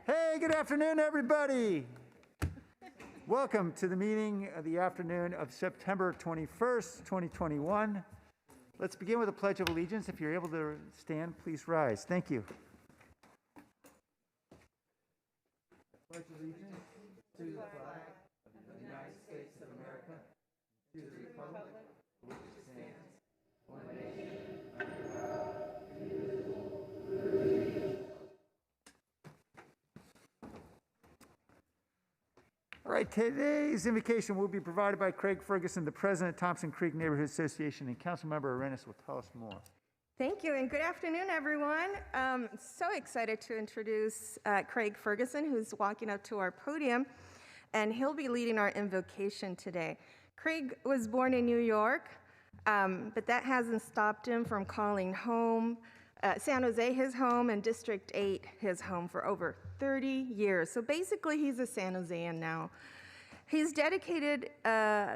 Hey, good afternoon, everybody. Welcome to the meeting of the afternoon of September 21st, 2021. Let's begin with a Pledge of Allegiance. If you're able to stand, please rise. Thank you. Pledge allegiance to the flag of the United States of America, to the republic for which it stands, one nation, under God, indivisible, with liberty. All right, today's invocation will be provided by Craig Ferguson, the president of Thompson Creek Neighborhood Association, and Councilmember Arenas will tell us more. Thank you, and good afternoon, everyone. So excited to introduce Craig Ferguson, who's walking up to our podium, and he'll be leading our invocation today. Craig was born in New York, but that hasn't stopped him from calling home San Jose his home and District 8 his home for over 30 years. So basically, he's a San Josean now. He's dedicated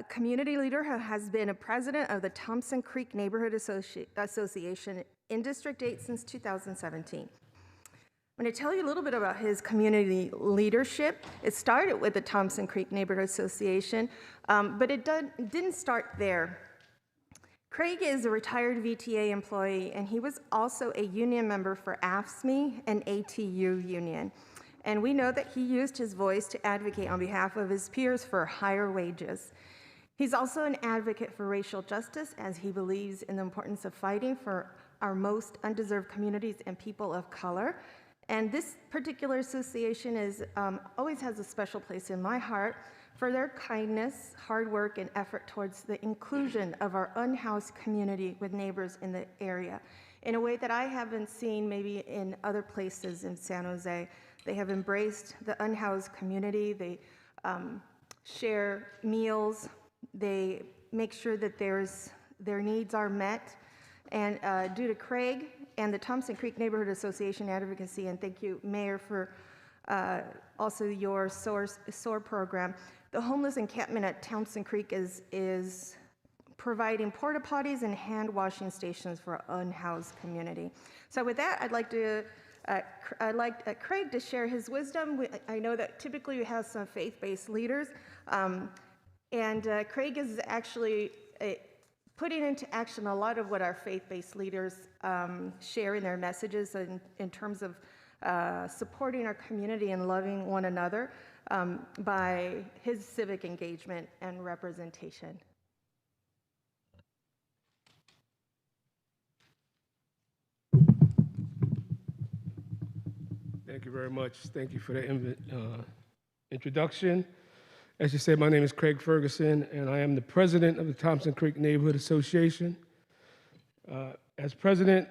community leader who has been a president of the Thompson Creek Neighborhood Association in District 8 since 2017. I'm going to tell you a little bit about his community leadership. It started with the Thompson Creek Neighborhood Association, but it didn't start there. Craig is a retired VTA employee, and he was also a union member for AFSCME and ATU union. And we know that he used his voice to advocate on behalf of his peers for higher wages. He's also an advocate for racial justice, as he believes in the importance of fighting for our most undeserved communities and people of color. And this particular association always has a special place in my heart for their kindness, hard work, and effort towards the inclusion of our unhoused community with neighbors in the area in a way that I haven't seen maybe in other places in San Jose. They have embraced the unhoused community. They share meals. They make sure that their needs are met. And due to Craig and the Thompson Creek Neighborhood Association advocacy, and thank you, Mayor, for also your SOAR program, the homeless encampment at Thompson Creek is providing porta potties and hand washing stations for our unhoused community. So with that, I'd like Craig to share his wisdom. I know that typically we have some faith-based leaders, and Craig is actually putting into action a lot of what our faith-based leaders share in their messages in terms of supporting our community and loving one another by his civic engagement and representation. Thank you very much. Thank you for the introduction. As you said, my name is Craig Ferguson, and I am the president of the Thompson Creek Neighborhood Association. As president,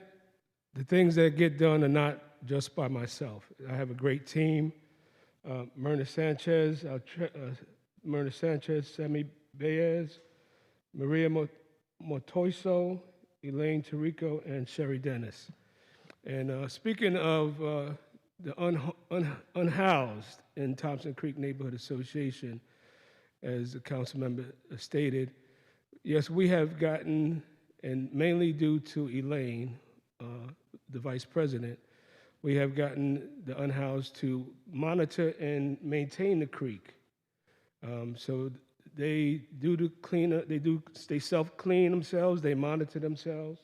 the things that get done are not just by myself. I have a great team. Myrna Sanchez, Sammy Baez, Maria Motoiso, Elaine Tarico, and Sherry Dennis. And speaking of the unhoused in Thompson Creek Neighborhood Association, as the council member stated, yes, we have gotten, and mainly due to Elaine, the vice president, we have gotten the unhoused to monitor and maintain the creek. So they do the cleanup, they self-clean themselves, they monitor themselves.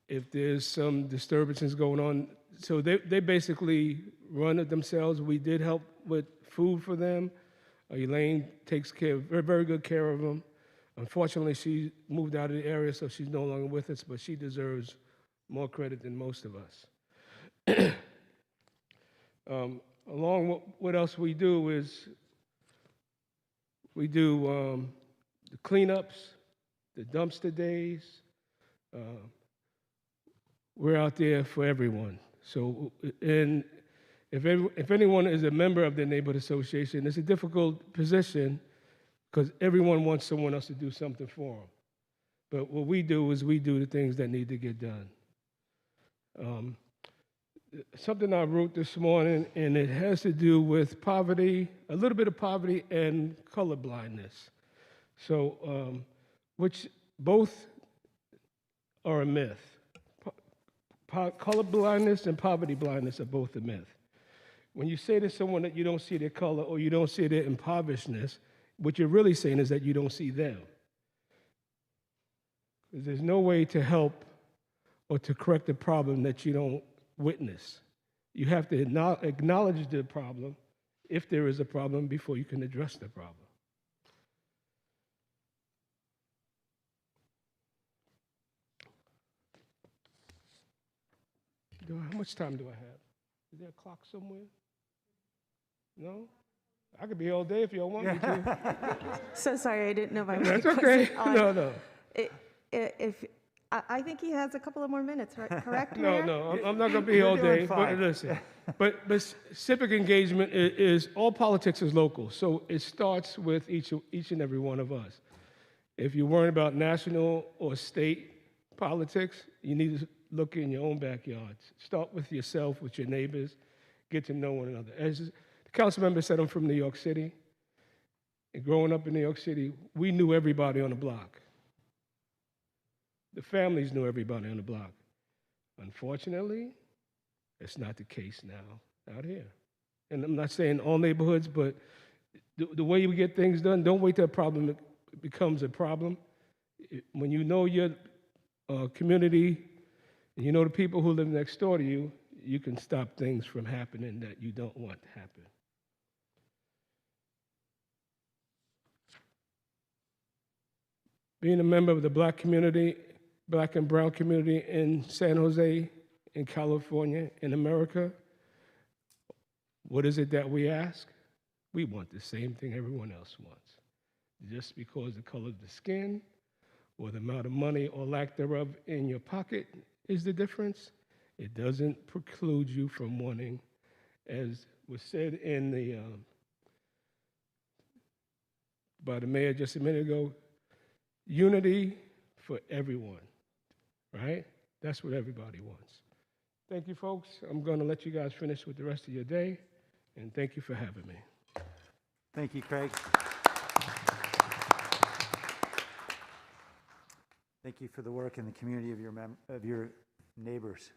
If there's some disturbances going on, so they basically run it themselves. We did help with food for them. Elaine takes very good care of them. Unfortunately, she moved out of the area, so she's no longer with us, but she deserves more credit than most of us. Along with what else we do is we do the cleanups, the dumpster days. We're out there for everyone. So, and if anyone is a member of the neighborhood association, it's a difficult position because everyone wants someone else to do something for them. But what we do is we do the things that need to get done. Something I wrote this morning, and it has to do with poverty, a little bit of poverty and color blindness. So, which both are a myth. Color blindness and poverty blindness are both a myth. When you say to someone that you don't see their color or you don't see their impoverishedness, what you're really saying is that you don't see them. Because there's no way to help or to correct a problem that you don't witness. You have to acknowledge the problem, if there is a problem, before you can address the problem. How much time do I have? Is there a clock somewhere? No? I could be here all day if y'all want me to. So sorry, I didn't know my mic That's wasn't okay. on. No. I think he has a couple of more minutes, right? Correct, No, Mayor? no, I'm not going to be here all day. But listen, but civic engagement is all politics is local, so it starts with each and every one of us. If you're worried about national or state politics, you need to look in your own backyards. Start with yourself, with your neighbors, get to know one another. As the council member said, I'm from New York City. And growing up in New York City, we knew everybody on the block. The families knew everybody on the block. Unfortunately, it's not the case now out here. And I'm not saying all neighborhoods, but the way we get things done, don't wait till a problem becomes a problem. When you know your community, and you know the people who live next door to you, you can stop things from happening that you don't want to happen. Being a member of the black community, black and brown community in San Jose, in California, in America, what is it that we ask? We want the same thing everyone else wants. Just because the color of the skin or the amount of money or lack thereof in your pocket is the difference, it doesn't preclude you from wanting, as was said in the by the mayor just a minute ago, unity for everyone, right? That's what everybody wants. Thank you, folks. I'm going to let you guys finish with the rest of your day, and thank you for having me. Thank you, Craig. Thank you for the work in the community of your neighbors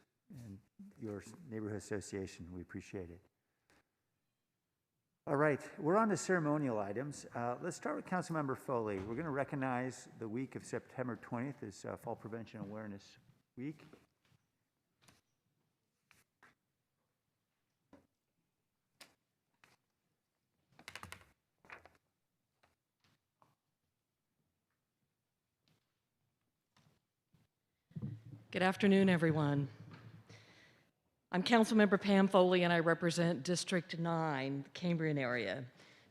and your neighborhood association. We appreciate it. All right, we're on to ceremonial items. Let's start with Councilmember Foley. We're going to recognize the week of September 20th as Fall Prevention Awareness Week. Good afternoon, everyone. I'm Councilmember Pam Foley, and I represent District 9, the Cambrian area.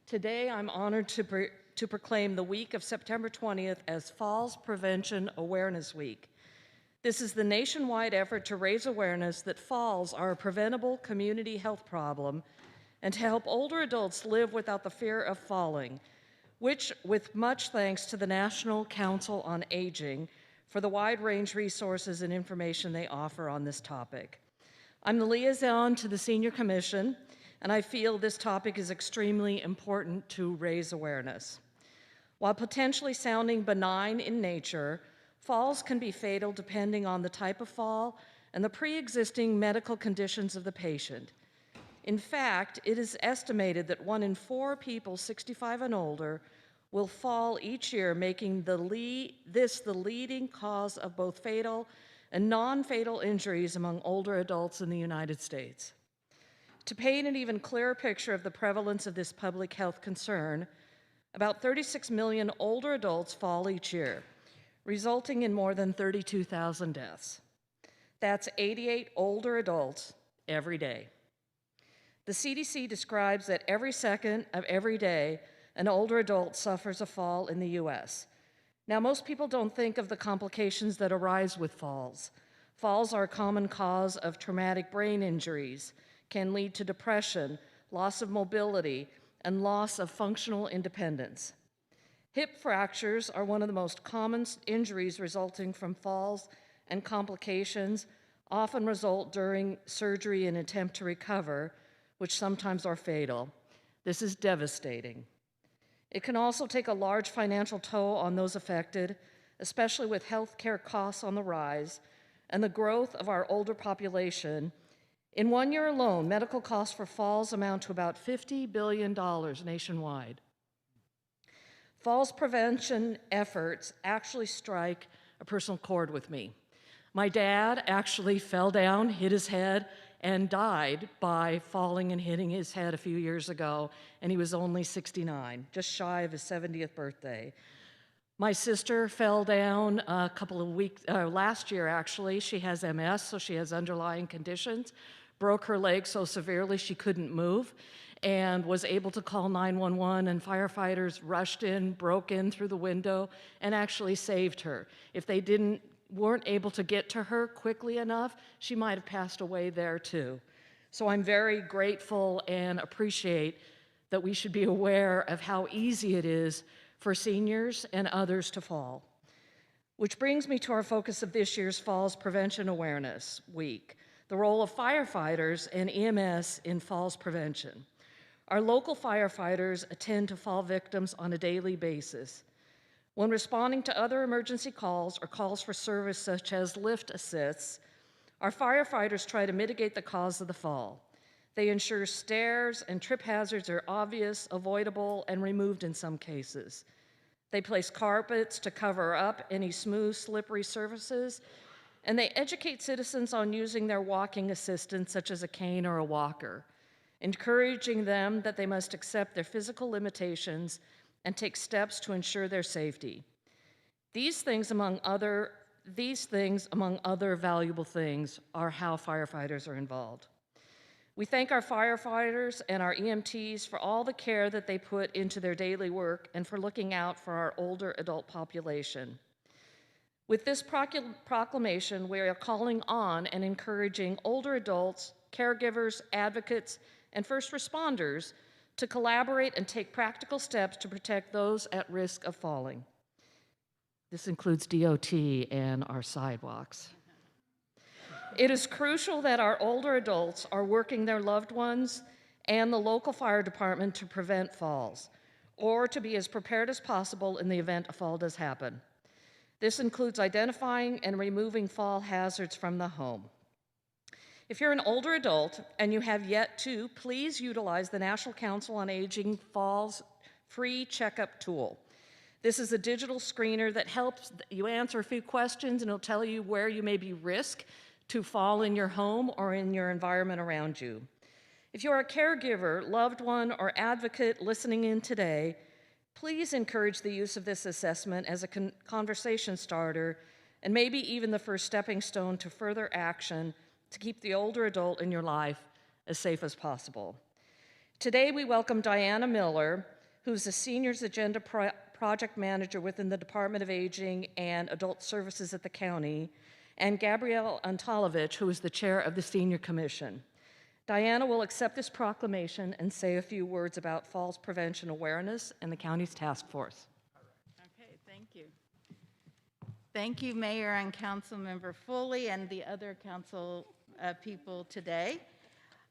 Today, I'm honored to proclaim the week of September 20th as Falls Prevention Awareness Week. This is the nationwide effort to raise awareness that falls are a preventable community health problem and to help older adults live without the fear of falling, which, with much thanks to the National Council on Aging for the wide range resources and information they offer on this topic. I'm the liaison to the Senior Commission, and I feel this topic is extremely important to raise awareness. While potentially sounding benign in nature, falls can be fatal depending on the type of fall and the pre-existing medical conditions of the patient. In fact, it is estimated that 1 in 4 people 65 and older will fall each year, making this the leading cause of both fatal and non-fatal injuries among older adults in the United States. To paint an even clearer picture of the prevalence of this public health concern, about 36 million older adults fall each year, resulting in more than 32,000 deaths. That's 88 older adults every day. The CDC describes that every second of every day, an older adult suffers a fall in the US. Now, most people don't think of the complications that arise with falls. Falls are a common cause of traumatic brain injuries, can lead to depression, loss of mobility, and loss of functional independence. Hip fractures are one of the most common injuries resulting from falls, and complications often result during surgery in an attempt to recover, which sometimes are fatal. This is devastating. It can also take a large financial toll on those affected, especially with healthcare costs on the rise and the growth of our older population. In 1 year alone, medical costs for falls amount to about $50 billion nationwide. Falls prevention efforts actually strike a personal chord with me. My dad actually fell down, hit his head, and died by falling and hitting his head a few years ago, and he was only 69, just shy of his 70th birthday. My sister fell down a couple of weeks, last year actually. She has MS, so she has underlying conditions, broke her leg so severely she couldn't move, and was able to call 911, and firefighters rushed in, broke in through the window, and actually saved her. If they weren't able to get to her quickly enough, she might have passed away there too. So I'm very grateful and appreciate that we should be aware of how easy it is for seniors and others to fall. Which brings me to our focus of this year's Falls Prevention Awareness Week, the role of firefighters and EMS in falls prevention. Our local firefighters attend to fall victims on a daily basis. When responding to other emergency calls or calls for service such as lift assists, our firefighters try to mitigate the cause of the fall. They ensure stairs and trip hazards are obvious, avoidable, and removed in some cases. They place carpets to cover up any smooth, slippery surfaces, and they educate citizens on using their walking assistance, such as a cane or a walker, encouraging them that they must accept their physical limitations and take steps to ensure their safety. These things, among other valuable things, are how firefighters are involved. We thank our firefighters and our EMTs for all the care that they put into their daily work and for looking out for our older adult population. With this proclamation, we are calling on and encouraging older adults, caregivers, advocates, and first responders to collaborate and take practical steps to protect those at risk of falling. This includes DOT and our sidewalks. It is crucial that our older adults are working their loved ones and the local fire department to prevent falls, or to be as prepared as possible in the event a fall does happen. This includes identifying and removing fall hazards from the home. If you're an older adult and you have yet to, please utilize the National Council on Aging Falls free checkup tool. This is a digital screener that helps you answer a few questions, and it'll tell you where you may be risk to fall in your home or in your environment around you. If you're a caregiver, loved one, or advocate listening in today, please encourage the use of this assessment as a conversation starter and maybe even the first stepping stone to further action to keep the older adult in your life as safe as possible. Today we welcome Diana Miller, who's a Seniors Agenda Project Manager within the Department of Aging and Adult Services at the county, and Gabrielle Antalovich, who is the chair of the Senior Commission. Diana will accept this proclamation and say a few words about falls prevention awareness and the county's task force. Okay, thank you. Thank you, Mayor and Councilmember Foley and the other council people today.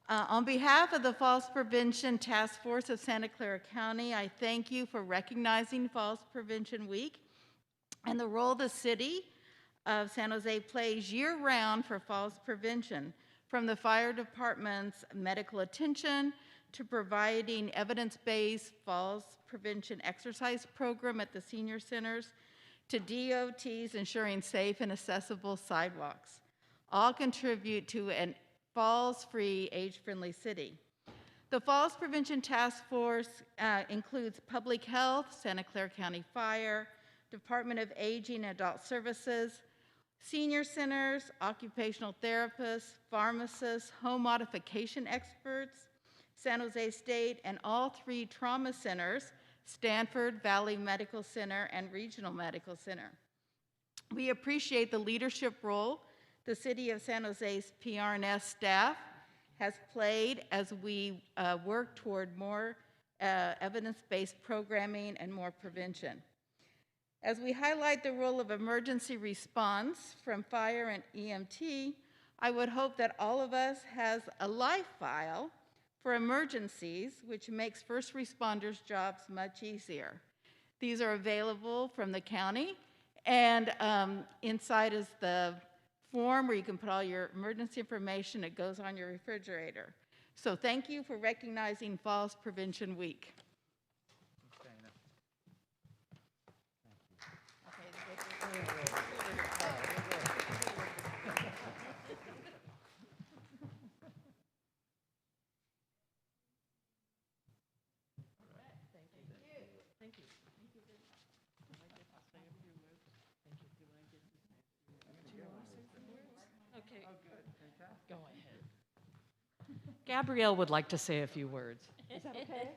On behalf of the Falls Prevention Task Force of Santa Clara County, I thank you for recognizing Falls Prevention Week and the role the city of San Jose plays year-round for falls prevention, from the fire department's medical attention to providing evidence-based falls prevention exercise program at the senior centers to DOT's ensuring safe and accessible sidewalks. All contribute to an falls-free, age-friendly city. The Falls Prevention Task Force includes Public Health, Santa Clara County Fire, Department of Aging and Adult Services, senior centers, occupational therapists, pharmacists, home modification experts, San Jose State, and all 3 trauma centers, Stanford, Valley Medical Center, and Regional Medical Center. We appreciate the leadership role the City of San Jose's PRNS staff has played as we work toward more evidence-based programming and more prevention. As we highlight the role of emergency response from fire and EMT, I would hope that all of us has a life file for emergencies, which makes first responders' jobs much easier. These are available from the county, and inside is the form where you can put all your emergency information. It goes on your refrigerator. So thank you for recognizing Falls Prevention Week. Okay. Go ahead. Gabrielle would like to say a few words. Is that okay?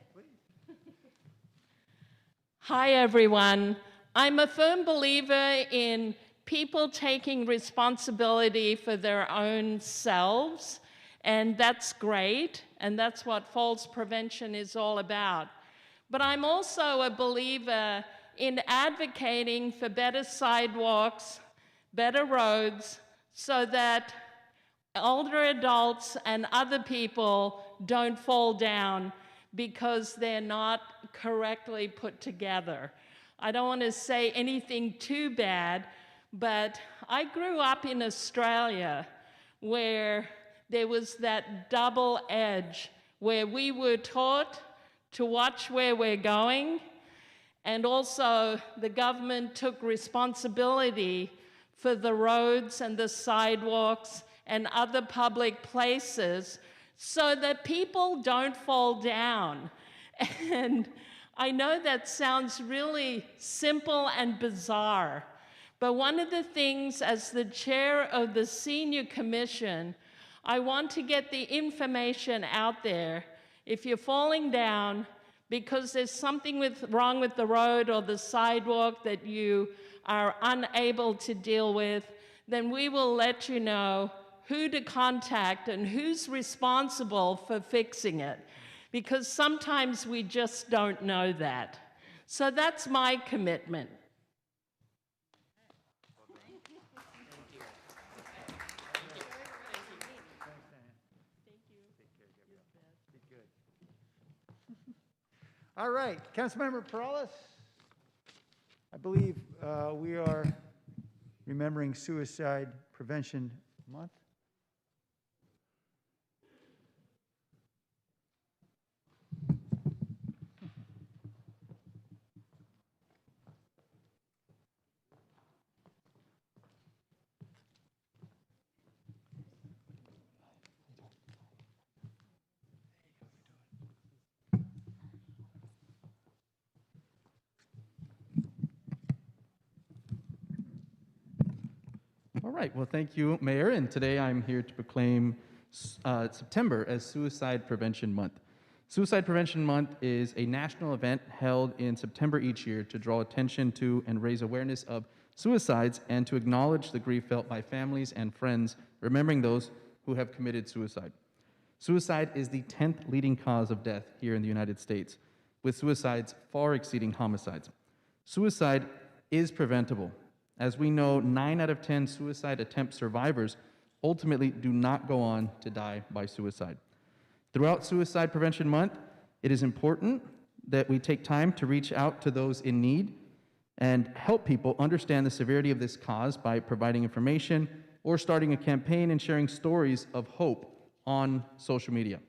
Hi, everyone. I'm a firm believer in people taking responsibility for their own selves, and that's great, and that's what falls prevention is all about. But I'm also a believer in advocating for better sidewalks, better roads, so that older adults and other people don't fall down because they're not correctly put together. I don't want to say anything too bad, but I grew up in Australia where there was that double edge where we were taught to watch where we're going, and also the government took responsibility for the roads and the sidewalks and other public places so that people don't fall down. And I know that sounds really simple and bizarre, but one of the things as the chair of the Senior Commission, I want to get the information out there. If you're falling down because there's something wrong with the road or the sidewalk that you are unable to deal with, then we will let you know who to contact and who's responsible for fixing it, because sometimes we just don't know that. So that's my commitment. All right, Councilmember Perales, I believe we are remembering Suicide Prevention Month. All right, well, thank you, Mayor, and today I'm here to proclaim September as Suicide Prevention Month. Suicide Prevention Month is a national event held in September each year to draw attention to and raise awareness of suicides and to acknowledge the grief felt by families and friends remembering those who have committed suicide. Suicide is the 10th leading cause of death here in the United States, with suicides far exceeding homicides. Suicide is preventable. As we know, 9 out of 10 suicide attempt survivors ultimately do not go on to die by suicide. Throughout Suicide Prevention Month, it is important that we take time to reach out to those in need and help people understand the severity of this cause by providing information or starting a campaign and sharing stories of hope on social media.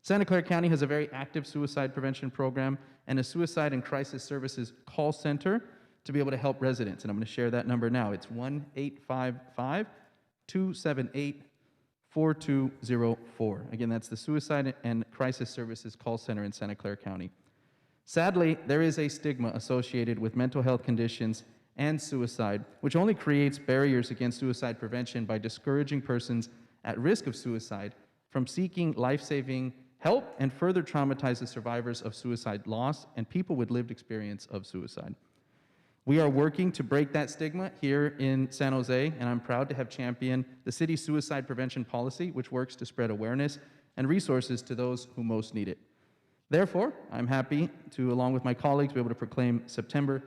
Santa Clara County has a very active suicide prevention program and a suicide and crisis services call center to be able to help residents. And I'm going to share that number now. It's 1-855-278-4204. Again, that's the Suicide and Crisis Services Call Center in Santa Clara County. Sadly, there is a stigma associated with mental health conditions and suicide, which only creates barriers against suicide prevention by discouraging persons at risk of suicide from seeking life-saving help and further traumatizes survivors of suicide loss and people with lived experience of suicide. We are working to break that stigma here in San Jose, and I'm proud to have championed the city's suicide prevention policy, which works to spread awareness and resources to those who most need it. Therefore, I'm happy to, along with my colleagues, be able to proclaim September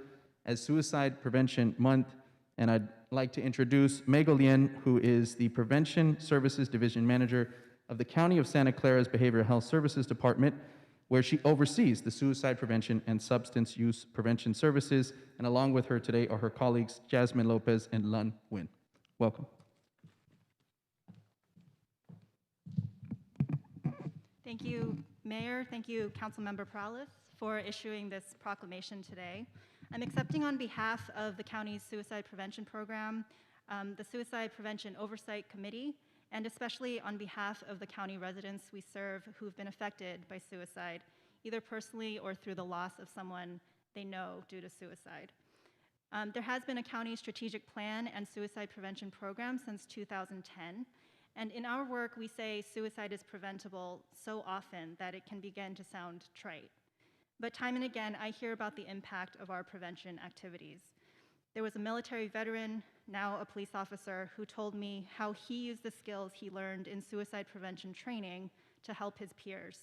as Suicide Prevention Month, and I'd like to introduce Meg Olien, who is the Prevention Services Division Manager of the County of Santa Clara's Behavioral Health Services Department, where she oversees the suicide prevention and substance use prevention services. And along with her today are her colleagues, Jasmine Lopez and Lun Nguyen. Welcome. Thank you, Mayor. Thank you, Councilmember Perales, for issuing this proclamation today. I'm accepting on behalf of the county's suicide prevention program, the Suicide Prevention Oversight Committee, and especially on behalf of the county residents we serve who've been affected by suicide, either personally or through the loss of someone they know due to suicide. There has been a county strategic plan and suicide prevention program since 2010. And in our work, we say suicide is preventable so often that it can begin to sound trite. But time and again, I hear about the impact of our prevention activities. There was a military veteran, now a police officer, who told me how he used the skills he learned in suicide prevention training to help his peers.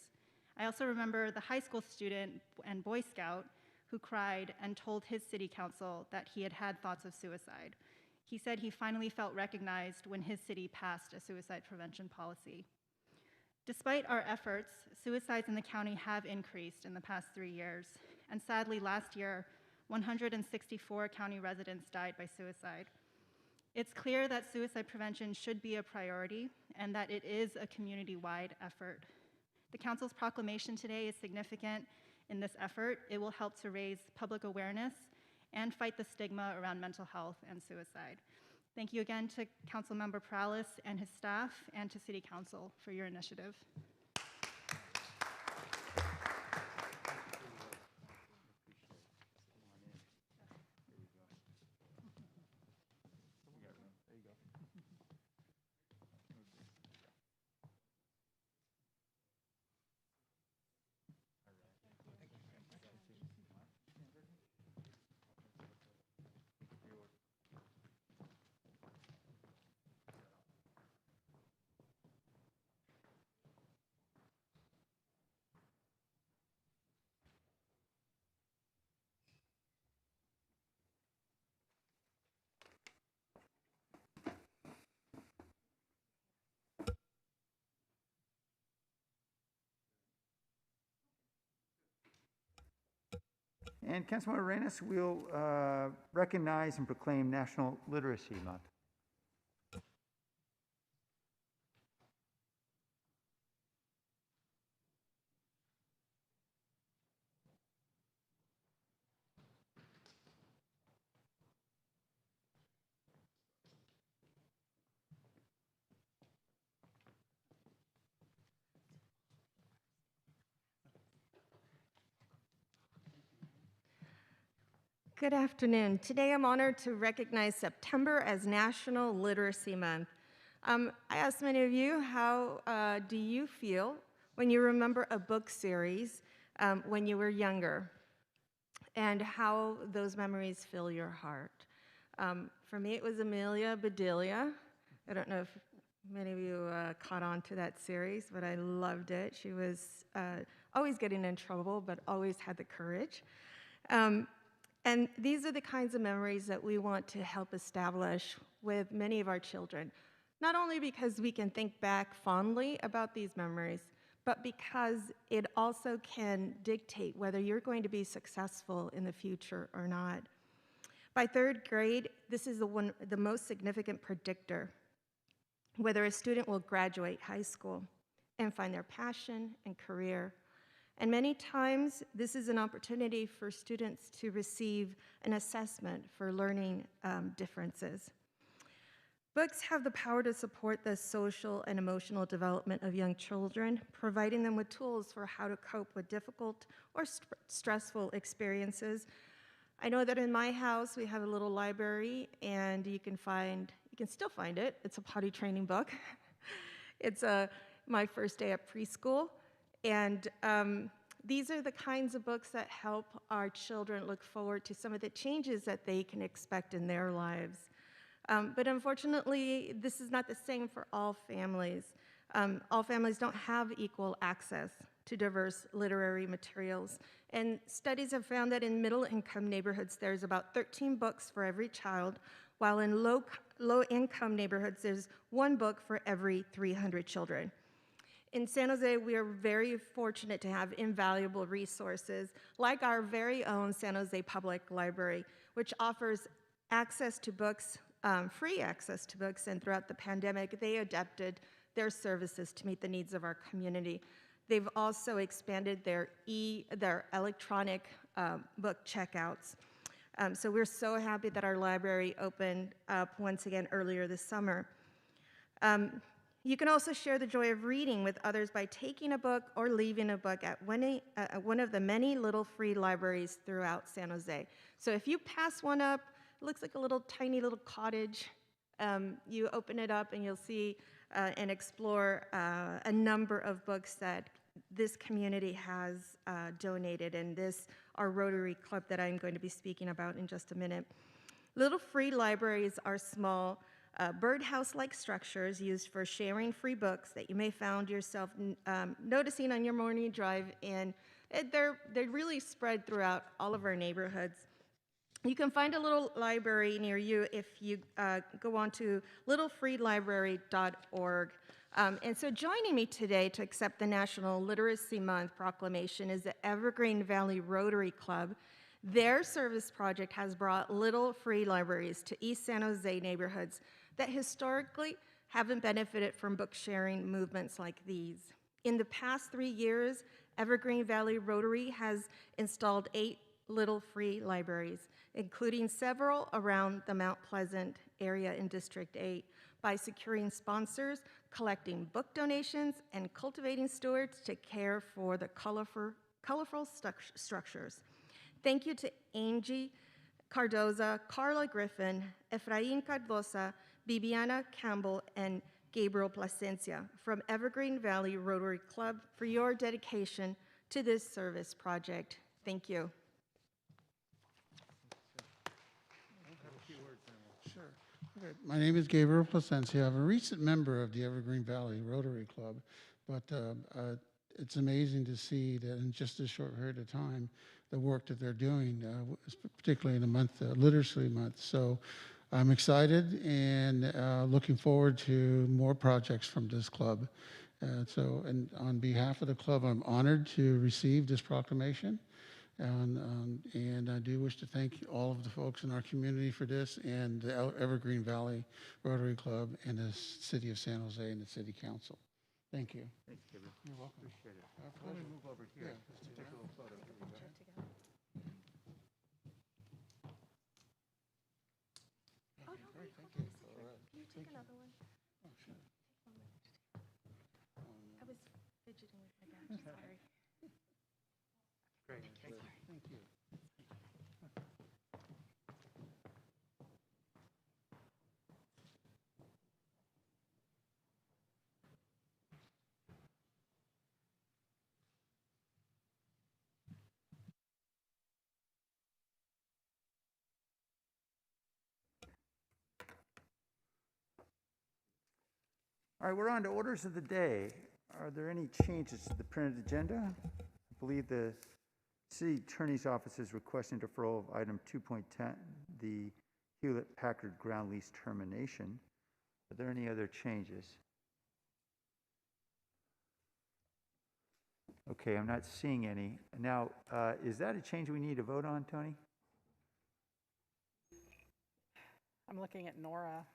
I also remember the high school student and Boy Scout who cried and told his city council that he had had thoughts of suicide. He said he finally felt recognized when his city passed a suicide prevention policy. Despite our efforts, suicides in the county have increased in the past 3 years, and sadly last year, 164 county residents died by suicide. It's clear that suicide prevention should be a priority and that it is a community-wide effort. The council's proclamation today is significant in this effort. It will help to raise public awareness and fight the stigma around mental health and suicide. Thank you again to Councilmember Perales and his staff and to City Council for your initiative. And Councilmember Arenas will recognize and proclaim National Literacy Month. Good afternoon. Today I'm honored to recognize September as National Literacy Month. I asked many of you, how do you feel when you remember a book series when you were younger, and how those memories fill your heart? For me, it was Amelia Bedelia. I don't know if many of you caught on to that series, but I loved it. She was always getting in trouble, but always had the courage. And these are the kinds of memories that we want to help establish with many of our children, not only because we can think back fondly about these memories, but because it also can dictate whether you're going to be successful in the future or not. By third grade, this is the most significant predictor whether a student will graduate high school and find their passion and career. And many times, this is an opportunity for students to receive an assessment for learning differences. Books have the power to support the social and emotional development of young children, providing them with tools for how to cope with difficult or stressful experiences. I know that in my house, we have a little library, and you can still find it. It's a potty training book. It's my first day at preschool. And these are the kinds of books that help our children look forward to some of the changes that they can expect in their lives. But unfortunately, this is not the same for all families. All families don't have equal access to diverse literary materials. And studies have found that in middle-income neighborhoods, there's about 13 books for every child, while in low-income neighborhoods, there's 1 book for every 300 children. In San Jose, we are very fortunate to have invaluable resources like our very own San Jose Public Library, which offers access to books free access to books, and throughout the pandemic, they adapted their services to meet the needs of our community. They've also expanded their electronic book checkouts. So we're so happy that our library opened up once again earlier this summer. You can also share the joy of reading with others by taking a book or leaving a book at one of the many little free libraries throughout San Jose. So if you pass one up, it looks like a little tiny little cottage. You open it up and you'll see and explore a number of books that this community has donated, and our Rotary Club that I'm going to be speaking about in just a minute. Little free libraries are small, birdhouse-like structures used for sharing free books that you may find yourself noticing on your morning drive, and they're really spread throughout all of our neighborhoods. You can find a little library near you if you go on to littlefreelibrary.org. And so joining me today to accept the National Literacy Month proclamation is the Evergreen Valley Rotary Club. Their service project has brought little free libraries to East San Jose neighborhoods that historically haven't benefited from book sharing movements like these. In the past 3 years, Evergreen Valley Rotary has installed 8 little free libraries, including several around the Mount Pleasant area in District 8, by securing sponsors, collecting book donations, and cultivating stewards to care for the colorful structures. Thank you to Angie Cardoza, Carla Griffin, Efrain Cardoza, Bibiana Campbell, and Gabriel Plasencia from Evergreen Valley Rotary Club for your dedication to this service project. Thank you. Sure. Okay. My name is Gabriel Plasencia. I'm a recent member of the Evergreen Valley Rotary Club, but it's amazing to see that in just a short period of time, the work that they're doing, particularly in the month, Literacy Month. So I'm excited and looking forward to more projects from this club. And on behalf of the club, I'm honored to receive this proclamation. And I do wish to thank all of the folks in our community for this, and the Evergreen Valley Rotary Club, and the City of San Jose and the City Council. Thank you. Thanks, Gabriel. You're welcome. Appreciate it. Let me move over here. Yeah. Just to take a little photo. Great, thank you. All right. Can you take another one? Oh, sure. I was fidgeting with my badge, sorry. Great. Thank you. Thank you. All right, we're on to orders of the day. Are there any changes to the printed agenda? I believe the City Attorney's Office is requesting deferral of item 2.10, the Hewlett-Packard ground lease termination. Are there any other changes? Okay, I'm not seeing any. Now, is that a change we need to vote on, Tony? I'm looking at Nora.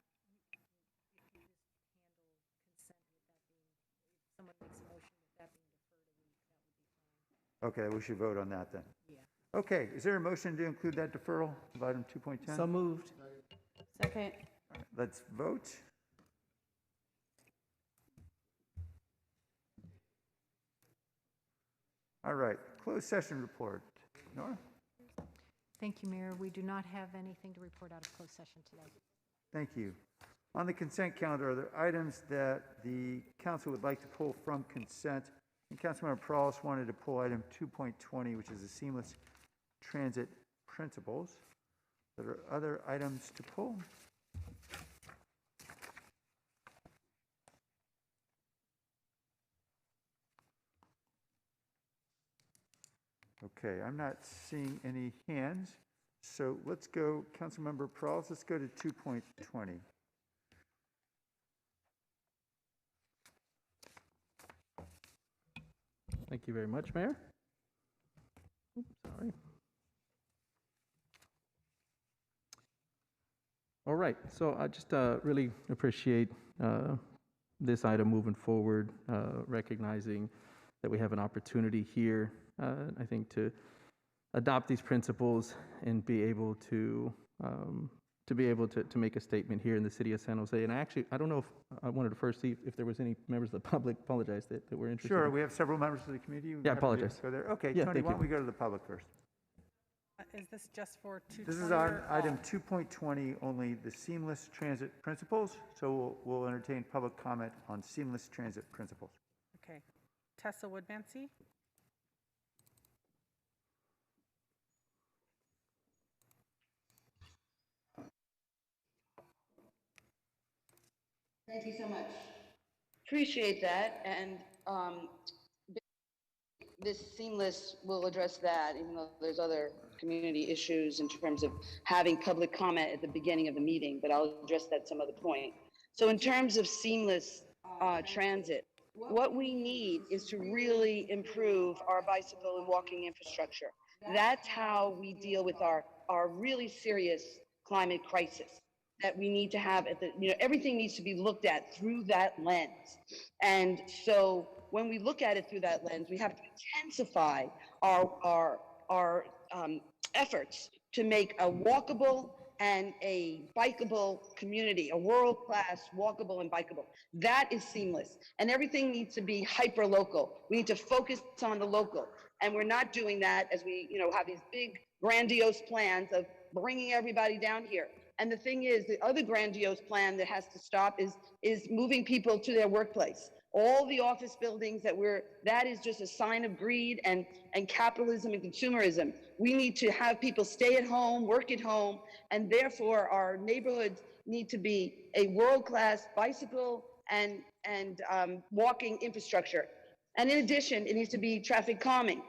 Okay, we should vote on that then. Yeah. Okay, is there a motion to include that deferral of item 2.10? So moved. Second. Let's vote. All right, closed session report. Nora? Thank you, Mayor. We do not have anything to report out of closed session today. Thank you. On the consent calendar, are there items that the council would like to pull from consent? And Councilmember Perales wanted to pull item 2.20, which is the seamless transit principles. Are there other items to pull? Okay, I'm not seeing any hands. So let's go, Councilmember Perales, let's go to 2.20. Thank you very much, Mayor. Oops, sorry. All right, so I just really appreciate this item moving forward, recognizing that we have an opportunity here, I think, to adopt these principles and be able to make a statement here in the city of San Jose. And I don't know if I wanted to first see if there was any members of the public, apologize, that were interested. Sure, we have several members of the community. Yeah, I apologize. Go there. Okay, Yeah, Tony, thank why don't you. we go to the public first? Is this just for 220? This is on or item all? 2.20, only the seamless transit principles. So we'll entertain public comment on seamless transit principles. Okay. Tessa Woodmansey? Thank you so much. Appreciate that. And this seamless will address that, even though there's other community issues in terms of having public comment at the beginning of the meeting, but I'll address that some other point. So in terms of seamless transit, what we need is to really improve our bicycle and walking infrastructure. That's how we deal with our really serious climate crisis that we need to have at the, everything needs to be looked at through that lens. And so when we look at it through that lens, we have to intensify our efforts to make a walkable and a bikeable community, a world-class walkable and bikeable. That is seamless. And everything needs to be hyper-local. We need to focus on the local. And we're not doing that as we, have these big, grandiose plans of bringing everybody down here. And the thing is, the other grandiose plan that has to stop is moving people to their workplace. All the office buildings that is just a sign of greed and capitalism and consumerism. We need to have people stay at home, work at home, and therefore our neighborhoods need to be a world-class bicycle and walking infrastructure. And in addition, it needs to be traffic calming.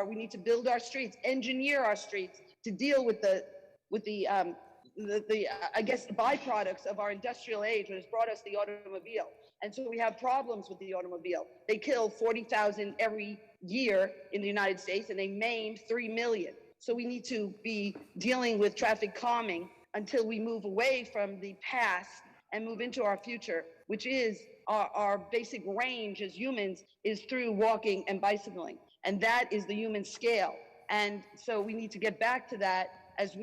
We need to build our streets, engineer our streets to deal with the I guess the byproducts of our industrial age, which has brought us the automobile. And so we have problems with the automobile. They kill 40,000 every year in the United States, and they maim 3 million. So we need to be dealing with traffic calming until we move away from the past and move into our future, which is our basic range as humans is through walking and bicycling. And that is the human scale. And so we need to get back to that as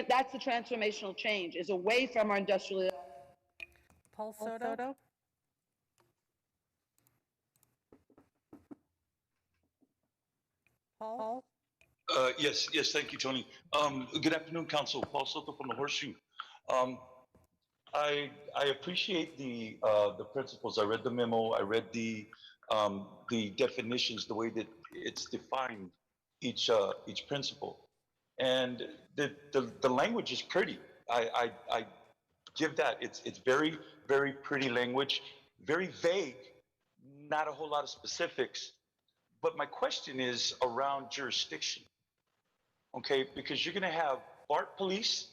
that's the transformational change, is away from our industrial. Paul Soto? Paul? Yes, thank you, Tony. Good afternoon, Council. Paul Soto from the Horseshoe. I appreciate the principles. I read the memo. I read the definitions, the way that it's defined each principle, and the language is pretty. I give that. It's very, very pretty language, very vague, not a whole lot of specifics. But my question is around jurisdiction. Okay, because you're going to have BART police,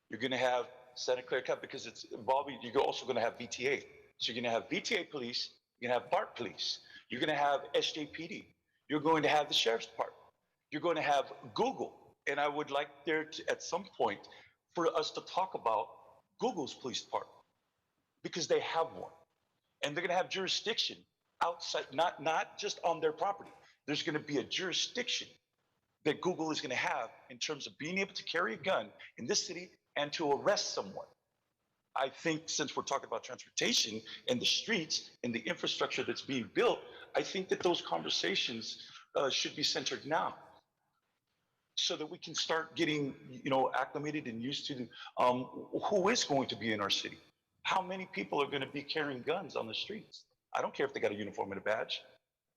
you're going to have Santa Clara County, because it's involving, you're also going to have VTA. So you're going to have VTA police, you're going to have BART police, you're going to have SJPD, you're going to have the Sheriff's Department, you're going to have Google. And I would like there to, at some point, for us to talk about Google's police department, because they have one. And they're going to have jurisdiction outside, not just on their property. There's going to be a jurisdiction that Google is going to have in terms of being able to carry a gun in this city and to arrest someone. I think since we're talking about transportation and the streets and the infrastructure that's being built, I think that those conversations should be centered now, so that we can start getting, acclimated and used to who is going to be in our city. How many people are going to be carrying guns on the streets? I don't care if they got a uniform and a badge.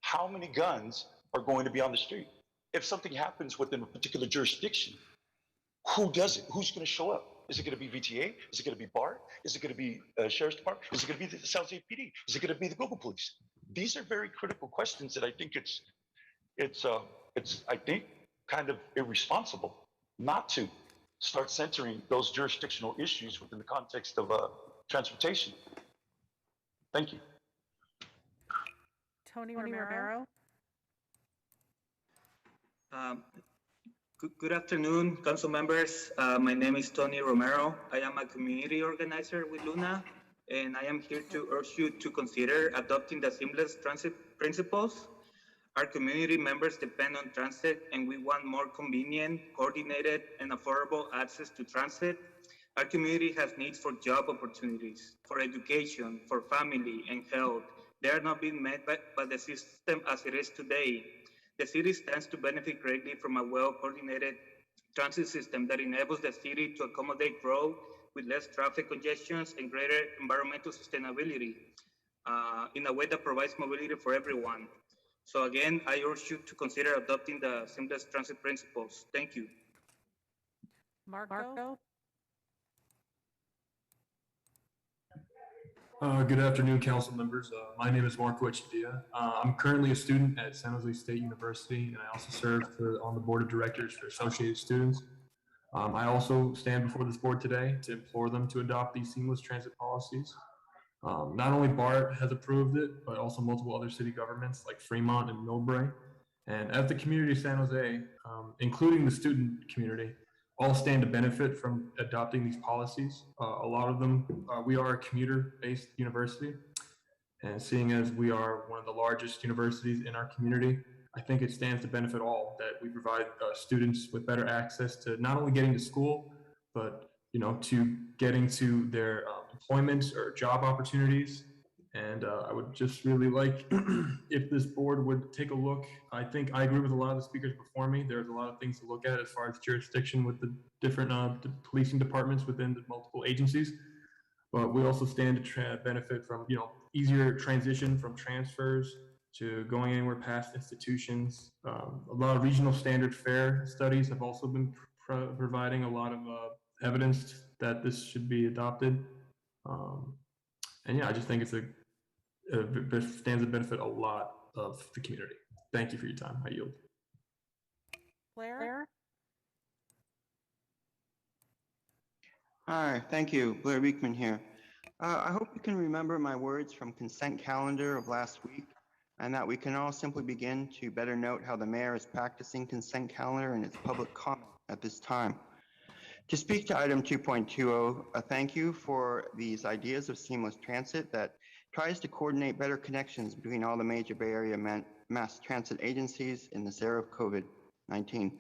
How many guns are going to be on the street? If something happens within a particular jurisdiction, who does it? Who's going to show up? Is it going to be VTA? Is it going to be BART? Is it going to be Sheriff's Department? Is it going to be the South State PD? Is it going to be the Google Police? These are very critical questions that I think it's I think kind of irresponsible not to start centering those jurisdictional issues within the context of transportation. Thank you. Tony Romero? Good afternoon, council members. My name is Tony Romero. I am a community organizer with Luna, and I am here to urge you to consider adopting the seamless transit principles. Our community members depend on transit, and we want more convenient, coordinated, and affordable access to transit. Our community has needs for job opportunities, for education, for family, and health. They are not being met by the system as it is today. The city stands to benefit greatly from a well-coordinated transit system that enables the city to accommodate growth with less traffic congestions and greater environmental sustainability in a way that provides mobility for everyone. So again, I urge you to consider adopting the seamless transit principles. Thank you. Marco? Good afternoon, council members. My name is Marco Echedia. I'm currently a student at San Jose State University, and I also serve on the board of directors for Associated Students. I also stand before this board today to implore them to adopt these seamless transit policies. Not only BART has approved it, but also multiple other city governments like Fremont and Millbrae. And as the community of San Jose, including the student community, all stand to benefit from adopting these policies. A lot of them, we are a commuter-based university, and seeing as we are one of the largest universities in our community, I think it stands to benefit all that we provide students with better access to not only getting to school, but to getting to their employment or job opportunities. And I would just really like if this board would take a look. I think I agree with a lot of the speakers before me. There's a lot of things to look at as far as jurisdiction with the different policing departments within the multiple agencies. But we also stand to benefit from easier transition from transfers to going anywhere past institutions. A lot of regional standard fare studies have also been providing a lot of evidence that this should be adopted. And yeah, I just think it stands to benefit a lot of the community. Thank you for your time. I yield. Blair? Hi, thank you. Blair Beekman here. I hope you can remember my words from consent calendar of last week, and that we can all simply begin to better note how the mayor is practicing consent calendar and its public comment at this time. To speak to item 2.20, a thank you for these ideas of seamless transit that tries to coordinate better connections between all the major Bay Area mass transit agencies in this era of COVID-19.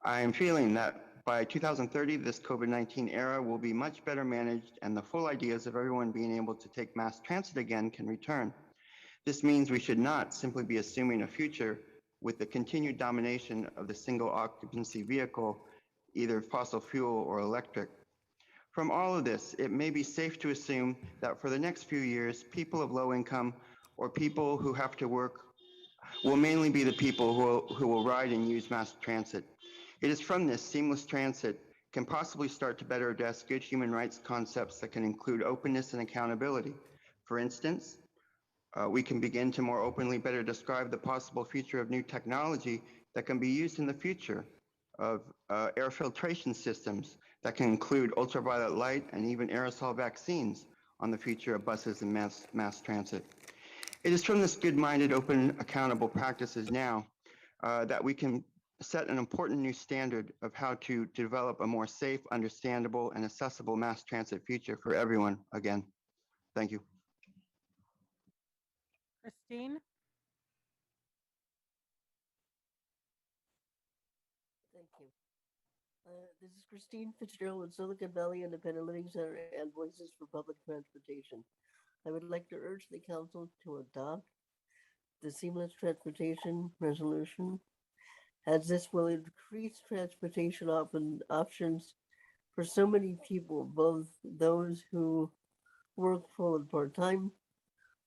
I am feeling that by 2030, this COVID-19 era will be much better managed, and the full ideas of everyone being able to take mass transit again can return. This means we should not simply be assuming a future with the continued domination of the single occupancy vehicle, either fossil fuel or electric. From all of this, it may be safe to assume that for the next few years, people of low income or people who have to work will mainly be the people who will ride and use mass transit. It is from this seamless transit can possibly start to better address good human rights concepts that can include openness and accountability. For instance, we can begin to more openly better describe the possible future of new technology that can be used in the future of air filtration systems that can include ultraviolet light and even aerosol vaccines on the future of buses and mass transit. It is from this good-minded, open, accountable practices now that we can set an important new standard of how to develop a more safe, understandable, and accessible mass transit future for everyone again. Thank you. Christine? Thank you. This is Christine Fitzgerald with Silicon Valley Independent Living Center and Voices for Public Transportation. I would like to urge the council to adopt the seamless transportation resolution, as this will increase transportation options for so many people, both those who work full and part-time,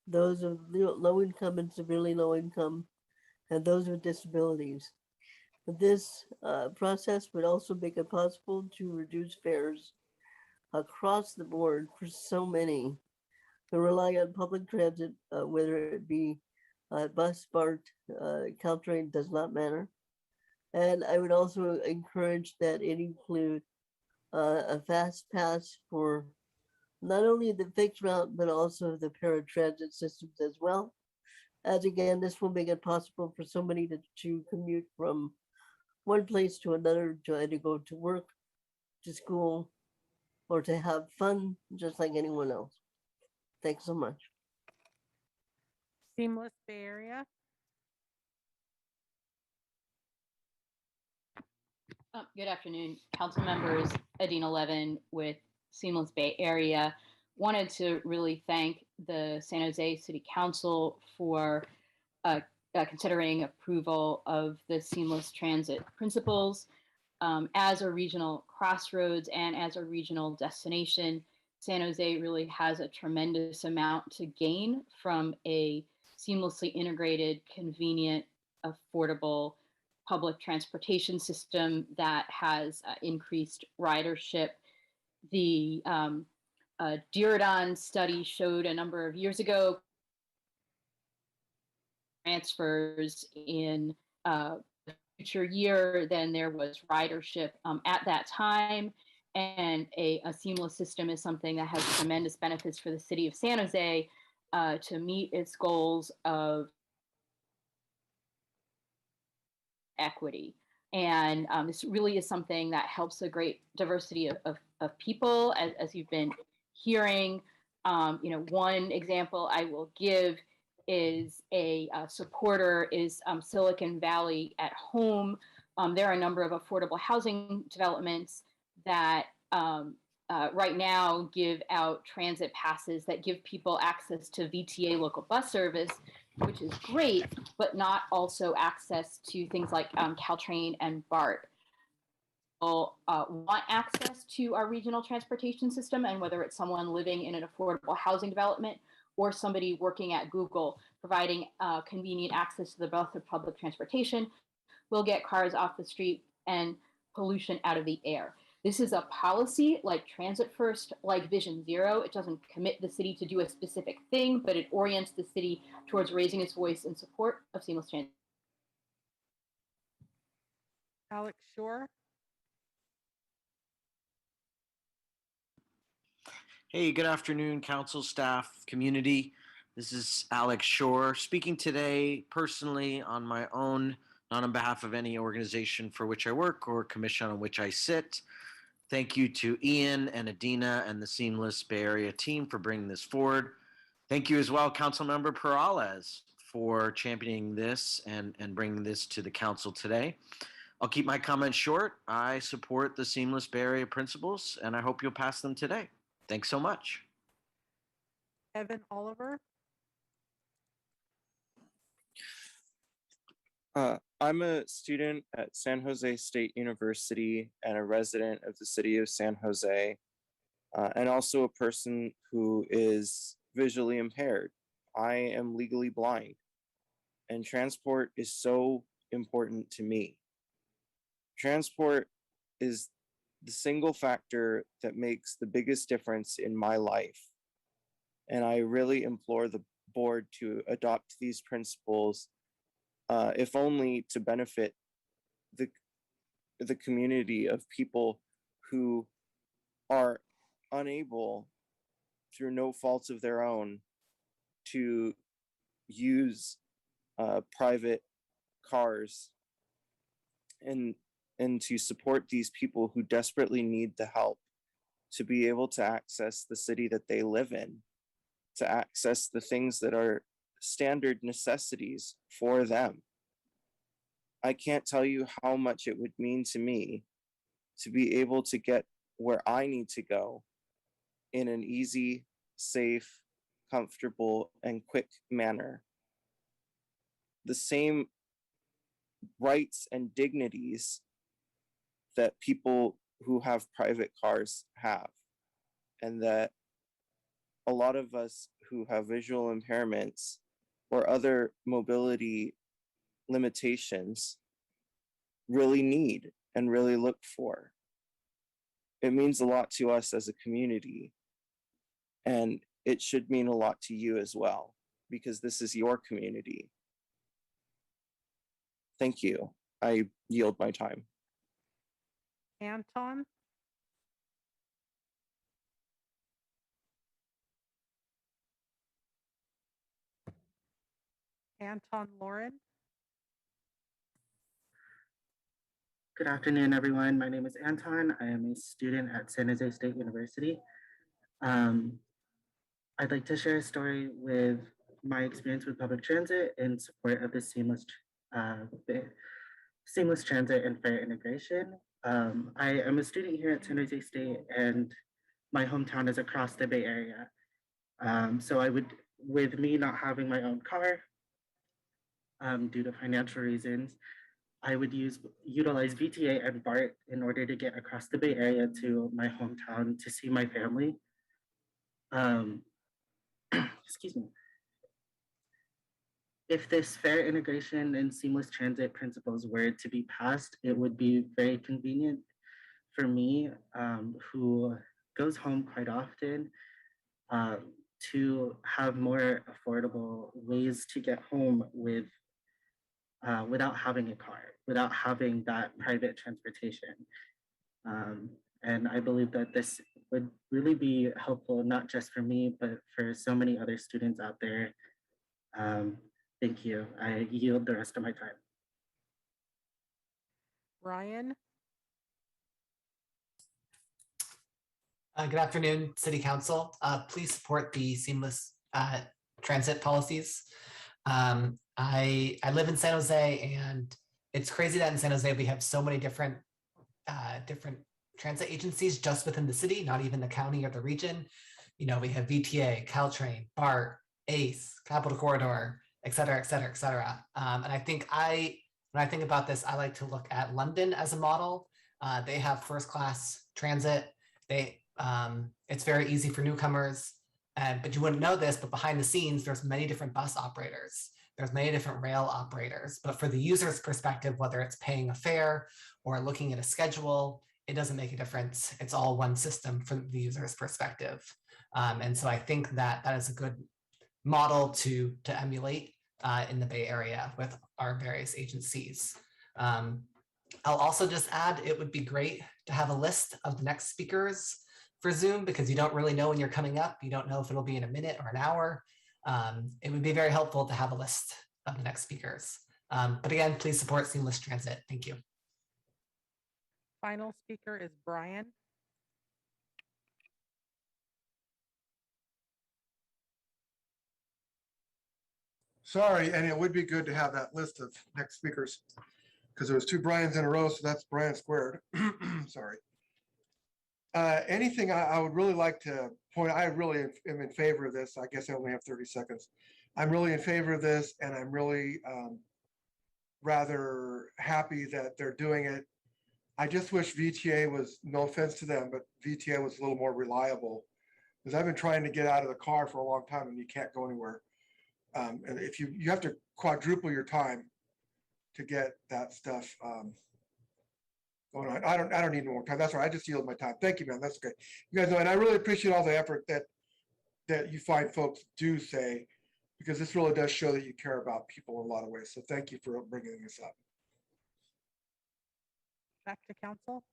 those of low income and severely low income, and those with disabilities. This process would also make it possible to reduce fares across the board for so many who rely on public transit, whether it be bus, BART, Caltrain, does not matter. And I would also encourage that it include a fast pass for not only the fixed route, but also the paratransit systems as well. As again, this will make it possible for somebody to commute from one place to another to either go to work, to school, or to have fun just like anyone else. Thanks so much. Seamless Bay Area. Good afternoon, council members. Adina Levin with Seamless Bay Area. Wanted to really thank the San Jose City Council for considering approval of the seamless transit principles. As a regional crossroads and as a regional destination, San Jose really has a tremendous amount to gain from a seamlessly integrated, convenient, affordable public transportation system that has increased ridership. The Diridon study showed a number of years ago transfers in future year than there was ridership at that time. And a seamless system is something that has tremendous benefits for the city of San Jose to meet its goals of equity. And this really is something that helps a great diversity of people, as you've been hearing. One example I will give is a supporter is Silicon Valley at Home. There are a number of affordable housing developments that right now give out transit passes that give people access to VTA local bus service, which is great, but not also access to things like Caltrain and BART. People want access to our regional transportation system, and whether it's someone living in an affordable housing development or somebody working at Google, providing convenient access to the breadth of public transportation will get cars off the street and pollution out of the air. This is a policy like Transit First, like Vision Zero. It doesn't commit the city to do a specific thing, but it orients the city towards raising its voice in support of seamless transit. Alex Shore. Hey, good afternoon, council, staff, community. This is Alex Shore speaking today personally on my own, not on behalf of any organization for which I work or commission on which I sit. Thank you to Ian and Adina and the Seamless Bay Area team for bringing this forward. Thank you as well, Councilmember Peralez, for championing this and bringing this to the council today. I'll keep my comments short. I support the Seamless Bay Area principles, and I hope you'll pass them today. Thanks so much. Evan Oliver. I'm a student at San Jose State University and a resident of the city of San Jose, and also a person who is visually impaired. I am legally blind, and transport is so important to me. Transport is the single factor that makes the biggest difference in my life. And I really implore the board to adopt these principles, if only to benefit the community of people who are unable, through no fault of their own, to use private cars, and to support these people who desperately need the help to be able to access the city that they live in, to access the things that are standard necessities for them. I can't tell you how much it would mean to me to be able to get where I need to go in an easy, safe, comfortable, and quick manner. The same rights and dignities that people who have private cars have, and that a lot of us who have visual impairments or other mobility limitations really need and really look for. It means a lot to us as a community, and it should mean a lot to you as well, because this is your community. Thank you. I yield my time. Anton. Anton Lauren. Good afternoon, everyone. My name is Anton. I am a student at San Jose State University. I'd like to share a story with my experience with public transit in support of the seamless transit and fair integration. I am a student here at San Jose State, and my hometown is across the Bay Area. So with me not having my own car due to financial reasons, I would utilize VTA and BART in order to get across the Bay Area to my hometown to see my family. Excuse me. If this fair integration and seamless transit principles were to be passed, it would be very convenient for me, who goes home quite often, to have more affordable ways to get home without having a car, without having that private transportation. And I believe that this would really be helpful, not just for me, but for so many other students out there. Thank you. I yield the rest of my time. Ryan? Good afternoon, City Council. Please support the seamless transit policies. I live in San Jose, and it's crazy that in San Jose we have so many different transit agencies just within the city, not even the county or the region. You know, we have VTA, Caltrain, BART, ACE, Capital Corridor, et cetera, et cetera, et cetera. And I think when I think about this, I like to look at London as a model. They have first class transit. It's very easy for newcomers, but you wouldn't know this, but behind the scenes, there's many different bus operators. There's many different rail operators, but for the user's perspective, whether it's paying a fare or looking at a schedule, it doesn't make a difference. It's all one system from the user's perspective. And so I think that that is a good model to emulate in the Bay Area with our various agencies. I'll also just add, it would be great to have a list of the next speakers for Zoom, because you don't really know when you're coming up. You don't know if it'll be in a minute or an hour. It would be very helpful to have a list of the next speakers. But again, please support seamless transit. Thank you. Final speaker is Brian. Sorry, and it would be good to have that list of next speakers, because there was 2 Brians in a row, so that's Brian squared. Sorry. Anything I would really like to point, I really am in favor of this. I guess I only have 30 seconds. I'm really in favor of this, and I'm really rather happy that they're doing it. I just wish VTA was, no offense to them, but VTA was a little more reliable, because I've been trying to get out of the car for a long time and you can't go anywhere. And if you have to quadruple your time to get that stuff going on. I don't need more time. That's right. I just yield my time. Thank you, man. That's okay. You guys know, and I really appreciate all the effort that you find folks do say, because this really does show that you care about people in a lot of ways. So thank you for bringing this up. Back to council.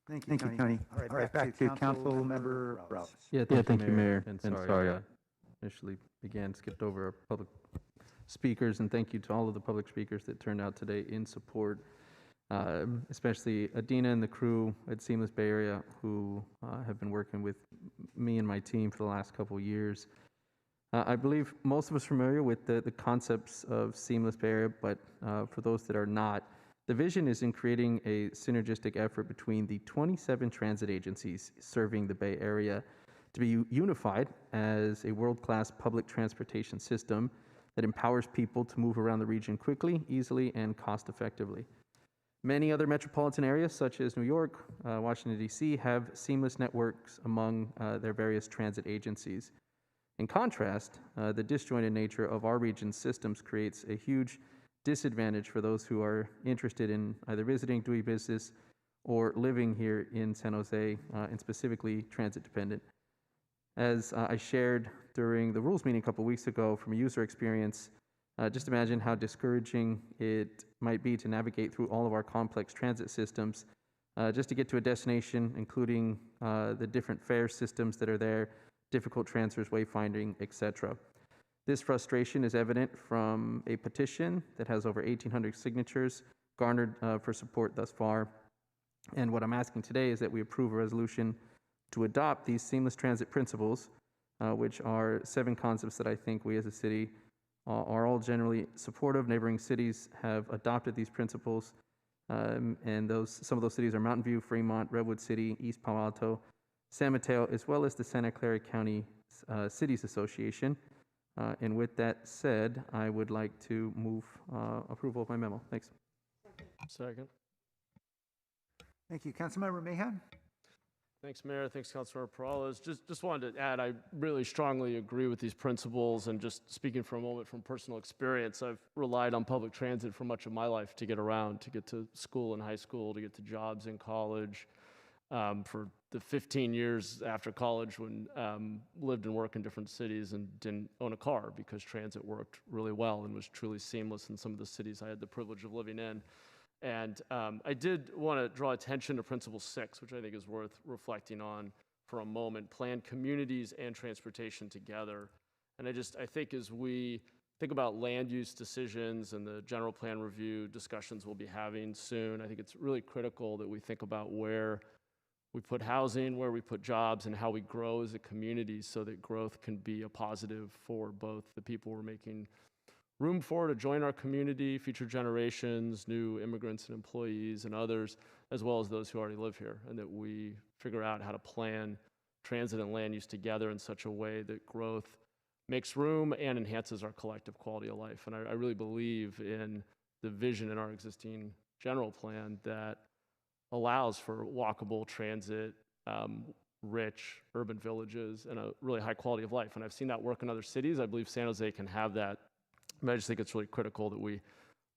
Thank you, Tony. All right, back to Council Member Rouse. Yeah, thank you, Mayor. And sorry, I initially skipped over our public speakers, and thank you to all of the public speakers that turned out today in support, especially Adina and the crew at Seamless Bay Area, who have been working with me and my team for the last couple of years. I believe most of us are familiar with the concepts of Seamless Bay Area, but for those that are not, the vision is in creating a synergistic effort between the 27 transit agencies serving the Bay Area to be unified as a world-class public transportation system that empowers people to move around the region quickly, easily, and cost-effectively. Many other metropolitan areas, such as New York, Washington, D.C., have seamless networks among their various transit agencies. In contrast, the disjointed nature of our region's systems creates a huge disadvantage for those who are interested in either visiting, doing business, or living here in San Jose, and specifically transit dependent. As I shared during the rules meeting a couple weeks ago from a user experience, just imagine how discouraging it might be to navigate through all of our complex transit systems just to get to a destination, including the different fare systems that are there, difficult transfers, wayfinding, etc. This frustration is evident from a petition that has over 1,800 signatures garnered for support thus far. And what I'm asking today is that we approve a resolution to adopt these seamless transit principles, which are 7 concepts that I think we as a city are all generally supportive. Neighboring cities have adopted these principles, and some of those cities are Mountain View, Fremont, Redwood City, East Palo Alto, San Mateo, as well as the Santa Clara County Cities Association. And with that said, I would like to move approval of my memo. Thanks. Second. Thank you. Councilmember Mahan? Thanks, Mayor. Thanks, Councilmember Perales. Just wanted to add, I really strongly agree with these principles, and just speaking for a moment from personal experience, I've relied on public transit for much of my life to get around, to get to school and high school, to get to jobs in college. For the 15 years after college, when lived and worked in different cities and didn't own a car because transit worked really well and was truly seamless in some of the cities I had the privilege of living in. And I did want to draw attention to Principle 6, which I think is worth reflecting on for a moment: plan communities and transportation together. And I think as we think about land use decisions and the general plan review discussions we'll be having soon, I think it's really critical that we think about where we put housing, where we put jobs, and how we grow as a community so that growth can be a positive for both the people we're making room for to join our community, future generations, new immigrants and employees and others, as well as those who already live here, and that we figure out how to plan transit and land use together in such a way that growth makes room and enhances our collective quality of life. And I really believe in the vision in our existing general plan that allows for walkable transit, rich urban villages, and a really high quality of life. And I've seen that work in other cities. I believe San Jose can have that. But I just think it's really critical that we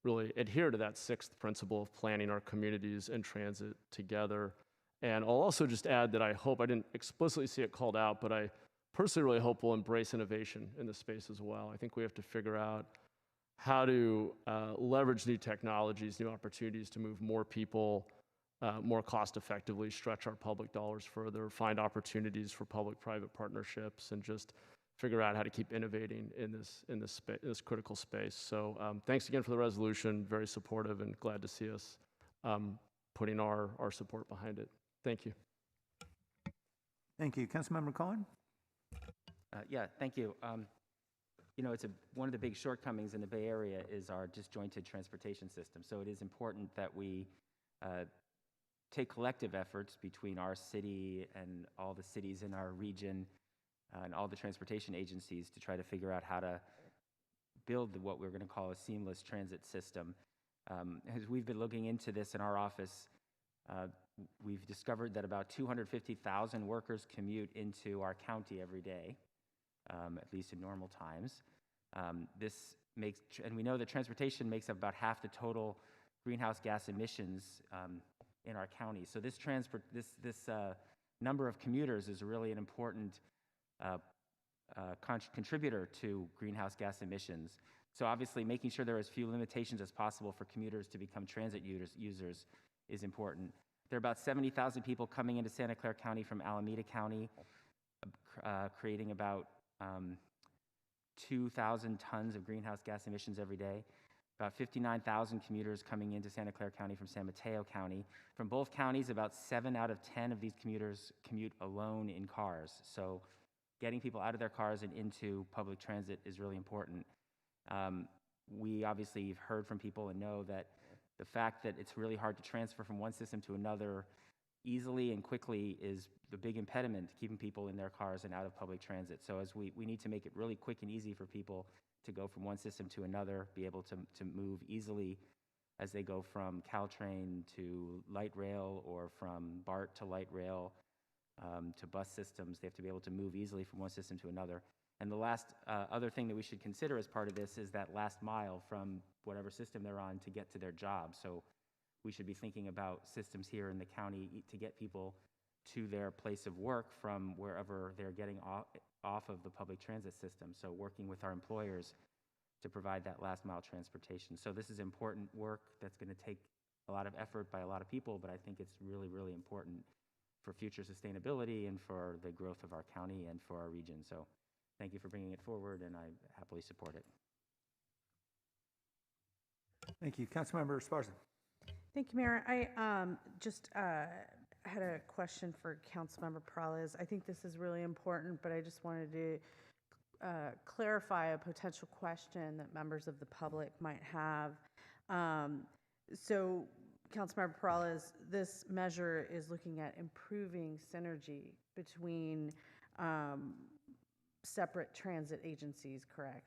really adhere to that 6th principle of planning our communities and transit together. And I'll also just add that I hope, I didn't explicitly see it called out, but I personally really hope we'll embrace innovation in the space as well. I think we have to figure out how to leverage new technologies, new opportunities to move more people more cost effectively, stretch our public dollars further, find opportunities for public-private partnerships, and just figure out how to keep innovating in this critical space. So thanks again for the resolution. Very supportive and glad to see us putting our support behind it. Thank you. Thank you. Councilmember Cohen? Yeah, thank you. You know, one of the big shortcomings in the Bay Area is our disjointed transportation system. So it is important that we take collective efforts between our city and all the cities in our region and all the transportation agencies to try to figure out how to build what we're going to call a seamless transit system. As we've been looking into this in our office, we've discovered that about 250,000 workers commute into our county every day, at least in normal times. And we know that transportation makes up about half the total greenhouse gas emissions in our county. So this number of commuters is really an important contributor to greenhouse gas emissions. So obviously making sure there are as few limitations as possible for commuters to become transit users is important. There are about 70,000 people coming into Santa Clara County from Alameda County, creating about 2,000 tons of greenhouse gas emissions every day. About 59,000 commuters coming into Santa Clara County from San Mateo County. From both counties, about 7 out of 10 of these commuters commute alone in cars. So getting people out of their cars and into public transit is really important. We obviously have heard from people and know that the fact that it's really hard to transfer from one system to another easily and quickly is the big impediment to keeping people in their cars and out of public transit. So as we need to make it really quick and easy for people to go from one system to another, be able to move easily as they go from Caltrain to light rail or from BART to light rail to bus systems. They have to be able to move easily from one system to another. And the last other thing that we should consider as part of this is that last mile from whatever system they're on to get to their job. So we should be thinking about systems here in the county to get people to their place of work from wherever they're getting off of the public transit system. So working with our employers to provide that last mile transportation. So this is important work that's going to take a lot of effort by a lot of people, but I think it's really, really important for future sustainability and for the growth of our county and for our region. So Thank you for bringing it forward, and I happily support it. Thank you. Councilmember Esparza. Thank you, Mayor. I just had a question for Councilmember Peralez. I think this is really important, but I just wanted to clarify a potential question that members of the public might have. So, Councilmember Peralez, this measure is looking at improving synergy between separate transit agencies, correct?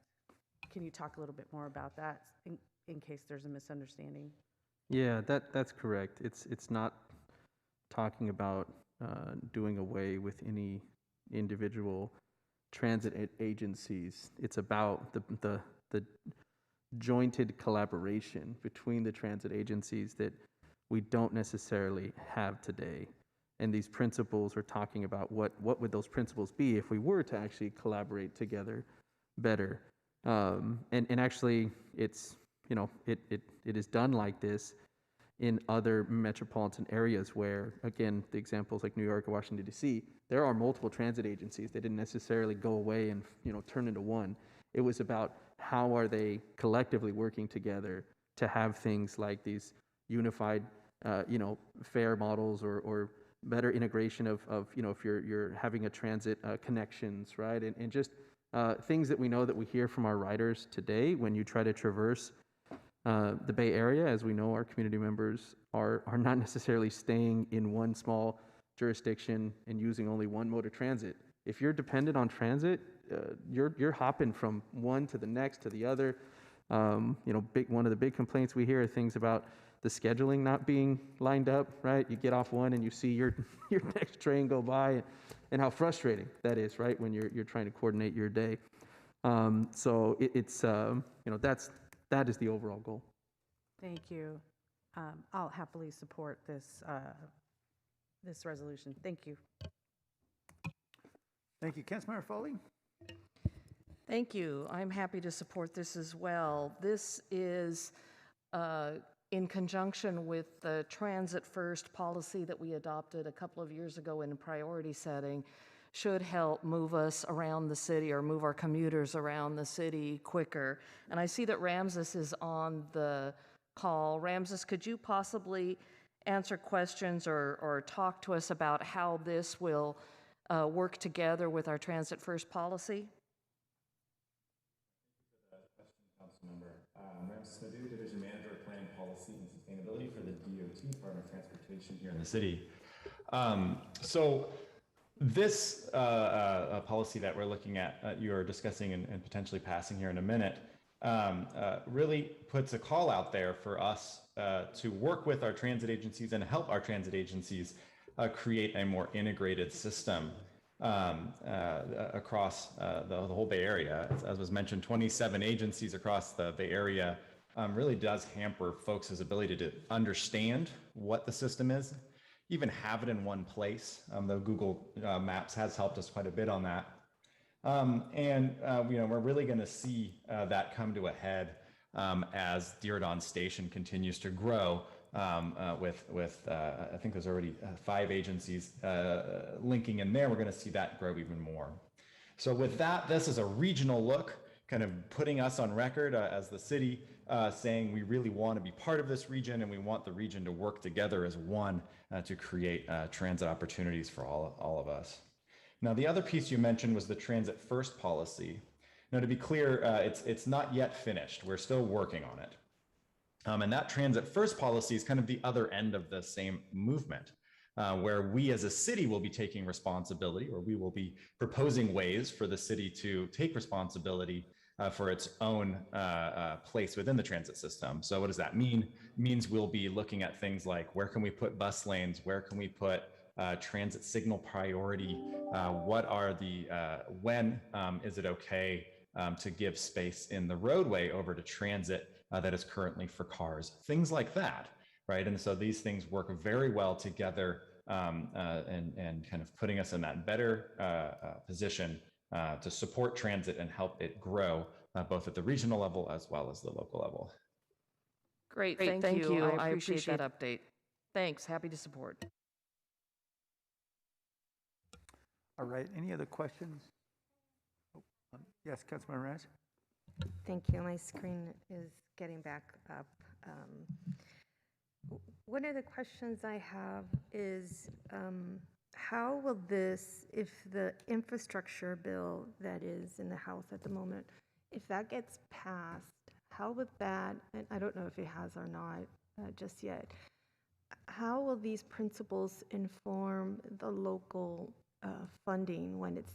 Can you talk a little bit more about that in case there's a misunderstanding? Yeah, that's correct. It's not talking about doing away with any individual transit agencies. It's about the jointed collaboration between the transit agencies that we don't necessarily have today. And these principles are talking about what would those principles be if we were to actually collaborate together better. And actually, it's, you know, it is done like this in other metropolitan areas where, again, the examples like New York or Washington, D.C., there are multiple transit agencies. They didn't necessarily go away and, you know, turn into one. It was about how are they collectively working together to have things like these unified, you know, fare models or better integration of you know, if you're having a transit connections, right? And just things that we know that we hear from our riders today when you try to traverse the Bay Area. As we know, our community members are not necessarily staying in one small jurisdiction and using only one mode of transit. If you're dependent on transit, you're hopping from one to the next to the other. You know, one of the big complaints we hear are things about the scheduling not being lined up, right? You get off one and you see your next train go by, and how frustrating that is, right? When you're trying to coordinate your day. So it's you know, that is the overall goal. Thank you. I'll happily support this this resolution. Thank you. Thank you. Councilmember Foley. Thank you. I'm happy to support this as well. This is in conjunction with the Transit First policy that we adopted a couple of years ago in priority setting, should help move us around the city or move our commuters around the city quicker. And I see that Ramses is on the call. Ramses, could you possibly answer questions or talk to us about how this will work together with our Transit First policy? Councilmember. Ramses Madhu, Division Manager of Planning, Policy, and Sustainability for the DOT, Department of Transportation here in the city. So this policy that we're looking at, you are discussing and potentially passing here in a minute, really puts a call out there for us to work with our transit agencies and help our transit agencies create a more integrated system across the whole Bay Area. As was mentioned, 27 agencies across the Bay Area really does hamper folks' ability to understand what the system is, even have it in one place. The Google Maps has helped us quite a bit on that. And you know, we're really going to see that come to a head as Diridon Station continues to grow. With I think there's already 5 agencies linking in there. We're going to see that grow even more. So with that, this is a regional look, kind of putting us on record as the city, saying we really want to be part of this region and we want the region to work together as one to create transit opportunities for all of us. Now, the other piece you mentioned was the Transit First policy. Now, to be clear, it's not yet finished. We're still working on it. And that Transit First policy is kind of the other end of the same movement, where we as a city will be taking responsibility, or we will be proposing ways for the city to take responsibility for its own place within the transit system. So what does that mean? It means we'll be looking at things like, where can we put bus lanes? Where can we put transit signal priority? What are the, when is it okay to give space in the roadway over to transit that is currently for cars, things like that, right? And so these things work very well together and kind of putting us in that better position to support transit and help it grow both at the regional level as well as the local level. Great, thank you. I appreciate that update. Thanks, happy to support. All right, any other questions? Yes, Councilmember Reyes? Thank you. My screen is getting back up. One of the questions I have is how will this, if the infrastructure bill that is in the House at the moment, if that gets passed, how would that, and I don't know if it has or not just yet, how will these principles inform the local funding when it's,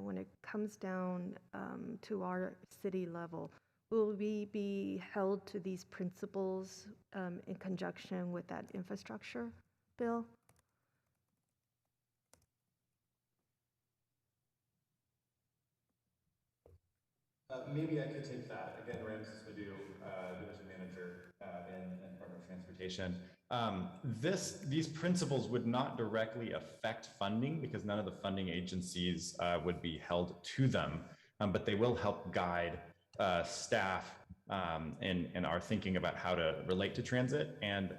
when it comes down to our city level? Will we be held to these principles in conjunction with that infrastructure bill? Maybe I could take that. Again, Ramses Madhu, Division Manager in Department of Transportation. These principles would not directly affect funding because none of the funding agencies would be held to them, but they will help guide staff in our thinking about how to relate to transit and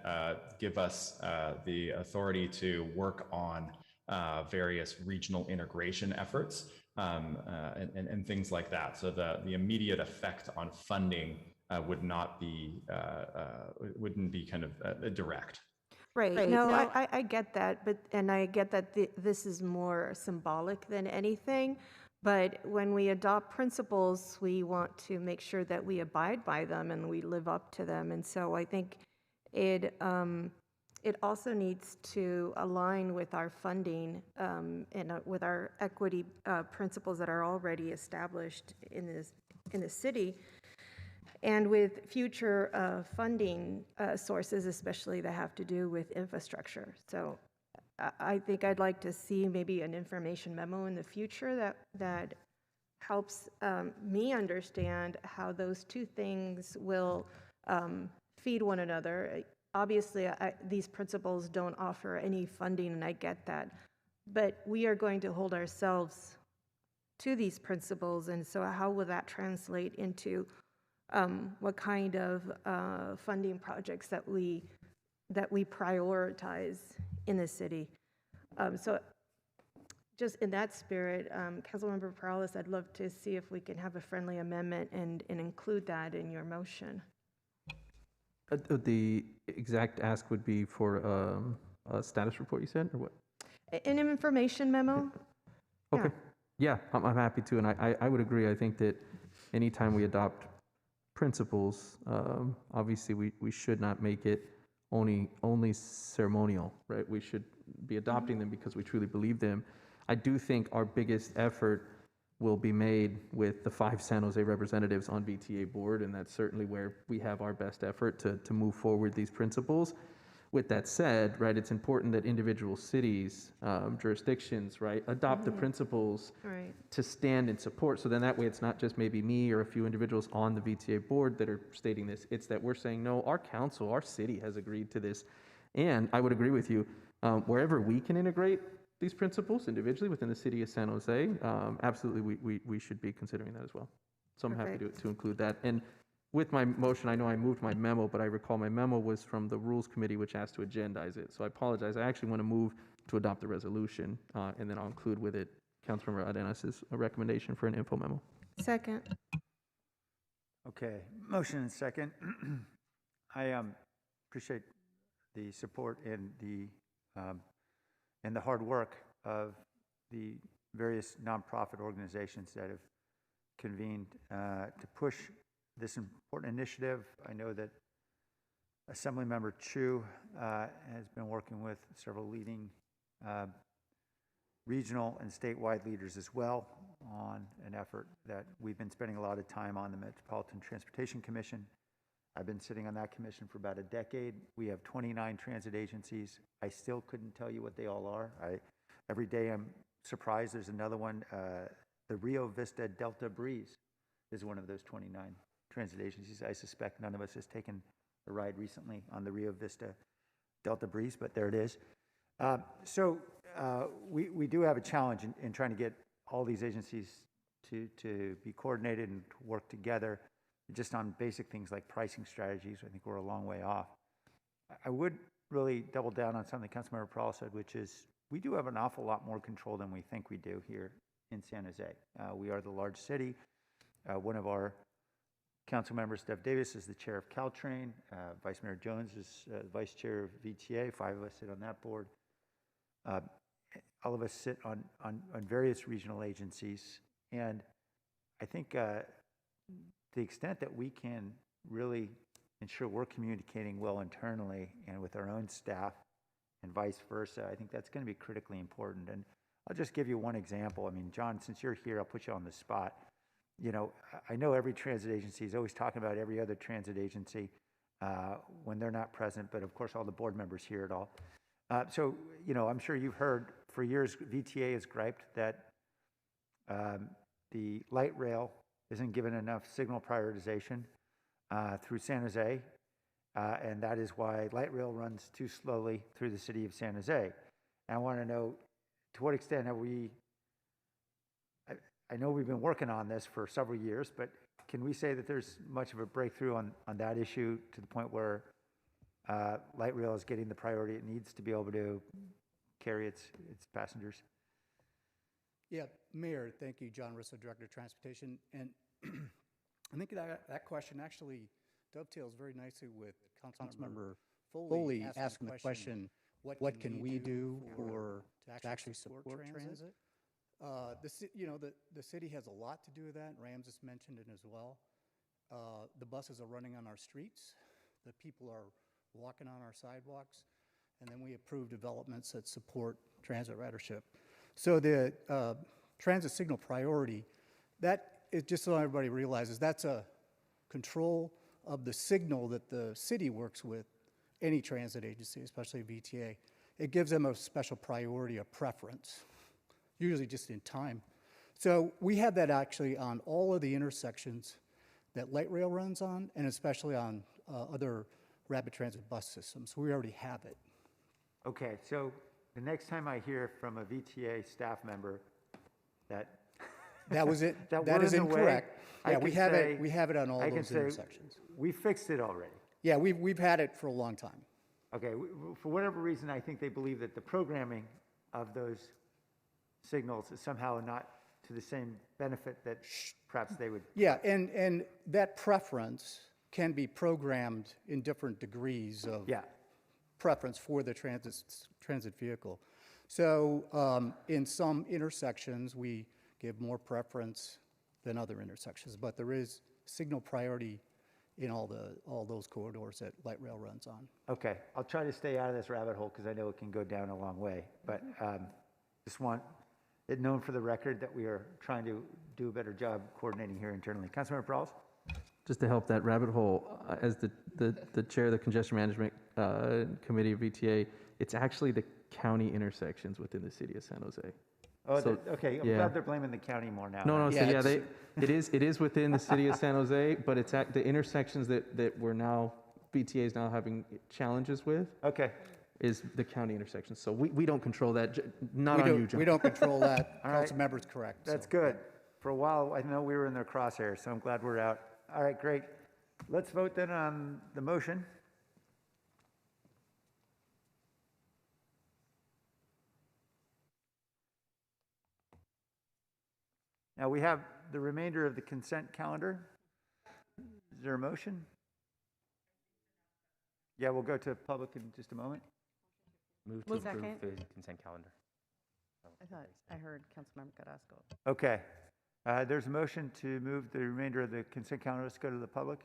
give us the authority to work on various regional integration efforts and things like that. So the immediate effect on funding would not be wouldn't be kind of direct. Right. No, I get that, and I get that this is more symbolic than anything. But when we adopt principles, we want to make sure that we abide by them and we live up to them. And so I think it also needs to align with our funding and with our equity principles that are already established in the city, and with future funding sources, especially that have to do with infrastructure. So I think I'd like to see maybe an information memo in the future that helps me understand how those two things will feed one another. Obviously, these principles don't offer any funding, and I get that. But we are going to hold ourselves to these principles, and so how will that translate into what kind of funding projects that we prioritize in the city? So just in that spirit, Councilmember Perales, I'd love to see if we can have a friendly amendment and include that in your motion. The exact ask would be for a status report, you said, or what? An information memo? Okay. Yeah, I'm happy to, and I would agree. I think that anytime we adopt principles, obviously we should not make it only ceremonial, right? We should be adopting them because we truly believe them. I do think our biggest effort will be made with the 5 San Jose representatives on VTA board, and that's certainly where we have our best effort to move forward these principles. With that said, right, it's important that individual cities, jurisdictions, right, adopt the principles to stand in support. So then that way it's not just maybe me or a few individuals on the VTA board that are stating this. It's that we're saying, no, our council, our city has agreed to this. And I would agree with you, wherever we can integrate these principles individually within the city of San Jose, absolutely we should be considering that as well. So I'm happy to include that. And with my motion, I know I moved my memo, but I recall my memo was from the Rules Committee, which asked to agendize it. So I apologize. I actually want to move to adopt the resolution, and then I'll include with it Councilmember Arenas' recommendation for an info memo. Second. Okay, motion and second. I appreciate the support and the hard work of the various nonprofit organizations that have convened to push this important initiative. I know that Assemblymember Chu has been working with several leading regional and statewide leaders as well on an effort that we've been spending a lot of time on, the Metropolitan Transportation Commission. I've been sitting on that commission for about a decade. We have 29 transit agencies. I still couldn't tell you what they all are. Every day I'm surprised there's another one. The Rio Vista Delta Breeze is one of those 29 transit agencies. I suspect none of us has taken a ride recently on the Rio Vista Delta Breeze, but there it is. So we do have a challenge in trying to get all these agencies to be coordinated and to work together. Just on basic things like pricing strategies, I think we're a long way off. I would really double down on something Councilmember Perales said, which is we do have an awful lot more control than we think we do here in San Jose. We are the large city. One of our council members, Steph Davis, is the chair of Caltrain. Vice Mayor Jones is vice chair of VTA. 5 of us sit on that board. All of us sit on various regional agencies. And I think to the extent that we can really ensure we're communicating well internally and with our own staff and vice versa, I think that's going to be critically important. And I'll just give you one example. I mean, John, since you're here, I'll put you on the spot. You know, I know every transit agency is always talking about every other transit agency when they're not present, but of course all the board members hear it all. So, you know, I'm sure you've heard for years VTA has griped that the light rail isn't given enough signal prioritization through San Jose, and that is why light rail runs too slowly through the city of San Jose. And I want to know, to what extent have we, I know we've been working on this for several years, but can we say that there's much of a breakthrough on that issue to the point where light rail is getting the priority it needs to be able to carry its passengers? Yeah, Mayor, thank you, John Russo, Director of Transportation. And I think that question actually dovetails very nicely with Councilmember Foley asking the question, what can we do to actually support transit? You know, the city has a lot to do with that. Ramses mentioned it as well. The buses are running on our streets. The people are walking on our sidewalks. And then we approve developments that support transit ridership. So the transit signal priority, that is, just so everybody realizes, that's a control of the signal that the city works with any transit agency, especially VTA. It gives them a special priority, a preference, usually just in time. So we have that actually on all of the intersections that light rail runs on, and especially on other rapid transit bus systems. We already have it. Okay, so the next time I hear from a VTA staff member that was it. that That is in the way, incorrect. Yeah, we have say, it. We have it on all I can those say, intersections. we fixed it already. Yeah, we've had it for a long time. Okay, for whatever reason, I think they believe that the programming of those signals is somehow not to the same benefit that perhaps they would. Yeah, and that preference can be programmed in different degrees of preference for the transit vehicle. So in some intersections, we give more preference than other intersections, but there is signal priority in all those corridors that light rail runs on. Okay, I'll try to stay out of this rabbit hole because I know it can go down a long way, but just want it known for the record that we are trying to do a better job coordinating here internally. Councilmember Prowse? Just to help that rabbit hole, as the chair of the Congestion Management Committee of VTA, it's actually the county intersections within the city of San Jose. Oh, so, okay. I'm glad they're blaming the county more now. No, so it is within the city of San Jose, but it's at the intersections that we're now VTA is now having challenges with. Okay. Is the county intersections. So we don't control that. Not on you, John. We don't control that. All right. Council member's correct. That's good. For a while, I know we were in their crosshairs, so I'm glad we're out. All right, great. Let's vote then on the motion. Now we have the remainder of the consent calendar. Is there a motion? Yeah, we'll go to public in just a moment. Move to approve the consent calendar. I thought I heard Councilmember Carrasco. Okay. There's a motion to move the remainder of the consent calendar. Let's go to the public.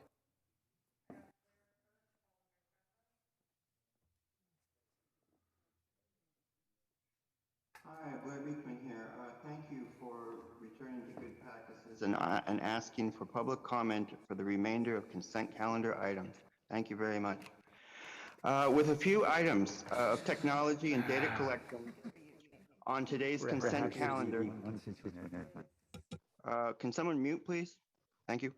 Hi, Blair Beekman here. Thank you for returning to good practices and asking for public comment for the remainder of consent calendar items. Thank you very much. With a few items of technology and data collection on today's consent calendar. Can someone mute, please? Thank you.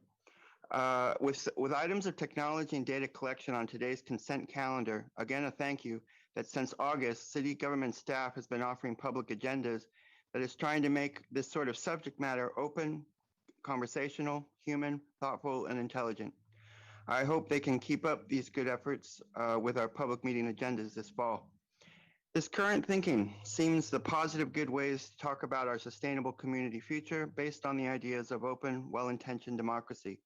With items of technology and data collection on today's consent calendar, again, a thank you that since August, city government staff has been offering public agendas that is trying to make this sort of subject matter open, conversational, human, thoughtful, and intelligent. I hope they can keep up these good efforts with our public meeting agendas this fall. This current thinking seems the positive good ways to talk about our sustainable community future based on the ideas of open, well-intentioned democracy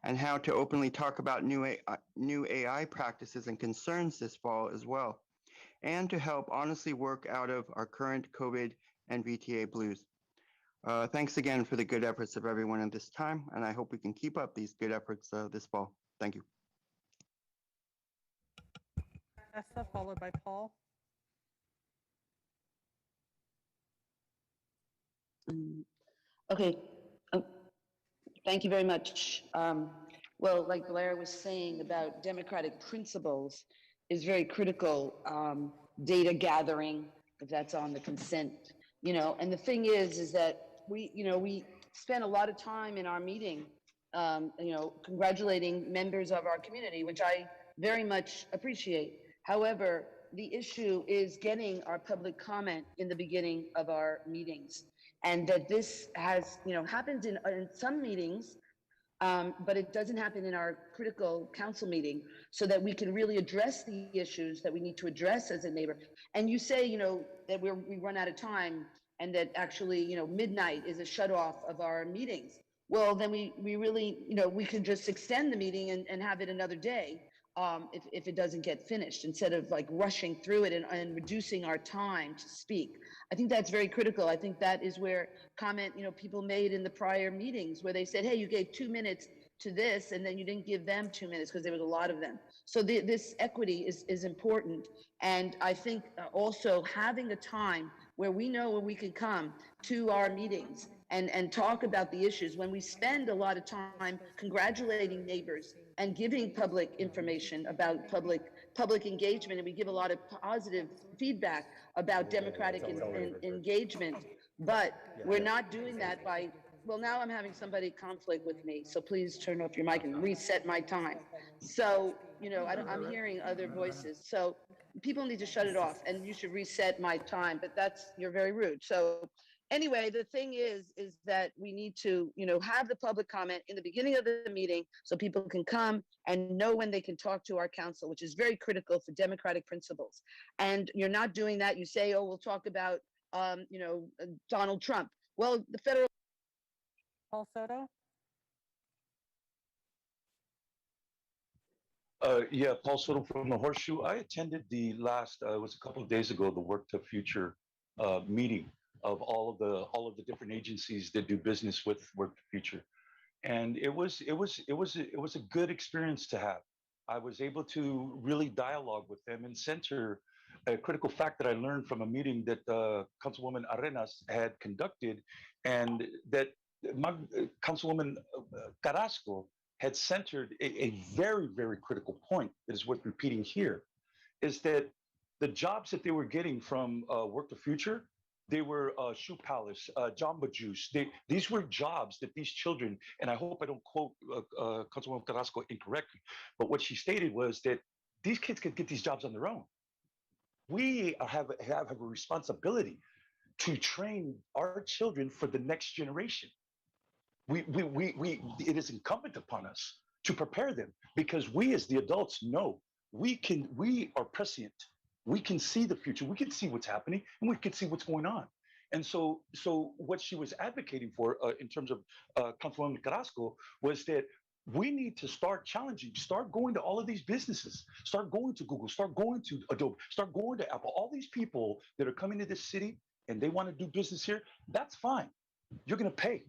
and how to openly talk about new AI practices and concerns this fall as well, and to help honestly work out of our current COVID and VTA blues. Thanks again for the good efforts of everyone at this time, and I hope we can keep up these good efforts this fall. Thank you. Tessa, followed by Paul. Okay, thank you very much. Well, like Blair was saying about democratic principles is very critical. Data gathering, if that's on the consent, and the thing is that we spend a lot of time in our meeting, congratulating members of our community, which I very much appreciate. However, the issue is getting our public comment in the beginning of our meetings. And that this has, happens in some meetings, but it doesn't happen in our critical council meeting, so that we can really address the issues that we need to address as a neighbor. And you say, that we run out of time, and that actually, midnight is a shut off of our meetings. Well, then we really, we could just extend the meeting and have it another day. If it doesn't get finished, instead of like rushing through it and reducing our time to speak. I think that's very critical. I think that is where comment, people made in the prior meetings where they said, hey, you gave 2 minutes to this and then you didn't give them 2 minutes because there was a lot of them. So this equity is important. And I think also having a time where we know when we can come to our meetings and talk about the issues, when we spend a lot of time congratulating neighbors and giving public information about public engagement, and we give a lot of positive feedback about democratic engagement, but we're not doing that by, well, now I'm having somebody conflict with me, so please turn off your mic and reset my time. So, I'm hearing other voices. So people need to shut it off, and you should reset my time, but you're very rude. So anyway, the thing is that we need to, have the public comment in the beginning of the meeting so people can come and know when they can talk to our council, which is very critical for democratic principles. And you're not doing that. You say, oh, we'll talk about, Donald Trump. Well, the federal. Paul Soto. Yeah, Paul Soto from the Horseshoe. I attended the last, it was a couple of days ago, the Work to Future meeting of all of the different agencies that do business with Work to Future, and it was a good experience to have. I was able to really dialogue with them and center a critical fact that I learned from a meeting that Councilwoman Arenas had conducted, and that Councilwoman Carrasco had centered a very, very critical point that is worth repeating here, is that the jobs that they were getting from Work the Future, they were Shoe Palace, Jamba Juice. These were jobs that these children, and I hope I don't quote Councilwoman Carrasco incorrectly, but what she stated was that these kids could get these jobs on their own. We have a responsibility to train our children for the next generation. It is incumbent upon us to prepare them, because we as the adults know we are prescient. We can see the future. We can see what's happening, and we can see what's going on. And so what she was advocating for in terms of Councilwoman Carrasco was that we need to start challenging, start going to all of these businesses, start going to Google, start going to Adobe, start going to Apple. All these people that are coming to this city and they want to do business here, that's fine. You're going to pay.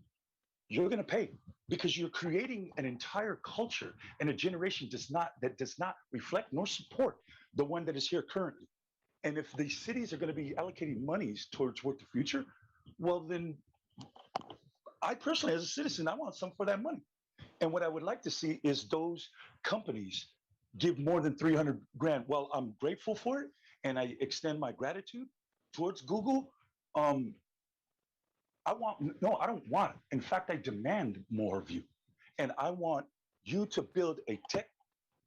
You're going to pay, because you're creating an entire culture and a generation that does not reflect nor support the one that is here currently. And if the cities are going to be allocating monies towards Work the Future, well, then I personally, as a citizen, I want some for that money. And what I would like to see is those companies give more than 300 grand. Well, I'm grateful for it, and I extend my gratitude towards Google. I don't want it. In fact, I demand more of you. And I want you to build a tech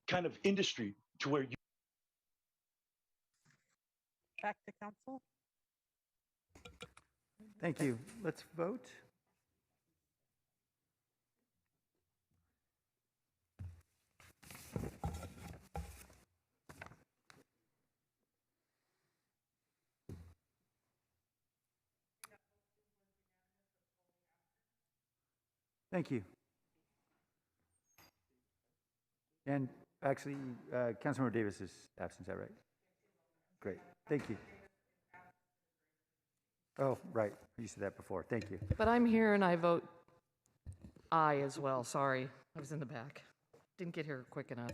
kind of industry to where you. Back to council. Thank you. Let's vote. Thank you. And actually, Councilmember Davis is absent, is that right? Great, thank you. Oh, right, you said that before, thank you. But I'm here and I vote aye as well. Sorry, I was in the back. Didn't get here quick enough.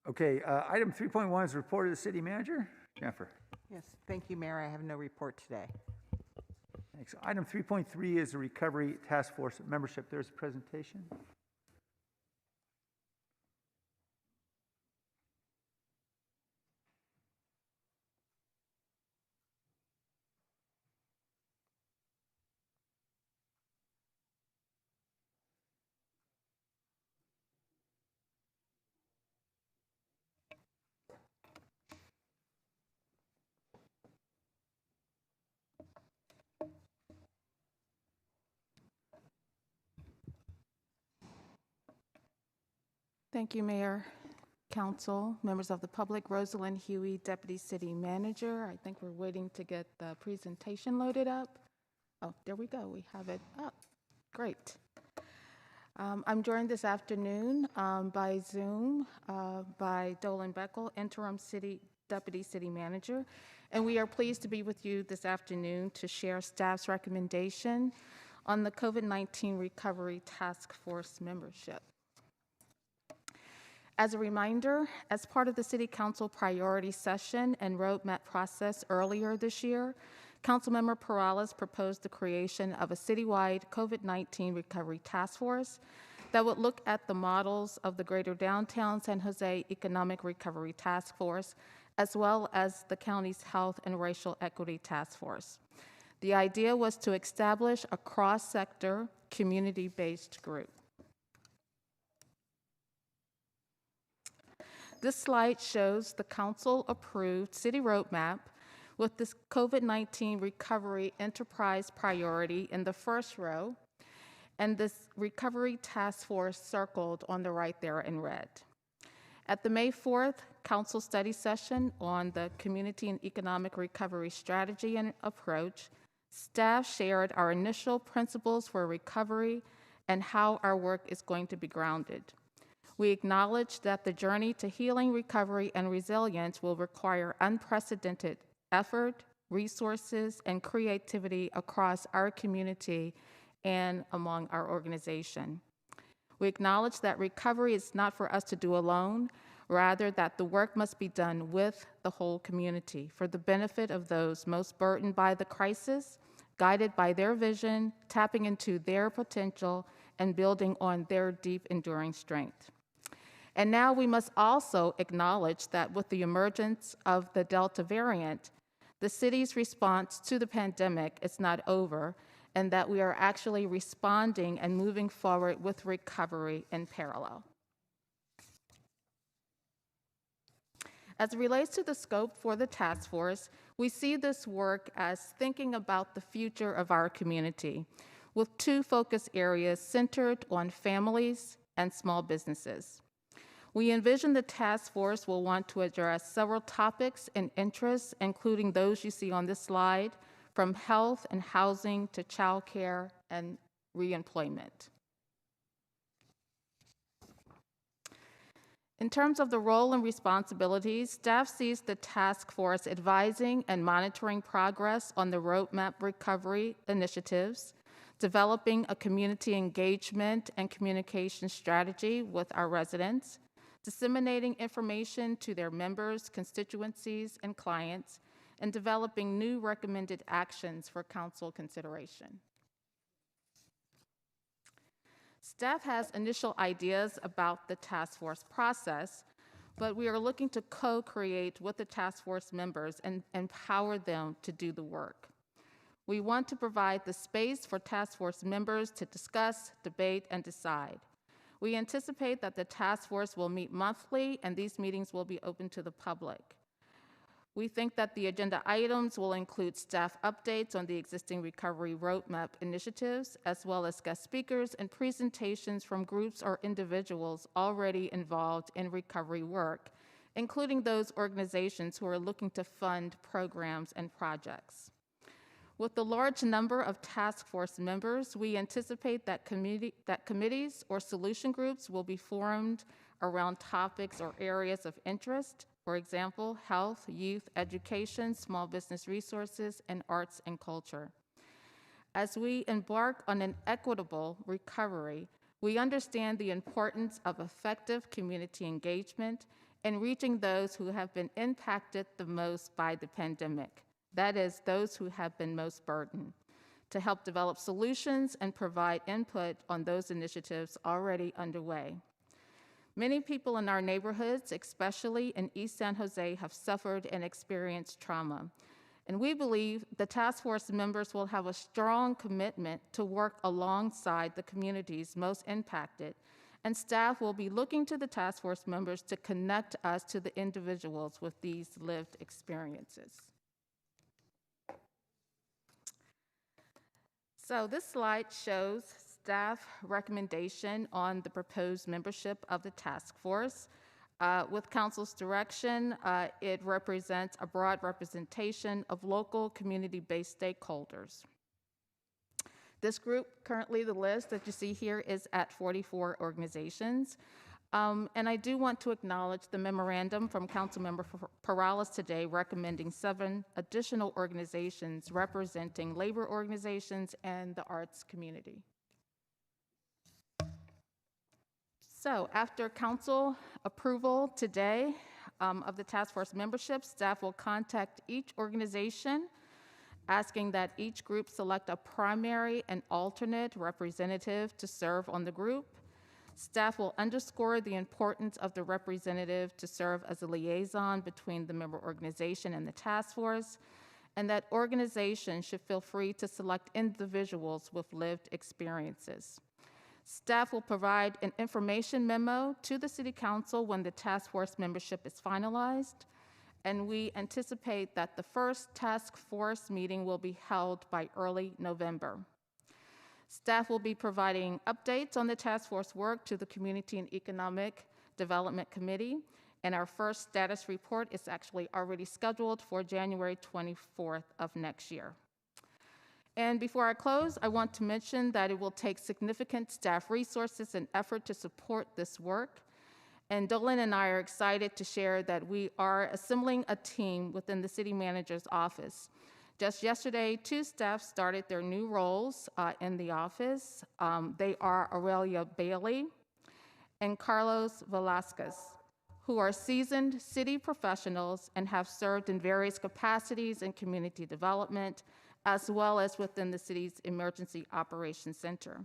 Okay, item 3.1 is report of the city manager. Jennifer. Yes, thank you, Mayor. I have no report today. Thanks. Item 3.3 is the recovery task force membership. There's a presentation. Thank you, Mayor, Council, members of the public. Rosalind Huey, Deputy City Manager. I think we're waiting to get the presentation loaded up. Oh, there we go. We have it up. Great. I'm joined this afternoon by Zoom by Dolan Beckel, Interim Deputy City Manager, and we are pleased to be with you this afternoon to share staff's recommendation on the COVID-19 Recovery Task Force membership. As a reminder, as part of the City Council priority session and roadmap process earlier this year, Councilmember Perales proposed the creation of a citywide COVID-19 recovery task force that would look at the models of the Greater Downtown San Jose Economic Recovery Task Force, as well as the county's Health and Racial Equity Task Force. The idea was to establish a cross-sector, community-based group. This slide shows the council-approved city roadmap with this COVID-19 recovery enterprise priority in the first row, and this recovery task force circled on the right there in red. At the May 4th council study session on the community and economic recovery strategy and approach, staff shared our initial principles for recovery and how our work is going to be grounded. We acknowledge that the journey to healing, recovery, and resilience will require unprecedented effort, resources, and creativity across our community and among our organization. We acknowledge that recovery is not for us to do alone, rather that the work must be done with the whole community for the benefit of those most burdened by the crisis, guided by their vision, tapping into their potential, and building on their deep, enduring strength. And now we must also acknowledge that with the emergence of the Delta variant, the city's response to the pandemic is not over, and that we are actually responding and moving forward with recovery in parallel. As it relates to the scope for the task force, we see this work as thinking about the future of our community, with two focus areas centered on families and small businesses. We envision the task force will want to address several topics and interests, including those you see on this slide, from health and housing to childcare and reemployment. In terms of the role and responsibilities, staff sees the task force advising and monitoring progress on the roadmap recovery initiatives, developing a community engagement and communication strategy with our residents, disseminating information to their members, constituencies, and clients, and developing new recommended actions for council consideration. Staff has initial ideas about the task force process, but we are looking to co-create with the task force members and empower them to do the work. We want to provide the space for task force members to discuss, debate, and decide. We anticipate that the task force will meet monthly, and these meetings will be open to the public. We think that the agenda items will include staff updates on the existing recovery roadmap initiatives, as well as guest speakers and presentations from groups or individuals already involved in recovery work, including those organizations who are looking to fund programs and projects. With the large number of task force members, we anticipate that committees or solution groups will be formed around topics or areas of interest, for example, health, youth, education, small business resources, and arts and culture. As we embark on an equitable recovery, we understand the importance of effective community engagement and reaching those who have been impacted the most by the pandemic. That is, those who have been most burdened, to help develop solutions and provide input on those initiatives already underway. Many people in our neighborhoods, especially in East San Jose, have suffered and experienced trauma. And we believe the task force members will have a strong commitment to work alongside the communities most impacted, and staff will be looking to the task force members to connect us to the individuals with these lived experiences. So this slide shows staff recommendation on the proposed membership of the task force. With council's direction, it represents a broad representation of local community-based stakeholders. This group, currently the list that you see here is at 44 organizations. And I do want to acknowledge the memorandum from Councilmember Perales today recommending 7 additional organizations representing labor organizations and the arts community. So after council approval today of the task force membership, staff will contact each organization asking that each group select a primary and alternate representative to serve on the group. Staff will underscore the importance of the representative to serve as a liaison between the member organization and the task force, and that organizations should feel free to select individuals with lived experiences. Staff will provide an information memo to the City Council when the task force membership is finalized, and we anticipate that the first task force meeting will be held by early November. Staff will be providing updates on the task force work to the Community and Economic Development Committee, and our first status report is actually already scheduled for January 24th of next year. And before I close, I want to mention that it will take significant staff resources and effort to support this work. And Dolan and I are excited to share that we are assembling a team within the city manager's office. Just yesterday, 2 staff started their new roles in the office. They are Aurelia Bailey and Carlos Velasquez, who are seasoned city professionals and have served in various capacities in community development, as well as within the city's Emergency Operations Center.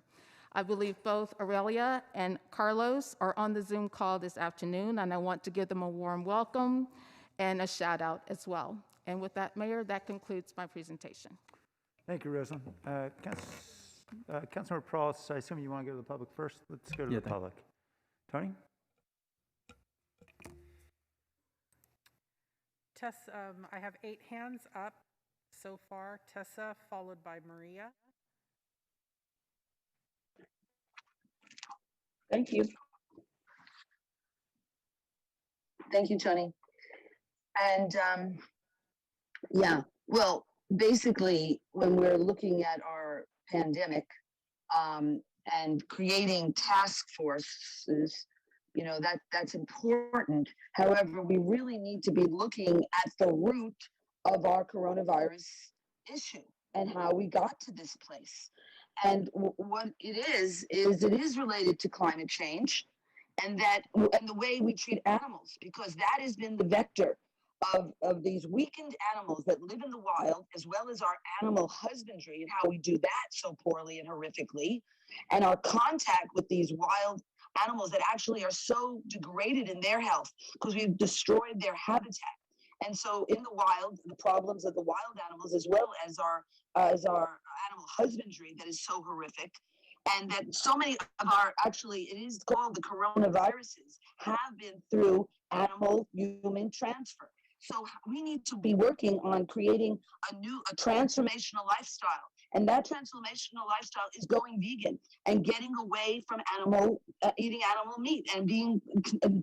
I believe both Aurelia and Carlos are on the Zoom call this afternoon, and I want to give them a warm welcome and a shout out as well. And with that, Mayor, that concludes my presentation. Thank you, Rosalind. Councilmember Perales, I assume you want to go to the public first? Let's go to the public. Tony? Tess, I have 8 hands up so far. Tessa, followed by Maria. Thank you. Thank you, Tony. And yeah, well, basically, when we're looking at our pandemic and creating task forces, you know, that's important. However, we really need to be looking at the root of our coronavirus issue and how we got to this place. And what it is it is related to climate change and the way we treat animals, because that has been the vector of these weakened animals that live in the wild, as well as our animal husbandry and how we do that so poorly and horrifically, and our contact with these wild animals that actually are so degraded in their health because we've destroyed their habitat. And so in the wild, the problems of the wild animals, as well as our animal husbandry that is so horrific, and that so many of our, actually it is called the coronaviruses, have been through animal-human transfer. So we need to be working on creating a transformational lifestyle. And that transformational lifestyle is going vegan and getting away from eating animal meat and being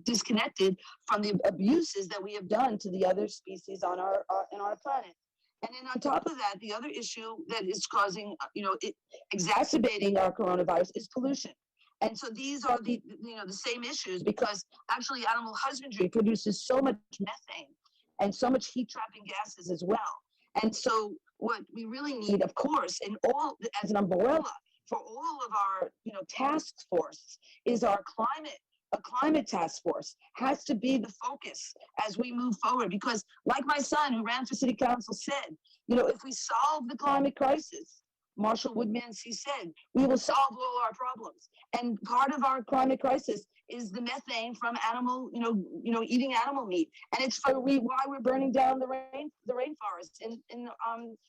disconnected from the abuses that we have done to the other species on in our planet. And then on top of that, the other issue that is causing, exacerbating our coronavirus is pollution. And so these are the same issues, because actually animal husbandry produces so much methane and so much heat trapping gases as well. And so what we really need, of course, as an umbrella for all of our, task force is a climate task force has to be the focus as we move forward. Because like my son who ran for city council said, if we solve the climate crisis, Marshall Woodmansee, he said, we will solve all our problems. And part of our climate crisis is the methane from eating animal meat. And it's why we're burning down the rainforest in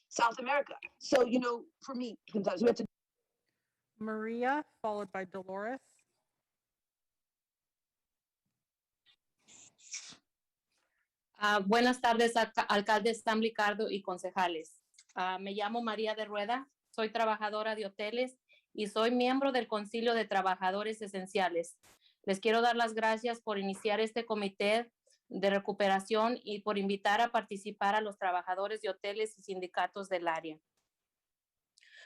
South America. So, for me, sometimes we have to. Maria, followed by Dolores. Buenas tardes, alcalde Sam Licardo y concejales. Me llamo María de Rueda, soy trabajadora de hoteles y soy miembro del Concilio de Trabajadores Esenciales. Les quiero dar las gracias por iniciar este comité de recuperación y por invitar a participar a los trabajadores de hoteles y sindicatos del área.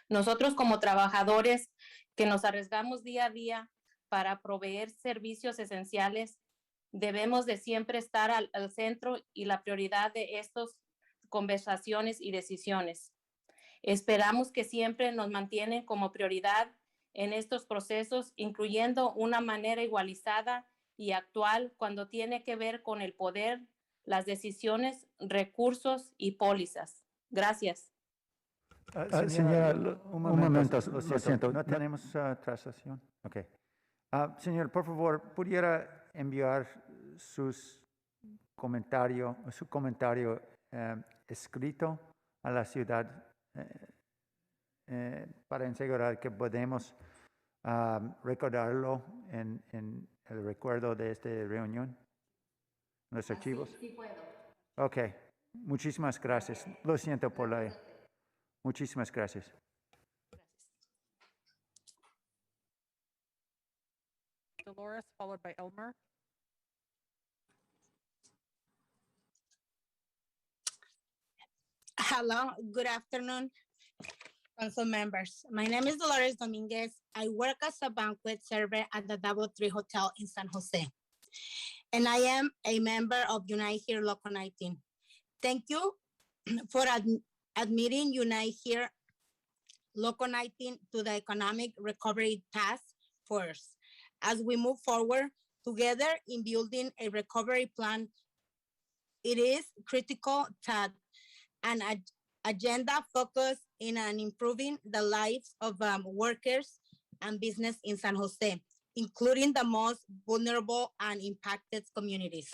Nosotros como trabajadores que nos arriesgamos día a día para proveer servicios esenciales, debemos de siempre estar al centro y la prioridad de estas conversaciones y decisiones. Esperamos que siempre nos mantienen como prioridad en estos procesos, incluyendo una manera igualizada y actual cuando tiene que ver con el poder, las decisiones, recursos y pólizas. Gracias. Señora, un momento, lo siento, no tenemos traslación. Ok. Señor, por favor, ¿pudiera enviar su comentario escrito a la ciudad para asegurar que podemos recordarlo en el recuerdo de esta reunión? ¿Los archivos? Sí puedo. Ok. Muchísimas gracias. Lo siento por la... Muchísimas gracias. Dolores, followed by Elmer. Hello, good afternoon, council members. My name is Dolores Dominguez. I work as a banquet server at the DoubleTree Hotel in San Jose. And I am a member of Unite Here Local 19. Thank you for admitting Unite Here Local 19 to the Economic Recovery Task Force as we move forward together in building a recovery plan. It is critical that an agenda focused in on improving the lives of workers and business in San Jose, including the most vulnerable and impacted communities.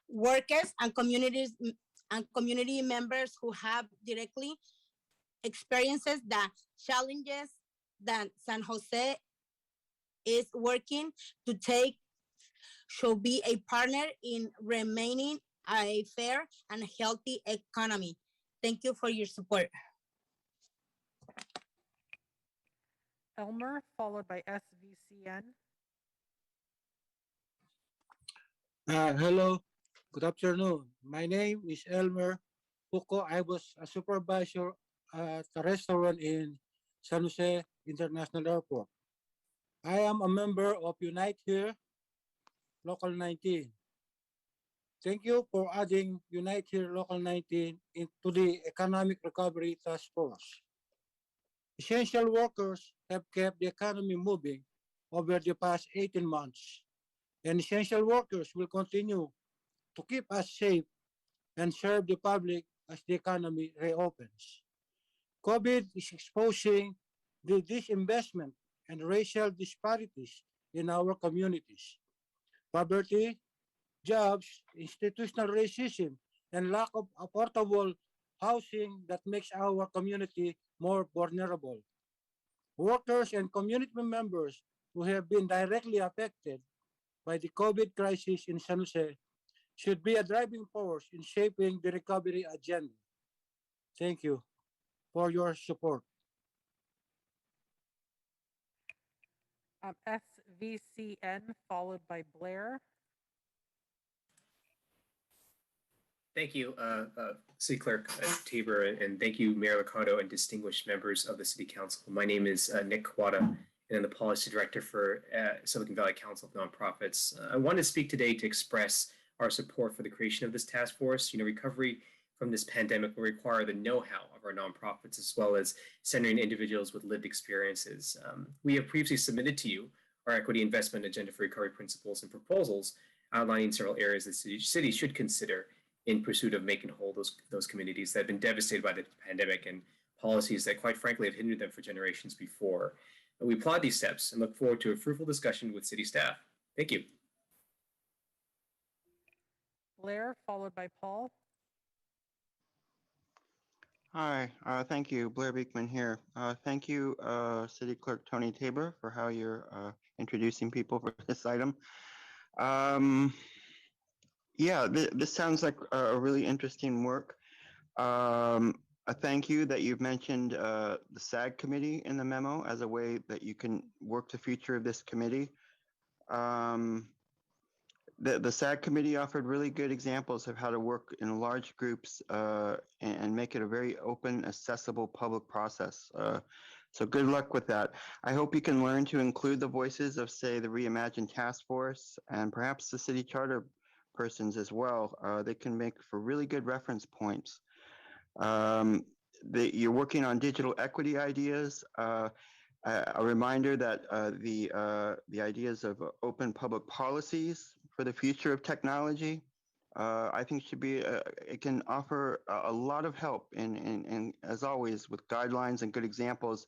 Workers and community members who have directly experiences the challenges that San Jose is working to take should be a partner in remaining a fair and healthy economy. Thank you for your support. Elmer, followed by SVCN. Hello, good afternoon. My name is Elmer Puco. I was a supervisor at a restaurant in San Jose International Airport. I am a member of Unite Here Local 19. Thank you for adding Unite Here Local 19 into the Economic Recovery Task Force. Essential workers have kept the economy moving over the past 18 months, and essential workers will continue to keep us safe and serve the public as the economy reopens. COVID is exposing the disinvestment and racial disparities in our communities. Poverty, jobs, institutional racism, and lack of affordable housing that makes our community more vulnerable. Workers and community members who have been directly affected by the COVID crisis in San Jose should be a driving force in shaping the recovery agenda. Thank you for your support. SVCN, followed by Blair. Thank you, City Clerk Tabor, and thank you, Mayor Liccardo, and distinguished members of the City Council. My name is Nick Quada, and I'm the Policy Director for Silicon Valley Council of Nonprofits. I wanted to speak today to express our support for the creation of this task force. Recovery from this pandemic will require the know-how of our nonprofits, as well as centering individuals with lived experiences. We have previously submitted to you our equity investment agenda for recovery principles and proposals outlining several areas the city should consider in pursuit of making whole those communities that have been devastated by the pandemic and policies that, quite frankly, have hindered them for generations before. We applaud these steps and look forward to a fruitful discussion with city staff. Thank you. Blair, followed by Paul. Hi, thank you. Blair Beekman here. Thank you, City Clerk Tony Tabor, for how you're introducing people for this item. Yeah, this sounds like a really interesting work. A thank you that you've mentioned the SAG committee in the memo as a way that you can work the future of this committee. The SAG committee offered really good examples of how to work in large groups and make it a very open, accessible public process. So good luck with that. I hope you can learn to include the voices of, say, the Reimagine Task Force and perhaps the city charter persons as well. They can make for really good reference points. You're working on digital equity ideas. A reminder that the ideas of open public policies for the future of technology, I think should be, it can offer a lot of help in as always, with guidelines and good examples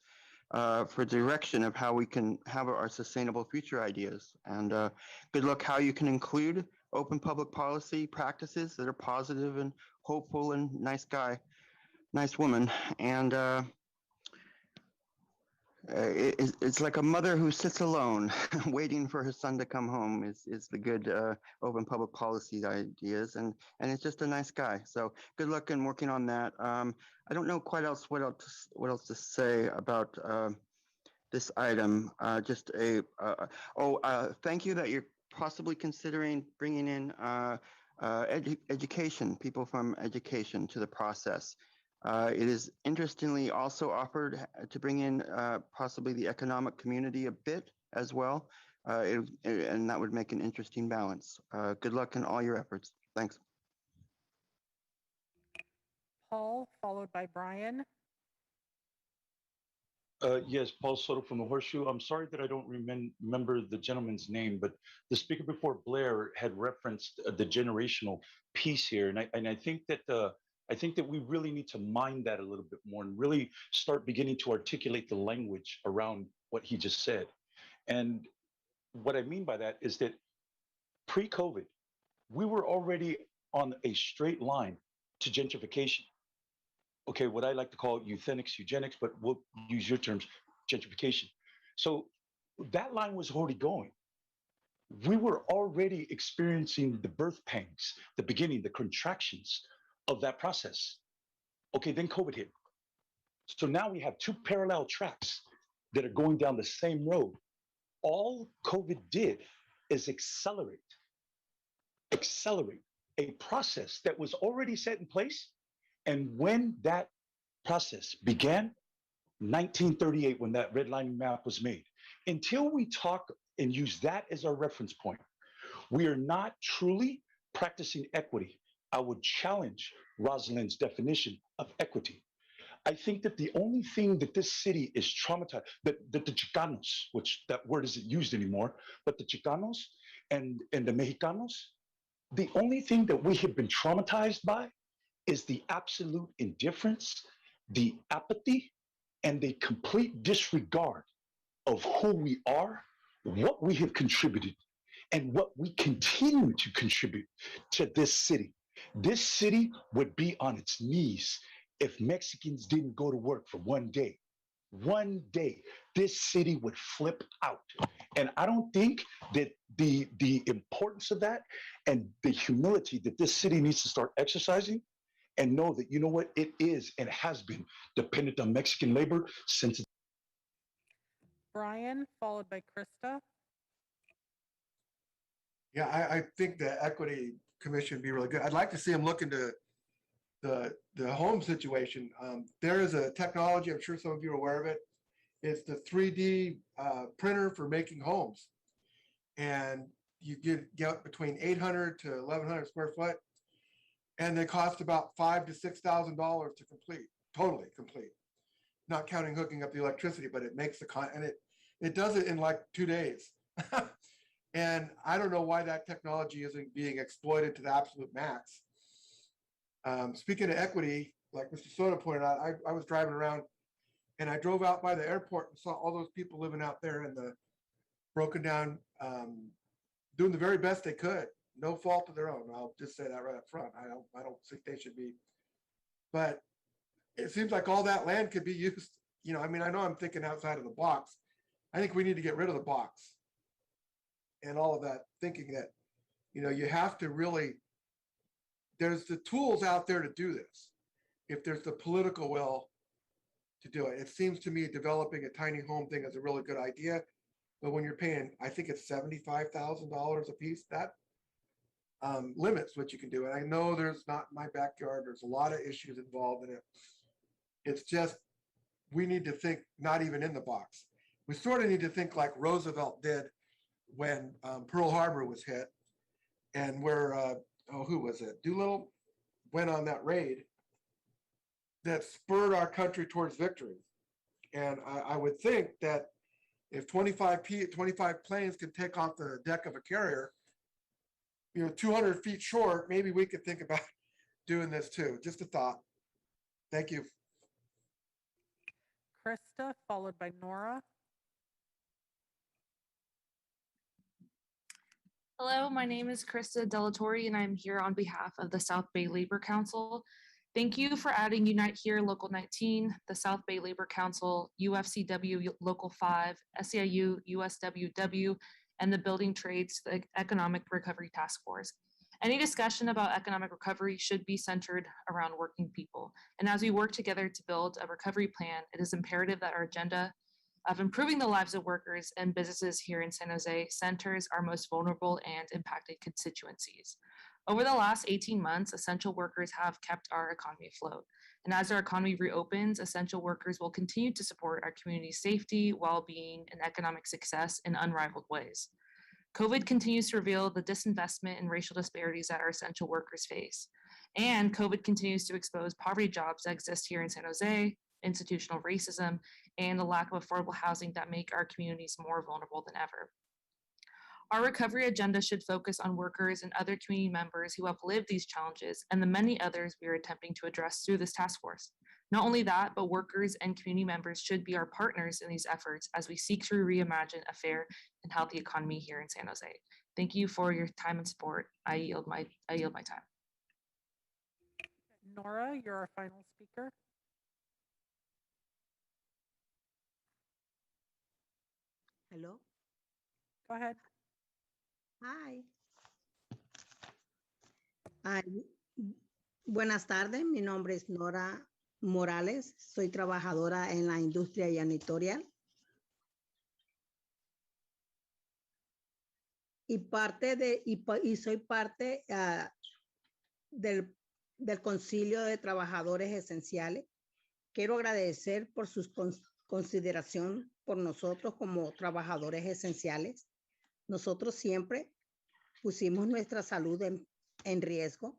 for direction of how we can have our sustainable future ideas. And good luck how you can include open public policy practices that are positive and hopeful and nice woman. And it's like a mother who sits alone waiting for her son to come home is the good open public policy ideas, and it's just a nice guy. So good luck in working on that. I don't know quite what else to say about this item. Just thank you that you're possibly considering bringing in education, people from education to the process. It is interestingly also offered to bring in possibly the economic community a bit as well, and that would make an interesting balance. Good luck in all your efforts. Thanks. Paul, followed by Brian. Yes, Paul Soto from the Horseshoe. I'm sorry that I don't remember the gentleman's name, but the speaker before Blair had referenced the generational piece here, and I think that we really need to mind that a little bit more and really start beginning to articulate the language around what he just said. And what I mean by that is that pre-COVID, we were already on a straight line to gentrification. Okay, what I like to call eugenics, but we'll use your terms, gentrification. So that line was already going. We were already experiencing the birth pangs, the beginning, the contractions of that process. Okay, then COVID hit. So now we have two parallel tracks that are going down the same road. All COVID did is accelerate a process that was already set in place. And when that process began, 1938, when that redlining map was made, until we talk and use that as our reference point, we are not truly practicing equity. I would challenge Rosalind's definition of equity. I think that the only thing that this city is traumatized, that the Chicanos, which that word isn't used anymore, but the Chicanos and the Mexicanos, the only thing that we have been traumatized by is the absolute indifference, the apathy, and the complete disregard of who we are, what we have contributed, and what we continue to contribute to this city. This city would be on its knees if Mexicans didn't go to work for one day. One day, this city would flip out. And I don't think that the importance of that and the humility that this city needs to start exercising and know that, you know what, it is and has been dependent on Mexican labor since. Brian, followed by Krista. Yeah, I think the equity commission be really good. I'd like to see them look into the home situation. There is a technology, I'm sure some of you are aware of it. It's the 3D printer for making homes. And you get between 800 to 1,100 square foot. And they cost about $5,000 to $6,000 to complete, totally complete. Not counting hooking up the electricity, but it makes and it does it in like 2 days. And I don't know why that technology isn't being exploited to the absolute max. Speaking of equity, like Mr. Soto pointed out, I was driving around and I drove out by the airport and saw all those people living out there in the broken down, doing the very best they could. No fault of their own. I'll just say that right up front. I don't think they should be. But it seems like all that land could be used. You know, I mean, I know I'm thinking outside of the box. I think we need to get rid of the box and all of that thinking that, you know, you have to really, there's the tools out there to do this. If there's the political will to do it. It seems to me developing a tiny home thing is a really good idea. But when you're paying, I think it's $75,000 a piece, that limits what you can do. And I know there's not in my backyard, there's a lot of issues involved in it. It's just, we need to think not even in the box. We sort of need to think like Roosevelt did when Pearl Harbor was hit and where, who was it? Doolittle went on that raid that spurred our country towards victory. And I would think that if 25 planes can take off the deck of a carrier, you know, 200 feet short, maybe we could think about doing this too. Just a thought. Thank you. Krista, followed by Nora. Hello, my name is Krista Delatorre, and I'm here on behalf of the South Bay Labor Council. Thank you for adding Unite Here Local 19, the South Bay Labor Council, UFCW Local 5, SEIU, USWW, and the Building Trades to the Economic Recovery Task Force. Any discussion about economic recovery should be centered around working people. And as we work together to build a recovery plan, it is imperative that our agenda of improving the lives of workers and businesses here in San Jose centers our most vulnerable and impacted constituencies. Over the last 18 months, essential workers have kept our economy afloat. And as our economy reopens, essential workers will continue to support our community's safety, well-being, and economic success in unrivaled ways. COVID continues to reveal the disinvestment and racial disparities that our essential workers face. And COVID continues to expose poverty jobs that exist here in San Jose, institutional racism, and the lack of affordable housing that make our communities more vulnerable than ever. Our recovery agenda should focus on workers and other community members who have lived these challenges and the many others we are attempting to address through this task force. Not only that, but workers and community members should be our partners in these efforts as we seek to reimagine a fair and healthy economy here in San Jose. Thank you for your time and support. I yield my time. Nora, you're our final speaker. Hello. Go ahead. Hi. Buenas tardes, mi nombre es Nora Morales, soy trabajadora en la industria janitorial y soy parte del Concilio de Trabajadores Esenciales. Quiero agradecer por su consideración por nosotros como trabajadores esenciales. Nosotros siempre pusimos nuestra salud en riesgo.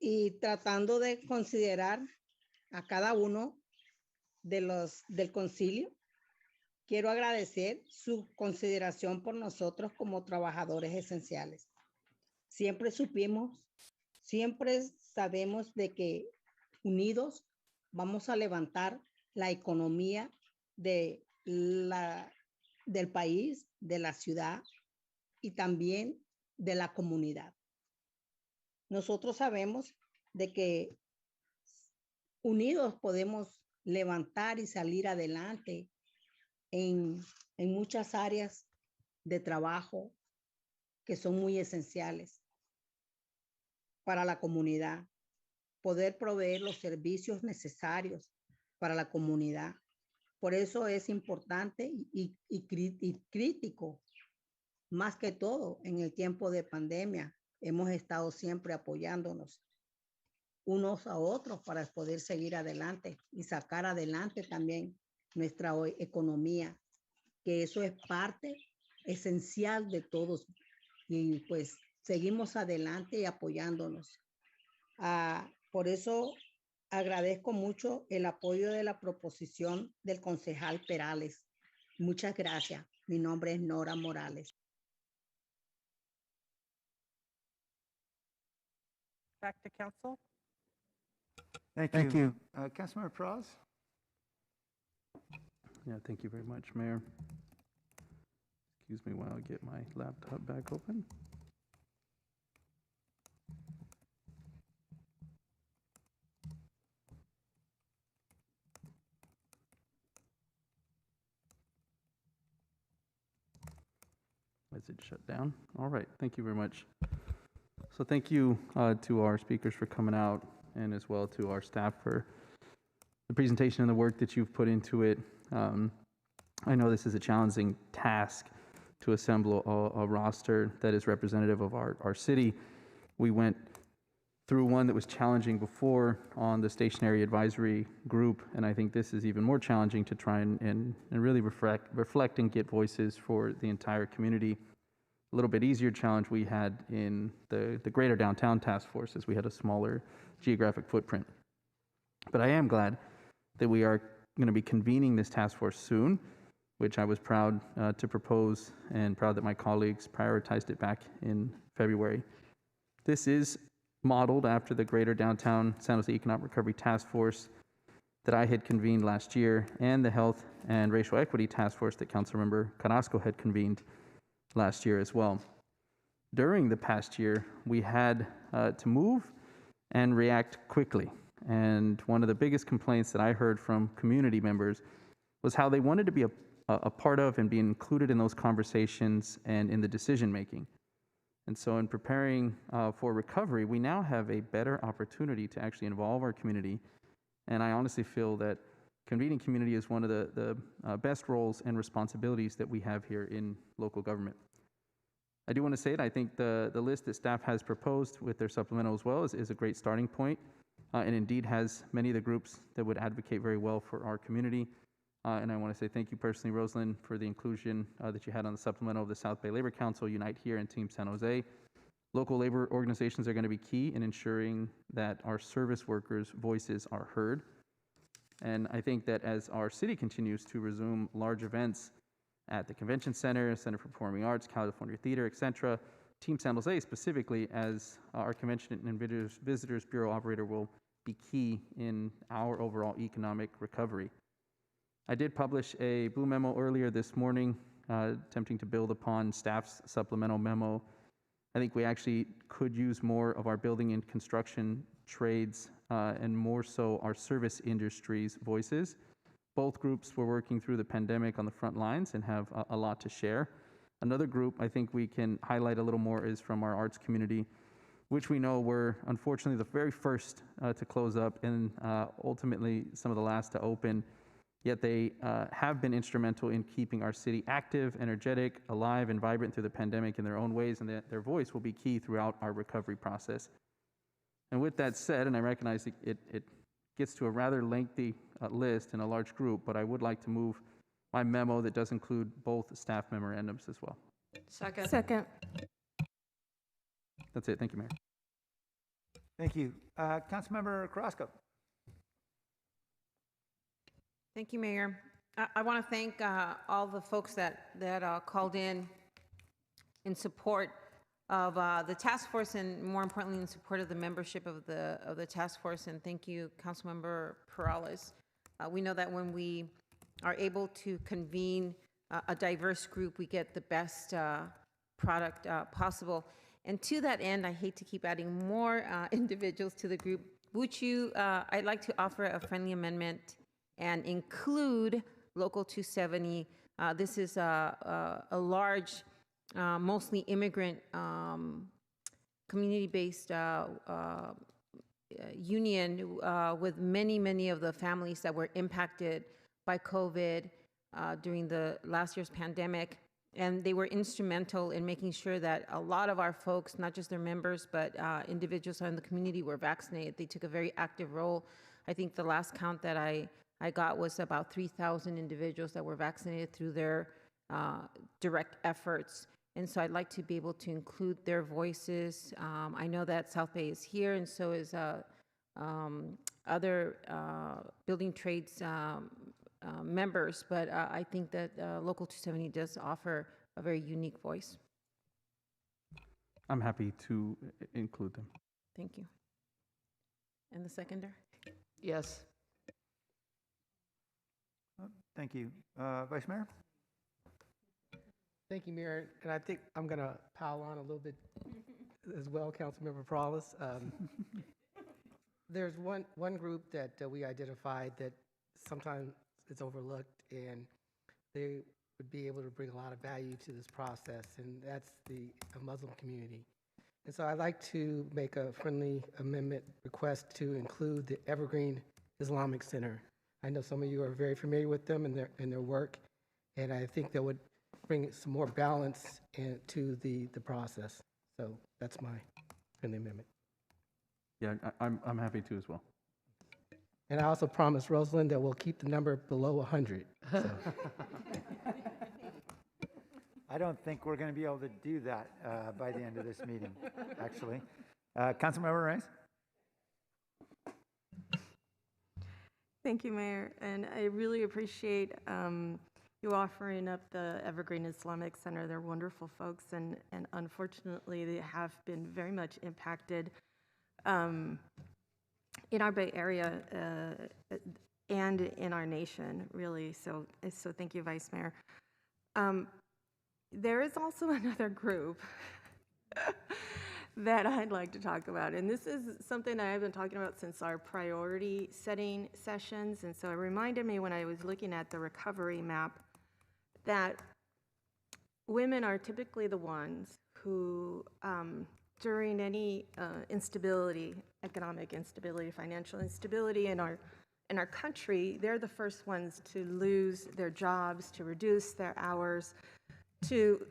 Y tratando de considerar a cada uno del concilio, quiero agradecer su consideración por nosotros como trabajadores esenciales. Siempre sabemos de que unidos vamos a levantar la economía del país, de la ciudad y también de la comunidad. Nosotros sabemos de que unidos podemos levantar y salir adelante en muchas áreas de trabajo que son muy esenciales para la comunidad. Poder proveer los servicios necesarios para la comunidad. Por eso es importante y crítico más que todo en el tiempo de pandemia. Hemos estado siempre apoyándonos unos a otros para poder seguir adelante y sacar adelante también nuestra economía, que eso es parte esencial de todos. Y pues seguimos adelante y apoyándonos. Por eso agradezco mucho el apoyo de la proposición del concejal Perales. Muchas gracias. Mi nombre es Nora Morales. Back to council. Thank you. Councilmember Pearls? Yeah, thank you very much, Mayor. Excuse me while I get my laptop back open. Is it shut down? All right, thank you very much. So thank you to our speakers for coming out, and as well to our staff for the presentation and the work that you've put into it. I know this is a challenging task to assemble a roster that is representative of our city. We went through one that was challenging before on the stationary advisory group, and I think this is even more challenging to try and really reflect and get voices for the entire community. A little bit easier challenge we had in the Greater Downtown Task Force, as we had a smaller geographic footprint. But I am glad that we are going to be convening this task force soon, which I was proud to propose, and proud that my colleagues prioritized it back in February. This is modeled after the Greater Downtown San Jose Economic Recovery Task Force that I had convened last year, and the Health and Racial Equity Task Force that Councilmember Carrasco had convened last year as well. During the past year, we had to move and react quickly. And one of the biggest complaints that I heard from community members was how they wanted to be a part of and be included in those conversations and in the decision making. And so in preparing for recovery, we now have a better opportunity to actually involve our community. And I honestly feel that convening community is one of the best roles and responsibilities that we have here in local government. I do want to say it, I think the list that staff has proposed with their supplemental as well is a great starting point, and indeed has many of the groups that would advocate very well for our community. And I want to say thank you personally, Rosalind, for the inclusion that you had on the supplemental of the South Bay Labor Council, Unite Here, and Team San Jose. Local labor organizations are going to be key in ensuring that our service workers' voices are heard. And I think that as our city continues to resume large events at the Convention Center, Center for Performing Arts, California Theater, etc., Team San Jose specifically, as our Convention and Visitors Bureau operator, will be key in our overall economic recovery. I did publish a blue memo earlier this morning, attempting to build upon staff's supplemental memo. I think we actually could use more of our building and construction trades and more so our service industry's voices. Both groups were working through the pandemic on the front lines and have a lot to share. Another group I think we can highlight a little more is from our arts community, which we know were unfortunately the very first to close up and ultimately some of the last to open. Yet they have been instrumental in keeping our city active, energetic, alive, and vibrant through the pandemic in their own ways, and their voice will be key throughout our recovery process. And with that said, and I recognize it gets to a rather lengthy list in a large group, but I would like to move my memo that does include both staff memorandums as well. Second. That's it. Thank you, Mayor. Thank you. Councilmember Carrasco. Thank you, Mayor. I want to thank all the folks that called in support of the task force, and more importantly, in support of the membership of the task force. And thank you, Councilmember Perales. We know that when we are able to convene a diverse group, we get the best product possible. And to that end, I hate to keep adding more individuals to the group. I'd like to offer a friendly amendment and include Local 270. This is a large, mostly immigrant, community-based union with many of the families that were impacted by COVID during the last year's pandemic. And they were instrumental in making sure that a lot of our folks, not just their members, but individuals in the community were vaccinated. They took a very active role. I think the last count that I got was about 3,000 individuals that were vaccinated through their direct efforts. And so I'd like to be able to include their voices. I know that South Bay is here, and so is other building trades members, but I think that Local 270 does offer a very unique voice. I'm happy to include them. Thank you. And the seconder? Yes. Thank you. Vice Mayor? Thank you, Mayor. And I think I'm going to pile on a little bit as well, Councilmember Perales. There's one group that we identified that sometimes it's overlooked, and they would be able to bring a lot of value to this process, and that's the Muslim community. And so I'd like to make a friendly amendment request to include the Evergreen Islamic Center. I know some of you are very familiar with them and their work, and I think that would bring some more balance to the process. So that's my friendly amendment. Yeah, I'm happy to as well. And I also promised Rosalind that we'll keep the number below 100. So. I don't think we're going to be able to do that by the end of this meeting, actually. Councilmember Rice? Thank you, Mayor. And I really appreciate you offering up the Evergreen Islamic Center. They're wonderful folks, and unfortunately, they have been very much impacted in our Bay Area and in our nation, really. So thank you, Vice Mayor. There is also another group that I'd like to talk about, and this is something that I've been talking about since our priority setting sessions. And so it reminded me when I was looking at the recovery map that women are typically the ones who, during any instability, economic instability, financial instability in our country, they're the first ones to lose their jobs, to reduce their hours, to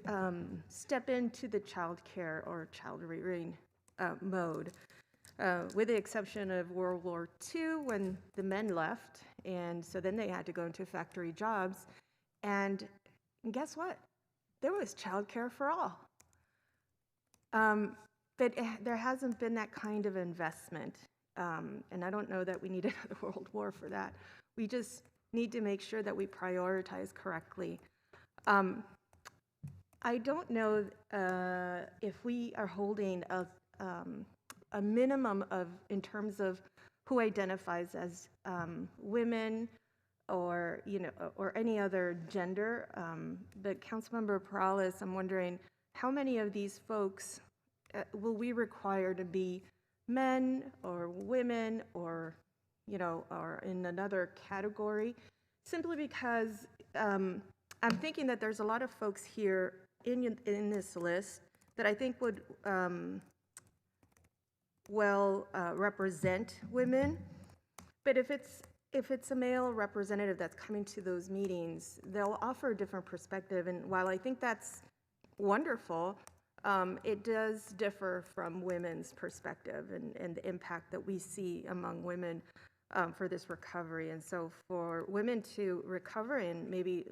step into the child care or child rearing mode, with the exception of World War II when the men left, and so then they had to go into factory jobs, and guess what? There was child care for all. But there hasn't been that kind of investment, and I don't know that we need another world war for that. We just need to make sure that we prioritize correctly. I don't know if we are holding a minimum of, in terms of who identifies as women or or any other gender. But Councilmember Perales, I'm wondering how many of these folks will we require to be men or women or or in another category, simply because I'm thinking that there's a lot of folks here in this list that I think would represent women. But if it's a male representative that's coming to those meetings, they'll offer a different perspective. And while I think that's wonderful, it does differ from women's perspective and the impact that we see among women for this recovery. And so for women to recover and maybe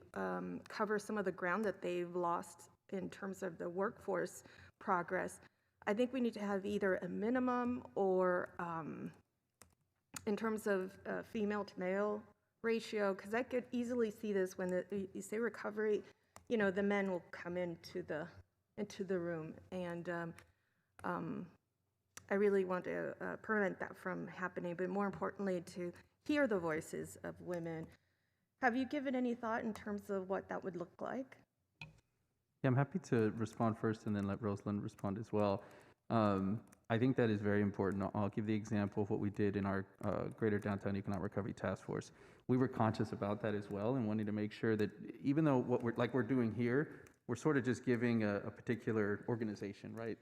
cover some of the ground that they've lost in terms of the workforce progress, I think we need to have either a minimum or in terms of female to male ratio, because I could easily see this when you say recovery, the men will come into the room, and I really want to prevent that from happening, but more importantly, to hear the voices of women. Have you given any thought in terms of what that would look like? Yeah, I'm happy to respond first and then let Rosalind respond as well. I think that is very important. I'll give the example of what we did in our Greater Downtown Economic Recovery Task Force. We were conscious about that as well and wanting to make sure that even though what we're doing here, we're sort of just giving a particular organization, right?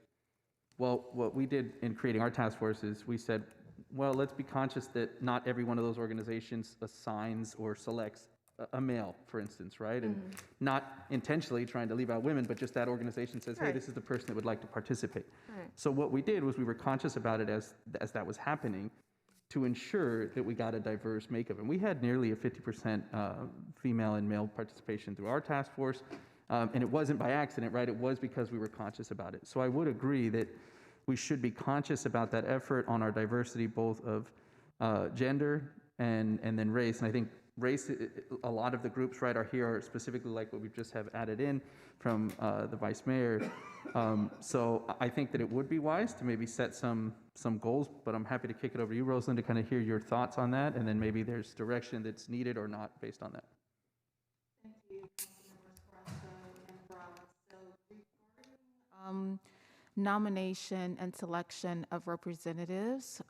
Well, what we did in creating our task force is we said, well, let's be conscious that not every one of those organizations assigns or selects a male, for instance, right? And not intentionally trying to leave out women, but just that organization says, hey, Right. this is the person that would like to participate. Right. So what we did was we were conscious about it as that was happening to ensure that we got a diverse makeup. And we had nearly a 50% female and male participation through our task force. And it wasn't by accident, right? It was because we were conscious about it. So I would agree that we should be conscious about that effort on our diversity, both of gender and then race. And I think race, a lot of the groups right are here are specifically like what we just have added in from the vice mayor. So I think that it would be wise to maybe set some goals, but I'm happy to kick it over to you, Rosalind, to kind of hear your thoughts on that, and then maybe there's direction that's needed or not based on that. Thank you, Councilmembers Carrasco and Morales. So regarding nomination and selection of representatives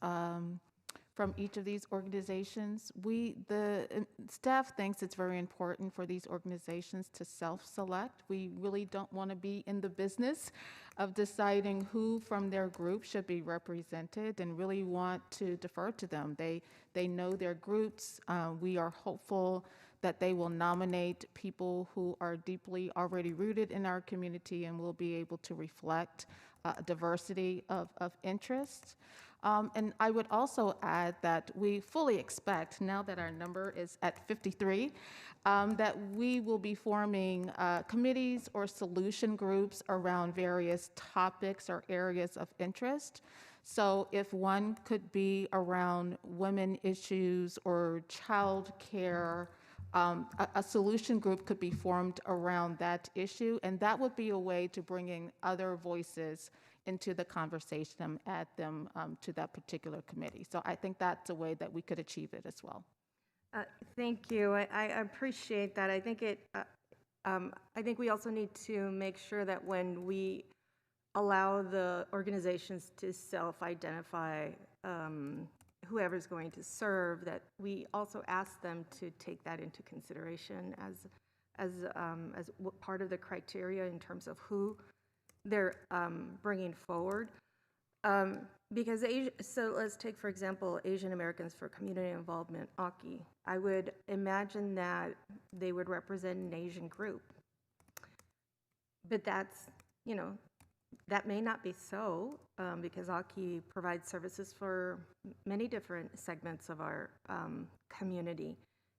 from each of these organizations, the staff thinks it's very important for these organizations to self-select. We really don't want to be in the business of deciding who from their group should be represented, and really want to defer to them. They know their groups. We are hopeful that they will nominate people who are deeply already rooted in our community and will be able to reflect diversity of interests. And I would also add that we fully expect, now that our number is at 53, that we will be forming committees or solution groups around various topics or areas of interest. So if one could be around women issues or child care, a solution group could be formed around that issue, and that would be a way to bring in other voices into the conversation and add them to that particular committee. So I think that's a way that we could achieve it as well. Thank you. I appreciate that. I think I think we also need to make sure that when we allow the organizations to self-identify whoever's going to serve, that we also ask them to take that into consideration as part of the criteria in terms of who they're bringing forward. Because so let's take, for example, Asian Americans for Community Involvement, AKI. I would imagine that they would represent an Asian group. But that's, that may not be so, because AKI provides services for many different segments of our community.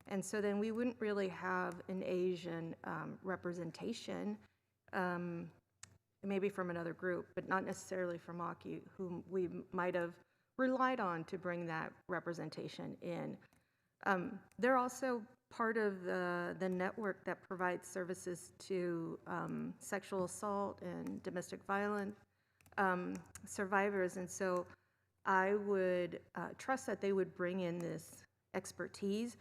And so then we wouldn't really have an Asian representation, maybe from another group, but not necessarily from AKI, whom we might have relied on to bring that representation in. They're also part of the network that provides services to sexual assault and domestic violence survivors. And so I would trust that they would bring in this expertise,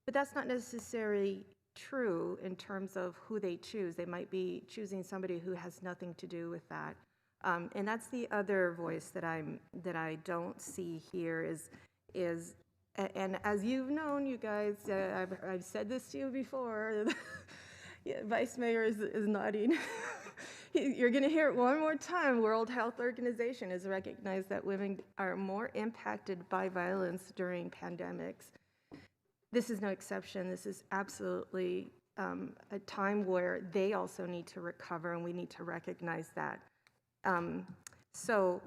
but that's not necessarily true in terms of who they choose. They might be choosing somebody who has nothing to do with that. And that's the other voice that I don't see here is and as you've known, you guys, I've said this to you before. Yeah, Vice Mayor is nodding. You're going to hear it one more time. World Health Organization has recognized that women are more impacted by violence during pandemics. This is no exception. This is absolutely a time where they also need to recover, and we need to recognize that. So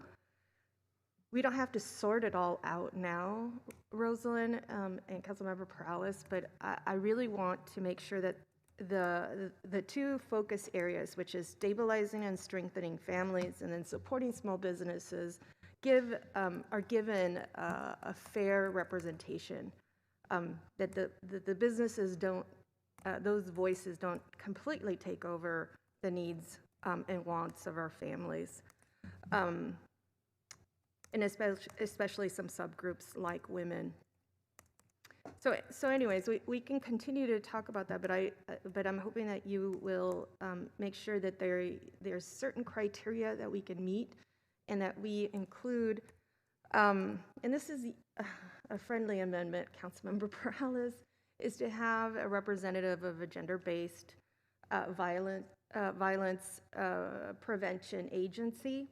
we don't have to sort it all out now, Rosalind and Councilmember Perales, but I really want to make sure that the two focus areas, which is stabilizing and strengthening families and then supporting small businesses, are given a fair representation. That the businesses don't, those voices don't completely take over the needs and wants of our families. And especially some subgroups like women. So anyways, we can continue to talk about that, but I'm hoping that you will make sure that there's certain criteria that we can meet and that we include, and this is a friendly amendment, Councilmember Perales, is to have a representative of a gender-based violence prevention agency,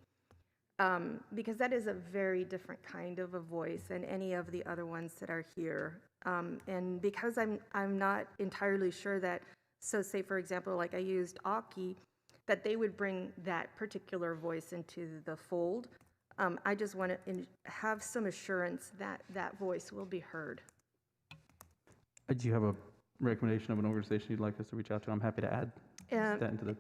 because that is a very different kind of a voice than any of the other ones that are here. And because I'm not entirely sure that, so say for example, like I used Aki, that they would bring that particular voice into the fold. I just want to have some assurance that that voice will be heard. Do you have a recommendation of an organization you'd like us to reach out to? I'm happy to add that into the.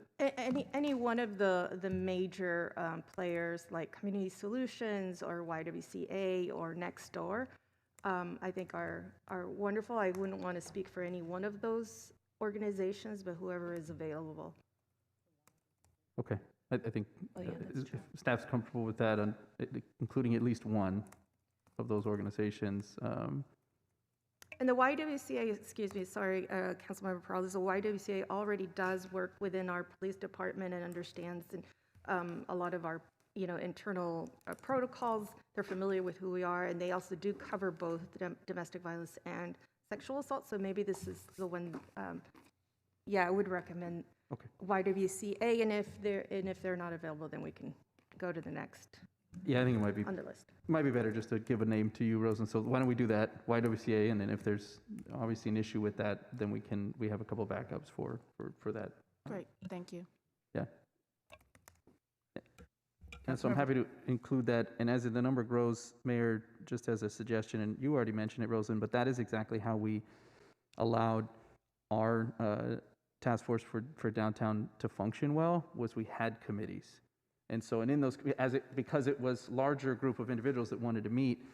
Any one of the major players like Community Solutions or YWCA or Nextdoor, I think are wonderful. I wouldn't want to speak for any one of those organizations, but whoever is available. Okay, I think Oh, yeah, that's if staff's comfortable with that, and including at least one of those organizations. And the YWCA, excuse me, sorry, Councilmember Peralez, the YWCA already does work within our police department and understands a lot of our, internal protocols. They're familiar with who we are, and they also do cover both domestic violence and sexual assault. So maybe this is the one. I would recommend YWCA, and if they're not available, then we can go to the next. Yeah, I think it might be on the list. It might be better just to give a name to you, Rosen. So why don't we do that, YWCA, and then if there's obviously an issue with that, then we have a couple backups for that. Great, thank you. Yeah. And so I'm happy to include that. And as the number grows, Mayor, just as a suggestion, and you already mentioned it, Rosen, but that is exactly how we allowed our task force for downtown to function well, was we had committees. And so, and in those, because it was larger group of individuals that wanted to meet,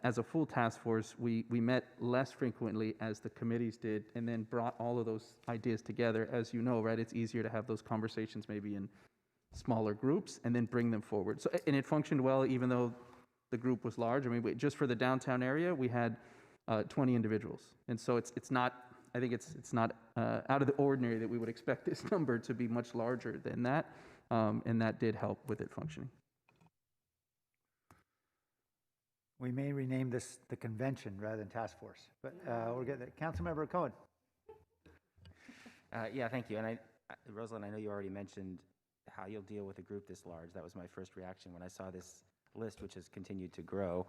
as a full task force, we met less frequently as the committees did, and then brought all of those ideas together. As you know, right, it's easier to have those conversations maybe in smaller groups and then bring them forward. So, and it functioned well, even though the group was large. I mean, just for the downtown area, we had 20 individuals. And so it's not, I think it's not out of the ordinary that we would expect this number to be much larger than that. And that did help with it functioning. We may rename this the convention rather than task force, but we'll get that. Councilmember Cohen. Yeah, thank you. And Rosalind, I know you already mentioned how you'll deal with a group this large. That was my first reaction when I saw this list, which has continued to grow.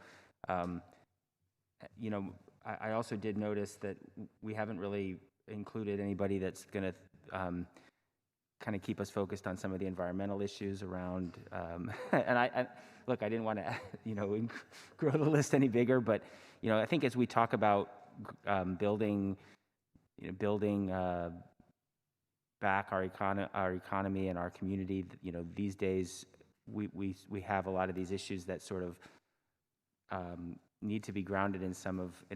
You know, I also did notice that we haven't really included anybody that's going to kind of keep us focused on some of the environmental issues around. And I look, I didn't want to, you know, grow the list any bigger, but you know, I think as we talk about building back our economy and our community, you know, these days we have a lot of these issues that sort of need to be grounded in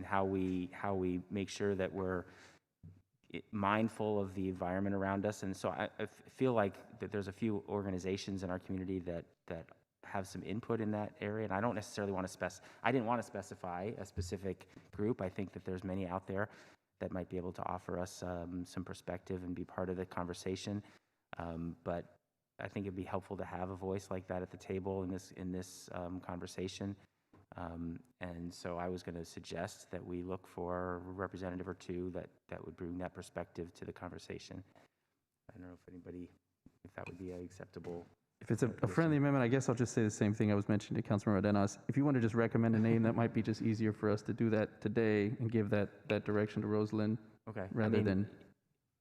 how we make sure that we're mindful of the environment around us. And so I feel like that there's a few organizations in our community that have some input in that area, and I don't necessarily want to I didn't want to specify a specific group. I think that there's many out there that might be able to offer us some perspective and be part of the conversation. But I think it'd be helpful to have a voice like that at the table in this conversation. And so I was going to suggest that we look for a representative or two that would bring that perspective to the conversation. I don't know if that would be acceptable. If it's a friendly amendment, I guess I'll just say the same thing I was mentioning to Councilmember Arenas. If you want to just recommend a name, that might be just easier for us to do that today and give that direction to Rosalind. Okay. Rather than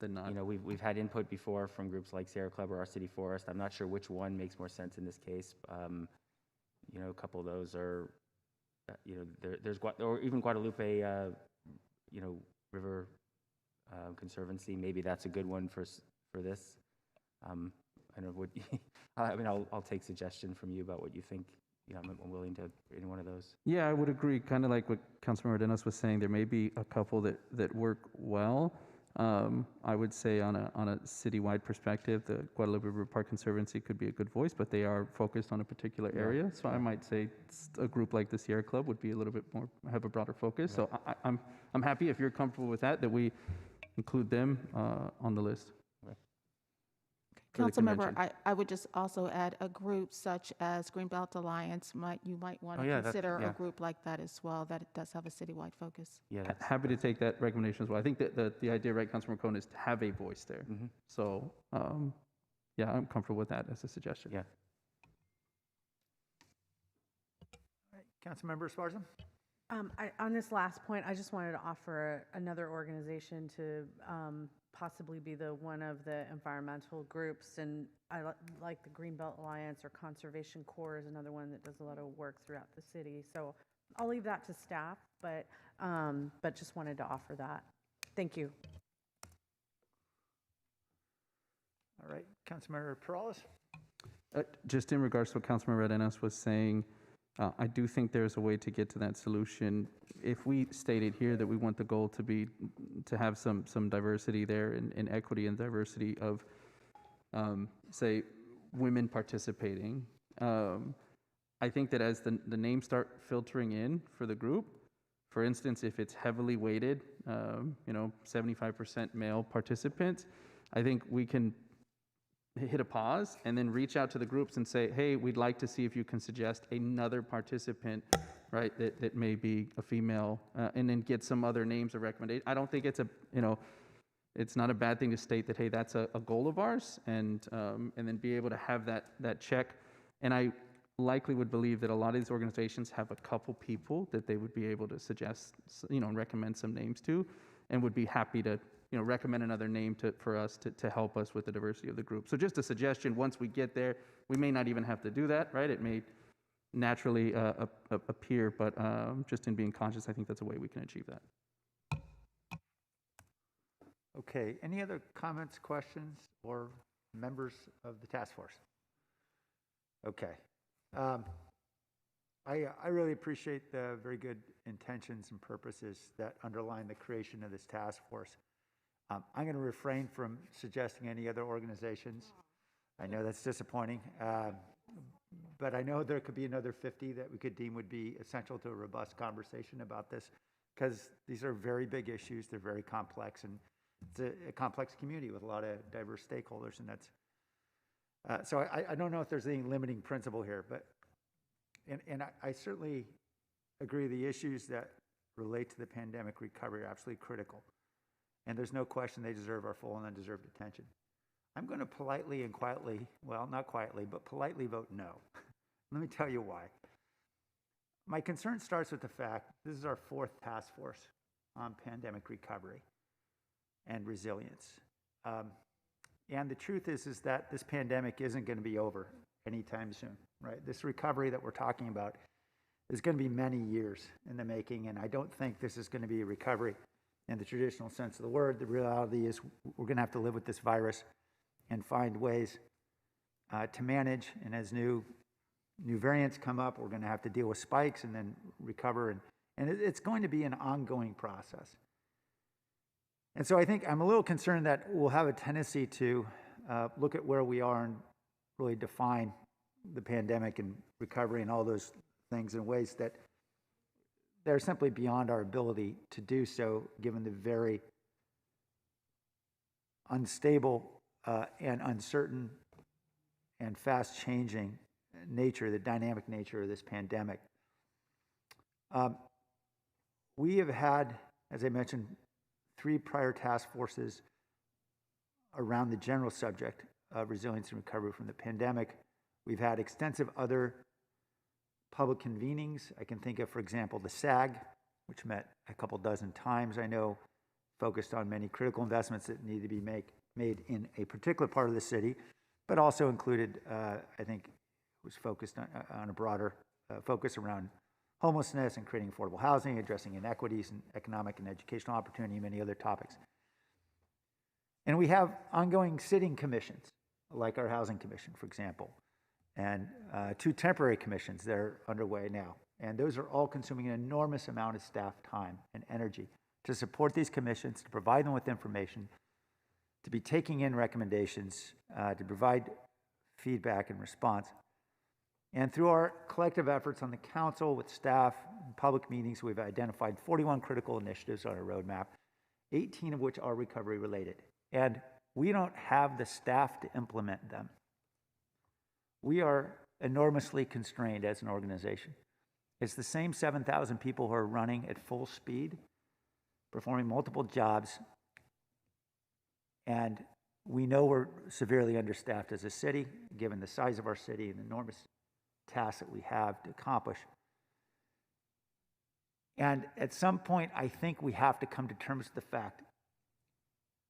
not. You know, we've had input before from groups like Sierra Club or our City Forest. I'm not sure which one makes more sense in this case. You know, a couple of those are, you know, there's or even Guadalupe, you know, River Conservancy. Maybe that's a good one for this. I don't know what. I mean, I'll take suggestion from you about what you think. You know, I'm willing to any one of those. Yeah, I would agree. Kind of like what Councilmember Arenas was saying, there may be a couple that work well. I would say on a citywide perspective, the Guadalupe River Park Conservancy could be a good voice, but they are focused on a particular area. So I might say a group like the Sierra Club would be a little bit more, have a broader focus. So I'm happy if you're comfortable with that we include them on the list. Councilmember, I would just also add a group such as Greenbelt Alliance. You might want to consider a group like that as well, that it does have a citywide focus. Yeah, happy to take that recommendation as well. I think that the idea, right, Councilmember Cohen, is to have a voice there. Mm-hmm. So, yeah, I'm comfortable with that as a suggestion. Yeah. All right, Councilmember Esparza. On this last point, I just wanted to offer another organization to possibly be the one of the environmental groups, and I like the Greenbelt Alliance or Conservation Corps is another one that does a lot of work throughout the city. So I'll leave that to staff, but just wanted to offer that. Thank you. All right, Councilmember Perales. Just in regards to what Councilmember Arenas was saying, I do think there's a way to get to that solution. If we stated here that we want the goal to have some diversity there and equity and diversity of, say, women participating, I think that as the names start filtering in for the group, for instance, if it's heavily weighted, 75% male participants, I think we can hit a pause and then reach out to the groups and say, hey, we'd like to see if you can suggest another participant, right, that may be a female, and then get some other names or recommendations. I don't think it's it's not a bad thing to state that, hey, that's a goal of ours, and then be able to have that check. And I likely would believe that a lot of these organizations have a couple people that they would be able to suggest, and recommend some names to, and would be happy to recommend another name for us to help us with the diversity of the group. So just a suggestion, once we get there, we may not even have to do that, right? It may naturally appear, but just in being conscious, I think that's a way we can achieve that. Okay, any other comments, questions, or members of the task force? Okay. I really appreciate the very good intentions and purposes that underline the creation of this task force. I'm going to refrain from suggesting any other organizations. I know that's disappointing, but I know there could be another 50 that we could deem would be essential to a robust conversation about this, because these are very big issues. They're very complex, and it's a complex community with a lot of diverse stakeholders, and that's so I don't know if there's any limiting principle here, but and I certainly agree the issues that relate to the pandemic recovery are absolutely critical. And there's no question they deserve our full and undeserved attention. I'm going to politely and quietly, well, not quietly, but politely vote no. Let me tell you why. My concern starts with the fact this is our 4th task force on pandemic recovery and resilience. And the truth is that this pandemic isn't going to be over anytime soon, right? This recovery that we're talking about is going to be many years in the making, and I don't think this is going to be a recovery in the traditional sense of the word. The reality is we're going to have to live with this virus and find ways to manage. And as new variants come up, we're going to have to deal with spikes and then recover. And it's going to be an ongoing process. And so I think I'm a little concerned that we'll have a tendency to look at where we are and really define the pandemic and recovery and all those things in ways that they're simply beyond our ability to do so, given the very unstable and uncertain and fast-changing nature, the dynamic nature of this pandemic. We have had, as I mentioned, 3 prior task forces around the general subject of resilience and recovery from the pandemic. We've had extensive other public convenings. I can think of, for example, the SAG, which met a couple dozen times, I know, focused on many critical investments that need to be made in a particular part of the city, but also included, I think, was focused on a broader focus around homelessness and creating affordable housing, addressing inequities in economic and educational opportunity, and many other topics. And we have ongoing sitting commissions, like our Housing Commission, for example, and 2 temporary commissions that are underway now. And those are all consuming an enormous amount of staff time and energy to support these commissions, to provide them with information, to be taking in recommendations, to provide feedback and response. And through our collective efforts on the council with staff and public meetings, we've identified 41 critical initiatives on our roadmap, 18 of which are recovery related. And we don't have the staff to implement them. We are enormously constrained as an organization. It's the same 7,000 people who are running at full speed, performing multiple jobs, and we know we're severely understaffed as a city, given the size of our city and the enormous tasks that we have to accomplish. And at some point, I think we have to come to terms with the fact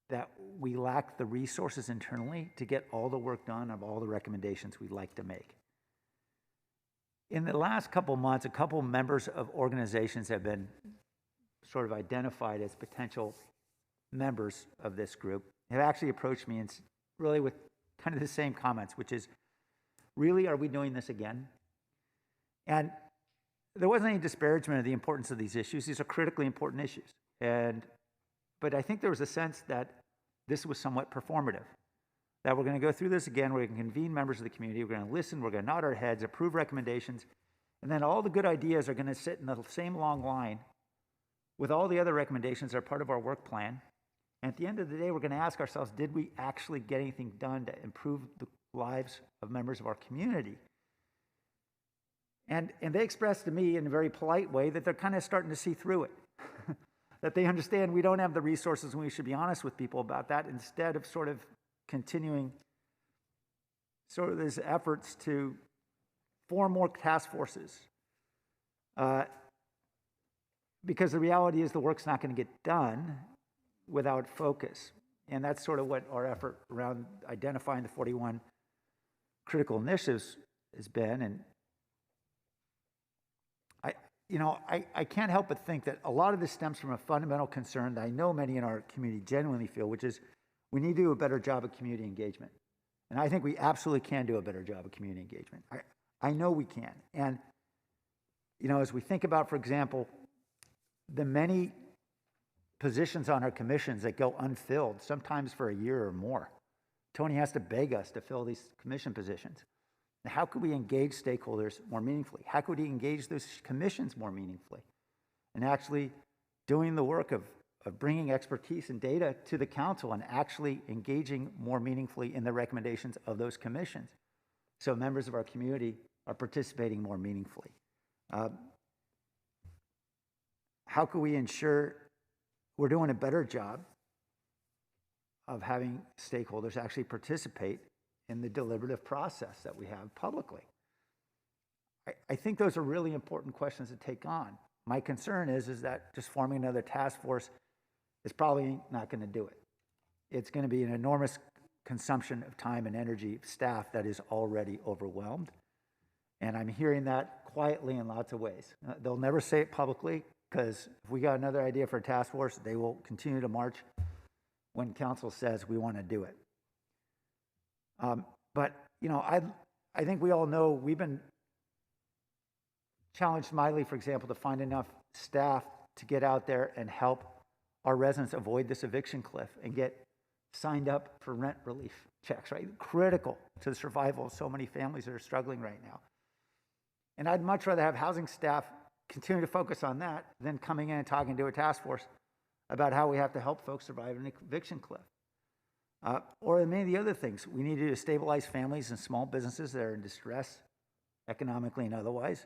that we lack the resources internally to get all the work done of all the recommendations we'd like to make. In the last couple of months, a couple members of organizations have been sort of identified as potential members of this group, have actually approached me and really with kind of the same comments, which is, really, are we doing this again? And there wasn't any disparagement of the importance of these issues. These are critically important issues. But I think there was a sense that this was somewhat performative, that we're going to go through this again, we're going to convene members of the community, we're going to listen, we're going to nod our heads, approve recommendations, and then all the good ideas are going to sit in the same long line with all the other recommendations that are part of our work plan. And at the end of the day, we're going to ask ourselves, did we actually get anything done to improve the lives of members of our community? And they expressed to me in a very polite way that they're kind of starting to see through it. That they understand we don't have the resources and we should be honest with people about that, instead of sort of continuing sort of these efforts to form more task forces. Because the reality is the work's not going to get done without focus. And that's sort of what our effort around identifying the 41 critical initiatives has been. And I can't help but think that a lot of this stems from a fundamental concern that I know many in our community genuinely feel, which is we need to do a better job of community engagement. And I think we absolutely can do a better job of community engagement. I know we can. And, as we think about, for example, the many positions on our commissions that go unfilled, sometimes for a year or more. Tony has to beg us to fill these commission positions. Now, how could we engage stakeholders more meaningfully? How could we engage those commissions more meaningfully? And actually doing the work of bringing expertise and data to the council and actually engaging more meaningfully in the recommendations of those commissions. So members of our community are participating more meaningfully. How can we ensure we're doing a better job of having stakeholders actually participate in the deliberative process that we have publicly? I think those are really important questions to take on. My concern is that just forming another task force is probably not going to do it. It's going to be an enormous consumption of time and energy of staff that is already overwhelmed. And I'm hearing that quietly in lots of ways. They'll never say it publicly, because if we got another idea for a task force, they will continue to march when council says we want to do it. But I think we all know we've been challenged mightily, for example, to find enough staff to get out there and help our residents avoid this eviction cliff and get signed up for rent relief checks, right? Critical to the survival of so many families that are struggling right now. And I'd much rather have housing staff continue to focus on that than coming in and talking to a task force about how we have to help folks survive an eviction cliff. Or many of the other things. We need to stabilize families and small businesses that are in distress, economically and otherwise.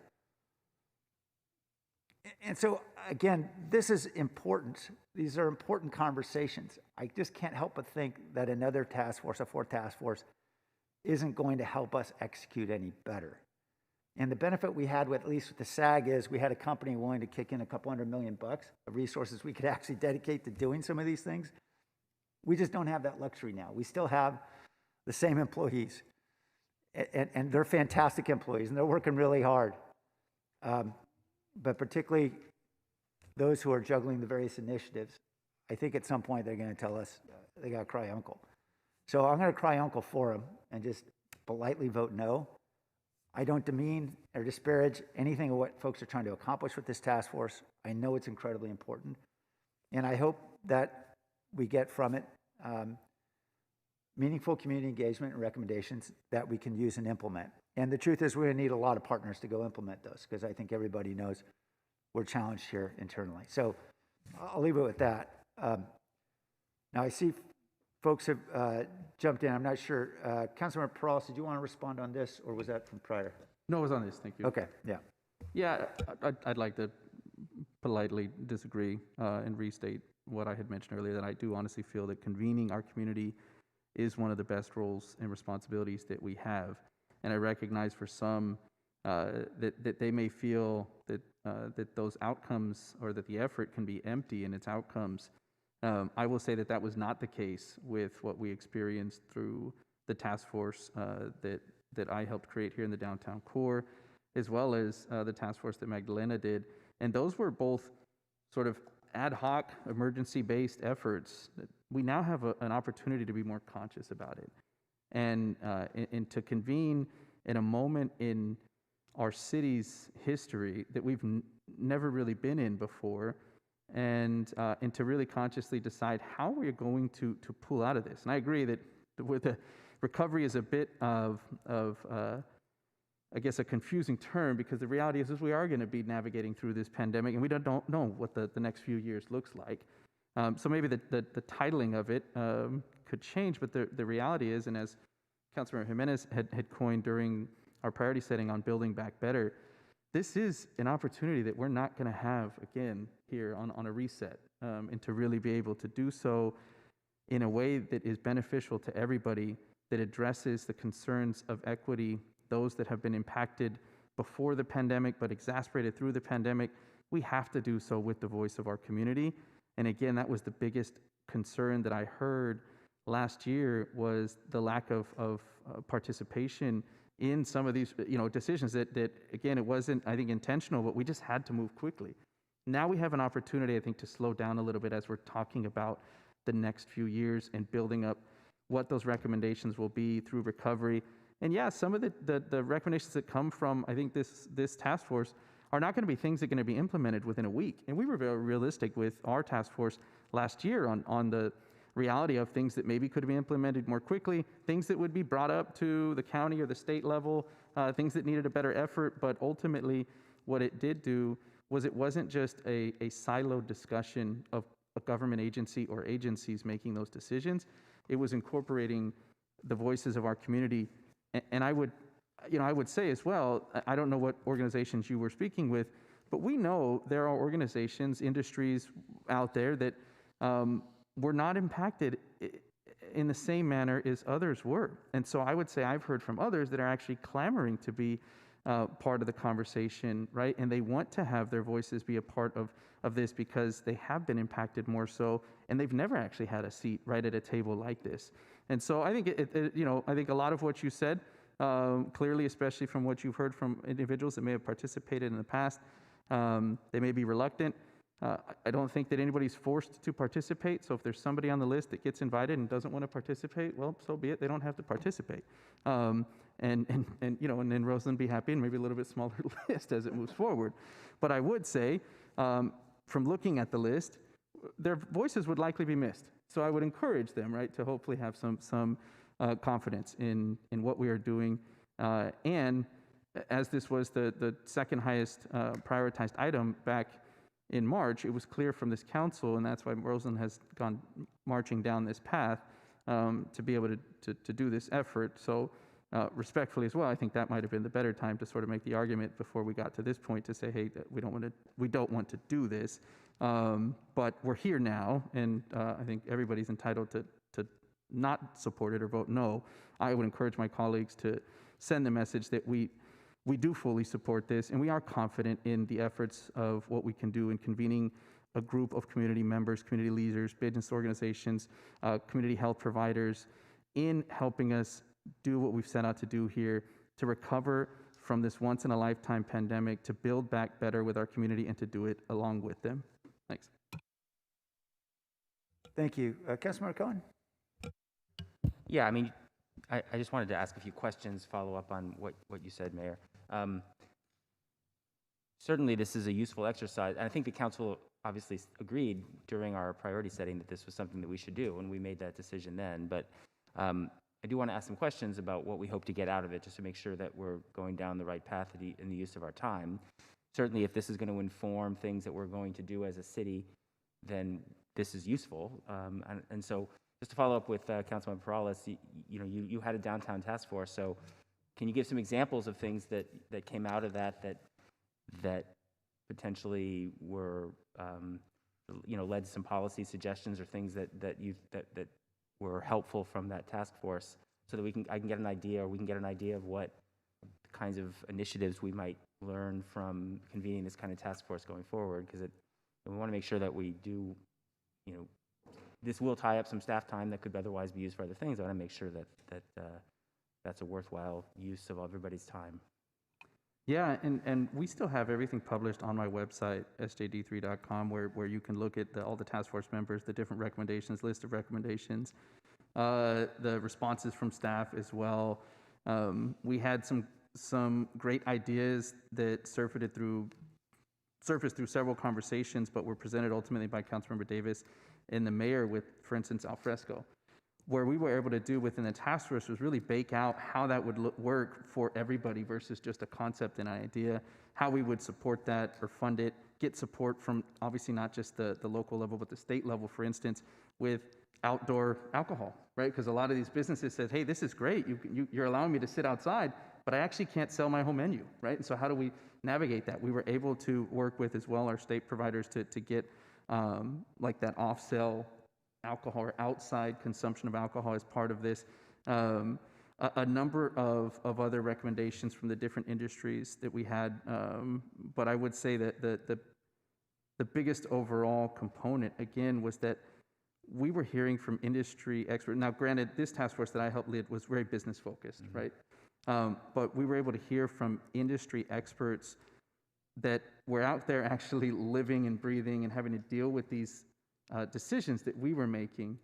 And so, again, this is important. These are important conversations. I just can't help but think that another task force, a fourth task force, isn't going to help us execute any better. And the benefit we had with, at least with the SAG, is we had a company willing to kick in a couple $100 million of resources we could actually dedicate to doing some of these things. We just don't have that luxury now. We still have the same employees, and they're fantastic employees, and they're working really hard. But particularly those who are juggling the various initiatives, I think at some point they're going to tell us they got to cry uncle. So I'm going to cry uncle for them and just politely vote no. I don't demean or disparage anything of what folks are trying to accomplish with this task force. I know it's incredibly important, and I hope that we get from it meaningful community engagement and recommendations that we can use and implement. And the truth is we're going to need a lot of partners to go implement those, because I think everybody knows we're challenged here internally. So I'll leave it with that. Now I see folks have jumped in. I'm not sure. Councilmember Perales, did you want to respond on this, or was that from prior? No, it was on this. Thank you. Okay, yeah. Yeah, I'd like to politely disagree and restate what I had mentioned earlier, that I do honestly feel that convening our community is one of the best roles and responsibilities that we have. And I recognize for some that they may feel that that those outcomes, or that the effort can be empty in its outcomes. I will say that that was not the case with what we experienced through the task force that I helped create here in the downtown core, as well as the task force that Magdalena did. And those were both sort of ad hoc, emergency-based efforts. We now have an opportunity to be more conscious about it, and to convene in a moment in our city's history that we've never really been in before, and to really consciously decide how we're going to pull out of this. And I agree that with the recovery is a bit of I guess, a confusing term, because the reality is we are going to be navigating through this pandemic, and we don't know what the next few years looks like. So maybe the titling of it could change, but the reality is, and as Councilmember Jimenez had coined during our priority setting on building back better, this is an opportunity that we're not going to have again here on a reset, and to really be able to do so in a way that is beneficial to everybody, that addresses the concerns of equity, those that have been impacted before the pandemic but exacerbated through the pandemic. We have to do so with the voice of our community. And again, that was the biggest concern that I heard last year, was the lack of participation in some of these decisions that again, it wasn't, I think, intentional, but we just had to move quickly. Now we have an opportunity, I think, to slow down a little bit as we're talking about the next few years and building up what those recommendations will be through recovery. And yeah, some of the recommendations that come from, I think, this task force are not going to be things that are going to be implemented within a week. And we were very realistic with our task force last year on the reality of things that maybe could be implemented more quickly, things that would be brought up to the county or the state level, things that needed a better effort. But ultimately, what it did do was it wasn't just a siloed discussion of a government agency or agencies making those decisions. It was incorporating the voices of our community. And I would say as well, I don't know what organizations you were speaking with, but we know there are organizations, industries out there that were not impacted in the same manner as others were. And so I would say I've heard from others that are actually clamoring to be part of the conversation, right? And they want to have their voices be a part of this because they have been impacted more so, and they've never actually had a seat right at a table like this. And so I think I think a lot of what you said, clearly, especially from what you've heard from individuals that may have participated in the past, they may be reluctant. I don't think that anybody's forced to participate. So if there's somebody on the list that gets invited and doesn't want to participate, well, so be it. They don't have to participate. And then Roseland be happy, and maybe a little bit smaller list as it moves forward. But I would say, from looking at the list, their voices would likely be missed. So I would encourage them, right, to hopefully have some confidence in what we are doing. And as this was the second highest prioritized item back in March, it was clear from this council, and that's why Roseland has gone marching down this path to be able to do this effort. So respectfully as well, I think that might have been the better time to sort of make the argument before we got to this point to say, hey, that we don't want to do this. But we're here now, and I think everybody's entitled to not support it or vote no. I would encourage my colleagues to send the message that we do fully support this, and we are confident in the efforts of what we can do in convening a group of community members, community leaders, business organizations, community health providers, in helping us do what we've set out to do here, to recover from this once-in-a-lifetime pandemic, to build back better with our community, and to do it along with them. Thanks. Thank you. Councilmember Cohen? Yeah, I mean, I just wanted to ask a few questions, follow up on what you said, Mayor. Certainly, this is a useful exercise, and I think the council obviously agreed during our priority setting that this was something that we should do, and we made that decision then. But I do want to ask some questions about what we hope to get out of it, just to make sure that we're going down the right path in the use of our time. Certainly, if this is going to inform things that we're going to do as a city, then this is useful. And so, just to follow up with Councilman Perales, you had a downtown task force. So, can you give some examples of things that came out of that potentially were led to some policy suggestions or things that were helpful from that task force, so that I can get an idea, or we can get an idea of what kinds of initiatives we might learn from convening this kind of task force going forward, because we want to make sure that we do, this will tie up some staff time that could otherwise be used for other things. I want to make sure that that's a worthwhile use of everybody's time. Yeah, and we still have everything published on my website, sjd3.com, where you can look at all the task force members, the different recommendations, list of recommendations, the responses from staff as well. We had some great ideas that surfaced through several conversations, but were presented ultimately by Councilmember Davis and the mayor with, for instance, al fresco. Where we were able to do within the task force was really bake out how that would work for everybody versus just a concept and an idea, how we would support that or fund it, get support from obviously not just the local level, but the state level, for instance, with outdoor alcohol, right? Because a lot of these businesses said, hey, this is great, you're allowing me to sit outside, but I actually can't sell my whole menu, right? And so how do we navigate that? We were able to work with as well our state providers to get like that off-sale alcohol or outside consumption of alcohol as part of this. A number of other recommendations from the different industries that we had, but I would say that the biggest overall component, again, was that we were hearing from industry experts. Now, granted, this task force that I helped lead was very business focused, right? But we were able to hear from industry experts that were out there actually living and breathing and having to deal with these decisions that we were making,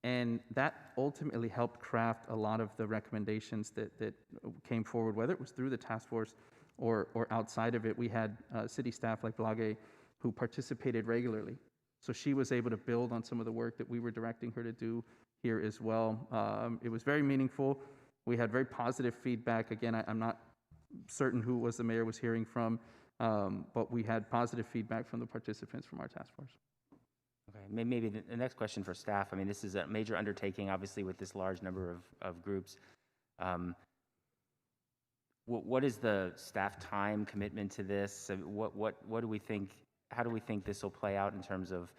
and that ultimately helped craft a lot of the recommendations that came forward, whether it was through the task force or outside of it. We had city staff like Blage who participated regularly, so she was able to build on some of the work that we were directing her to do here as well. It was very meaningful. We had very positive feedback. Again, I'm not certain who was the mayor was hearing from, but we had positive feedback from the participants from our task force. Okay, maybe the next question for staff. I mean, this is a major undertaking, obviously, with this large number of groups. What is the staff time commitment to this? What do we think? How do we think this will play out in terms of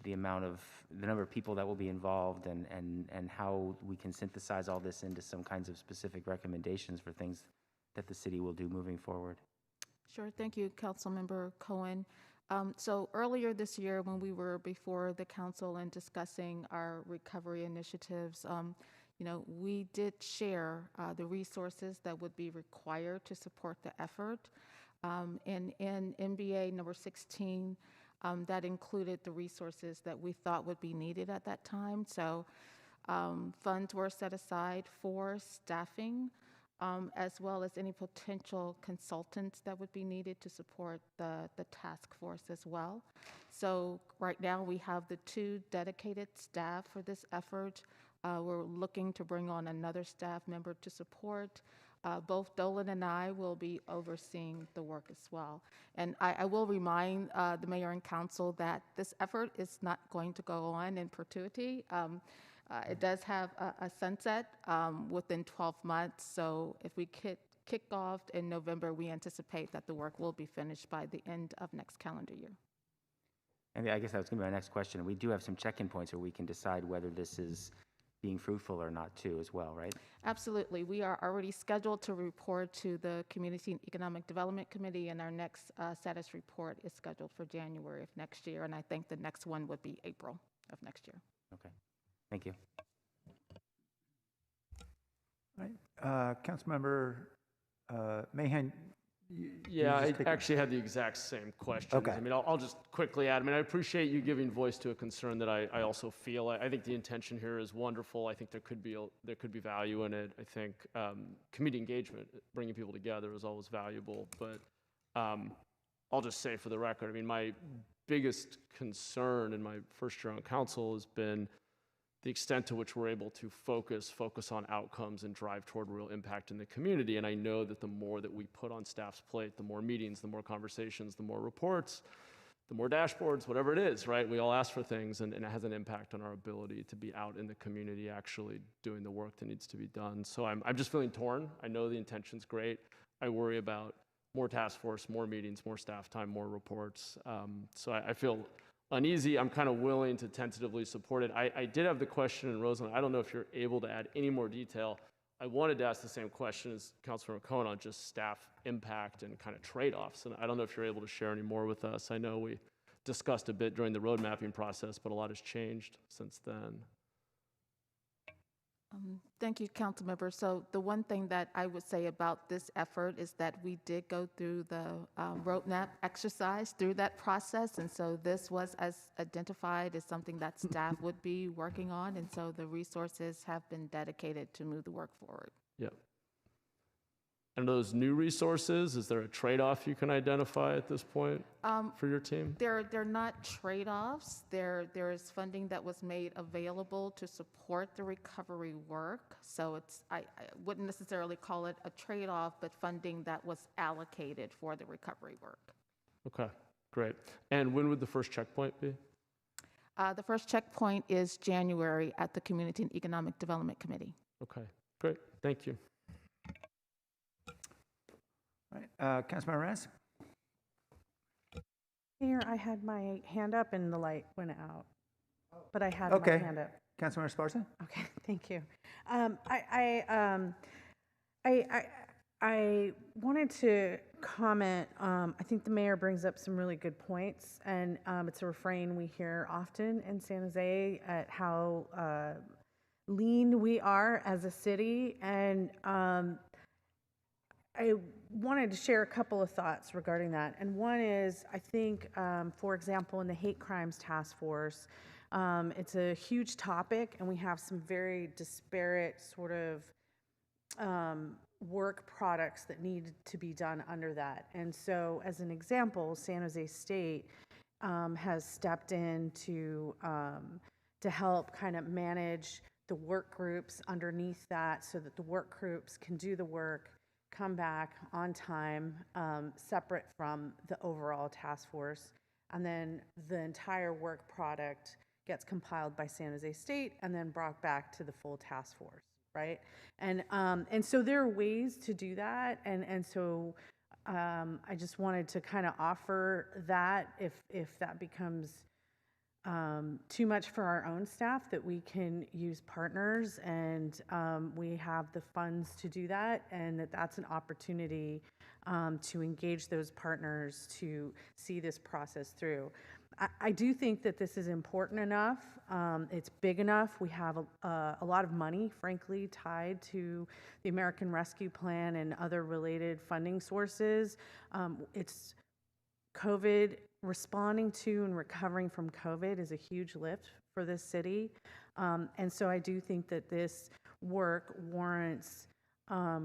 the number of people that will be involved, and how we can synthesize all this into some kinds of specific recommendations for things that the city will do moving forward? Sure, thank you, Councilmember Cohen. So earlier this year, when we were before the council and discussing our recovery initiatives, we did share the resources that would be required to support the effort. In NBA number 16, that included the resources that we thought would be needed at that time. So funds were set aside for staffing, as well as any potential consultants that would be needed to support the task force as well. So right now we have the 2 dedicated staff for this effort. We're looking to bring on another staff member to support. Both Dolan and I will be overseeing the work as well. And I will remind the mayor and council that this effort is not going to go on in perpetuity. It does have a sunset within 12 months, so if we kick off in November, we anticipate that the work will be finished by the end of next calendar year. And I guess that was going to be my next question. We do have some check-in points where we can decide whether this is being fruitful or not too as well, right? Absolutely. We are already scheduled to report to the Community and Economic Development Committee, and our next status report is scheduled for January of next year, and I think the next one would be April of next year. Okay. Thank you. All right. Councilmember Mahan. Yeah, I actually had the exact same question. Okay. I mean, I'll just quickly add, I mean, I appreciate you giving voice to a concern that I also feel. I think the intention here is wonderful. I think there could be value in it. I think community engagement, bringing people together, is always valuable. But I'll just say for the record, I mean, my biggest concern in my first year on council has been the extent to which we're able to focus on outcomes and drive toward real impact in the community. And I know that the more that we put on staff's plate, the more meetings, the more conversations, the more reports, the more dashboards, whatever it is, right? We all ask for things, and it has an impact on our ability to be out in the community actually doing the work that needs to be done. So I'm just feeling torn. I know the intention's great. I worry about more task force, more meetings, more staff time, more reports. So I feel uneasy. I'm kind of willing to tentatively support it. I did have the question, and Rosamond, I don't know if you're able to add any more detail I wanted to ask the same question as Councilor Cohen on just staff impact and kind of trade-offs. And I don't know if you're able to share any more with us. I know we discussed a bit during the road mapping process, but a lot has changed since then. Thank you, Councilmember. So the one thing that I would say about this effort is that we did go through the roadmap exercise through that process. And so this was as identified as something that staff would be working on. And so the resources have been dedicated to move the work forward. Yeah. And those new resources, is there a trade-off you can identify at this point for your team? They're not trade-offs. There is funding that was made available to support the recovery work. So I wouldn't necessarily call it a trade-off, but funding that was allocated for the recovery work. Okay, great. And when would the first checkpoint be? The first checkpoint is January at the Community and Economic Development Committee. Okay, great. Thank you. All right, Councilmember Reyes? Mayor, I had my hand up and the light went out, but I had Okay. my hand up. Councilmember Esparza? Okay, thank you. I wanted to comment. I think the mayor brings up some really good points, and it's a refrain we hear often in San Jose at how lean we are as a city, and I wanted to share a couple of thoughts regarding that. And one is, I think, for example, in the hate crimes task force, it's a huge topic, and we have some very disparate sort of work products that need to be done under that. And so, as an example, San Jose State has stepped in to help kind of manage the work groups underneath that, so that the work groups can do the work, come back on time, separate from the overall task force, and then the entire work product gets compiled by San Jose State and then brought back to the full task force, right? And so there are ways to do that, and so I just wanted to kind of offer that if that becomes too much for our own staff, that we can use partners, and we have the funds to do that, and that's an opportunity to engage those partners to see this process through. I do think that this is important enough. It's big enough. We have a lot of money, frankly, tied to the American Rescue Plan and other related funding sources. It's COVID. Responding to and recovering from COVID is a huge lift for this city. And so I do think that this work warrants a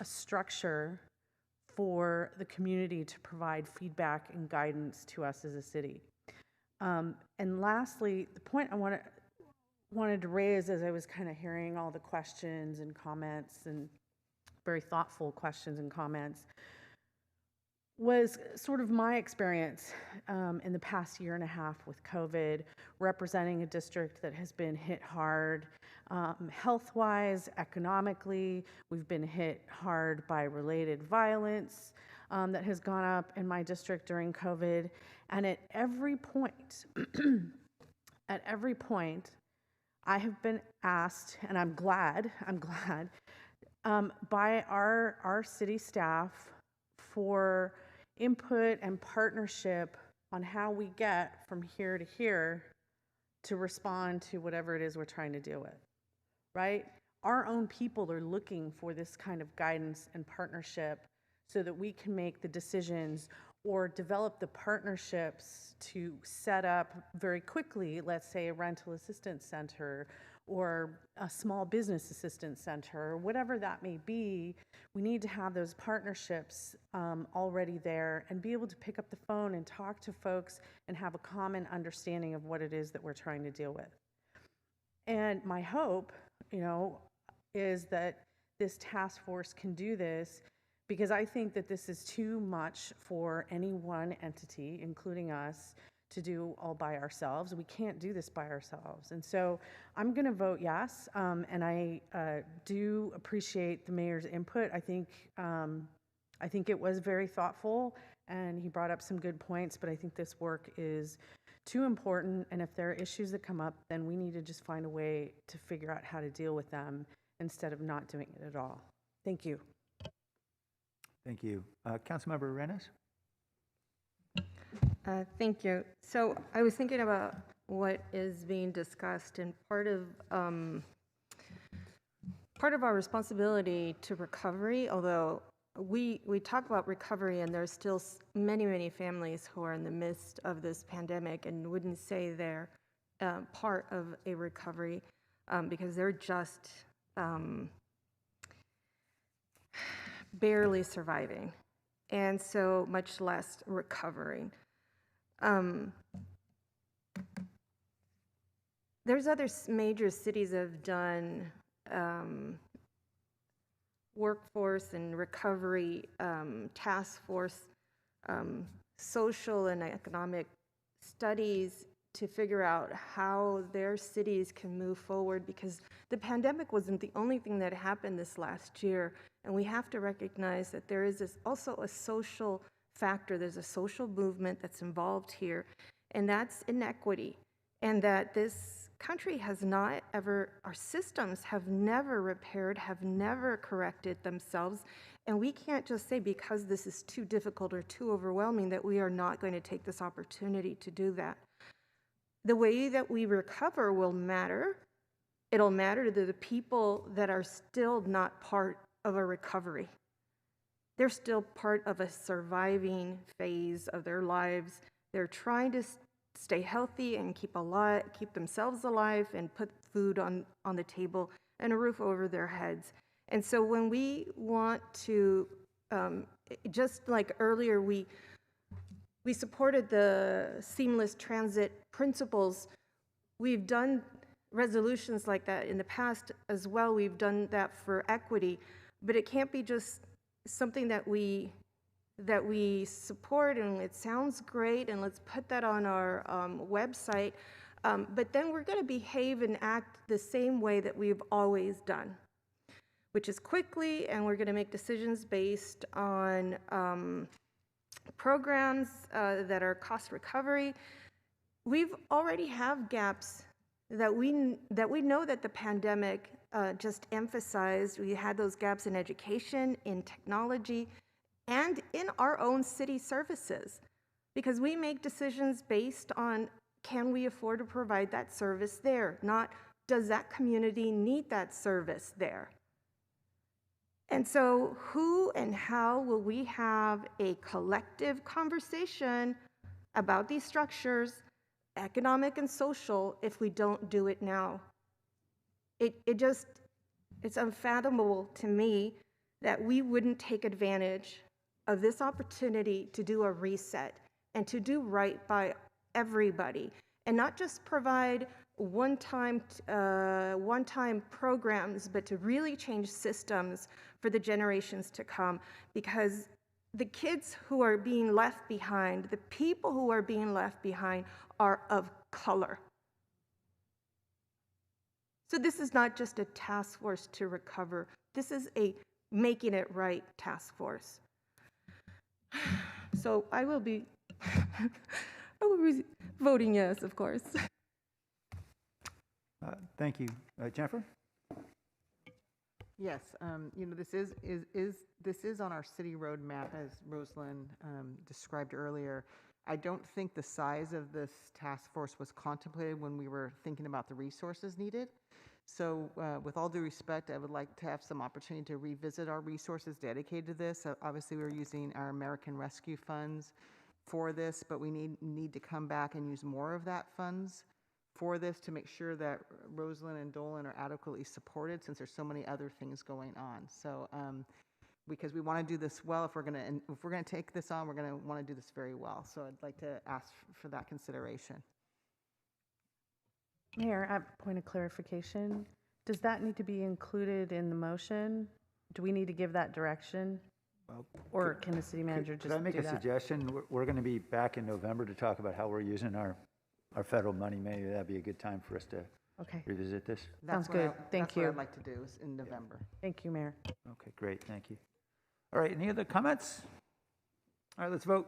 structure for the community to provide feedback and guidance to us as a city. And lastly, the point I wanted to raise as I was kind of hearing all the questions and comments, and very thoughtful questions and comments, was sort of my experience in the past year and a half with COVID, representing a district that has been hit hard health-wise, economically. We've been hit hard by related violence that has gone up in my district during COVID. And at every point, I have been asked, and I'm glad, by our city staff for input and partnership on how we get from here to here to respond to whatever it is we're trying to deal with, right? Our own people are looking for this kind of guidance and partnership so that we can make the decisions or develop the partnerships to set up very quickly, let's say a rental assistance center or a small business assistance center, or whatever that may be. We need to have those partnerships already there and be able to pick up the phone and talk to folks and have a common understanding of what it is that we're trying to deal with. And my hope, is that this task force can do this, because I think that this is too much for any one entity, including us, to do all by ourselves. We can't do this by ourselves. And so I'm going to vote yes, and I do appreciate the mayor's input. I think it was very thoughtful, and he brought up some good points, but I think this work is too important, and if there are issues that come up, then we need to just find a way to figure out how to deal with them instead of not doing it at all. Thank you. Thank you. Councilmember Arenas? Thank you. So I was thinking about what is being discussed, and part of our responsibility to recovery, although we talk about recovery and there's still many families who are in the midst of this pandemic and wouldn't say they're part of a recovery because they're just barely surviving, and so much less recovering. There's other major cities that have done workforce and recovery task force, social and economic studies to figure out how their cities can move forward, because the pandemic wasn't the only thing that happened this last year. And we have to recognize that there is also a social factor. There's a social movement that's involved here, and that's inequity. And that this country has not ever, our systems have never repaired, have never corrected themselves. And we can't just say because this is too difficult or too overwhelming that we are not going to take this opportunity to do that. The way that we recover will matter. It'll matter to the people that are still not part of a recovery. They're still part of a surviving phase of their lives. They're trying to stay healthy and keep themselves alive and put food on the table and a roof over their heads. And so when we want to, just like earlier, we supported the seamless transit principles. We've done resolutions like that in the past as well. We've done that for equity, but it can't be just something that we support and it sounds great and let's put that on our website, but then we're going to behave and act the same way that we've always done, which is quickly, and we're going to make decisions based on programs that are cost recovery. We've already have gaps that we know that the pandemic just emphasized. We had those gaps in education, in technology, and in our own city services, because we make decisions based on, can we afford to provide that service there? Not, does that community need that service there? And so who and how will we have a collective conversation about these structures, economic and social, if we don't do it now? It's unfathomable to me that we wouldn't take advantage of this opportunity to do a reset and to do right by everybody, and not just provide one-time programs, but to really change systems for the generations to come, because the kids who are being left behind, the people who are being left behind, are of color. So this is not just a task force to recover. This is a making it right task force. So I will be voting yes, of course. Thank you. Jennifer? Yes, this is on our city roadmap, as Rosalind described earlier. I don't think the size of this task force was contemplated when we were thinking about the resources needed. So with all due respect, I would like to have some opportunity to revisit our resources dedicated to this. Obviously, we're using our American Rescue funds for this, but we need to come back and use more of that funds for this to make sure that Rosalind and Dolan are adequately supported, since there's so many other things going on. So because we want to do this well, if we're going to take this on, we're going to want to do this very well. So I'd like to ask for that consideration. Mayor, I have a point of clarification. Does that need to be included in the motion? Do we need to give that direction? Well, or can the city manager just do that? Could I make a suggestion? We're going to be back in November to talk about how we're using our federal money. Maybe that'd be a good time for us to revisit this. Sounds good. Thank you. That's what I'd like to do is in November. Thank you, Mayor. Okay, great. Thank you. All right, any other comments? All right, let's vote.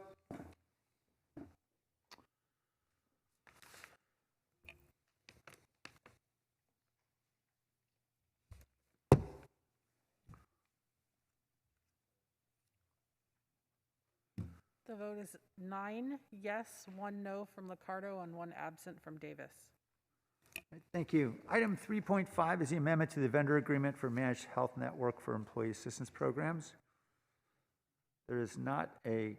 vote is 9 yes, 1 no from Licardo, and 1 absent from Davis. Thank you. Item 3.5 is the amendment to the vendor agreement for Managed Health Network for Employee Assistance Programs. There is not a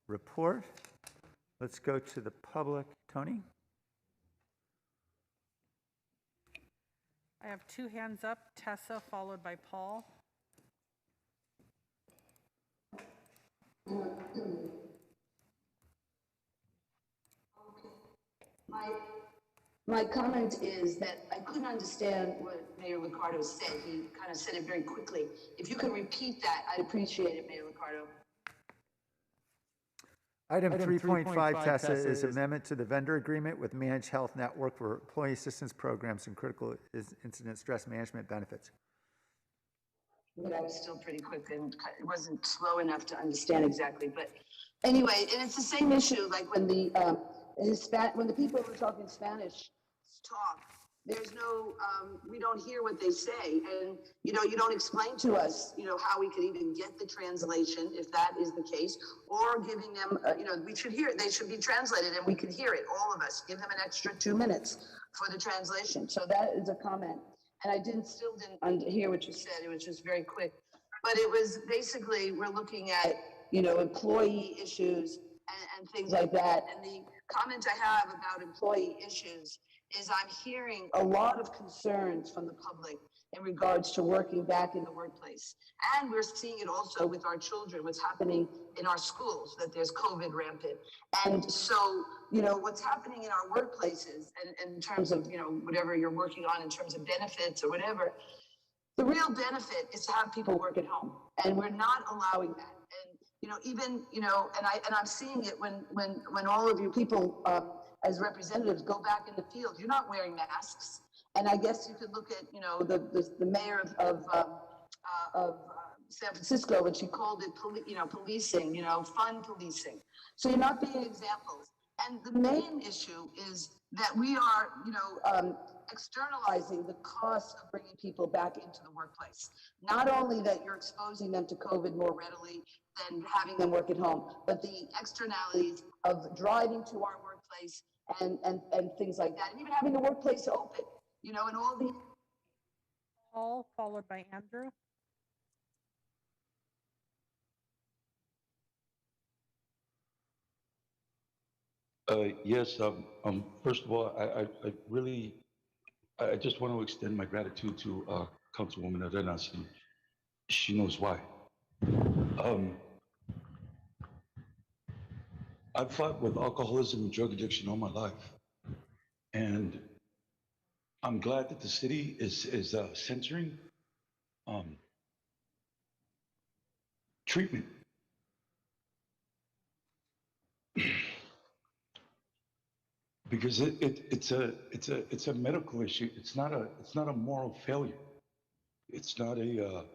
report. Let's go to the public. Tony? I have 2 hands up, Tessa followed by Paul. My comment is that I couldn't understand what Mayor Licardo said. He kind of said it very quickly. If you could repeat that, I'd appreciate it, Mayor Licardo. Item 3.5, Tessa, is amendment to the vendor agreement with Managed Health Network for Employee Assistance Programs and Critical Incident Stress Management Benefits. But I was still pretty quick and it wasn't slow enough to understand exactly. But anyway, and it's the same issue like when when the people who are talking Spanish talk, there's no, we don't hear what they say. And, you don't explain to us, how we could even get the translation, if that is the case, or giving them, we should hear it. They should be translated and we can hear it, all of us. Give them an extra 2 minutes for the translation. So that is a comment. And I still didn't hear what you said. It was just very quick. But it was basically, we're looking at, employee issues and things like that. And the comment I have about employee issues is I'm hearing a lot of concerns from the public in regards to working back in the workplace. And we're seeing it also with our children, what's happening in our schools, that there's COVID rampant. And so, what's happening in our workplaces and in terms of, whatever you're working on in terms of benefits or whatever, the real benefit is to have people work at home. And we're not allowing that. And, and I'm seeing it when all of you people, as representatives, go back in the field, you're not wearing masks. And I guess you could look at, the mayor of San Francisco, when she called it, policing, fun policing. So you're not being examples. And the main issue is that we are, externalizing the cost of bringing people back into the workplace. Not only that you're exposing them to COVID more readily than having them work at home, but the externalities of driving to our workplace and things like that, and even having the workplace open, and all the. Paul followed by Andrew. Yes. First of all, I just want to extend my gratitude to Councilwoman Arenas. She knows why. I've fought with alcoholism and drug addiction all my life, and I'm glad that the city is censoring treatment. Because it's a medical issue. It's not a moral failure. It's not a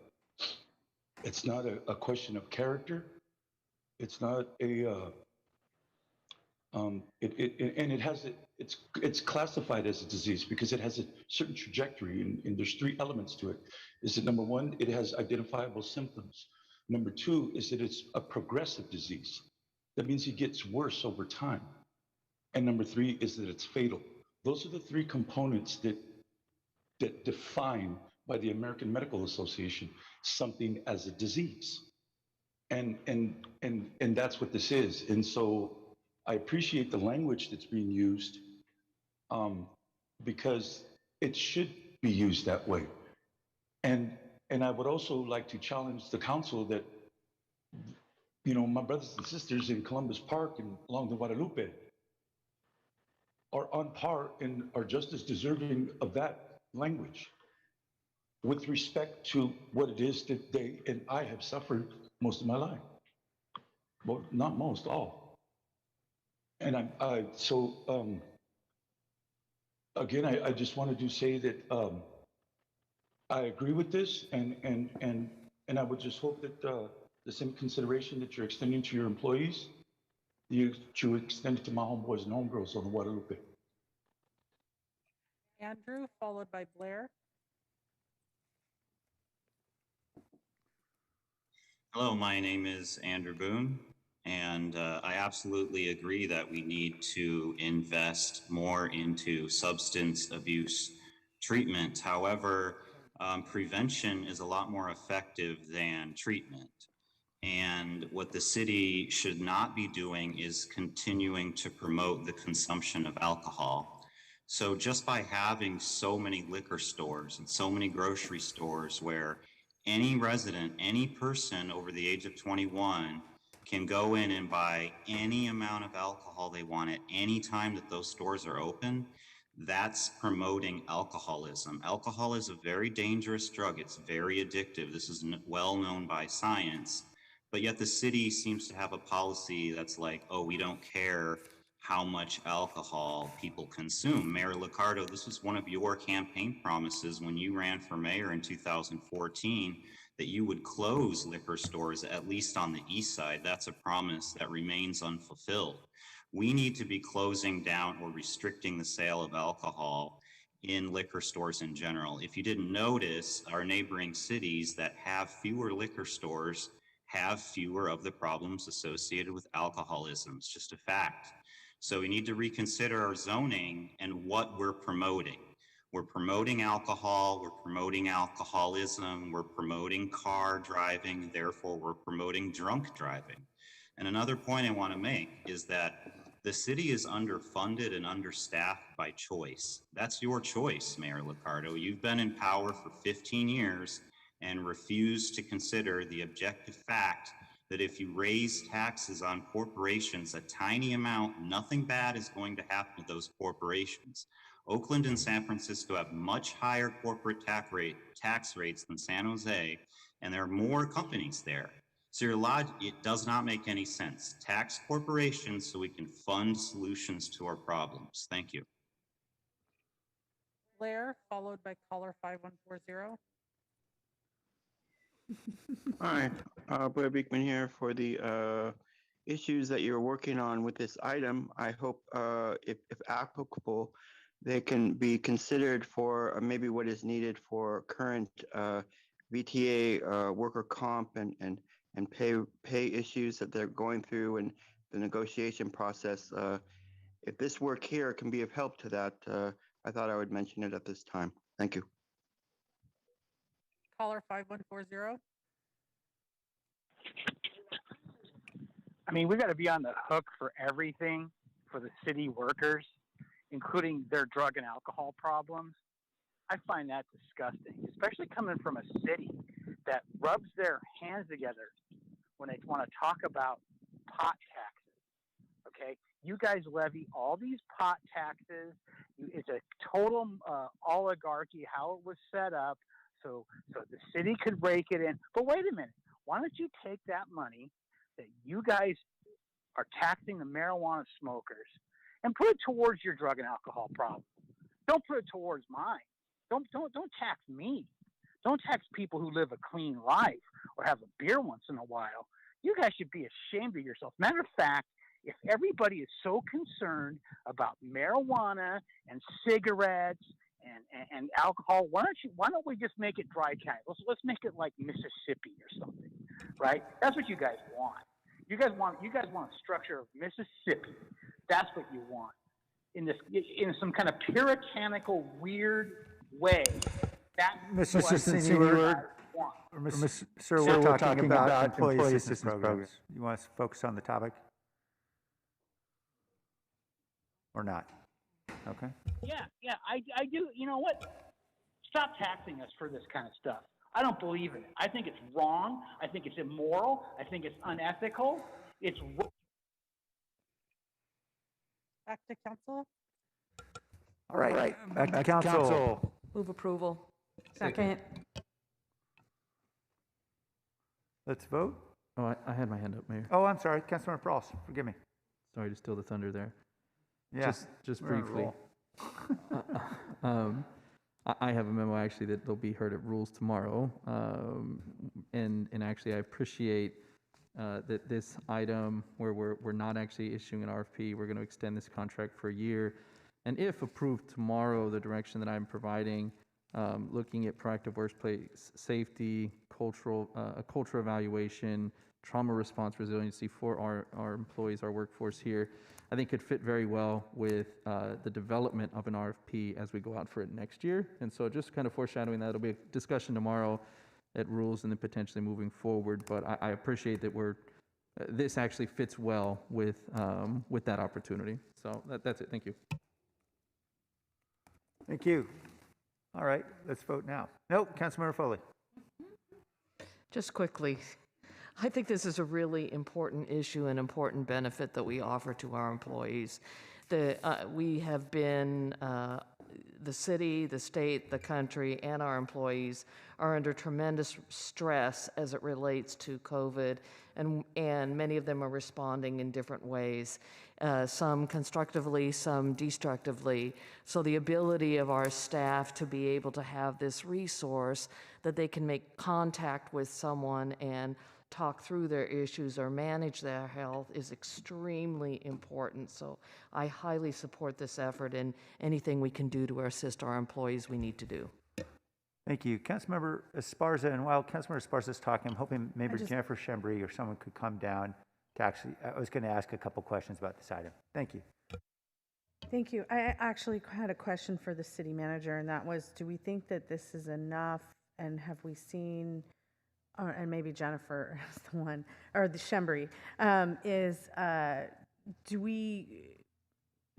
question of character. It's not it's classified as a disease because it has a certain trajectory, and there's 3 elements to it. Is that number 1, it has identifiable symptoms. Number 2 is that it's a progressive disease. That means it gets worse over time. And number 3 is that it's fatal. Those are the 3 components that define by the American Medical Association something as a disease. And that's what this is. And so I appreciate the language that's being used because it should be used that way. And I would also like to challenge the council that, my brothers and sisters in Columbus Park and along the Guadalupe are on par and are just as deserving of that language with respect to what it is that they and I have suffered most of my life. Well, not most, all. And again, I just wanted to say that I agree with this, and I would just hope that the same consideration that you're extending to your employees, you extend it to my homeboys and homegirls on the Guadalupe. Andrew followed by Blair. Hello, my name is Andrew Boone, And I absolutely agree that we need to invest more into substance abuse treatment. However, prevention is a lot more effective than treatment. And what the city should not be doing is continuing to promote the consumption of alcohol. So just by having so many liquor stores and so many grocery stores where any resident, any person over the age of 21 can go in and buy any amount of alcohol they want at any time that those stores are open, that's promoting alcoholism. Alcohol is a very dangerous drug. It's very addictive. This is well known by science. But yet the city seems to have a policy that's like, oh, we don't care how much alcohol people consume. Mayor Liccardo, this was one of your campaign promises when you ran for mayor in 2014, that you would close liquor stores, at least on the east side. That's a promise that remains unfulfilled. We need to be closing down or restricting the sale of alcohol in liquor stores in general. If you didn't notice, our neighboring cities that have fewer liquor stores have fewer of the problems associated with alcoholism. It's just a fact. So we need to reconsider our zoning and what we're promoting. We're promoting alcohol, we're promoting alcoholism, we're promoting car driving, therefore we're promoting drunk driving. And another point I want to make is that the city is underfunded and understaffed by choice. That's your choice, Mayor Liccardo. You've been in power for 15 years and refused to consider the objective fact that if you raise taxes on corporations a tiny amount, nothing bad is going to happen to those corporations. Oakland and San Francisco have much higher corporate tax rates than San Jose, and there are more companies there. So your logic, it does not make any sense. Tax corporations so we can fund solutions to our problems. Thank you. Blair, followed by caller 5140. Hi, Blair Beekman here for the issues that you're working on with this item. I hope, if applicable, they can be considered for maybe what is needed for current VTA worker comp and pay issues that they're going through and the negotiation process. If this work here can be of help to that, I thought I would mention it at this time. Thank you. Caller 5140. I mean, we got to be on the hook for everything for the city workers, including their drug and alcohol problems. I find that disgusting, especially coming from a city that rubs their hands together when they want to talk about pot taxes. Okay, you guys levy all these pot taxes. It's a total oligarchy how it was set up, so the city could rake it in. But wait a minute, why don't you take that money that you guys are taxing the marijuana smokers and put it towards your drug and alcohol problem? Don't put it towards mine. Don't tax me. Don't tax people who live a clean life or have a beer once in a while. You guys should be ashamed of yourself. Matter of fact, if everybody is so concerned about marijuana and cigarettes and alcohol, why don't we just make it dry county? Let's make it like Mississippi or something, right? That's what you guys want. You guys want a structure of Mississippi. That's what you want. In some kind of puritanical weird way. Mr. Senior, Sir, we're talking about employee assistance programs. You want us to focus on the topic? Or not? Okay. Yeah, I do. You know what? Stop taxing us for this kind of stuff. I don't believe in it. I think it's wrong. I think it's immoral. I think it's unethical. It's back to council. All right. Back to council. Move approval. Second. Let's vote. Oh, I had my hand up, Mayor. Oh, I'm sorry. Councilmember Pross, forgive me. Sorry to steal the thunder there. Yeah. Just we're on a briefly. roll. I have a memo actually that they'll be heard at Rules tomorrow. And actually I appreciate that this item where we're not actually issuing an RFP, we're going to extend this contract for a year. And if approved tomorrow, the direction that I'm providing, looking at proactive workplace safety, cultural evaluation, trauma response resiliency for our employees, our workforce here, I think could fit very well with the development of an RFP as we go out for it next year. And so just kind of foreshadowing that, it'll be a discussion tomorrow at rules and then potentially moving forward. But I appreciate that this actually fits well with that opportunity. So that's it. Thank you. Thank you. All right, let's vote now. Nope, Councilmember Foley. Just quickly, I think this is a really important issue and important benefit that we offer to our employees. We have been, the city, the state, the country, and our employees are under tremendous stress as it relates to COVID, and many of them are responding in different ways, some constructively, some destructively. So the ability of our staff to be able to have this resource that they can make contact with someone and talk through their issues or manage their health is extremely important. So I highly support this effort, and anything we can do to assist our employees, we need to do. Thank you. Councilmember Esparza, and while Councilmember Esparza is talking, I'm hoping maybe Jennifer Chambry or someone could come down to actually, I was going to ask a couple questions about this item. Thank you. Thank you. I actually had a question for the city manager, and that was, do we think that this is enough, and have we seen, and maybe Jennifer is the one, or the Chambry,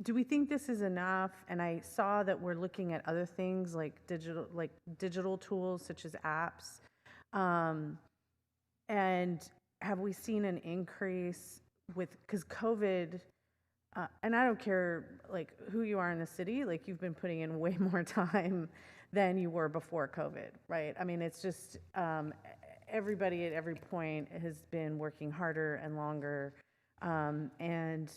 do we think this is enough? And I saw that we're looking at other things like digital tools such as apps. And have we seen an increase because COVID, and I don't care like who you are in the city, like you've been putting in way more time than you were before COVID, right? I mean, it's just, everybody at every point has been working harder and longer, and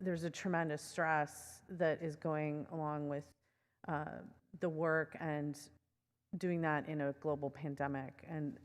there's a tremendous stress that is going along with the work and doing that in a global pandemic. And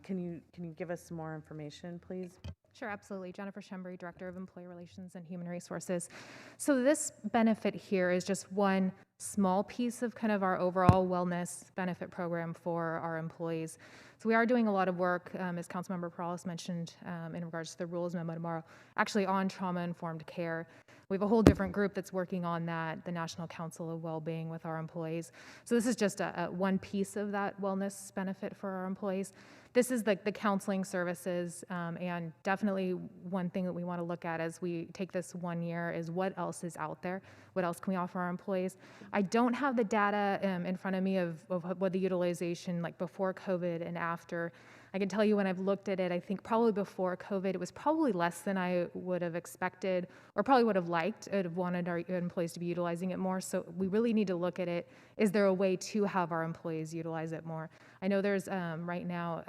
can you give us some more information, please? Sure, absolutely. Jennifer Chambry, Director of Employee Relations and Human Resources. So this benefit here is just one small piece of kind of our overall wellness benefit program for our employees. So we are doing a lot of work, as Councilmember Perales mentioned, in regards to the rules memo tomorrow, actually on trauma-informed care. We have a whole different group that's working on that, the National Council of Wellbeing with our employees. So this is just one piece of that wellness benefit for our employees. This is the counseling services, and definitely one thing that we want to look at as we take this 1 year is what else is out there? What else can we offer our employees? I don't have the data in front of me of what the utilization like before COVID and after. I can tell you when I've looked at it, I think probably before COVID, it was probably less than I would have expected or probably would have liked. I'd have wanted our employees to be utilizing it more. So we really need to look at it. Is there a way to have our employees utilize it more? I know there's right now,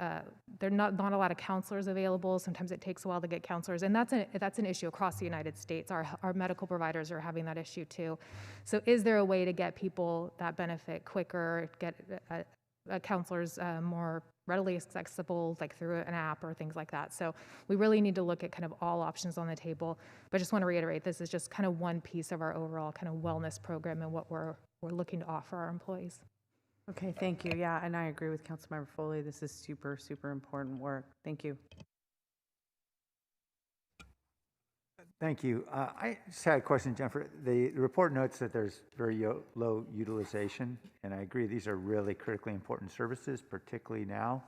there are not a lot of counselors available. Sometimes it takes a while to get counselors. And that's an issue across the United States. Our medical providers are having that issue too. So is there a way to get people that benefit quicker, get counselors more readily accessible, like through an app or things like that? So we really need to look at kind of all options on the table. But I just want to reiterate, this is just kind of one piece of our overall kind of wellness program and what we're looking to offer our employees. Okay, thank you. Yeah, and I agree with Councilmember Foley. This is super, super important work. Thank you. Thank you. I just had a question, Jennifer. The report notes that there's very low utilization, and I agree these are really critically important services, particularly now.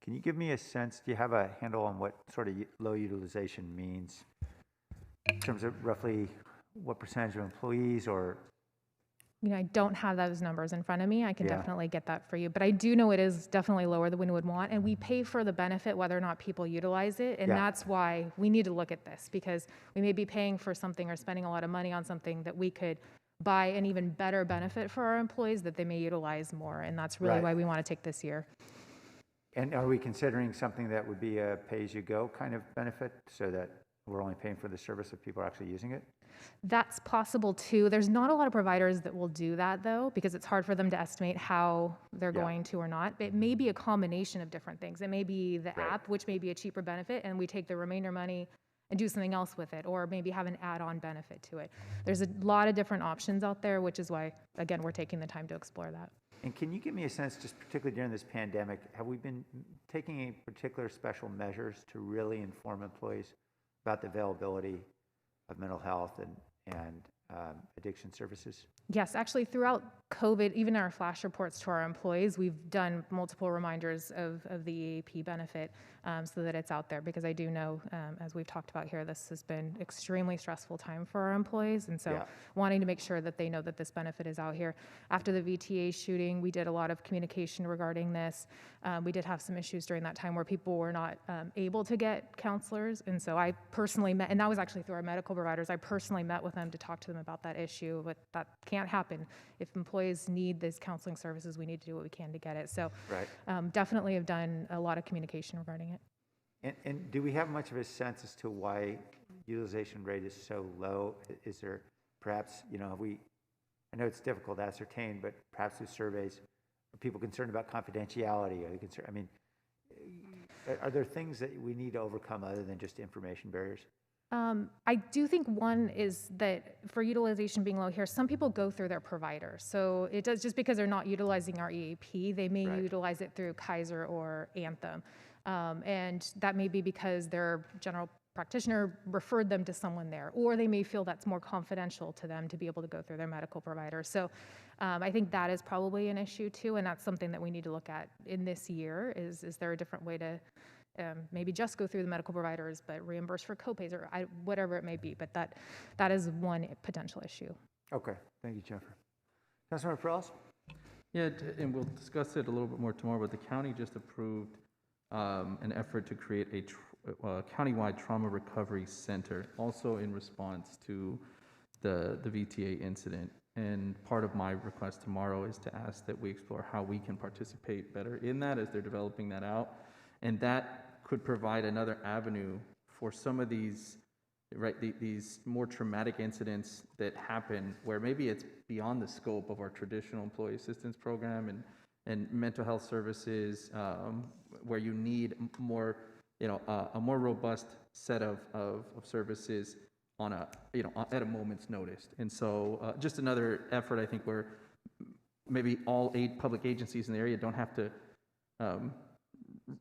Can you give me a sense, do you have a handle on what sort of low utilization means in terms of roughly what percentage of employees or? I don't have those numbers in front of me. I can definitely get that for you. But I do know it is definitely lower than we would want. And we pay for the benefit whether or not people utilize it. And that's why we need to look at this, because we may be paying for something or spending a lot of money on something that we could buy an even better benefit for our employees that they may utilize more. And that's really why we want to take this year. And are we considering something that would be a pay-as-you-go kind of benefit so that we're only paying for the service if people are actually using it? That's possible too. There's not a lot of providers that will do that though, because it's hard for them to estimate how they're going to or not. It may be a combination of different things. It may be the app, which may be a cheaper benefit, and we take the remainder money and do something else with it, or maybe have an add-on benefit to it. There's a lot of different options out there, which is why, again, we're taking the time to explore that. And can you give me a sense, just particularly during this pandemic, have we been taking any particular special measures to really inform employees about the availability of mental health and addiction services? Yes, actually, throughout COVID, even our flash reports to our employees, we've done multiple reminders of the EAP benefit so that it's out there, because I do know, as we've talked about here, this has been extremely stressful time for our employees, and so wanting to make sure that they know that this benefit is out here. After the VTA shooting, we did a lot of communication regarding this. We did have some issues during that time where people were not able to get counselors, and so I personally met, and that was actually through our medical providers, I personally met with them to talk to them about that issue, but that can't happen. If employees need these counseling services, we need to do what we can to get it. So definitely have done a lot of communication regarding it. And do we have much of a sense as to why utilization rate is so low? Is there perhaps, you know, I know it's difficult to ascertain, but perhaps through surveys, are people concerned about confidentiality? Are they concerned? I mean, are there things that we need to overcome other than just information barriers? I do think one is that for utilization being low here, some people go through their provider. So it does, just because they're not utilizing our EAP, they may utilize it through Kaiser or Anthem. And that may be because their general practitioner referred them to someone there, or they may feel that's more confidential to them to be able to go through their medical provider. So I think that is probably an issue too, and that's something that we need to look at in this year. Is there a different way to maybe just go through the medical providers, but reimburse for copays or whatever it may be? But that is one potential issue. Okay, thank you, Jennifer. Councilmember Perales? Yeah, and we'll discuss it a little bit more tomorrow, but the county just approved an effort to create a countywide trauma recovery center, also in response to the VTA incident. And part of my request tomorrow is to ask that we explore how we can participate better in that as they're developing that out. And that could provide another avenue for some of these, these more traumatic incidents that happen where maybe it's beyond the scope of our traditional employee assistance program and mental health services, where you need more, a more robust set of services on at a moment's notice. And so just another effort, I think, where maybe all 8 public agencies in the area don't have to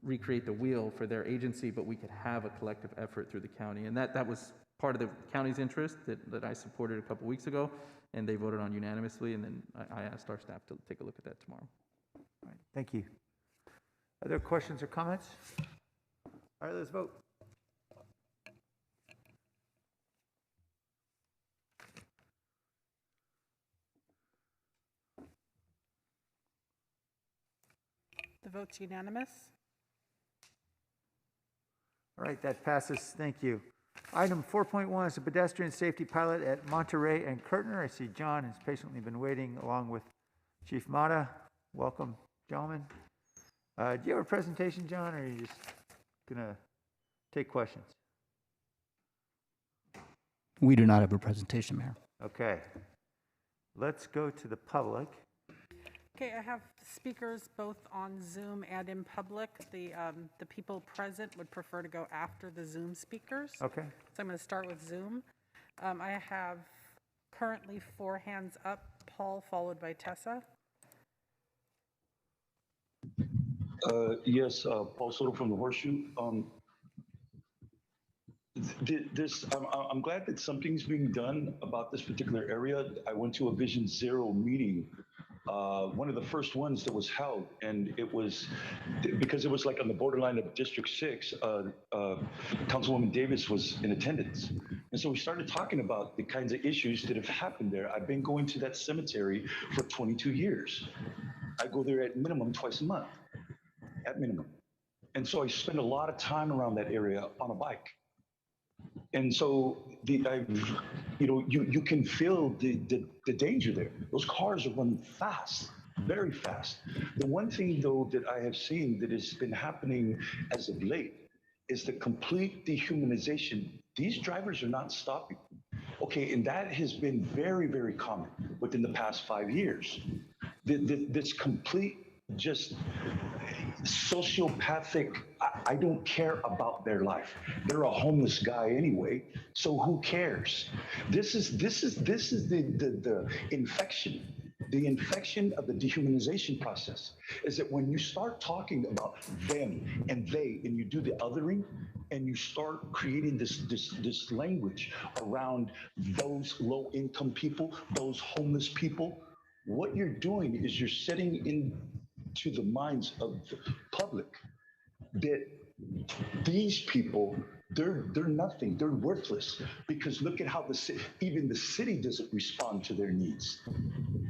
recreate the wheel for their agency, but we could have a collective effort through the county. And that was part of the county's interest that I supported a couple weeks ago, and they voted on unanimously. And then I asked our staff to take a look at that tomorrow. All right, thank you. Other questions or comments? All right, let's vote. The vote's unanimous. All right, that passes. Thank you. Item 4.1 is a pedestrian safety pilot at Monterey and Kirtner. I see John has patiently been waiting along with Chief Mata. Welcome, gentlemen. Do you have a presentation, John, or are you just going to take questions? We do not have a presentation, Mayor. Okay. Let's go to the public. Okay, I have speakers both on Zoom and in public. The people present would prefer to go after the Zoom speakers. Okay. So I'm going to start with Zoom. I have currently 4 hands up. Paul, followed by Tessa. Yes, Paul Soto from the Horseshoe. I'm glad that something's being done about this particular area. I went to a Vision Zero meeting, one of the first ones that was held, and it was because it was like on the borderline of District 6. Councilwoman Davis was in attendance, and so we started talking about the kinds of issues that have happened there. I've been going to that cemetery for 22 years. I go there at minimum twice a month, at minimum, and so I spend a lot of time around that area on a bike. And so you can feel the danger there. Those cars are running fast, very fast. The one thing, though, that I have seen that has been happening as of late is the complete dehumanization. These drivers are not stopping. Okay, and that has been very, very common within the past 5 years. This complete just sociopathic, I don't care about their life. They're a homeless guy anyway, so who cares? This is the infection the infection of the dehumanization process is that when you start talking about them and they, and you do the othering, and you start creating this language around those low-income people, those homeless people, what you're doing is you're setting into the minds of the public that these people, they're nothing, they're worthless, because look at how even the city doesn't respond to their needs.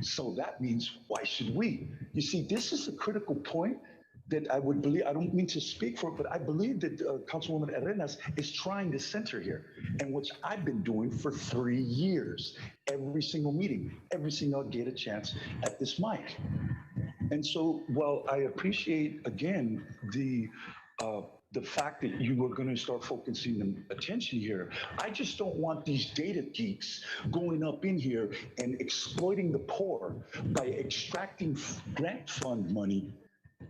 So that means, why should we? You see, this is a critical point that I would believe, I don't mean to speak for it, but I believe that Councilwoman Arenas is trying to center here, and which I've been doing for 3 years, every single meeting, every single get a chance at this mic. And so, while I appreciate, again, the fact that you were going to start focusing the attention here, I just don't want these data geeks going up in here and exploiting the poor by extracting grant fund money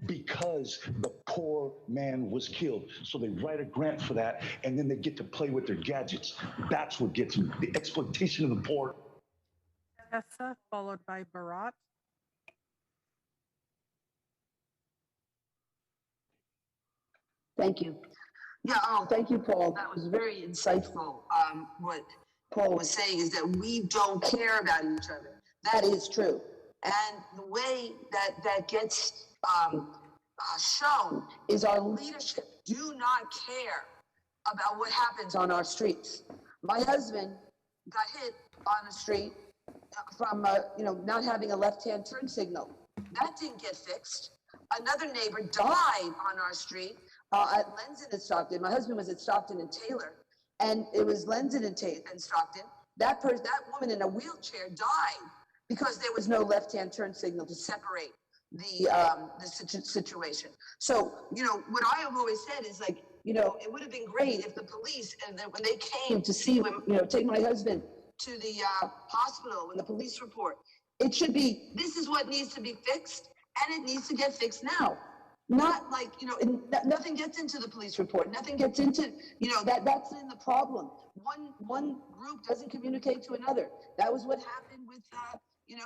because the poor man was killed. So they write a grant for that, and then they get to play with their gadgets. That's what gets me, the exploitation of the poor. Tessa, followed by Barat. Thank you. Yeah, thank you, Paul. That was very insightful. What Paul was saying is that we don't care about each other. That is true. And the way that gets shown is our leadership do not care about what happens on our streets. My husband got hit on the street from not having a left-hand turn signal. That didn't get fixed. Another neighbor died on our street at Lenzen and Stockton. My husband was at Stockton and Taylor, and it was Lenzen and Stockton. That woman in a wheelchair died because there was no left-hand turn signal to separate the situation. So, what I have always said is like, it would have been great if the police, and then when they came to see him, take my husband to the hospital, when the police report, it should be, this is what needs to be fixed, and it needs to get fixed now. Not like, nothing gets into the police report. Nothing gets into, that's in the problem. One group doesn't communicate to another. That was what happened with,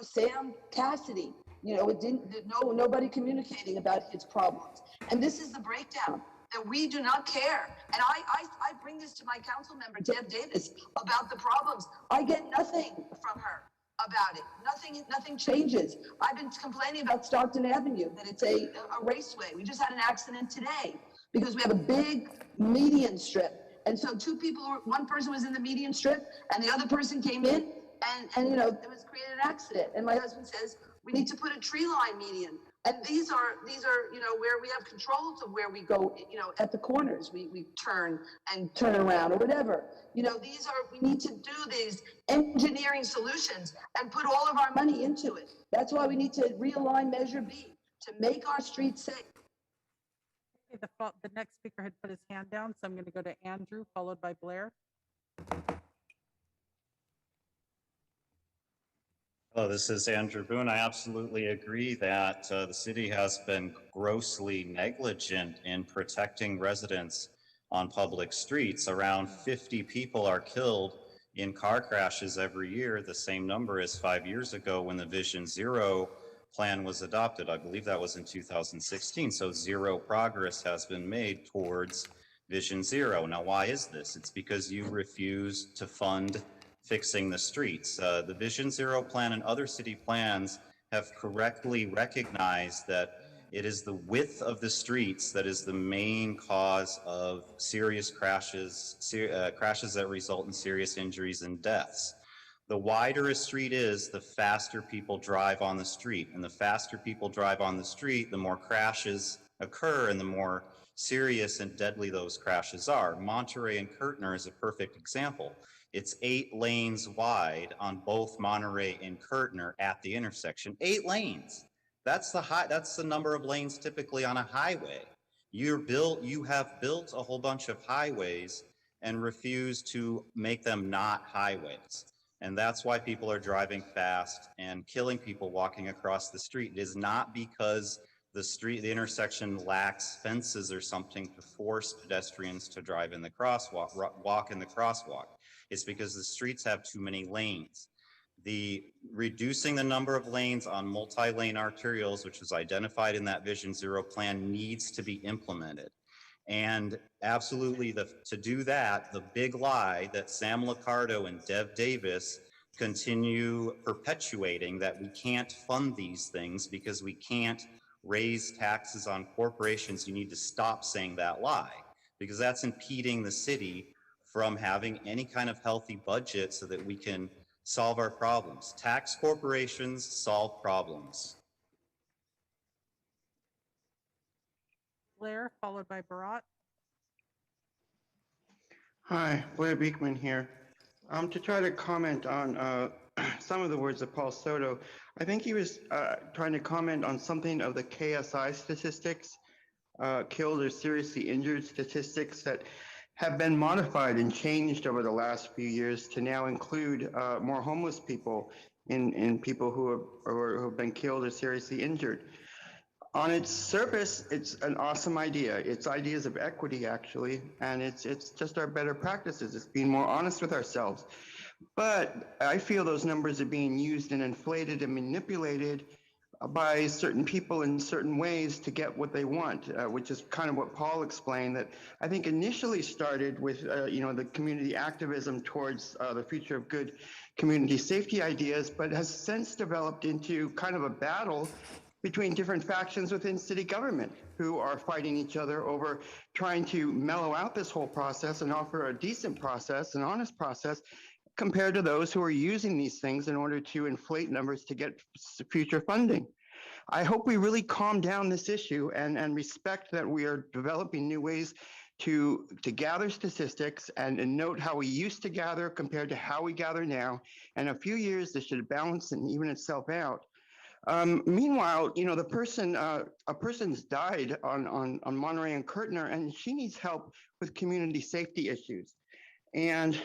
Sam Cassidy. Nobody communicating about his problems. And this is the breakdown, that we do not care. And I bring this to my council member, Deb Davis, about the problems. I get nothing from her about it. Nothing changes. I've been complaining about Stockton Avenue, that it's a raceway. We just had an accident today because we have a big median strip. And so one person was in the median strip and the other person came in and it was created an accident. And my husband says, we need to put a tree line median. And these are where we have controls of where we go, at the corners, we turn around or whatever. We need to do these engineering solutions and put all of our money into it. That's why we need to realign Measure B to make our streets safe. Okay, the next speaker had put his hand down, so I'm going to go to Andrew, followed by Blair. Hello, this is Andrew Boone. I absolutely agree that the city has been grossly negligent in protecting residents on public streets. Around 50 people are killed in car crashes every year, the same number as 5 years ago when the Vision Zero plan was adopted. I believe that was in 2016. So zero progress has been made towards Vision Zero. Now, why is this? It's because you refuse to fund fixing the streets. The Vision Zero plan and other city plans have correctly recognized that it is the width of the streets that is the main cause of serious crashes, crashes that result in serious injuries and deaths. The wider a street is, the faster people drive on the street. And the faster people drive on the street, the more crashes occur and the more serious and deadly those crashes are. Monterey and Kirtner is a perfect example. It's 8 lanes wide on both Monterey and Kirtner at the intersection. 8 lanes. That's the number of lanes typically on a highway. You have built a whole bunch of highways and refuse to make them not highways. And that's why people are driving fast and killing people walking across the street. It is not because the intersection lacks fences or something to force pedestrians to drive in the crosswalk, walk in the crosswalk. It's because the streets have too many lanes. The reducing the number of lanes on multi-lane arterials, which was identified in that Vision Zero plan, needs to be implemented. And absolutely, to do that, the big lie that Sam Liccardo and Dev Davis continue perpetuating, that we can't fund these things because we can't raise taxes on corporations. You need to stop saying that lie, because that's impeding the city from having any kind of healthy budget so that we can solve our problems. Tax corporations solve problems. Blair, followed by Barat. Hi, Blair Beekman here. To try to comment on some of the words of Paul Soto, I think he was trying to comment on something of the KSI statistics, killed or seriously injured statistics that have been modified and changed over the last few years to now include more homeless people in people who have been killed or seriously injured. On its surface, it's an awesome idea. It's ideas of equity, actually, and it's just our better practices. It's being more honest with ourselves. But I feel those numbers are being used and inflated and manipulated by certain people in certain ways to get what they want, which is kind of what Paul explained, that I think initially started with the community activism towards the future of good community safety ideas, but has since developed into kind of a battle between different factions within city government who are fighting each other over trying to mellow out this whole process and offer a decent process, an honest process, compared to those who are using these things in order to inflate numbers to get future funding. I hope we really calm down this issue and respect that we are developing new ways to gather statistics and note how we used to gather compared to how we gather now. In a few years, this should balance and even itself out. Meanwhile, a person's died on Monterey and Kirtner, and she needs help with community safety issues. And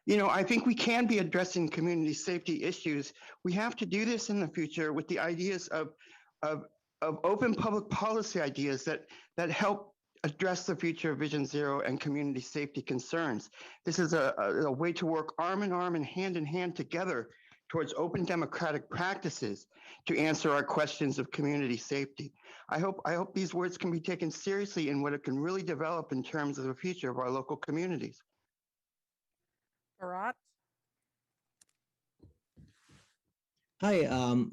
I think we can be addressing community safety issues. We have to do this in the future with the ideas of open public policy ideas that help address the future of Vision Zero and community safety concerns. This is a way to work arm in arm and hand together towards open democratic practices to answer our questions of community safety. I hope these words can be taken seriously in what it can really develop in terms of the future of our local communities. Barat. Hi,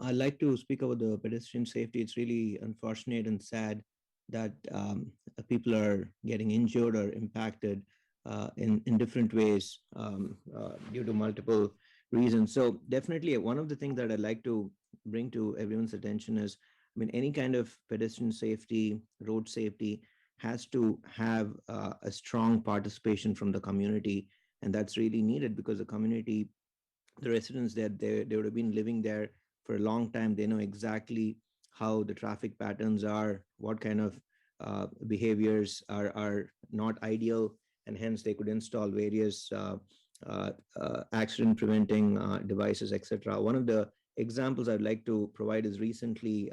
I'd like to speak about the pedestrian safety. It's really unfortunate and sad that people are getting injured or impacted in different ways due to multiple reasons. So definitely one of the things that I'd like to bring to everyone's attention is, any kind of pedestrian safety, road safety has to have a strong participation from the community. And that's really needed because the community, the residents there, they would have been living there for a long time. They know exactly how the traffic patterns are, what kind of behaviors are not ideal, and hence they could install various accident preventing devices, etc. One of the examples I'd like to provide is recently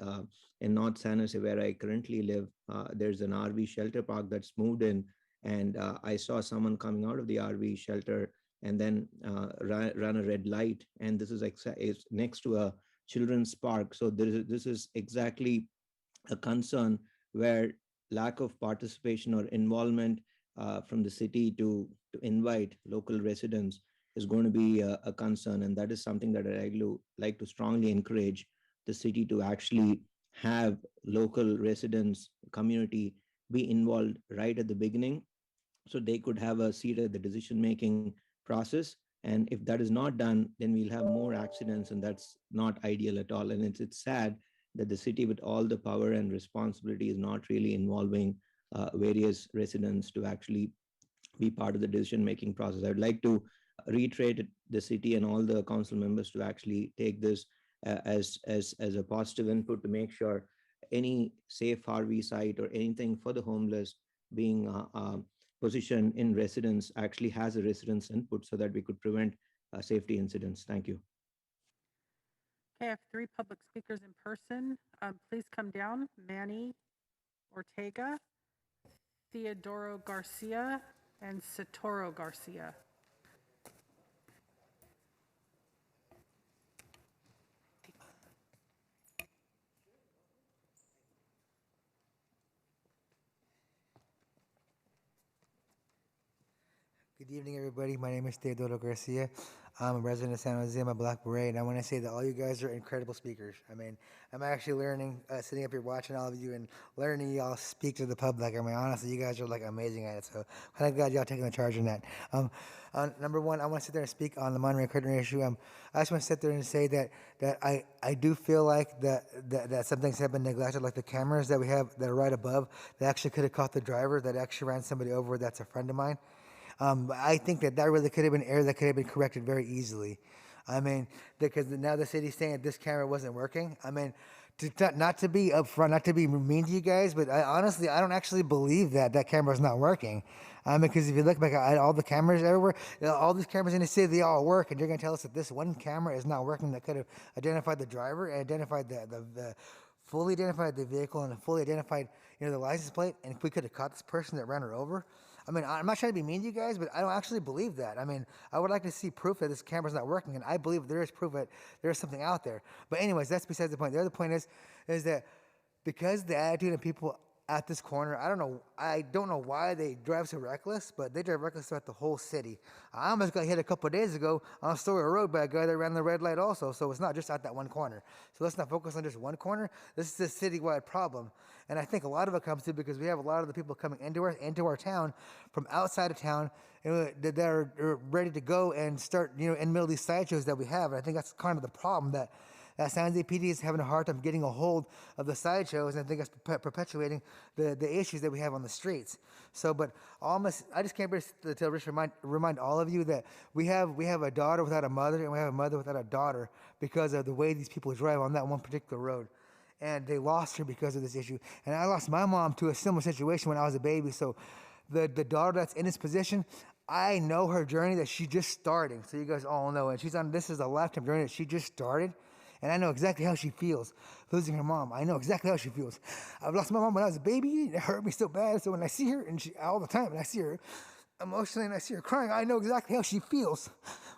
in North San Jose, where I currently live, there's an RV shelter park that's moved in, and I saw someone coming out of the RV shelter and then run a red light, and this is next to a children's park. So this is exactly a concern where lack of participation or involvement from the city to invite local residents is going to be a concern, and that is something that I like to strongly encourage the city to actually have local residents, community be involved right at the beginning, so they could have a seat at the decision-making process. And if that is not done, then we'll have more accidents, and that's not ideal at all. And it's sad that the city, with all the power and responsibility, is not really involving various residents to actually be part of the decision-making process. I would like to reiterate the city and all the council members to actually take this as a positive input to make sure any safe RV site or anything for the homeless being positioned in residence actually has a residence input, so that we could prevent safety incidents. Thank you. Okay, I have 3 public speakers in person. Please come down. Manny Ortega, Theodoro Garcia, and Satoro Garcia. Good evening, everybody. My name is Teodoro Garcia. I'm a resident of San Jose. I'm a Black Beret, and I want to say that all you guys are incredible speakers. I mean, I'm actually learning, sitting up here watching all of you and learning y'all speak to the public. I mean, honestly, you guys are like amazing at it. So I'm glad y'all taking the charge in that. Number one, I want to sit there and speak on the Monterey curtain issue. I just want to sit there and say that I do feel like that some things have been neglected, like the cameras that we have that are right above that actually could have caught the driver that actually ran somebody over. That's a friend of mine. I think that really could have been error that could have been corrected very easily. I mean, because now the city's saying that this camera wasn't working. I mean, not to be upfront, not to be mean to you guys, but honestly, I don't actually believe that camera's not working. Because if you look back at all the cameras everywhere, all these cameras in the city, they all work, and you're going to tell us that this one camera is not working that could have identified the driver and identified the fully identified the vehicle and fully identified, the license plate, and if we could have caught this person that ran her over. I mean, I'm not trying to be mean to you guys, but I don't actually believe that. I mean, I would like to see proof that this camera's not working, and I believe there is proof that there is something out there. But anyways, that's besides the point. The other point is that because the attitude of people at this corner, I don't know why they drive so reckless, but they drive reckless throughout the whole city. I almost got hit a couple of days ago on Story Road by a guy that ran the red light also, so it's not just at that one corner. So let's not focus on just one corner. This is a citywide problem. And I think a lot of it comes to because we have a lot of the people coming into our town from outside of town that are ready to go and start, in the middle of these sideshows that we have. And I think that's kind of the problem that San Jose PD is having a hard time getting a hold of the sideshows, and I think that's perpetuating the issues that we have on the streets. So, but I just can't remind all of you that we have a daughter without a mother, and we have a mother without a daughter because of the way these people drive on that one particular road. And they lost her because of this issue. And I lost my mom to a similar situation when I was a baby. So the daughter that's in this position, I know her journey that she's just starting. So you guys all know. And this is a lifetime journey that she just started. And I know exactly how she feels losing her mom. I know exactly how she feels. I've lost my mom when I was a baby, and it hurt me so bad. So when I see her, and all the time, and I see her emotionally and I see her crying, I know exactly how she feels.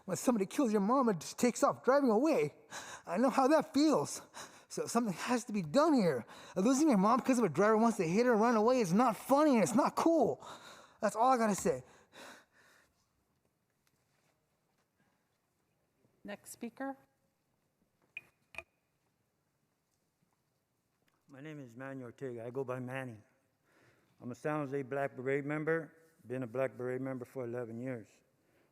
When somebody kills your mom and just takes off driving away, I know how that feels. So something has to be done here. Losing your mom because of a driver wants to hit her and run away is not funny, and it's not cool. That's all I got to say. Next speaker. My name is Manny Ortega. I go by Manny. I'm a San Jose Black Beret member, been a Black Beret member for 11 years.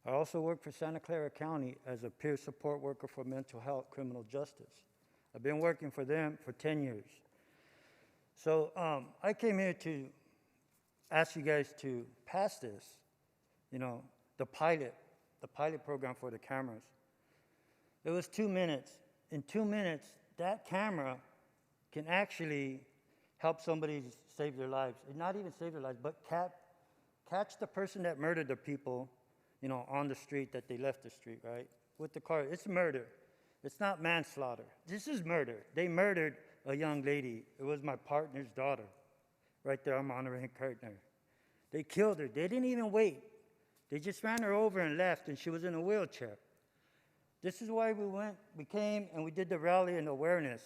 I also work for Santa Clara County as a peer support worker for mental health criminal justice. I've been working for them for 10 years. So I came here to ask you guys to pass this, the pilot program for the cameras. It was 2 minutes. In 2 minutes, that camera can actually help somebody save their lives. Not even save their lives, but catch the person that murdered the people, on the street that they left the street, right? With the car. It's murder. It's not manslaughter. This is murder. They murdered a young lady. It was my partner's daughter, right there on Monterey Kirtner. They killed her. They didn't even wait. They just ran her over and left, and she was in a wheelchair. This is why we came and we did the rally and awareness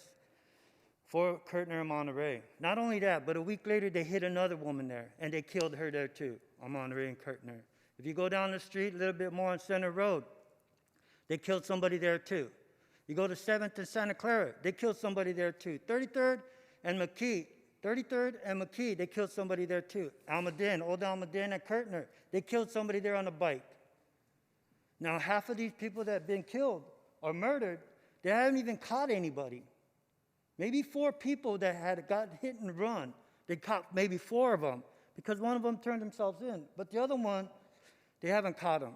for Kirtner and Monterey. Not only that, but a week later, they hit another woman there, and they killed her there too, on Monterey and Kirtner. If you go down the street a little bit more on Center Road, they killed somebody there too. You go to 7th and Santa Clara, they killed somebody there too. 33rd and McKee, they killed somebody there too. Old Almaden and Kirtner, they killed somebody there on a bike. Now, half of these people that have been killed or murdered, they haven't even caught anybody. Maybe 4 people that had got hit and run, they caught maybe 4 of them because one of them turned themselves in. But the other one, they haven't caught them,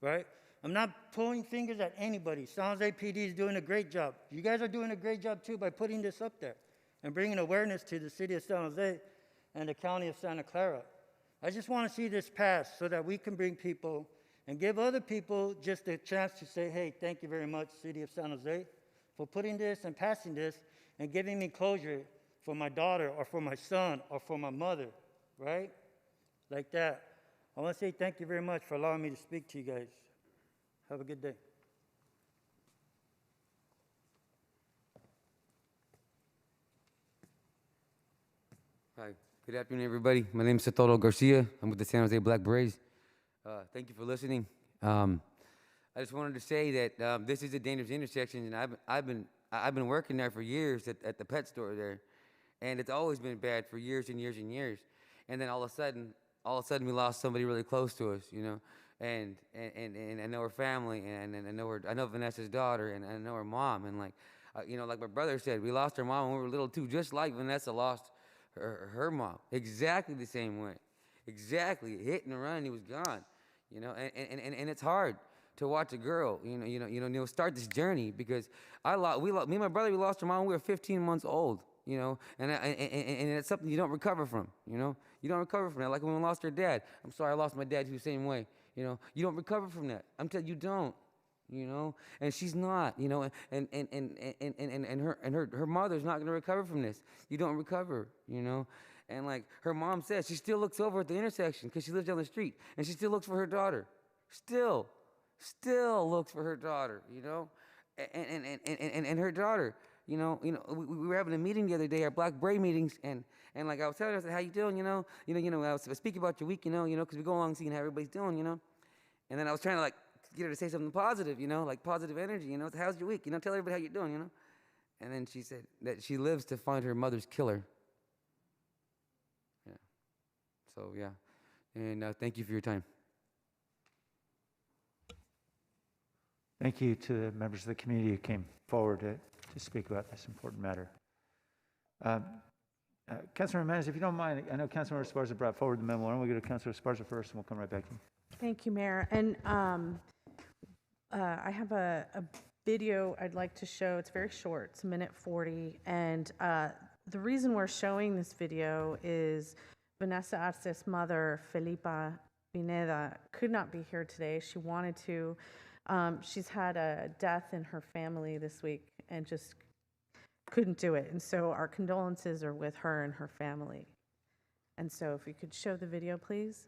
right? I'm not pointing fingers at anybody. San Jose PD is doing a great job. You guys are doing a great job, too, by putting this up there and bringing awareness to the city of San Jose and the county of Santa Clara. I just want to see this passed so that we can bring people and give other people just a chance to say, hey, thank you very much, city of San Jose, for putting this and passing this and giving me closure for my daughter or for my son or for my mother, right? Like that. I want to say thank you very much for allowing me to speak to you guys. Have a good day. Hi, good afternoon, everybody. My name is Teodoro Garcia. I'm with the San Jose Black Berets. Thank you for listening. I just wanted to say that this is a dangerous intersection, and I've been working there for years at the pet store there, and it's always been bad for years and years and years. And then all of a sudden we lost somebody really close to us, you know. And I know her family, and I know Vanessa's daughter, and I know her mom, and like, you know, like my brother said, we lost her mom when we were little too, just like Vanessa lost her mom, exactly the same way, exactly, hit and run, he was gone, you know, and it's hard to watch a girl, start this journey, because me and my brother, we lost our mom when we were 15 months old, you know, and it's something you don't recover from, you know, you don't recover from that. Like when we lost our dad, I'm sorry, I lost my dad too, the same way, you know, you don't recover from that. I'm telling you, don't, you know, and she's not, you know, and her mother's not gonna recover from this. You don't recover, you know. And like her mom says, she still looks over at the intersection because she lives down the street, and she still looks for her daughter, still looks for her daughter, you know, and her daughter, you know, we were having a meeting the other day, our Black Bray meetings, and like I was telling her, I said, how you doing, I was speaking about your week, because we go along seeing how everybody's doing, and then I was trying to like get her to say something positive, like positive energy, how's your week, tell everybody how you're doing, and then she said that she lives to find her mother's killer. Yeah. So yeah, and thank you for your time. Thank you to the members of the community who came forward to speak about this important matter. Councilor Jimenez, if you don't mind, I know Councilor Esparza brought forward the memo. Why don't we go to Councilor Esparza first, and we'll come right back to you. Thank you, Mayor. And I have a video I'd like to show. It's very short. It's a minute 40. And the reason we're showing this video is Vanessa Arce's mother, Felipa Pineda, could not be here today. She wanted to. She's had a death in her family this week and just couldn't do it. And so our condolences are with her and her family. And so if you could show the video, please.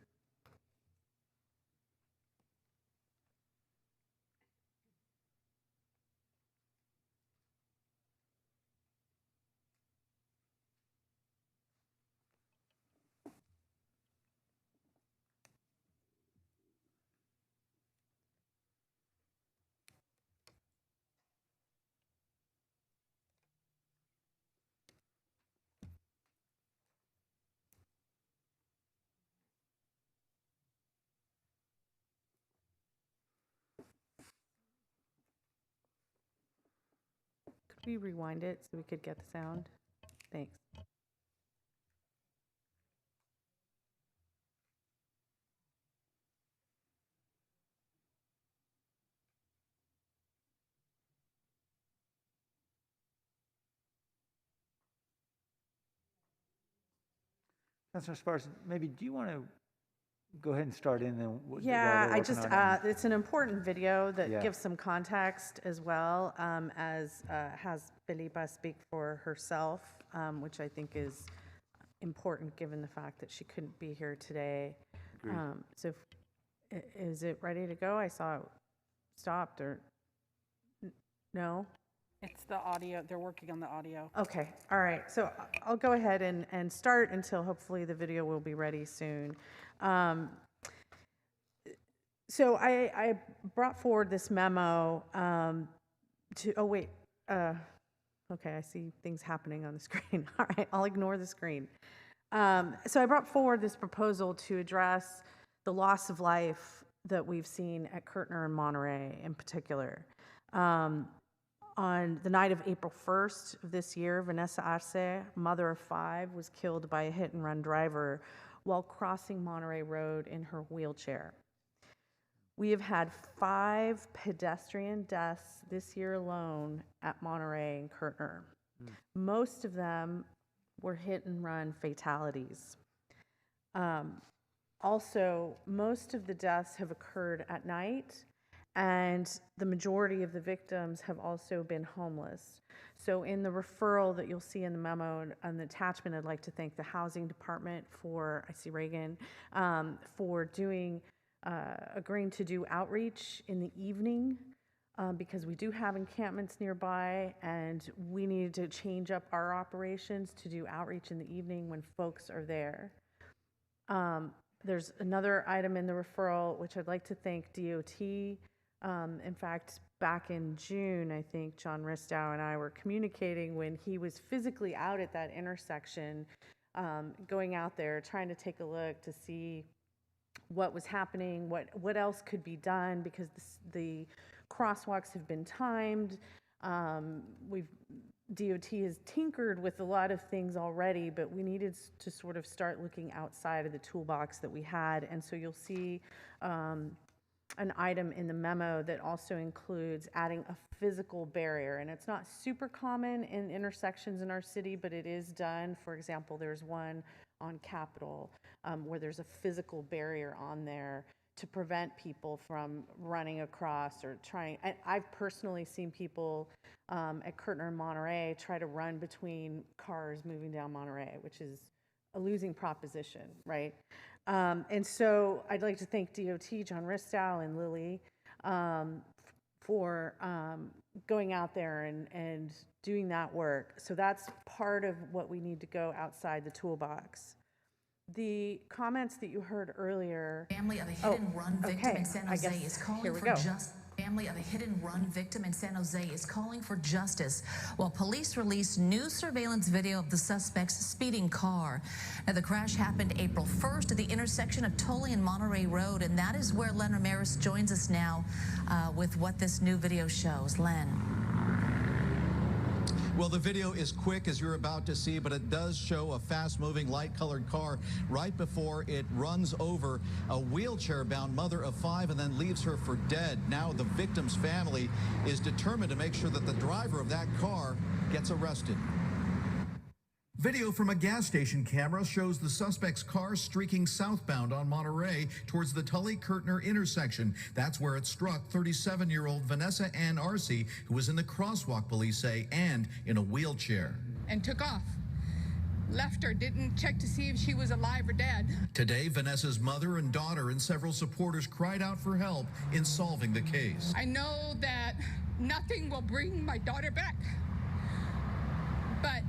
Could we rewind it so we could get the sound? Thanks. Councilor Esparza, maybe do you want to go ahead and start in then? Yeah, it's an important video that gives some context as well, as has Felipa speak for herself, which I think is important given the fact that she couldn't be here today. So is it ready to go? I saw it stopped, or no? It's the audio. They're working on the audio. Okay, all right. So I'll go ahead and start until hopefully the video will be ready soon. So I brought forward this memo okay, I see things happening on the screen. All right, I'll ignore the screen. So I brought forward this proposal to address the loss of life that we've seen at Kirtner and Monterey in particular. On the night of April 1st of this year, Vanessa Arce, mother of 5, was killed by a hit-and-run driver while crossing Monterey Road in her wheelchair. We have had 5 pedestrian deaths this year alone at Monterey and Kirtner. Most of them were hit-and-run fatalities. Also, most of the deaths have occurred at night, and the majority of the victims have also been homeless. So in the referral that you'll see in the memo and the attachment, I'd like to thank the Housing Department for, I see Reagan, for agreeing to do outreach in the evening, because we do have encampments nearby, and we needed to change up our operations to do outreach in the evening when folks are there. There's another item in the referral, which I'd like to thank DOT. In fact, back in June, I think John Ristow and I were communicating when he was physically out at that intersection, going out there, trying to take a look to see what was happening, what else could be done, because the crosswalks have been timed. DOT has tinkered with a lot of things already, but we needed to sort of start looking outside of the toolbox that we had. And so you'll see an item in the memo that also includes adding a physical barrier. And it's not super common in intersections in our city, but it is done. For example, there's one on Capitol where there's a physical barrier on there to prevent people from running across or trying. I've personally seen people at Kirtner and Monterey try to run between cars moving down Monterey, which is a losing proposition, right? And so I'd like to thank DOT, John Ristow and Lily, for going out there and doing that work. So that's part of what we need to go outside the toolbox. The comments that you heard earlier. Family of a hit-and-run victim in San Jose is calling for justice. Family of a hit-and-run victim in San Jose is calling for justice while police released new surveillance video of the suspect's speeding car. Now, the crash happened April 1st at the intersection of Tully and Monterey Road, and that is where Len Ramirez joins us now with what this new video shows. Len. Well, the video is quick, as you're about to see, but it does show a fast-moving, light-colored car right before it runs over a wheelchair-bound mother of 5 and then leaves her for dead. Now the victim's family is determined to make sure that the driver of that car gets arrested. Video from a gas station camera shows the suspect's car streaking southbound on Monterey towards the Tully-Kirtner intersection. That's where it struck 37-year-old Vanessa Ann Arce, who was in the crosswalk, police say, and in a wheelchair. And took off. Left her, didn't check to see if she was alive or dead. Today, Vanessa's mother and daughter and several supporters cried out for help in solving the case. I know that nothing will bring my daughter back, but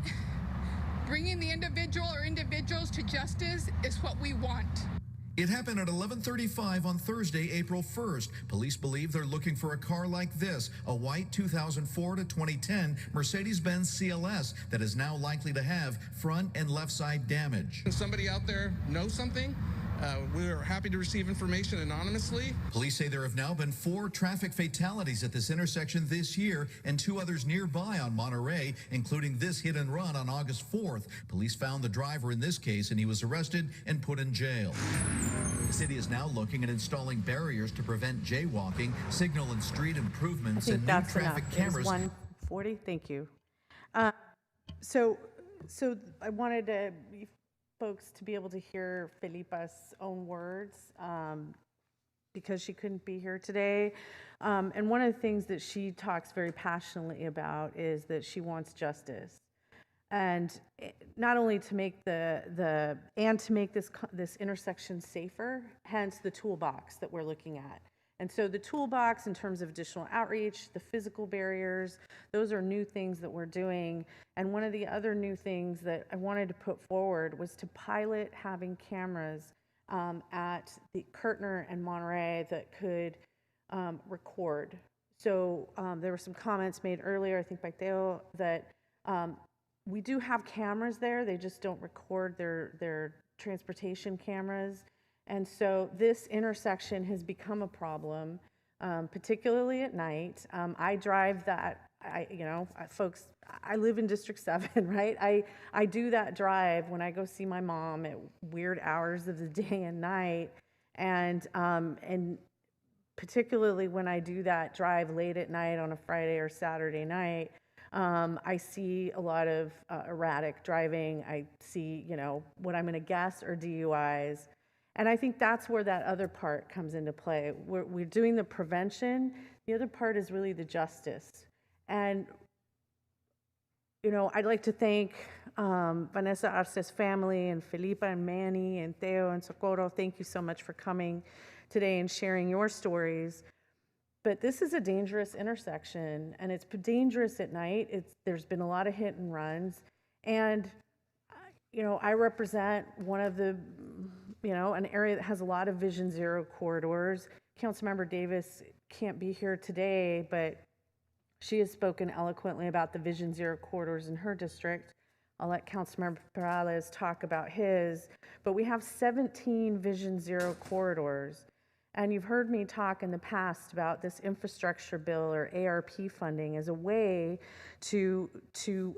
bringing the individual or individuals to justice is what we want. It happened at 11:35 on Thursday, April 1st. Police believe they're looking for a car like this, a white 2004 to 2010 Mercedes-Benz CLS that is now likely to have front and left side damage. If somebody out there knows something, we're happy to receive information anonymously. Police say there have now been 4 traffic fatalities at this intersection this year and 2 others nearby on Monterey, including this hit and run on August 4th. Police found the driver in this case and he was arrested and put in jail. The city is now looking at installing barriers to prevent jaywalking, signal and street improvements, and new traffic cameras. 140, thank you. So I wanted to folks to be able to hear Felipa's own words because she couldn't be here today. And one of the things that she talks very passionately about is that she wants justice. And not only to make to make this intersection safer, hence the toolbox that we're looking at. And so the toolbox in terms of additional outreach, the physical barriers, those are new things that we're doing. And one of the other new things that I wanted to put forward was to pilot having cameras at the Kirtner and Monterey that could record. So there were some comments made earlier, I think by Theo, that we do have cameras there, they just don't record their transportation cameras. And so this intersection has become a problem, particularly at night. I drive that, folks, I live in District 7, right? I do that drive when I go see my mom at weird hours of the day and night. And particularly when I do that drive late at night on a Friday or Saturday night, I see a lot of erratic driving. I see, what I'm going to guess are DUIs. And I think that's where that other part comes into play. We're doing the prevention. The other part is really the justice. And, I'd like to thank Vanessa Arce's family and Felipa and Manny and Theo and Socorro. Thank you so much for coming today and sharing your stories. But this is a dangerous intersection, and it's dangerous at night. There's been a lot of hit and runs. And, I represent one of the an area that has a lot of Vision Zero corridors. Councilmember Davis can't be here today, but she has spoken eloquently about the Vision Zero corridors in her district. I'll let Councilmember Perales talk about his, but we have 17 Vision Zero corridors. And you've heard me talk in the past about this infrastructure bill or ARP funding as a way to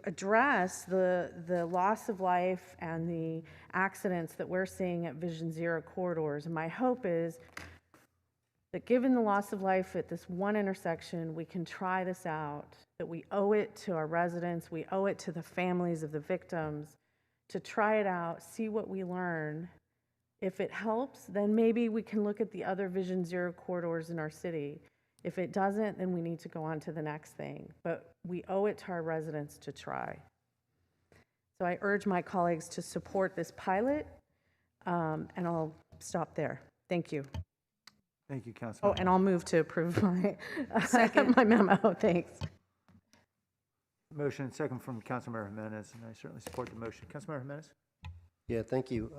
address the loss of life and the accidents that we're seeing at Vision Zero corridors. And my hope is that given the loss of life at this one intersection, we can try this out, that we owe it to our residents, we owe it to the families of the victims to try it out, see what we learn. If it helps, then maybe we can look at the other Vision Zero corridors in our city. If it doesn't, then we need to go on to the next thing. But we owe it to our residents to try. So I urge my colleagues to support this pilot, and I'll stop there. Thank you. Thank you, Councilmember. Oh, and I'll move to approve my, my memo. Thanks. Motion second from Councilmember Jimenez, and I certainly support the motion. Councilmember Jimenez? Yeah, thank you.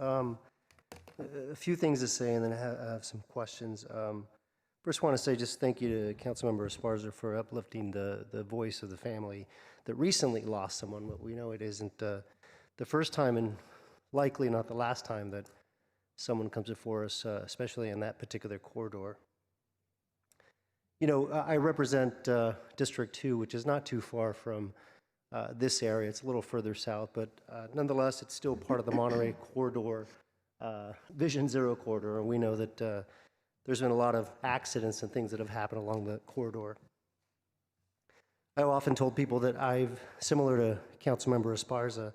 A few things to say, and then I have some questions. First, want to say just thank you to Councilmember Esparza for uplifting the voice of the family that recently lost someone, but we know it isn't the first time and likely not the last time that someone comes before us, especially in that particular corridor. You know, I represent District 2, which is not too far from this area. It's a little further south, but nonetheless, it's still part of the Monterey corridor, Vision Zero corridor, and we know that there's been a lot of accidents and things that have happened along the corridor. I've often told people that I've, similar to Councilmember Esparza,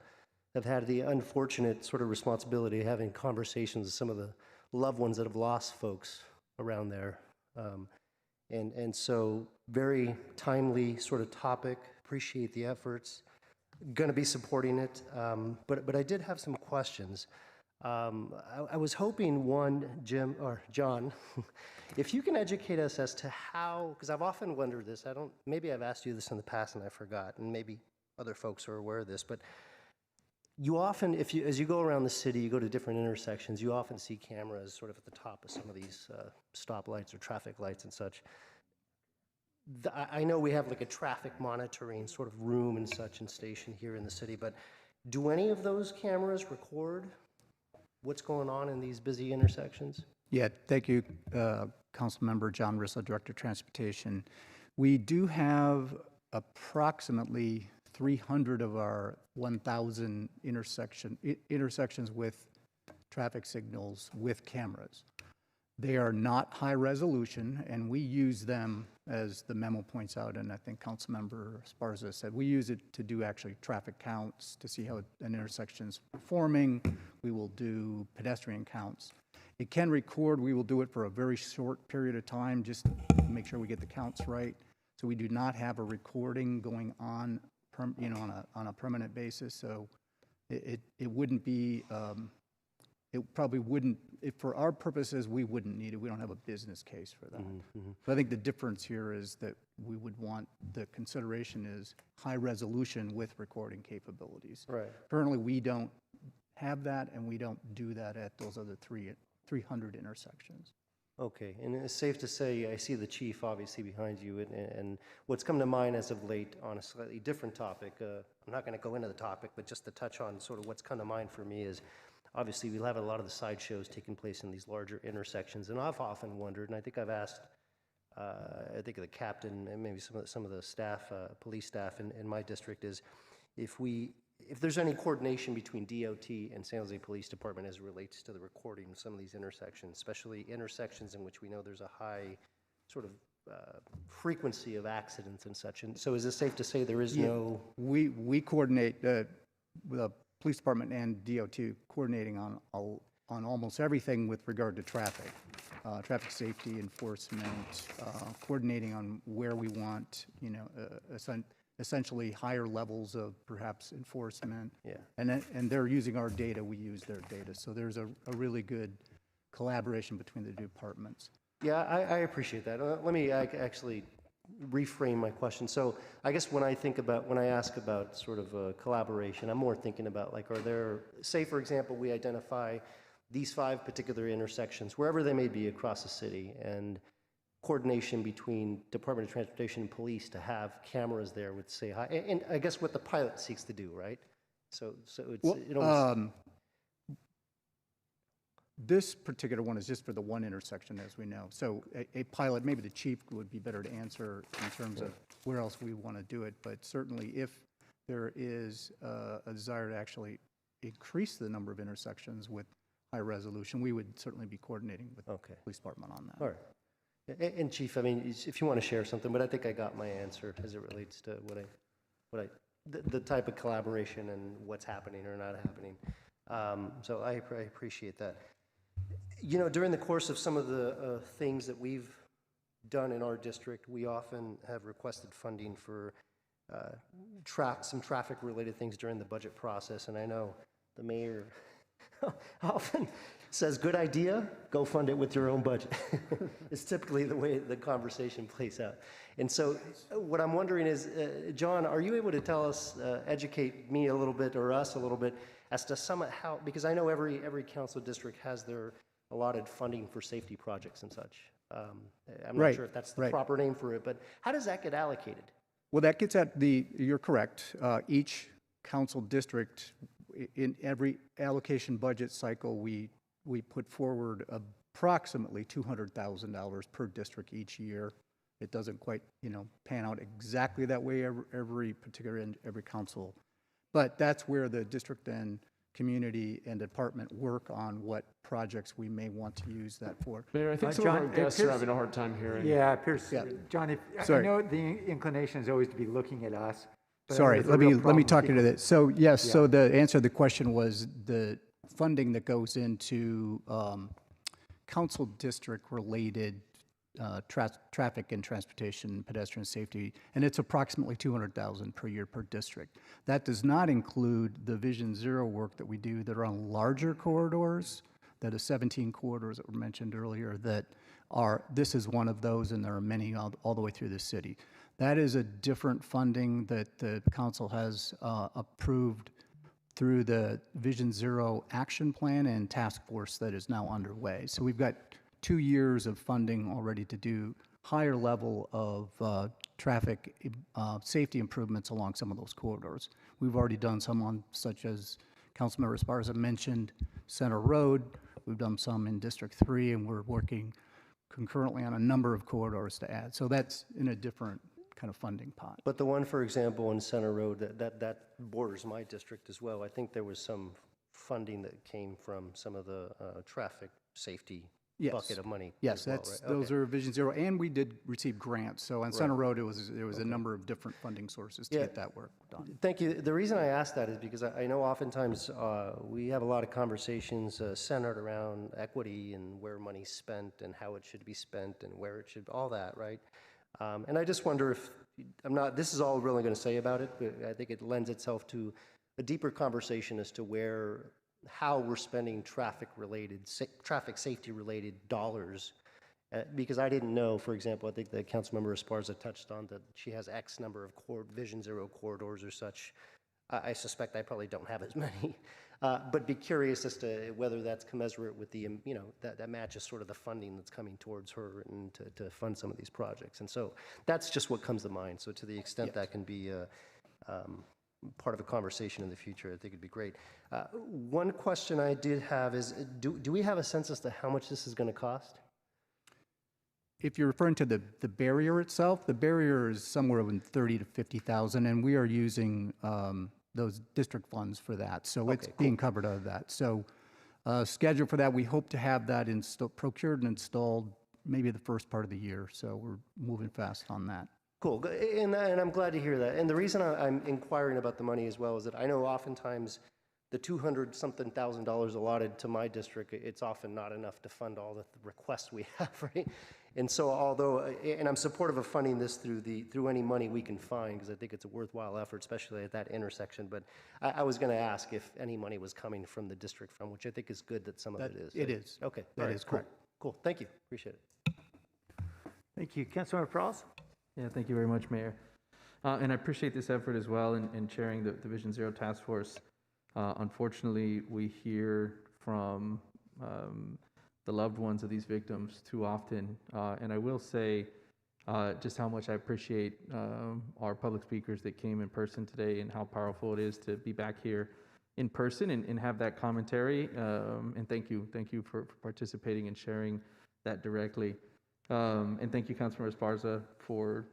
have had the unfortunate sort of responsibility of having conversations with some of the loved ones that have lost folks around there. And so very timely sort of topic, appreciate the efforts, going to be supporting it, but I did have some questions. I was hoping Jim or John, if you can educate us as to how, because I've often wondered this, maybe I've asked you this in the past and I forgot, and maybe other folks are aware of this, but you often, as you go around the city, you go to different intersections, you often see cameras sort of at the top of some of these stoplights or traffic lights and such. I know we have like a traffic monitoring sort of room and such and station here in the city, but do any of those cameras record what's going on in these busy intersections? Yeah, thank you, Councilmember John Rissa, Director of Transportation. We do have approximately 300 of our 1,000 intersections with traffic signals with cameras. They are not high resolution, and we use them, as the memo points out, and I think Councilmember Esparza said, we use it to do actually traffic counts to see how an intersection is performing. We will do pedestrian counts. It can record. We will do it for a very short period of time just to make sure we get the counts right. So we do not have a recording going on, on a permanent basis. So it wouldn't be. It probably wouldn't, for our purposes, we wouldn't need it. We don't have a business case for that. Mm-hmm. But I think the difference here is that we would want, the consideration is high resolution with recording capabilities. Right. Currently, we don't have that, and we don't do that at those other 300 intersections. Okay, and it's safe to say, I see the chief obviously behind you, and what's come to mind as of late on a slightly different topic, I'm not going to go into the topic, but just to touch on sort of what's come to mind for me is, obviously, we'll have a lot of the sideshows taking place in these larger intersections, and I've often wondered, and I think I've asked, I think the captain and maybe some of the staff, police staff in my district, is if there's any coordination between DOT and San Jose Police Department as it relates to the recording of some of these intersections, especially intersections in which we know there's a high sort of frequency of accidents and such. And so, is it safe to say there is no? We coordinate with a police department and DOT coordinating on almost everything with regard to traffic safety enforcement, coordinating on where we want, essentially higher levels of perhaps enforcement. Yeah. And they're using our data, we use their data. So there's a really good collaboration between the departments. Yeah, I appreciate that. Let me actually reframe my question. So I guess when I ask about sort of collaboration, I'm more thinking about, like, are there, say for example, we identify these 5 particular intersections, wherever they may be across the city, and coordination between Department of Transportation and police to have cameras there with say hi, and I guess what the pilot seeks to do, right? So it's, Well, it almost, this particular one is just for the one intersection, as we know. So a pilot, maybe the chief would be better to answer in terms of where else we want to do it, but certainly if there is a desire to actually increase the number of intersections with high resolution, we would certainly be coordinating with the police department on that. all right. And Chief, I mean, if you want to share something, but I think I got my answer as it relates to the type of collaboration and what's happening or not happening. So I appreciate that. You know, during the course of some of the things that we've done in our district, we often have requested funding for some traffic-related things during the budget process, and I know the mayor often says, good idea, go fund it with your own budget. It's typically the way the conversation plays out. And so what I'm wondering is, John, are you able to tell us, educate me a little bit or us a little bit as to how, because I know every council district has their allotted funding for safety projects and such. I'm not sure if that's the proper name for it, but how does that get allocated? Well, that gets at you're correct. Each council district, in every allocation budget cycle, we put forward approximately $200,000 per district each year. It doesn't quite, pan out exactly that way every council, but that's where the district and community and department work on what projects we may want to use that for. Mayor, I think some of our guests are having a hard time hearing. Yeah, it appears. Yeah. John, I know the inclination is always to be looking at us. Sorry, let me talk you to that. So yes, so the answer to the question was the funding that goes into council district related traffic and transportation, pedestrian safety, and it's approximately $200,000 per year per district. That does not include the Vision Zero work that we do that are on larger corridors, that is 17 corridors that were mentioned earlier, this is one of those, and there are many all the way through the city. That is a different funding that the council has approved through the Vision Zero action plan and task force that is now underway. So we've got 2 years of funding already to do higher level of traffic safety improvements along some of those corridors. We've already done some on, such as Councilmember Esparza mentioned, Center Road. We've done some in District 3, and we're working concurrently on a number of corridors to add. So that's in a different kind of funding pot. But the one, for example, in Center Road, that borders my district as well. I think there was some funding that came from some of the traffic safety bucket of money. Yes, those are Vision Zero, and we did receive grants. So on Center Road, there was a number of different funding sources to get that work done. Thank you. The reason I ask that is because I know oftentimes we have a lot of conversations centered around equity and where money's spent and how it should be spent and where it should, all that, right? And I just wonder if, this is all I'm really going to say about it, but I think it lends itself to a deeper conversation as to how we're spending traffic safety related dollars. Because I didn't know, for example, I think the Councilmember Esparza touched on that she has X number of Vision Zero corridors or such. I suspect I probably don't have as many, but be curious as to whether that's commensurate with the, that matches sort of the funding that's coming towards her and to fund some of these projects. And so that's just what comes to mind. So to the extent that can be part of a conversation in the future, I think it'd be great. One question I did have is, do we have a sense as to how much this is going to cost? If you're referring to the barrier itself, the barrier is somewhere in $30,000 to $50,000, and we are using those district funds for that. So it's being covered out of that. So schedule for that, we hope to have that procured and installed maybe the first part of the year. So we're moving fast on that. Cool, and I'm glad to hear that. And the reason I'm inquiring about the money as well is that I know oftentimes the $200-something thousand allotted to my district, it's often not enough to fund all the requests we have, right? And so and I'm supportive of funding this through any money we can find, because I think it's a worthwhile effort, especially at that intersection. But I was going to ask if any money was coming from the district fund, which I think is good that some of it is. It is. Okay. That is correct. Cool. Thank you. Appreciate it. Thank you. Councilmember Prowse? Yeah, thank you very much, Mayor. And I appreciate this effort as well in chairing the Vision Zero Task Force. Unfortunately, we hear from the loved ones of these victims too often. And I will say just how much I appreciate our public speakers that came in person today, and how powerful it is to be back here in person and have that commentary. And thank you for participating and sharing that directly. And thank you, Councilmember Esparza, for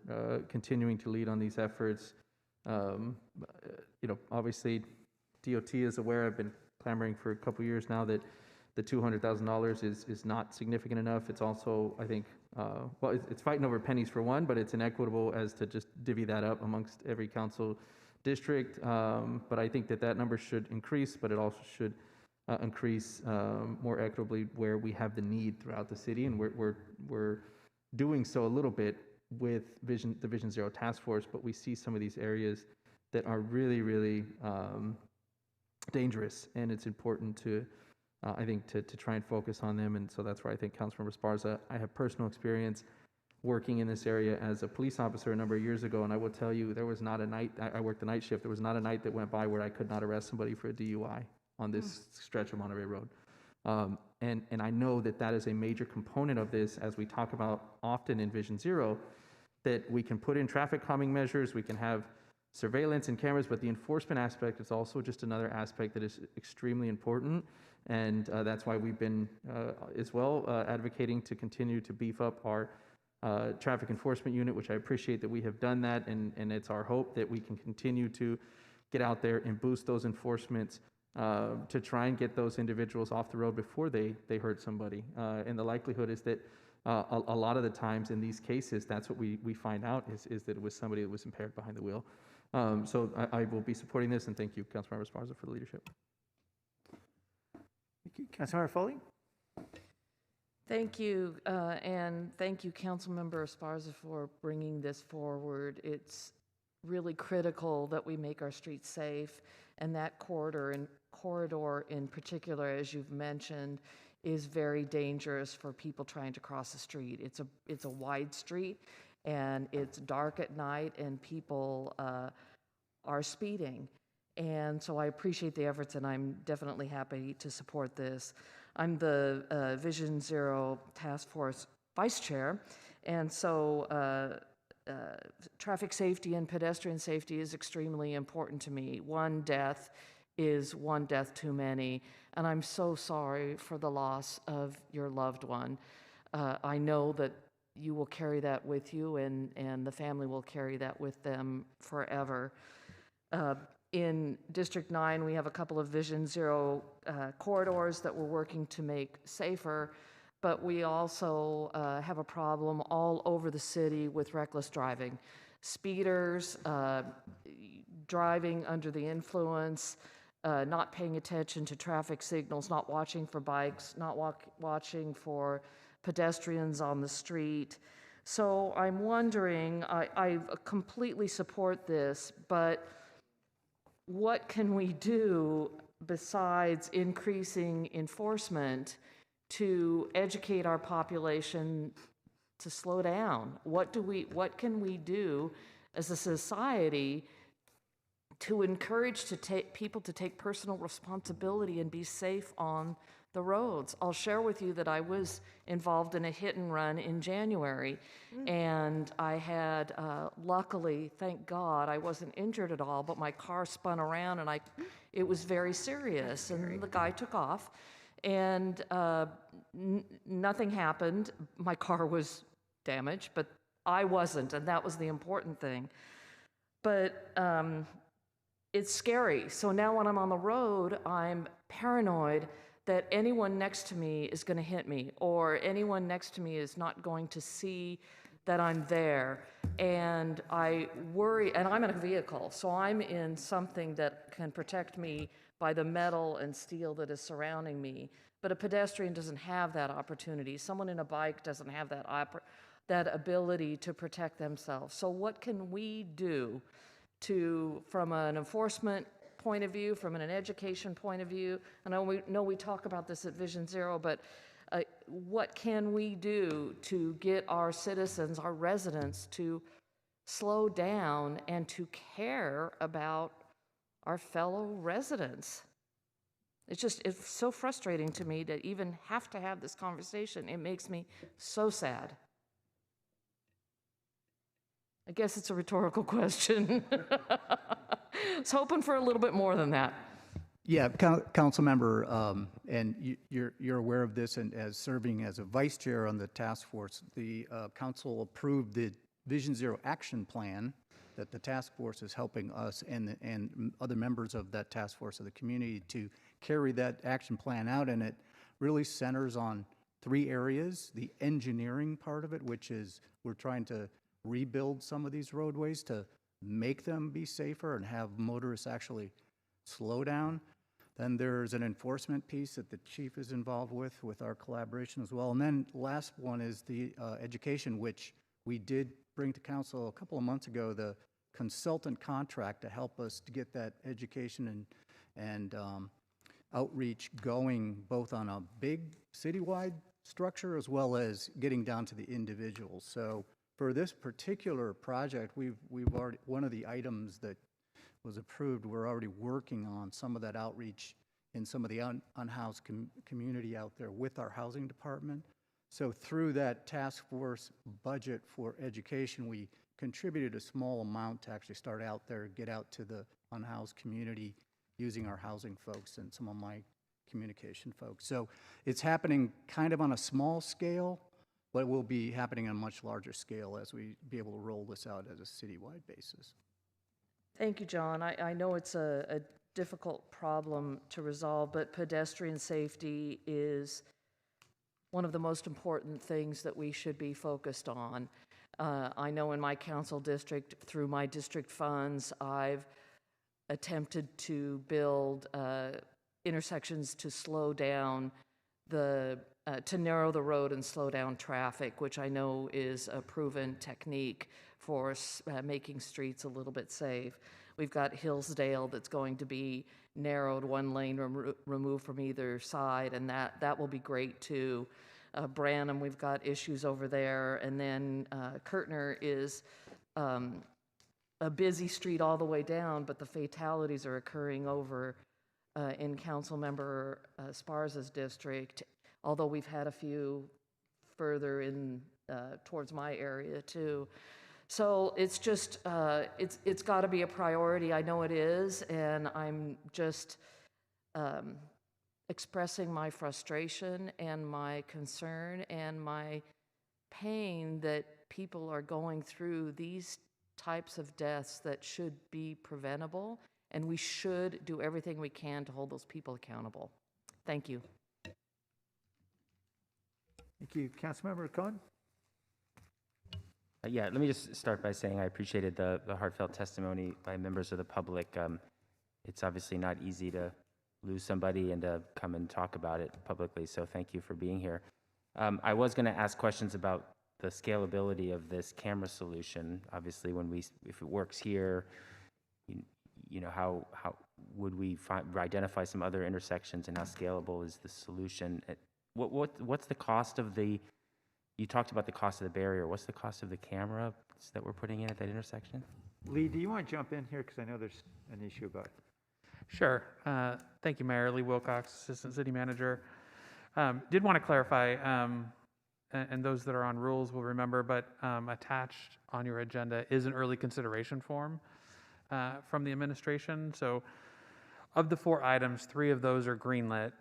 continuing to lead on these efforts. Obviously, DOT is aware. I've been clamoring for a couple years now that the $200,000 is not significant enough. It's also, I think, it's fighting over pennies for one, but it's inequitable as to just divvy that up amongst every council district. But I think that number should increase, but it also should increase more equitably where we have the need throughout the city, and we're doing so a little bit with the Vision Zero Task Force, but we see some of these areas that are really, really dangerous, and it's important to I think to try and focus on them. And so that's where I think Councilmember Esparza, I have personal experience working in this area as a police officer a number of years ago, and I will tell you, there was not a night, I worked the night shift, there was not a night that went by where I could not arrest somebody for a DUI on this stretch of Monterey Road. And I know that is a major component of this, as we talk about often in Vision Zero, that we can put in traffic calming measures, we can have surveillance and cameras, but the enforcement aspect is also just another aspect that is extremely important. And that's why we've been as well advocating to continue to beef up our traffic enforcement unit, which I appreciate that we have done that, and it's our hope that we can continue to get out there and boost those enforcements to try and get those individuals off the road before they hurt somebody. And the likelihood is that a lot of the times in these cases, that's what we find out is that it was somebody that was impaired behind the wheel. So I will be supporting this, and thank you, Councilmember Esparza, for the leadership. Thank you. Councilmember Foley? Thank you, and thank you, Councilmember Esparza, for bringing this forward. It's really critical that we make our streets safe, and that corridor in particular, as you've mentioned, is very dangerous for people trying to cross the street. It's a wide street, and it's dark at night, and people are speeding. And so I appreciate the efforts, and I'm definitely happy to support this. I'm the Vision Zero Task Force Vice Chair, and so traffic safety and pedestrian safety is extremely important to me. One death is one death too many, and I'm so sorry for the loss of your loved one. I know that you will carry that with you, and the family will carry that with them forever. In District 9, we have a couple of Vision Zero corridors that we're working to make safer, but we also have a problem all over the city with reckless driving. Speeders, driving under the influence, not paying attention to traffic signals, not watching for bikes, not watching for pedestrians on the street. So I'm wondering, I completely support this, but what can we do besides increasing enforcement to educate our population to slow down? What can we do as a society to encourage people to take personal responsibility and be safe on the roads? I'll share with you that I was involved in a hit and run in January, and I had, luckily, thank God, I wasn't injured at all, but my car spun around, and it was very serious, and the guy took off, and nothing happened. My car was damaged, but I wasn't, and that was the important thing. But it's scary. So now when I'm on the road, I'm paranoid that anyone next to me is going to hit me, or anyone next to me is not going to see that I'm there. And I worry, and I'm in a vehicle, so I'm in something that can protect me by the metal and steel that is surrounding me. But a pedestrian doesn't have that opportunity. Someone in a bike doesn't have that ability to protect themselves. So what can we do from an enforcement point of view, from an education point of view? And I know we talk about this at Vision Zero, but what can we do to get our citizens, our residents, to slow down and to care about our fellow residents? It's so frustrating to me to even have to have this conversation. It makes me so sad. I guess it's a rhetorical question. I was hoping for a little bit more than that. Yeah, council member, and you're aware of this, and as serving as a vice chair on the task force, the council approved the Vision Zero action plan that the task force is helping us and other members of that task force of the community to carry that action plan out, and it really centers on 3 areas. The engineering part of it, which is we're trying to rebuild some of these roadways to make them be safer and have motorists actually slow down. Then there's an enforcement piece that the chief is involved with our collaboration as well. And then last one is the education, which we did bring to council a couple of months ago, the consultant contract to help us to get that education and outreach going, both on a big citywide structure as well as getting down to the individuals. So for this particular project, we've already, one of the items that was approved, we're already working on some of that outreach in some of the unhoused community out there with our housing department. So through that task force budget for education, we contributed a small amount to actually start out there, get out to the unhoused community using our housing folks and some of my communication folks. So it's happening kind of on a small scale, but it will be happening on a much larger scale as we be able to roll this out as a citywide basis. Thank you, John. I know it's a difficult problem to resolve, but pedestrian safety is one of the most important things that we should be focused on. I know in my council district, through my district funds, I've attempted to build intersections to slow down to narrow the road and slow down traffic, which I know is a proven technique for making streets a little bit safe. We've got Hillsdale that's going to be narrowed, 1 lane removed from either side, and that will be great too. Branham, we've got issues over there, and then Kirtner is a busy street all the way down, but the fatalities are occurring over in Councilmember Esparza's district, although we've had a few further in towards my area too. So it's just, it's got to be a priority. I know it is, and I'm just expressing my frustration and my concern and my pain that people are going through these types of deaths that should be preventable, and we should do everything we can to hold those people accountable. Thank you. Thank you. Councilmember Cohen? Yeah, let me just start by saying I appreciated the heartfelt testimony by members of the public. It's obviously not easy to lose somebody and to come and talk about it publicly, so thank you for being here. I was going to ask questions about the scalability of this camera solution. Obviously, if it works here, you know, how would we identify some other intersections, and how scalable is the solution? What's the cost of the? You talked about the cost of the barrier. What's the cost of the cameras that we're putting in at that intersection? Lee, do you want to jump in here? Because I know there's an issue about it. Sure. Thank you, Mayor. Lee Wilcox, Assistant City Manager. Did want to clarify, and those that are on rules will remember, but attached on your agenda is an early consideration form from the administration. So of the 4 items, 3 of those are greenlit,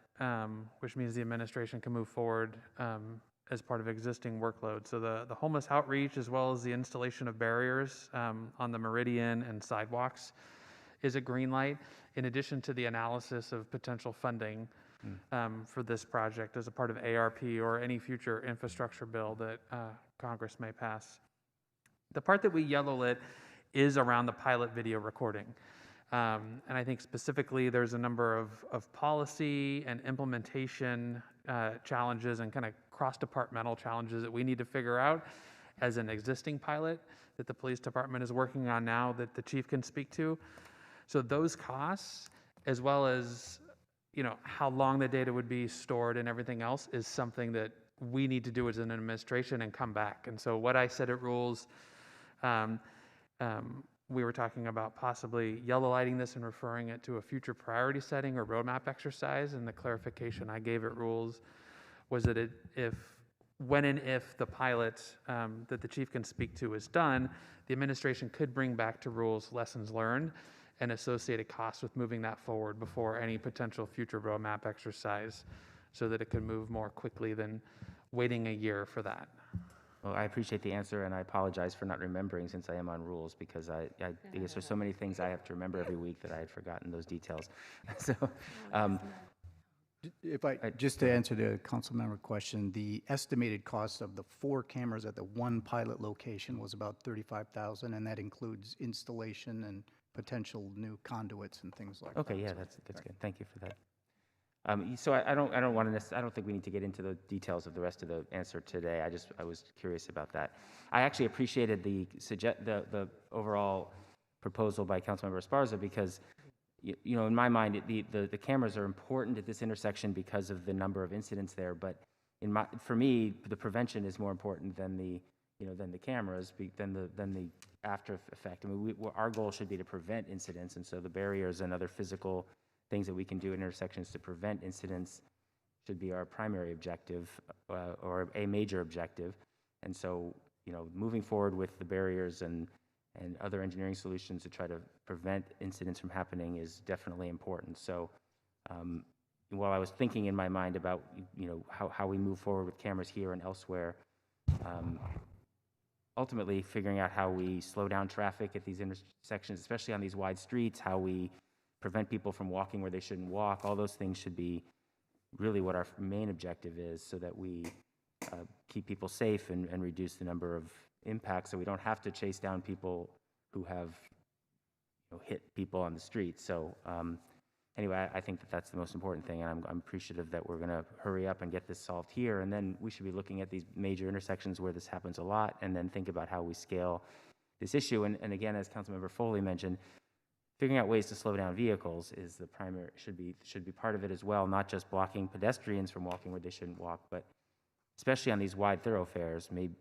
which means the administration can move forward as part of existing workload. So the homeless outreach, as well as the installation of barriers on the meridian and sidewalks, is a green light, in addition to the analysis of potential funding for this project as a part of ARP or any future infrastructure bill that Congress may pass. The part that we yellow lit is around the pilot video recording. And I think specifically there's a number of policy and implementation challenges and kind of cross-departmental challenges that we need to figure out as an existing pilot that the police department is working on now that the chief can speak to. So those costs, as well as, you know, how long the data would be stored and everything else, is something that we need to do as an administration and come back. And so what I said at rules we were talking about possibly yellow lighting this and referring it to a future priority setting or roadmap exercise. And the clarification I gave at rules was that when and if the pilot that the chief can speak to is done, the administration could bring back to rules lessons learned and associated costs with moving that forward before any potential future roadmap exercise, so that it could move more quickly than waiting a year for that. Well, I appreciate the answer, and I apologize for not remembering since I am on rules, because I guess there's so many things I have to remember every week that I had forgotten those details. So, if I just to answer the council member question, the estimated cost of the 4 cameras at the one pilot location was about $35,000, and that includes installation and potential new conduits and things like that. Okay, yeah, that's good. Thank you for that. So I don't want to. I don't think we need to get into the details of the rest of the answer today. I was curious about that. I actually appreciated the overall proposal by Councilmember Esparza, because in my mind the cameras are important at this intersection because of the number of incidents there. But for me, the prevention is more important than the cameras, than the after effect. I mean, our goal should be to prevent incidents, and so the barriers and other physical things that we can do at intersections to prevent incidents should be our primary objective, or a major objective. And so, moving forward with the barriers and other engineering solutions to try to prevent incidents from happening is definitely important. So, while I was thinking in my mind about how we move forward with cameras here and elsewhere, ultimately figuring out how we slow down traffic at these intersections, especially on these wide streets, how we prevent people from walking where they shouldn't walk, all those things should be really what our main objective is, so that we keep people safe and reduce the number of impacts, so we don't have to chase down people who have hit people on the street. So anyway, I think that's the most important thing, and I'm appreciative that we're going to hurry up and get this solved here, and then we should be looking at these major intersections where this happens a lot, and then think about how we scale this issue. And again, as Councilmember Foley mentioned, figuring out ways to slow down vehicles is the primary, should be part of it as well, not just blocking pedestrians from walking where they shouldn't walk, but especially on these wide thoroughfares, maybe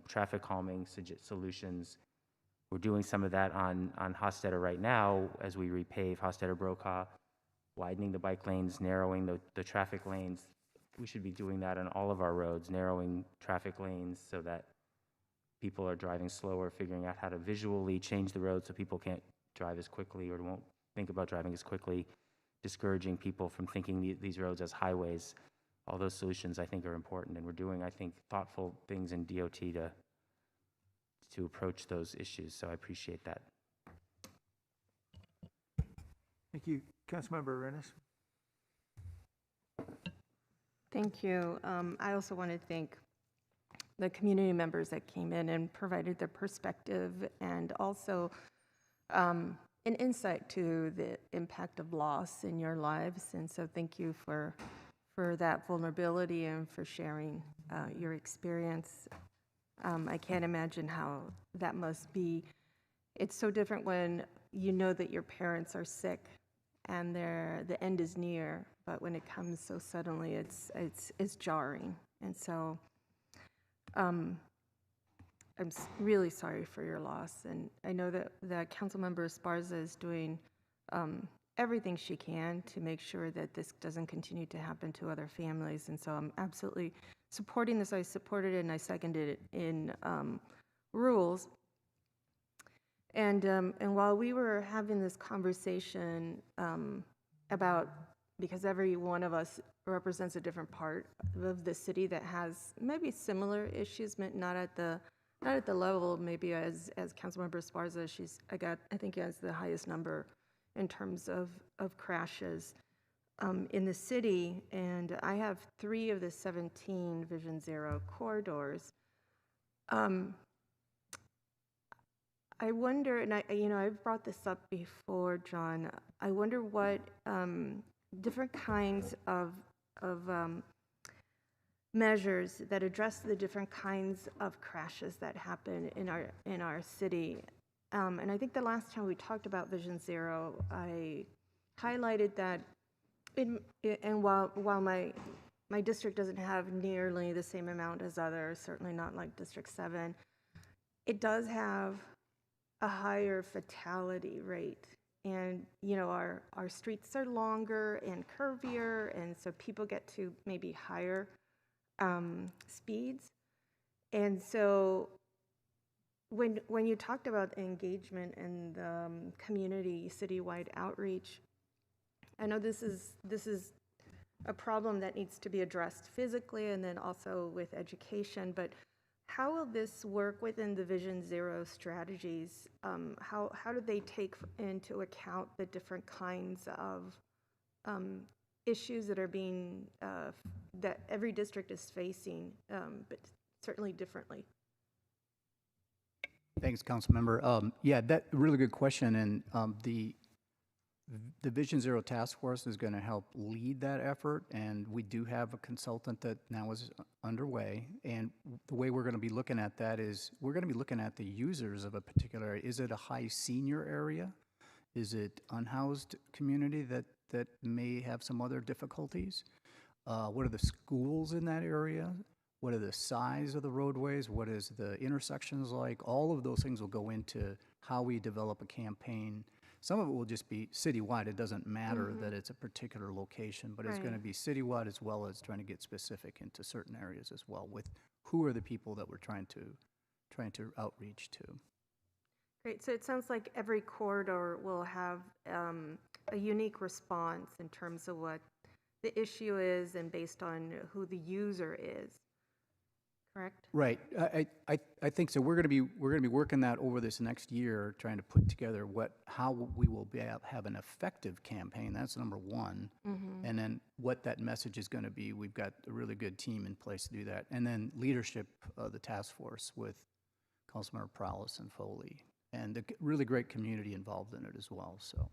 traffic calming solutions. We're doing some of that on Hofstadter right now as we repave Hofstadter-Brokaw, widening the bike lanes, narrowing the traffic lanes. We should be doing that on all of our roads, narrowing traffic lanes so that people are driving slower, figuring out how to visually change the road so people can't drive as quickly or won't think about driving as quickly, discouraging people from thinking these roads as highways. All those solutions I think are important, and we're doing, I think, thoughtful things in DOT to approach those issues, so I appreciate that. Thank you. Councilmember Arenas. Thank you. I also want to thank the community members that came in and provided their perspective, and also an insight to the impact of loss in your lives. And so thank you for that vulnerability and for sharing your experience. I can't imagine how that must be. It's so different when you know that your parents are sick and the end is near, but when it comes so suddenly, it's jarring. And so I'm really sorry for your loss, and I know that Councilmember Esparza is doing everything she can to make sure that this doesn't continue to happen to other families, and so I'm absolutely supporting this. I supported it and I seconded it in rules. And while we were having this conversation about, because every one of us represents a different part of the city that has maybe similar issues, but not at the level maybe as Councilmember Esparza. I think he has the highest number in terms of crashes in the city, and I have 3 of the 17 Vision Zero corridors. I wonder, and I've brought this up before, John. I wonder what different kinds of measures that address the different kinds of crashes that happen in our city. And I think the last time we talked about Vision Zero, I highlighted that, and while my district doesn't have nearly the same amount as others, certainly not like District 7, it does have a higher fatality rate. And, you know, our streets are longer and curvier, and so people get to maybe higher speeds. And so when you talked about engagement and community citywide outreach, I know this is a problem that needs to be addressed physically and then also with education, but how will this work within the Vision Zero strategies? How do they take into account the different kinds of issues that are being, that every district is facing, but certainly differently? Thanks, Councilmember. Yeah, that's a really good question, and the Vision Zero Task Force is going to help lead that effort, and we do have a consultant that now is underway. And the way we're going to be looking at that is we're going to be looking at the users of a particular area. Is it a high senior area? Is it unhoused community that may have some other difficulties? What are the schools in that area? What are the size of the roadways? What is the intersections like? All of those things will go into how we develop a campaign. Some of it will just be citywide. It doesn't matter that it's a particular location, but it's going to be citywide as well as trying to get specific into certain areas as well with who are the people that we're trying to outreach to. Great. So it sounds like every corridor will have a unique response in terms of what the issue is and based on who the user is. Correct? Right. I think so. We're going to be working that over this next year, trying to put together how we will have an effective campaign. That's number one. And then what that message is going to be. We've got a really good team in place to do that. And then leadership of the task force with Councilmember Prowlis and Foley, and a really great community involved in it as well. So,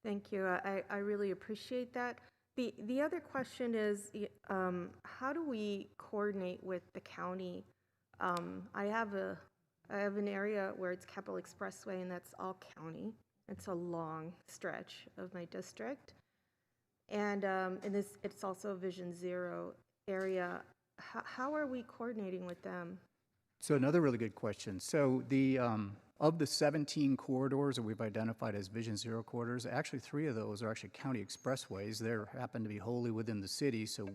thank you. I really appreciate that. The other question is, how do we coordinate with the county? I have an area where it's Capitol Expressway, and that's all county. It's a long stretch of my district, and it's also a Vision Zero area. How are we coordinating with them? So another really good question. So of the 17 corridors that we've identified as Vision Zero corridors, actually 3 of those are actually county expressways. They happen to be wholly within the city, so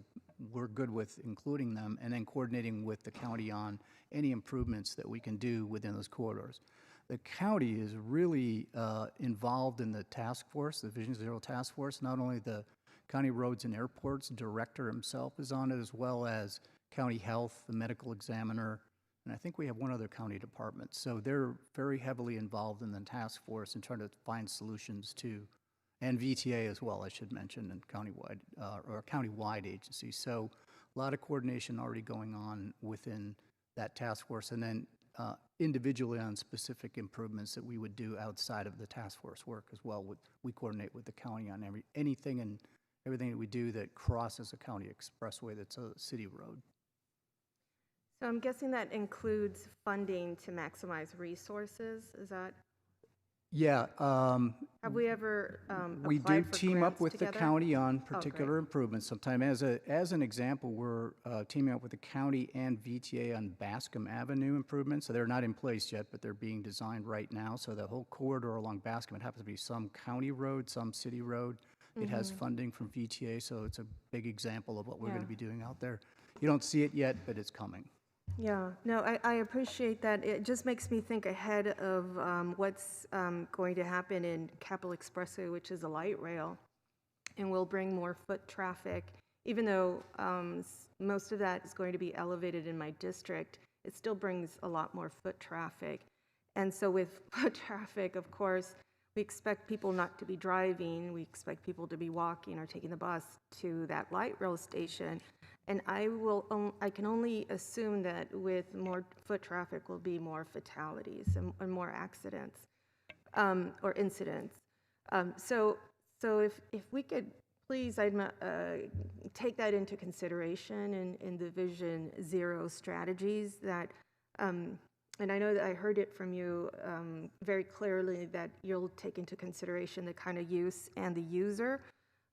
we're good with including them and then coordinating with the county on any improvements that we can do within those corridors. The county is really involved in the task force, the Vision Zero task force. Not only the County Roads and Airports director himself is on it, as well as county health, the medical examiner, and I think we have one other county department. So they're very heavily involved in the task force and trying to find solutions to, and VTA as well, I should mention, and countywide, or countywide agencies. So a lot of coordination already going on within that task force, and then individually on specific improvements that we would do outside of the task force work as well. We coordinate with the county on anything and everything that we do that crosses a county expressway that's a city road. So I'm guessing that includes funding to maximize resources. Is that? Yeah. Have we ever we do team up with together? the county on particular improvements. Sometime, as an example, we're teaming up with the county and VTA on Bascom Avenue improvements. So they're not in place yet, but they're being designed right now. So the whole corridor along Bascom, it happens to be some county road, some city road. It has funding from VTA, so it's a big example of what we're going to be doing out there. You don't see it yet, but it's coming. Yeah, no, I appreciate that. It just makes me think ahead of what's going to happen in Capitol Expressway, which is a light rail, and will bring more foot traffic. Even though most of that is going to be elevated in my district, it still brings a lot more foot traffic. And so with foot traffic, of course, we expect people not to be driving. We expect people to be walking or taking the bus to that light rail station. And I can only assume that with more foot traffic will be more fatalities and more accidents or incidents. So if we could please take that into consideration in the Vision Zero strategies that, and I know that I heard it from you very clearly that you'll take into consideration the kind of use and the user.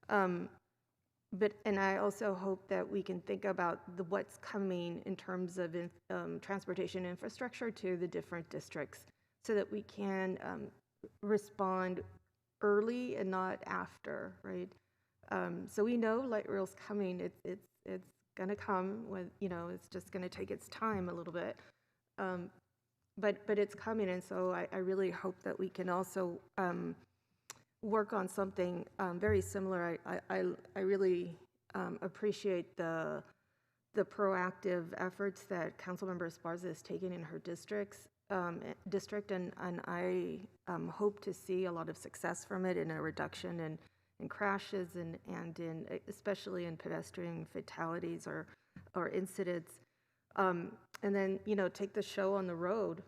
And I also hope that we can think about what's coming in terms of transportation infrastructure to the different districts. so that we can respond early and not after, right? So we know light rail's coming. It's going to come with, it's just going to take its time a little bit. But it's coming, and so I really hope that we can also work on something very similar. I really appreciate the proactive efforts that Councilmember Esparza is taking in her district, and I hope to see a lot of success from it in a reduction in crashes and in especially in pedestrian fatalities or incidents. And then, take the show on the road.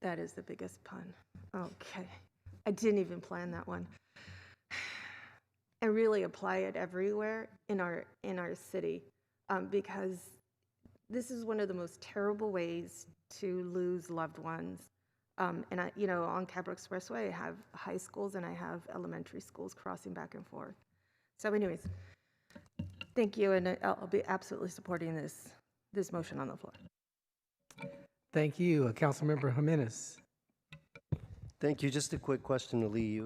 That is the biggest pun. Okay. I didn't even plan that one. And really apply it everywhere in our city, because this is one of the most terrible ways to lose loved ones. And on Capitol Expressway, I have high schools and I have elementary schools crossing back and forth. So anyways, thank you, and I'll be absolutely supporting this motion on the floor. Thank you. Councilmember Jimenez. Thank you. Just a quick question to Lee.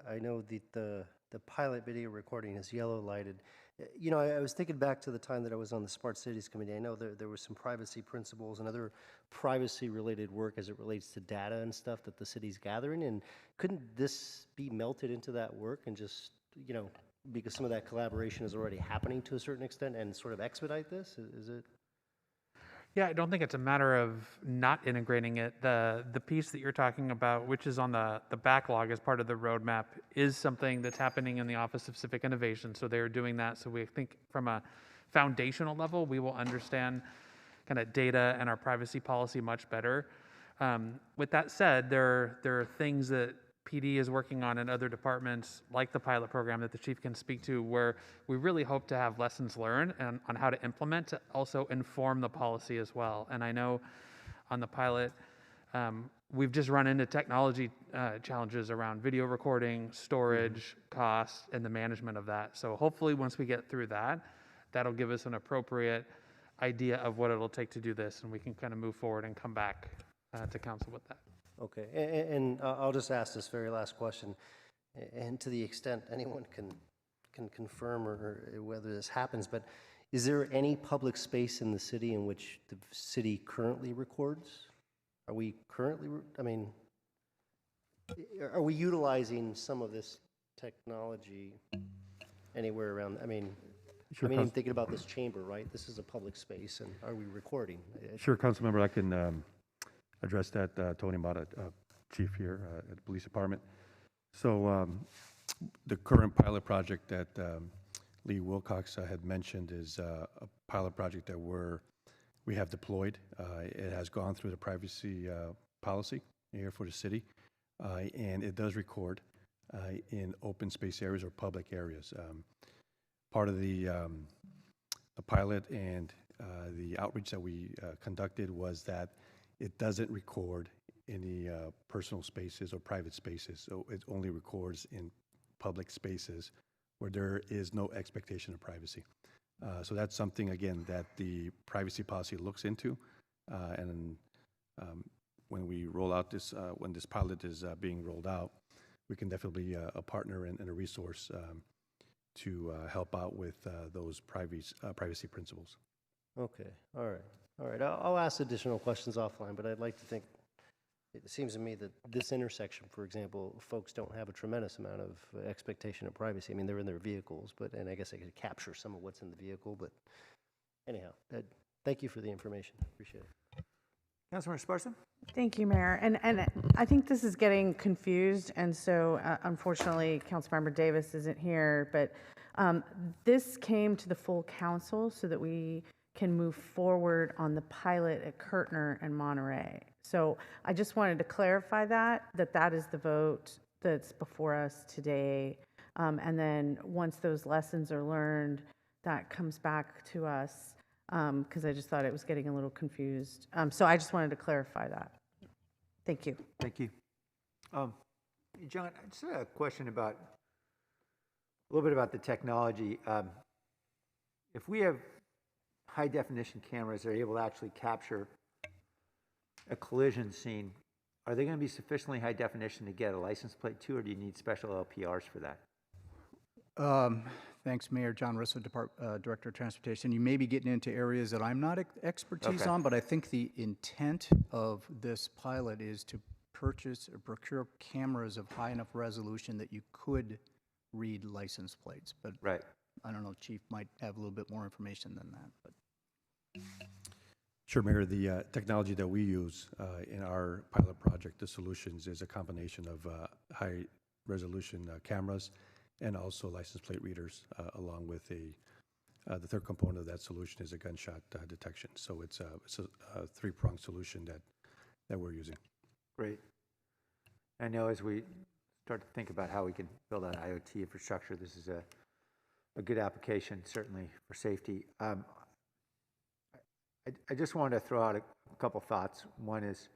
I know that the pilot video recording is yellow lighted. I was thinking back to the time that I was on the Smart Cities Committee. I know there were some privacy principles and other privacy-related work as it relates to data and stuff that the city's gathering. And couldn't this be melted into that work and just, because some of that collaboration is already happening to a certain extent, and sort of expedite this? Is it? Yeah, I don't think it's a matter of not integrating it. The piece that you're talking about, which is on the backlog as part of the roadmap, is something that's happening in the Office of Civic Innovation. So they're doing that. So we think from a foundational level, we will understand kind of data and our privacy policy much better. With that said, there are things that PD is working on in other departments, like the pilot program that the chief can speak to, where we really hope to have lessons learned and on how to implement to also inform the policy as well. And I know on the pilot, we've just run into technology challenges around video recording, storage, cost, and the management of that. So hopefully once we get through that, that'll give us an appropriate idea of what it'll take to do this, and we can kind of move forward and come back to council with that. Okay, and I'll just ask this very last question, and to the extent anyone can confirm or whether this happens, but is there any public space in the city in which the city currently records? Are we currently, are we utilizing some of this technology anywhere around? Sure, I'm thinking about this chamber, right? This is a public space, and are we recording? Sure, Councilmember, I can address that. Tony Mata, chief here at the police department. So the current pilot project that Lee Wilcox had mentioned is a pilot project that we have deployed. It has gone through the privacy policy here for the city, and it does record in open space areas or public areas. Part of the pilot and the outreach that we conducted was that it doesn't record any personal spaces or private spaces, so it only records in public spaces where there is no expectation of privacy. So that's something, again, that the privacy policy looks into, and when we roll out this, when this pilot is being rolled out, we can definitely be a partner and a resource to help out with those privacy principles. Okay, all right. I'll ask additional questions offline, but I'd like to think, it seems to me that this intersection, for example, folks don't have a tremendous amount of expectation of privacy. They're in their vehicles, and I guess I could capture some of what's in the vehicle, but anyhow, thank you for the information. Appreciate it. Councilmember Esparza? Thank you, Mayor. And I think this is getting confused, and so unfortunately, Councilmember Davis isn't here, but this came to the full council so that we can move forward on the pilot at Kirtner and Monterey. So I just wanted to clarify that is the vote that's before us today. And then once those lessons are learned, that comes back to us, because I just thought it was getting a little confused. So I just wanted to clarify that. Thank you. Thank you. John, I just had a question a little bit about the technology. If we have high definition cameras that are able to actually capture a collision scene, are they going to be sufficiently high definition to get a license plate too, or do you need special LPRs for that? Thanks, Mayor. John Russo, Director of Transportation. You may be getting into areas that I'm not expertise Okay. on, but I think the intent of this pilot is to purchase or procure cameras of high enough resolution that you could read license plates. But right. I don't know, Chief might have a little bit more information than that. But Sure, Mayor. The technology that we use in our pilot project, the solutions, is a combination of high resolution cameras and also license plate readers, along with the third component of that solution is a gunshot detection. So it's a three-pronged solution that we're using. Great. I know as we start to think about how we can build out IoT infrastructure, this is a good application, certainly for safety. I just wanted to throw out a couple thoughts. One is,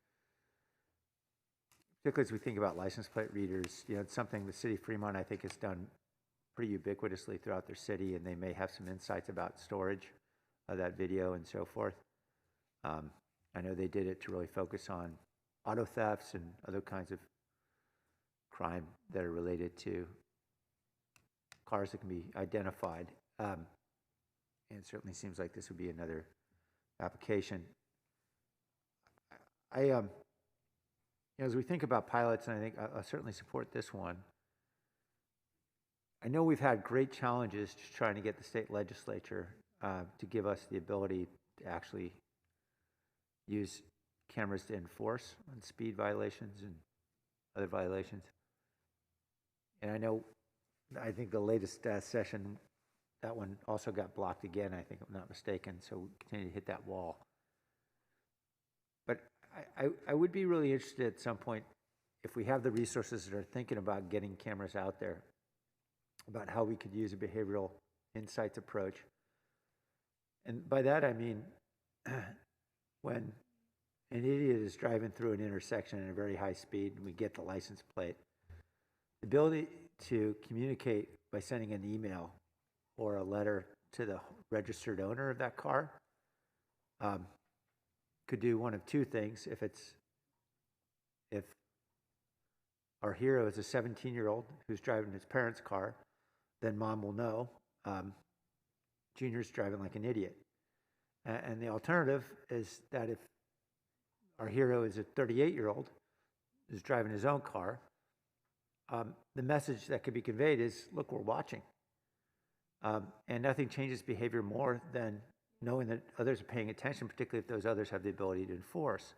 particularly as we think about license plate readers, it's something the city of Fremont, I think, has done pretty ubiquitously throughout their city, and they may have some insights about storage of that video and so forth. I know they did it to really focus on auto thefts and other kinds of crime that are related to cars that can be identified. And it certainly seems like this would be another application. As we think about pilots, and I think I'll certainly support this one, I know we've had great challenges just trying to get the state legislature to give us the ability to actually use cameras to enforce on speed violations and other violations. And I think the latest session, that one also got blocked again, I think I'm not mistaken, so we continue to hit that wall. But I would be really interested at some point, if we have the resources that are thinking about getting cameras out there, about how we could use a behavioral insights approach. And by that I mean, when an idiot is driving through an intersection at a very high speed and we get the license plate, the ability to communicate by sending an email or a letter to the registered owner of that car could do one of two things. If our hero is a 17-year-old who's driving his parents' car, then mom will know Junior's driving like an idiot. And the alternative is that if our hero is a 38-year-old who's driving his own car, the message that could be conveyed is, look, we're watching. And nothing changes behavior more than knowing that others are paying attention, particularly if those others have the ability to enforce.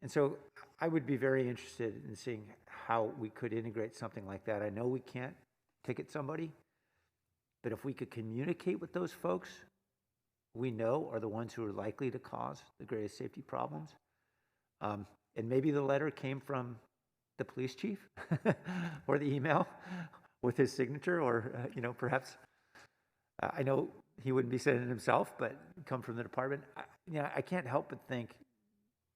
And so I would be very interested in seeing how we could integrate something like that. I know we can't ticket somebody, but if we could communicate with those folks we know are the ones who are likely to cause the greatest safety problems, and maybe the letter came from the police chief or the email with his signature, or perhaps I know he wouldn't be sending it himself, but come from the department. I can't help but think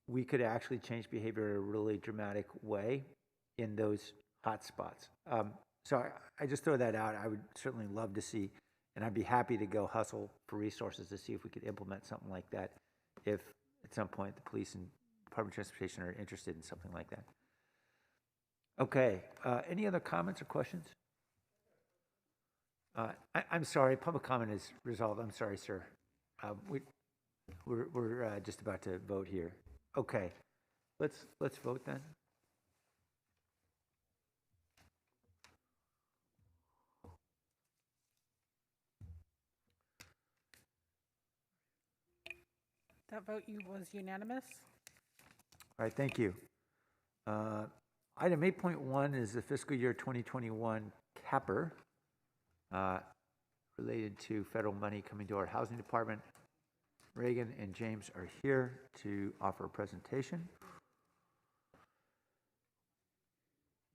we could actually change behavior in a really dramatic way in those hot spots. So I just throw that out. I would certainly love to see, and I'd be happy to go hustle for resources to see if we could implement something like that, if at some point the police and Department of Transportation are interested in something like that. Okay, any other comments or questions? I'm sorry, public comment is resolved. I'm sorry, sir. We're just about to vote here. Okay, let's vote then. That vote was unanimous. All right, thank you. Item 8.1 is the fiscal year 2021 capper related to federal money coming to our housing department. Reagan and James are here to offer a presentation.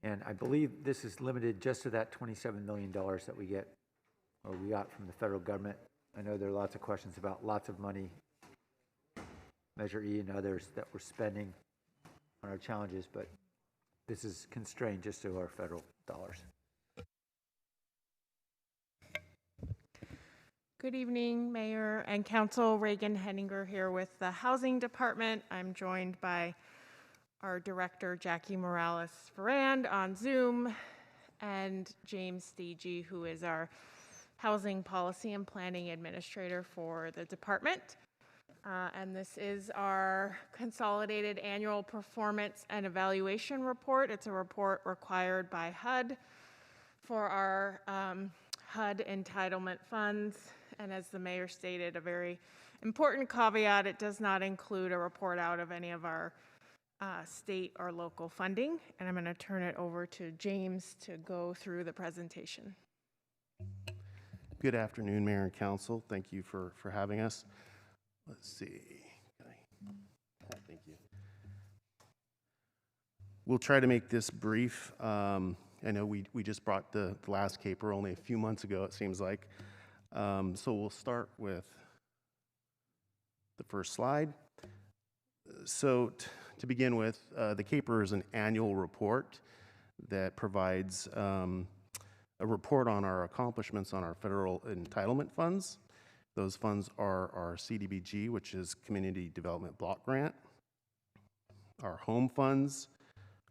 And I believe this is limited just to that $27 million that we got from the federal government. I know there are lots of questions about lots of money, Measure E and others that we're spending on our challenges, but this is constrained just to our federal dollars. Good evening, Mayor and Council. Reagan Henninger here with the Housing Department. I'm joined by our director, Jackie Morales-Ferrand, on Zoom, and James Stege, who is our Housing Policy and Planning Administrator for the department. And this is our consolidated annual performance and evaluation report. It's a report required by HUD for our HUD entitlement funds. And as the mayor stated, a very important caveat, it does not include a report out of any of our state or local funding. And I'm going to turn it over to James to go through the presentation. Good afternoon, Mayor and Council. Thank you for having us. Let's see. Thank you. We'll try to make this brief. I know we just brought the last caper only a few months ago, it seems like. So we'll start with the first slide. So to begin with, the caper is an annual report that provides a report on our accomplishments on our federal entitlement funds. Those funds are our CDBG, which is Community Development Block Grant, our home funds,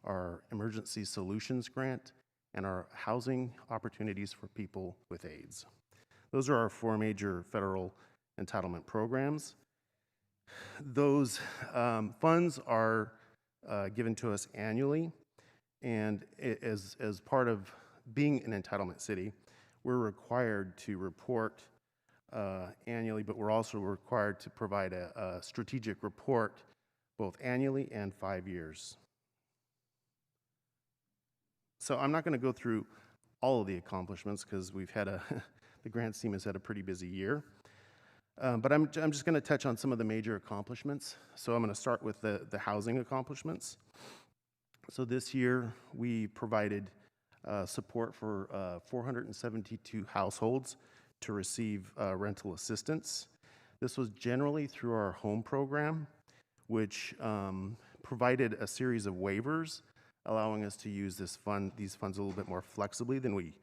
our Emergency Solutions Grant, and our Housing Opportunities for People with AIDS. Those are our 4 major federal entitlement programs. Those funds are given to us annually, and as part of being an entitlement city, we're required to report annually, but we're also required to provide a strategic report both annually and 5 years. So I'm not going to go through all of the accomplishments because we've had the grants team has had a pretty busy year. But I'm just going to touch on some of the major accomplishments. So I'm going to start with the housing accomplishments. So this year we provided support for 472 households to receive rental assistance. This was generally through our home program, which provided a series of waivers, allowing us to use these funds a little bit more flexibly than we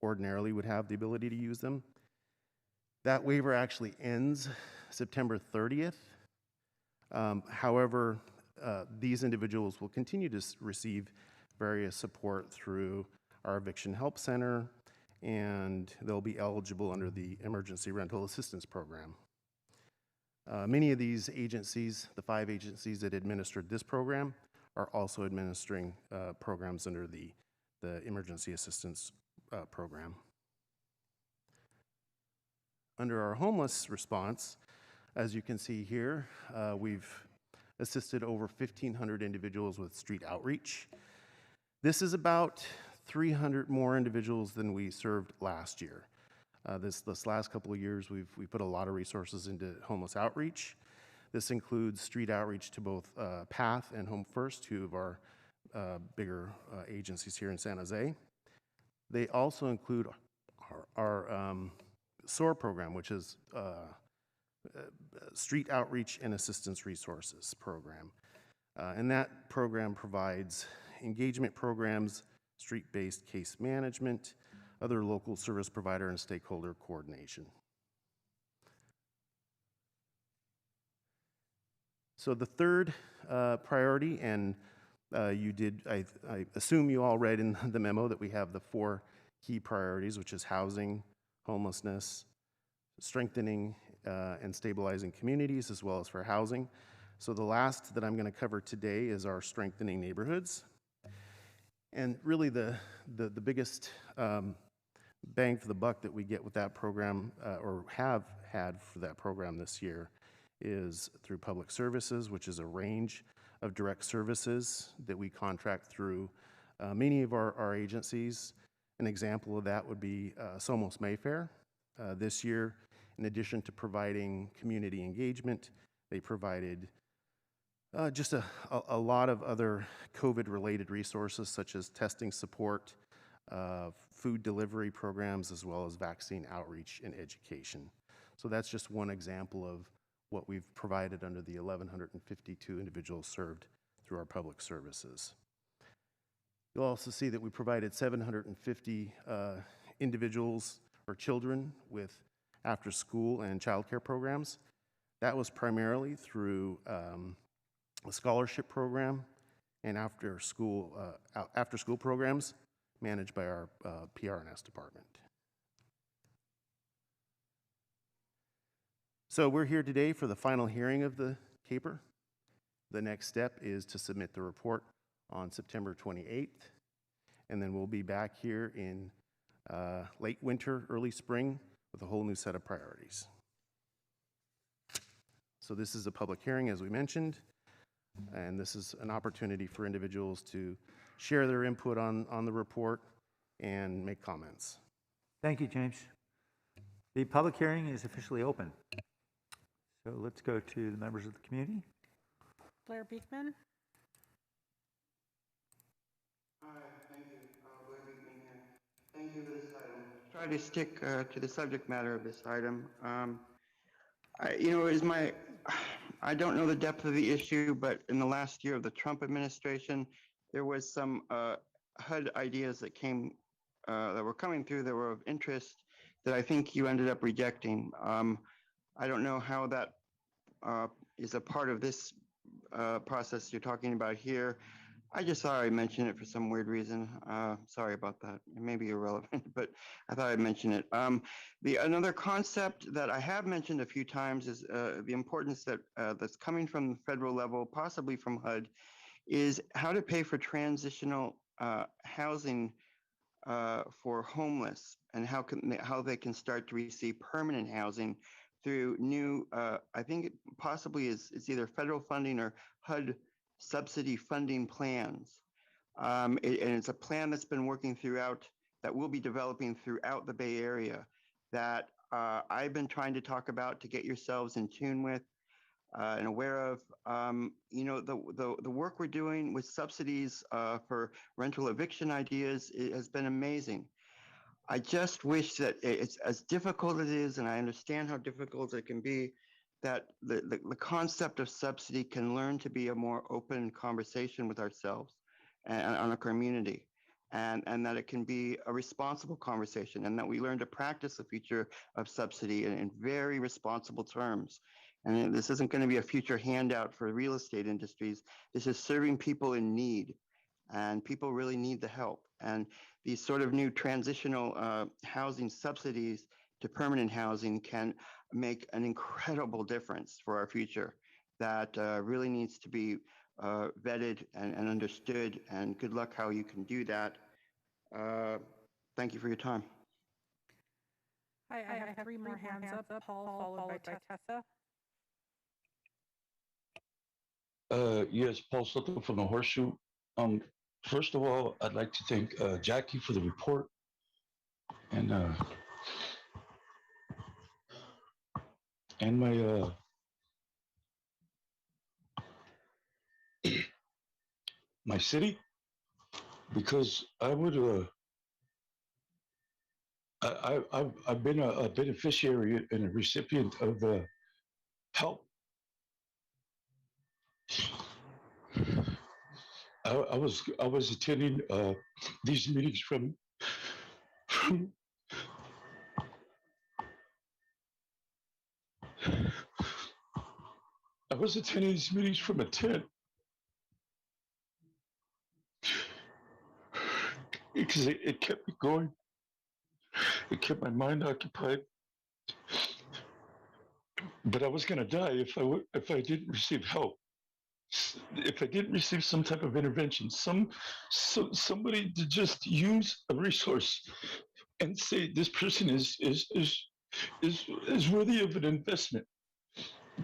ordinarily would have the ability to use them. That waiver actually ends September 30th. However, these individuals will continue to receive various support through our Eviction Help Center, and they'll be eligible under the Emergency Rental Assistance Program. Many of these agencies, the 5 agencies that administered this program, are also administering programs under the Emergency Assistance Program. Under our homeless response, as you can see here, we've assisted over 1,500 individuals with street outreach. This is about 300 more individuals than we served last year. This last couple of years, we put a lot of resources into homeless outreach. This includes street outreach to both PATH and Home First, 2 of our bigger agencies here in San Jose. They also include our SOAR program, which is Street Outreach and Assistance Resources program. And that program provides engagement programs, street-based case management, other local service provider and stakeholder coordination. So the third priority, and I assume you all read in the memo that we have the 4 key priorities, which is housing, homelessness, strengthening and stabilizing communities, as well as for housing. So the last that I'm going to cover today is our strengthening neighborhoods. And really the biggest bang for the buck that we get with that program, or have had for that program this year, is through public services, which is a range of direct services that we contract through many of our agencies. An example of that would be Somos Mayfair. This year, in addition to providing community engagement, they provided just a lot of other COVID-related resources, such as testing support, food delivery programs, as well as vaccine outreach and education. So that's just one example of what we've provided under the 1,152 individuals served through our public services. You'll also see that we provided 750 individuals or children with after-school and childcare programs. That was primarily through a scholarship program and after school programs managed by our PRNS department. So we're here today for the final hearing of the CAPER. The next step is to submit the report on September 28th, and then we'll be back here in late winter, early spring with a whole new set of priorities. So this is a public hearing, as we mentioned, and this is an opportunity for individuals to share their input on the report and make comments. Thank you, James. The public hearing is officially open. So let's go to the members of the community. Blair Beekman. Hi, thank you. Blair Beekman here. Thank you for this item. Try to stick to the subject matter of this item. I don't know the depth of the issue, but in the last year of the Trump administration, there was some HUD ideas that were coming through that were of interest that I think you ended up rejecting. I don't know how that is a part of this process you're talking about here. I just thought I'd mention it for some weird reason. Sorry about that. It may be irrelevant, but I thought I'd mention it. Another concept that I have mentioned a few times is the importance that's coming from the federal level, possibly from HUD, is how to pay for transitional housing for homeless, and how they can start to receive permanent housing through new, I think it possibly is either federal funding or HUD subsidy funding plans. And it's a plan that's been working that we'll be developing throughout the Bay Area that I've been trying to talk about to get yourselves in tune with and aware of. The work we're doing with subsidies for rental eviction ideas has been amazing. I just wish that it's as difficult as it is, and I understand how difficult it can be, that the concept of subsidy can learn to be a more open conversation with ourselves and on a community, and that it can be a responsible conversation, and that we learn to practice the future of subsidy in very responsible terms. And this isn't going to be a future handout for real estate industries. This is serving people in need, and people really need the help. And these sort of new transitional housing subsidies to permanent housing can make an incredible difference for our future that really needs to be vetted and understood. And good luck how you can do that. Thank you for your time. Hi, I have three more hands up. Paul, followed by Tessa. Yes, Paul Sutton from the Horseshoe. First of all, I'd like to thank Jackie for the report, and my my city, because I've been a beneficiary and a recipient of help. I was attending these meetings from I was attending these meetings from a tent because it kept me going. It kept my mind occupied. But I was going to die if I didn't receive help. If I didn't receive some type of intervention, somebody to just use a resource and say this person is worthy of an investment,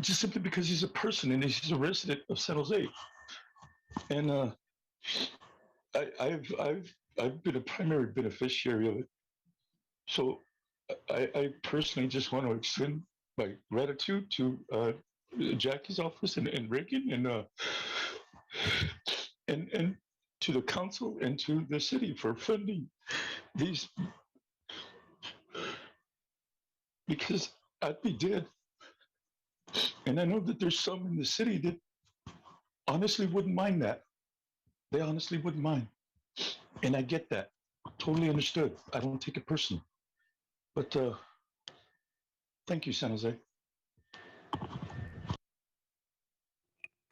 just simply because he's a person and he's a resident of San Jose. And I've been a primary beneficiary of it. So I personally just want to extend my gratitude to Jackie's office and Reagan and to the council and to the city for funding these, because I'd be dead. And I know that there's some in the city that honestly wouldn't mind that. They honestly wouldn't mind. And I get that. Totally understood. I don't take it personally. But thank you, San Jose.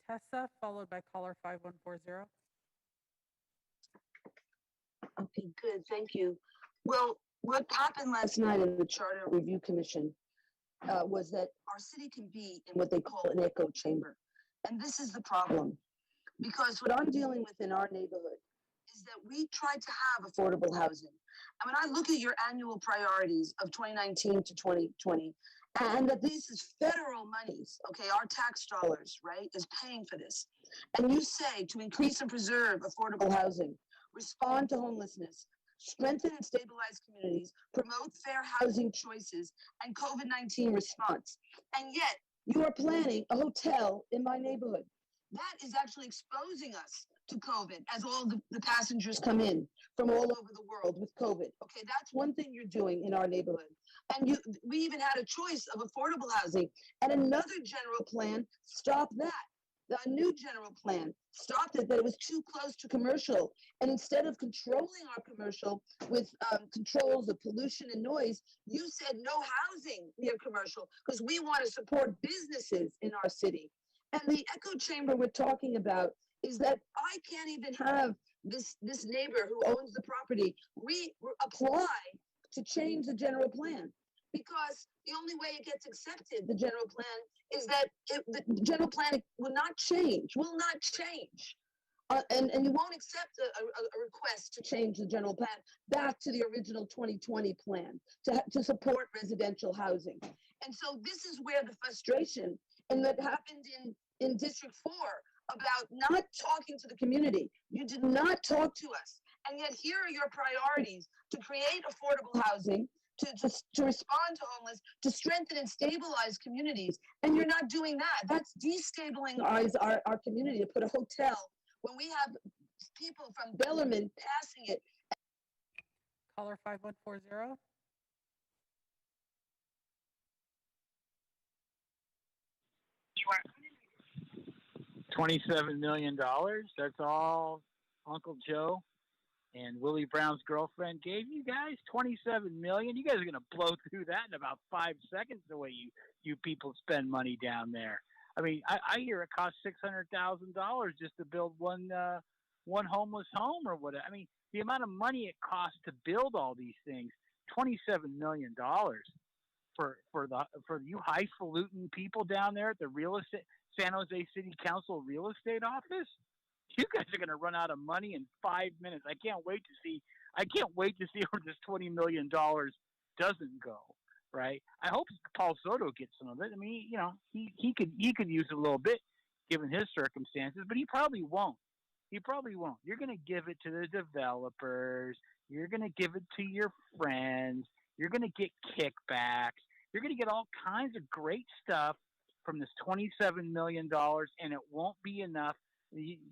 Tessa, followed by caller 5140. Good, thank you. Well, what happened last night in the Charter Review Commission was that our city can be in what they call an echo chamber. And this is the problem. Because what I'm dealing with in our neighborhood is that we tried to have affordable housing. And when I look at your annual priorities of 2019 to 2020, and that this is federal monies, okay, our tax dollars, right, is paying for this. And you say to increase and preserve affordable housing, respond to homelessness, strengthen and stabilize communities, promote fair housing choices, and COVID-19 response. And yet, you are planning a hotel in my neighborhood. That is actually exposing us to COVID as all the passengers come in from all over the world with COVID. Okay, that's one thing you're doing in our neighborhood. And we even had a choice of affordable housing, and another general plan stopped that. The new general plan stopped it, that it was too close to commercial. And instead of controlling our commercial with controls of pollution and noise, you said no housing near commercial because we want to support businesses in our city. And the echo chamber we're talking about is that I can't even have this neighbor who owns the property apply to change the general plan, because the only way it gets accepted, the general plan, is that the general plan will not change. And you won't accept a request to change the general plan back to the original 2020 plan to support residential housing. And so this is where the frustration, and that happened in District 4, about not talking to the community. You did not talk to us. And yet here are your priorities: to create affordable housing, to respond to homeless, to strengthen and stabilize communities. And you're not doing that. That's destabilizing our community, to put a hotel when we have people from Bellarmine passing it. Caller 5140. $27 million. That's all Uncle Joe and Willie Brown's girlfriend gave you guys. $27 million. You guys are gonna blow through that in about 5 seconds. The way you people spend money down there. I mean, I hear it costs $600,000 just to build one homeless home or whatever. I mean, the amount of money it costs to build all these things. $27 million for you highfalutin people down there at the real estate San Jose City Council real estate office. You guys are going to run out of money in 5 minutes. I can't wait to see where this $20 million doesn't go. Right? I hope Paul Soto gets some of it. I mean, you know, he could use it a little bit given his circumstances, but he probably won't. You're going to give it to the developers. You're going to give it to your friends. You're going to get kickbacks. You're going to get all kinds of great stuff from this $27 million, and it won't be enough.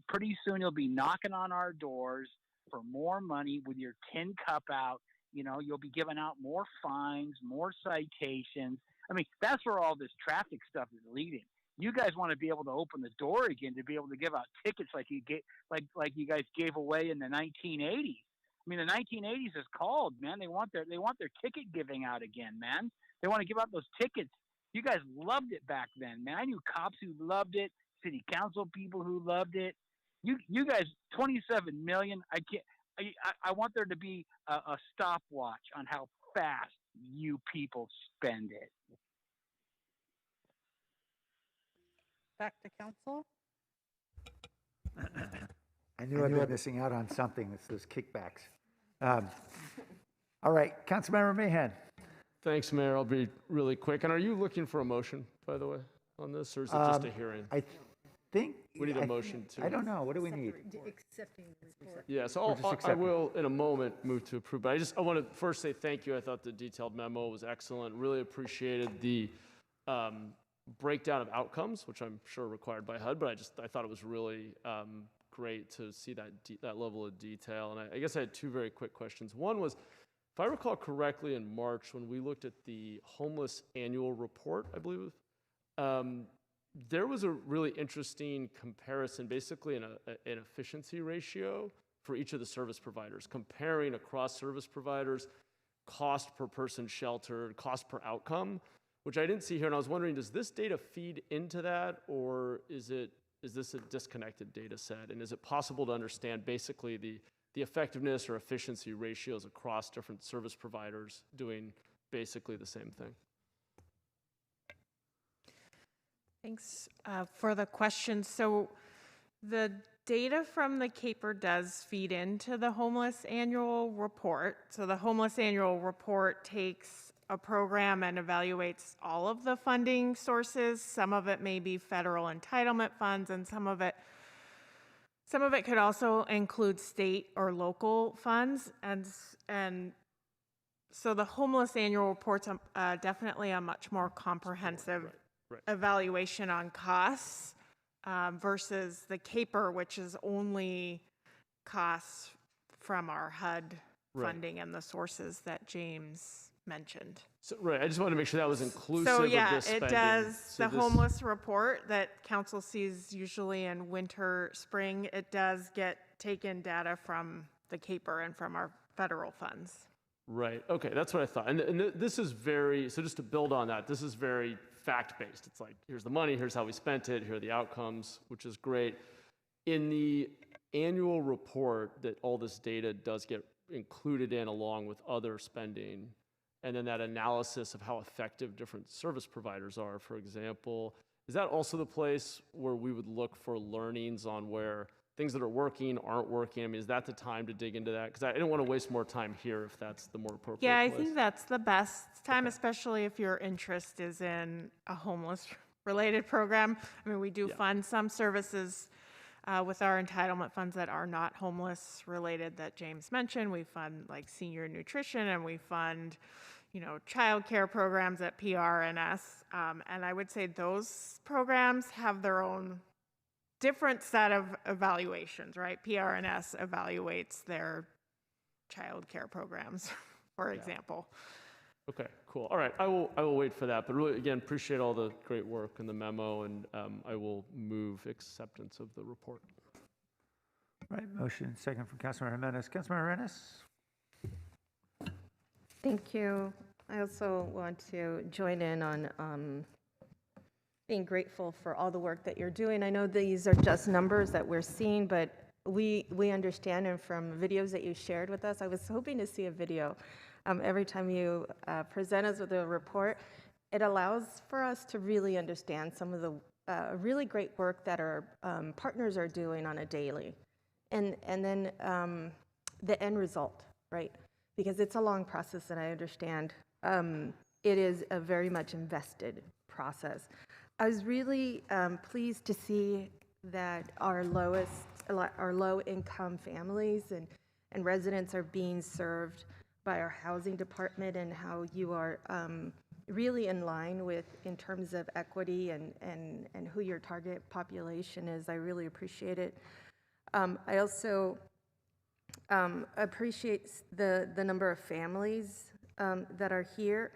Pretty soon you'll be knocking on our doors for more money with your tin cup out. You know, you'll be giving out more fines, more citations. I mean, that's where all this traffic stuff is leading. You guys want to be able to open the door again to be able to give out tickets like you guys gave away in the 1980s. I mean, the 1980s is called, man. They want their ticket giving out again, man. They want to give out those tickets. You guys loved it back then, man. I knew cops who loved it, city council people who loved it. You guys, $27 million. I want there to be a stopwatch on how fast you people spend it. Back to council. I knew I'd been missing out on something. It's those kickbacks. All right, Councilmember Mahan. Thanks, Mayor. I'll be really quick. And are you looking for a motion, by the way, on this, or is it just a hearing? I think we need a motion to. I don't know. What do we need? Accepting the report. Yeah, so I will, in a moment, move to approve. But I want to first say thank you. I thought the detailed memo was excellent. Really appreciated the breakdown of outcomes, which I'm sure required by HUD. But I thought it was really great to see that level of detail. And I guess I had two very quick questions. One was, if I recall correctly, in March when we looked at the homeless annual report, I believe, there was a really interesting comparison, basically an efficiency ratio for each of the service providers, comparing across service providers, cost per person sheltered, cost per outcome, which I didn't see here. And I was wondering, does this data feed into that, or is this a disconnected data set? And is it possible to understand basically the the effectiveness or efficiency ratios across different service providers doing basically the same thing. Thanks for the question. So the data from the CAPER does feed into the homeless annual report. So the homeless annual report takes a program and evaluates all of the funding sources. Some of it may be federal entitlement funds, and some of it could also include state or local funds. And so the homeless annual report's definitely a much more comprehensive evaluation on costs versus the CAPER, which is only costs from our HUD funding and the sources that James mentioned. So, right, I just wanted to make sure that was inclusive So of yeah, this spending. it does. So The homeless report that council sees usually in winter, spring, it does get taken data from the CAPER and from our federal funds. Right, okay, that's what I thought. And this is very, so just to build on that, this is very fact-based. It's like, here's the money, here's how we spent it, here are the outcomes, which is great. In the annual report that all this data does get included in along with other spending, and then that analysis of how effective different service providers are, for example, is that also the place where we would look for learnings on where things that are working aren't working? I mean, is that the time to dig into that? Because I don't want to waste more time here if that's the more appropriate Yeah, I place. think that's the best time, especially if your interest is in a homeless-related program. I mean, we do fund some services with our entitlement funds that are not homeless-related that James mentioned. We fund like senior nutrition, and we fund, childcare programs at PRNS. And I would say those programs have their own different set of evaluations, right? PRNS evaluates their childcare programs, for example. Okay, cool. All right, I will wait for that. But really, again, appreciate all the great work in the memo, and I will move acceptance of the report. Right, motion second from Councilmember Jimenez. Councilmember Jimenez? Thank you. I also want to join in on being grateful for all the work that you're doing. I know these are just numbers that we're seeing, but we understand, and from videos that you shared with us, I was hoping to see a video. Every time you present us with a report, it allows for us to really understand some of the really great work that our partners are doing on a daily. And then the end result, right? Because it's a long process, and I understand it is a very much invested process. I was really pleased to see that our low-income families and residents are being served by our housing department, and how you are really in line with in terms of equity and who your target population is. I really appreciate it. I also appreciate the number of families that are here,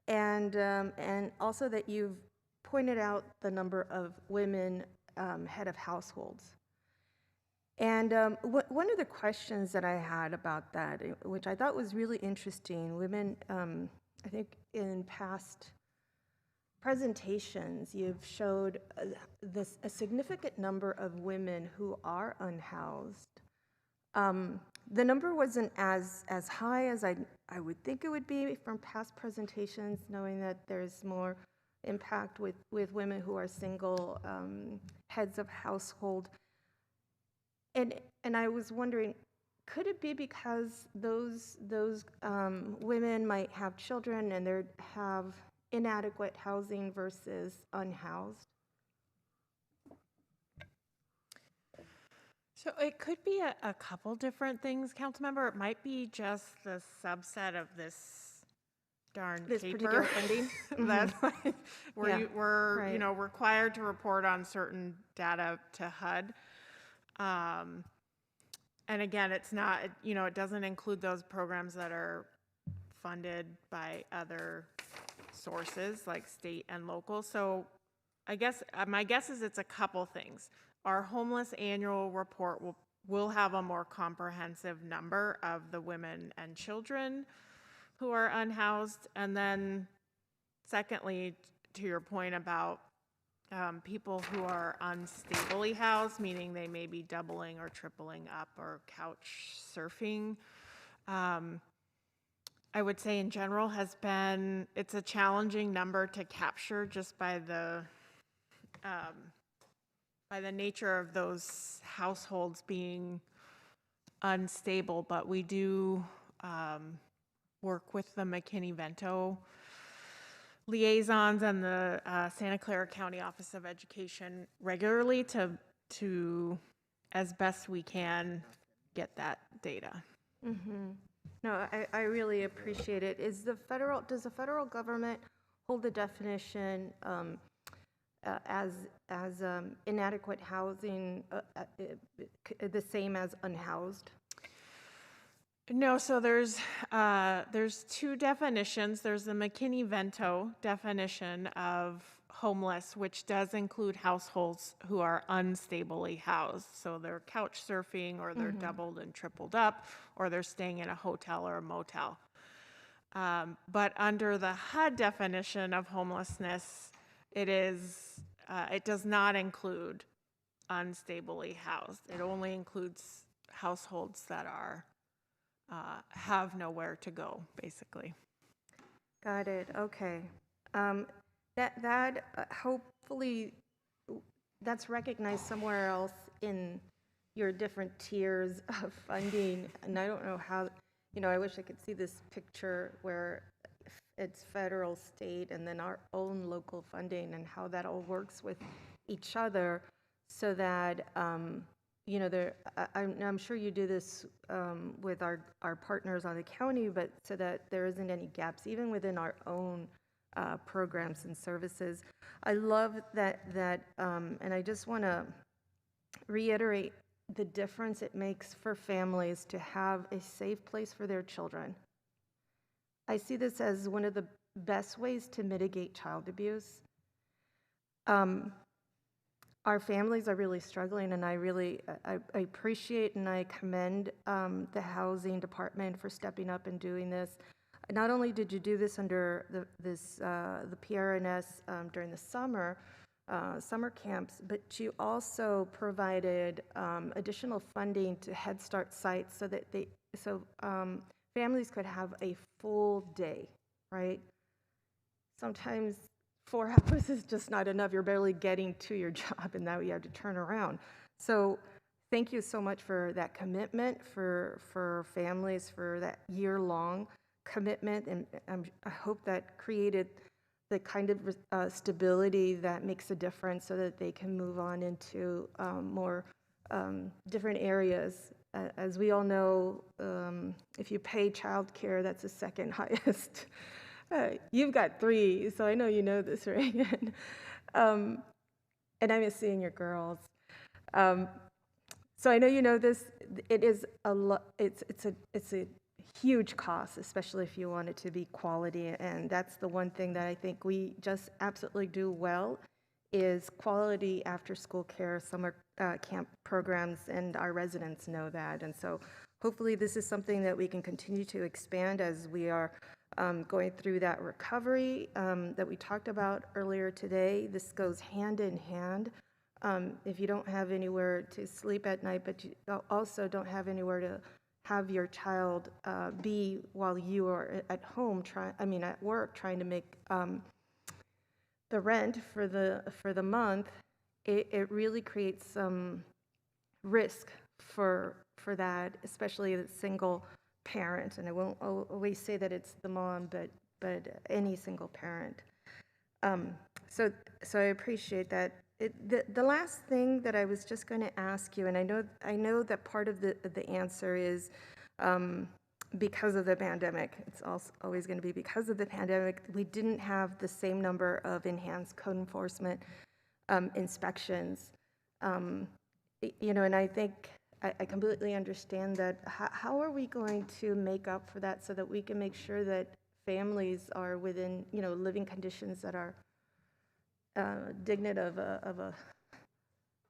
and also that you've pointed out the number of women head of households. And one of the questions that I had about that, which I thought was really interesting, women, I think in past presentations, you've showed a significant number of women who are unhoused. The number wasn't as high as I would think it would be from past presentations, knowing that there's more impact with women who are single heads of household. And I was wondering, could it be because those women might have children and they have inadequate housing versus unhoused? So it could be a couple different things, Councilmember. It might be just the subset of this darn This paper particular funding? that Yeah, we're right. required to report on certain data to HUD. And again, it's not, it doesn't include those programs that are funded by other sources like state and local. So I guess my guess is it's a couple things. Our homeless annual report will have a more comprehensive number of the women and children who are unhoused. And then secondly, to your point about people who are unstably housed, meaning they may be doubling or tripling up or couch surfing. I would say in general it's a challenging number to capture just by the nature of those households being unstable, but we do work with the McKinney-Vento liaisons and the Santa Clara County Office of Education regularly to as best we can get that data. Mm-hmm. No, I really appreciate it. Does the federal government hold the definition as inadequate housing the same as unhoused? No, so there's two definitions. There's the McKinney-Vento definition of homeless, which does include households who are unstably housed. So they're couch surfing, or they're doubled and tripled up, or they're staying in a hotel or a motel. But under the HUD definition of homelessness, it does not include unstably housed. It only includes households that are have nowhere to go, basically. Got it. Okay. Hopefully that's recognized somewhere else in your different tiers of funding. And I don't know how, I wish I could see this picture where it's federal, state, and then our own local funding and how that all works with each other so that, I'm sure you do this with our partners on the county, but so that there isn't any gaps, even within our own programs and services. I love that, and I just want to reiterate the difference it makes for families to have a safe place for their children. I see this as one of the best ways to mitigate child abuse. Our families are really struggling, and I appreciate and I commend the housing department for stepping up and doing this. Not only did you do this under the PRNS during the summer camps, but you also provided additional funding to Head Start sites so that families could have a full day, right? Sometimes 4 hours is just not enough. You're barely getting to your job, and now you have to turn around. So thank you so much for that commitment for families, for that year-long commitment, and I hope that created the kind of stability that makes a difference so that they can move on into more different areas. As we all know, if you pay childcare, that's the second highest. You've got 3, so I know you know this, Reagan. And I miss seeing your girls. So I know you know this. It is it's a huge cost, especially if you want it to be quality. And that's the one thing that I think we just absolutely do well is quality after-school care, summer camp programs, and our residents know that. And so hopefully this is something that we can continue to expand as we are going through that recovery that we talked about earlier today. This goes hand in hand. If you don't have anywhere to sleep at night, but you also don't have anywhere to have your child be while you are at home, at work, trying to make the rent for the month, it really creates some risk for that, especially the single parent. And I won't always say that it's the mom, but any single parent. So I appreciate that. The last thing that I was just going to ask you, and I know that part of the answer is because of the pandemic. It's also always going to be because of the pandemic. We didn't have the same number of enhanced code enforcement inspections. And I think I completely understand that. How are we going to make up for that so that we can make sure that families are within, living conditions that are dignified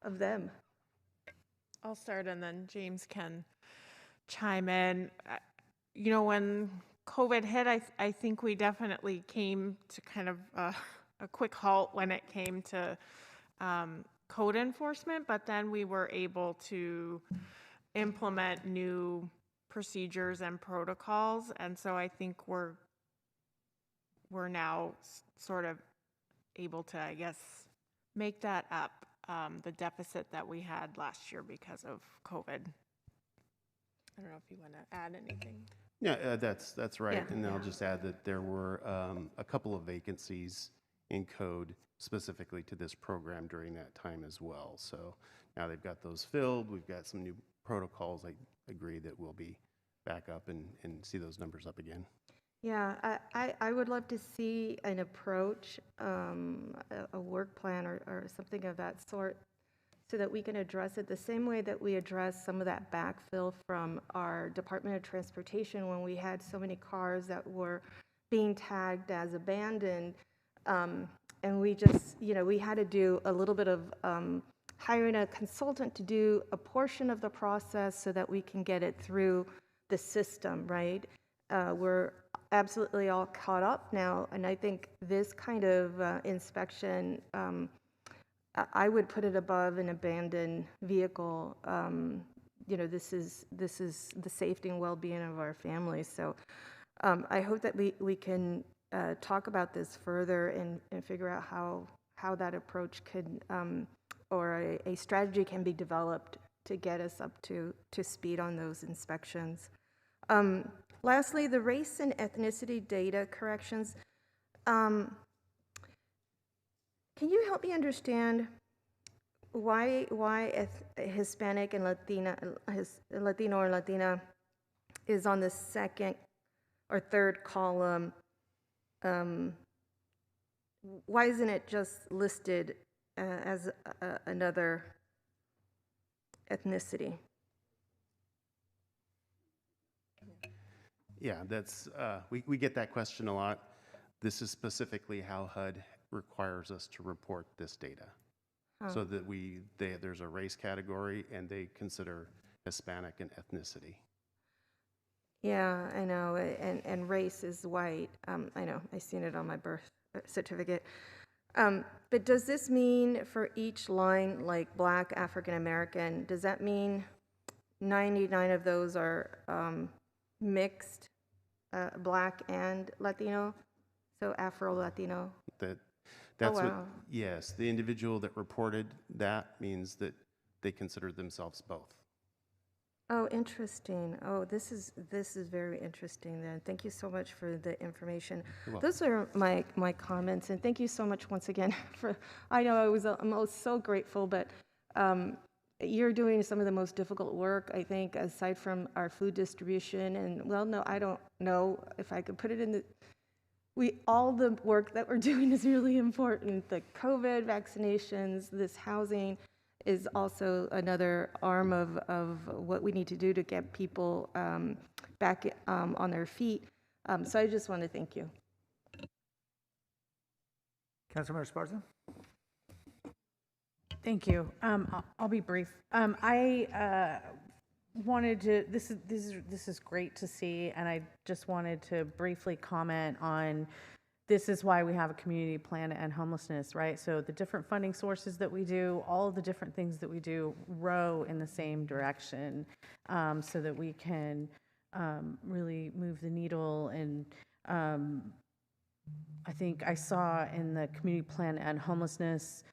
of them? I'll start, and then James can chime in. When COVID hit, I think we definitely came to kind of a quick halt when it came to code enforcement, but then we were able to implement new procedures and protocols. And so I think we're now sort of able to, I guess, make that up, the deficit that we had last year because of COVID. I don't know if you want to add anything. Yeah, that's right. Yeah. And I'll just add that there were a couple of vacancies in code specifically to this program during that time as well. So now they've got those filled. We've got some new protocols. I agree that we'll be back up and see those numbers up again. Yeah, I would love to see an approach, a work plan or something of that sort, so that we can address it the same way that we address some of that backfill from our Department of Transportation when we had so many cars that were being tagged as abandoned. And we just, we had to do a little bit of hiring a consultant to do a portion of the process so that we can get it through the system, right? We're absolutely all caught up now, and I think this kind of inspection, I would put it above an abandoned vehicle. This is the safety and well-being of our families. So I hope that we can talk about this further and figure out how that approach could, or a strategy can be developed to get us up to speed on those inspections. Lastly, the race and ethnicity data corrections. Can you help me understand why Hispanic and Latino or Latina is on the second or third column? Why isn't it just listed as another ethnicity? Yeah, that's we get that question a lot. This is specifically how HUD requires us to report this data, so that there's a race category and they consider Hispanic and ethnicity. Yeah, I know, and race is white. I know, I've seen it on my birth certificate. But does this mean for each line, like Black, African American, does that mean 99 of those are mixed, Black and Latino, so Afro-Latino? That's wow. what, yes, the individual that reported that means that they consider themselves both. Oh, interesting. Oh, this is very interesting then. Thank you so much for the information. Those are my comments, and thank you so much once again for, I know I'm so grateful, but you're doing some of the most difficult work, I think, aside from our food distribution. And well, no, I don't know if I could put it in the, all the work that we're doing is really important. The COVID vaccinations, this housing is also another arm of what we need to do to get people back on their feet. So I just want to thank you. Councilmember Esparza? Thank you. I'll be brief. I wanted to. This is great to see, and I just wanted to briefly comment on. This is why we have a community plan to end homelessness, right? So the different funding sources that we do, all the different things that we do, row in the same direction, so that we can really move the needle. And I think I saw in the community plan to end homelessness,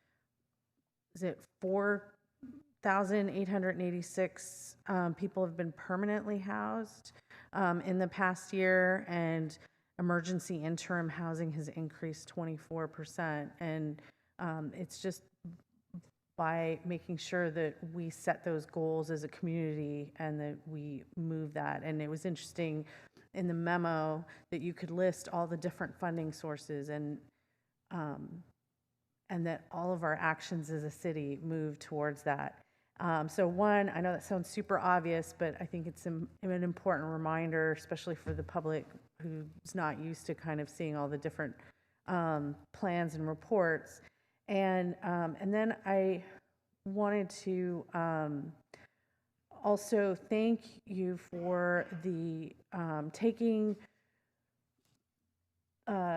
is it 4,886 people have been permanently housed in the past year, and emergency interim housing has increased 24%. And it's just by making sure that we set those goals as a community and that we move that. And it was interesting in the memo that you could list all the different funding sources, and that all of our actions as a city move towards that. So one, I know that sounds super obvious, but I think it's an important reminder, especially for the public who's not used to kind of seeing all the different plans and reports. And then I wanted to also thank you for the taking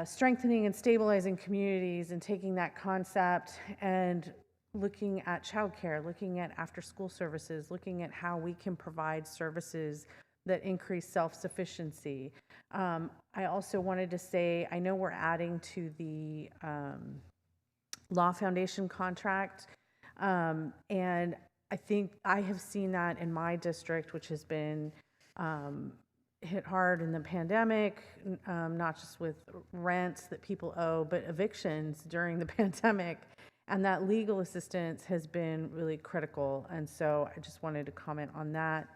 strengthening and stabilizing communities and taking that concept and looking at childcare, looking at after-school services, looking at how we can provide services that increase self-sufficiency. I also wanted to say, I know we're adding to the Law Foundation contract, and I think I have seen that in my district, which has been hit hard in the pandemic, not just with rents that people owe, but evictions during the pandemic. And that legal assistance has been really critical. And so I just wanted to comment on that.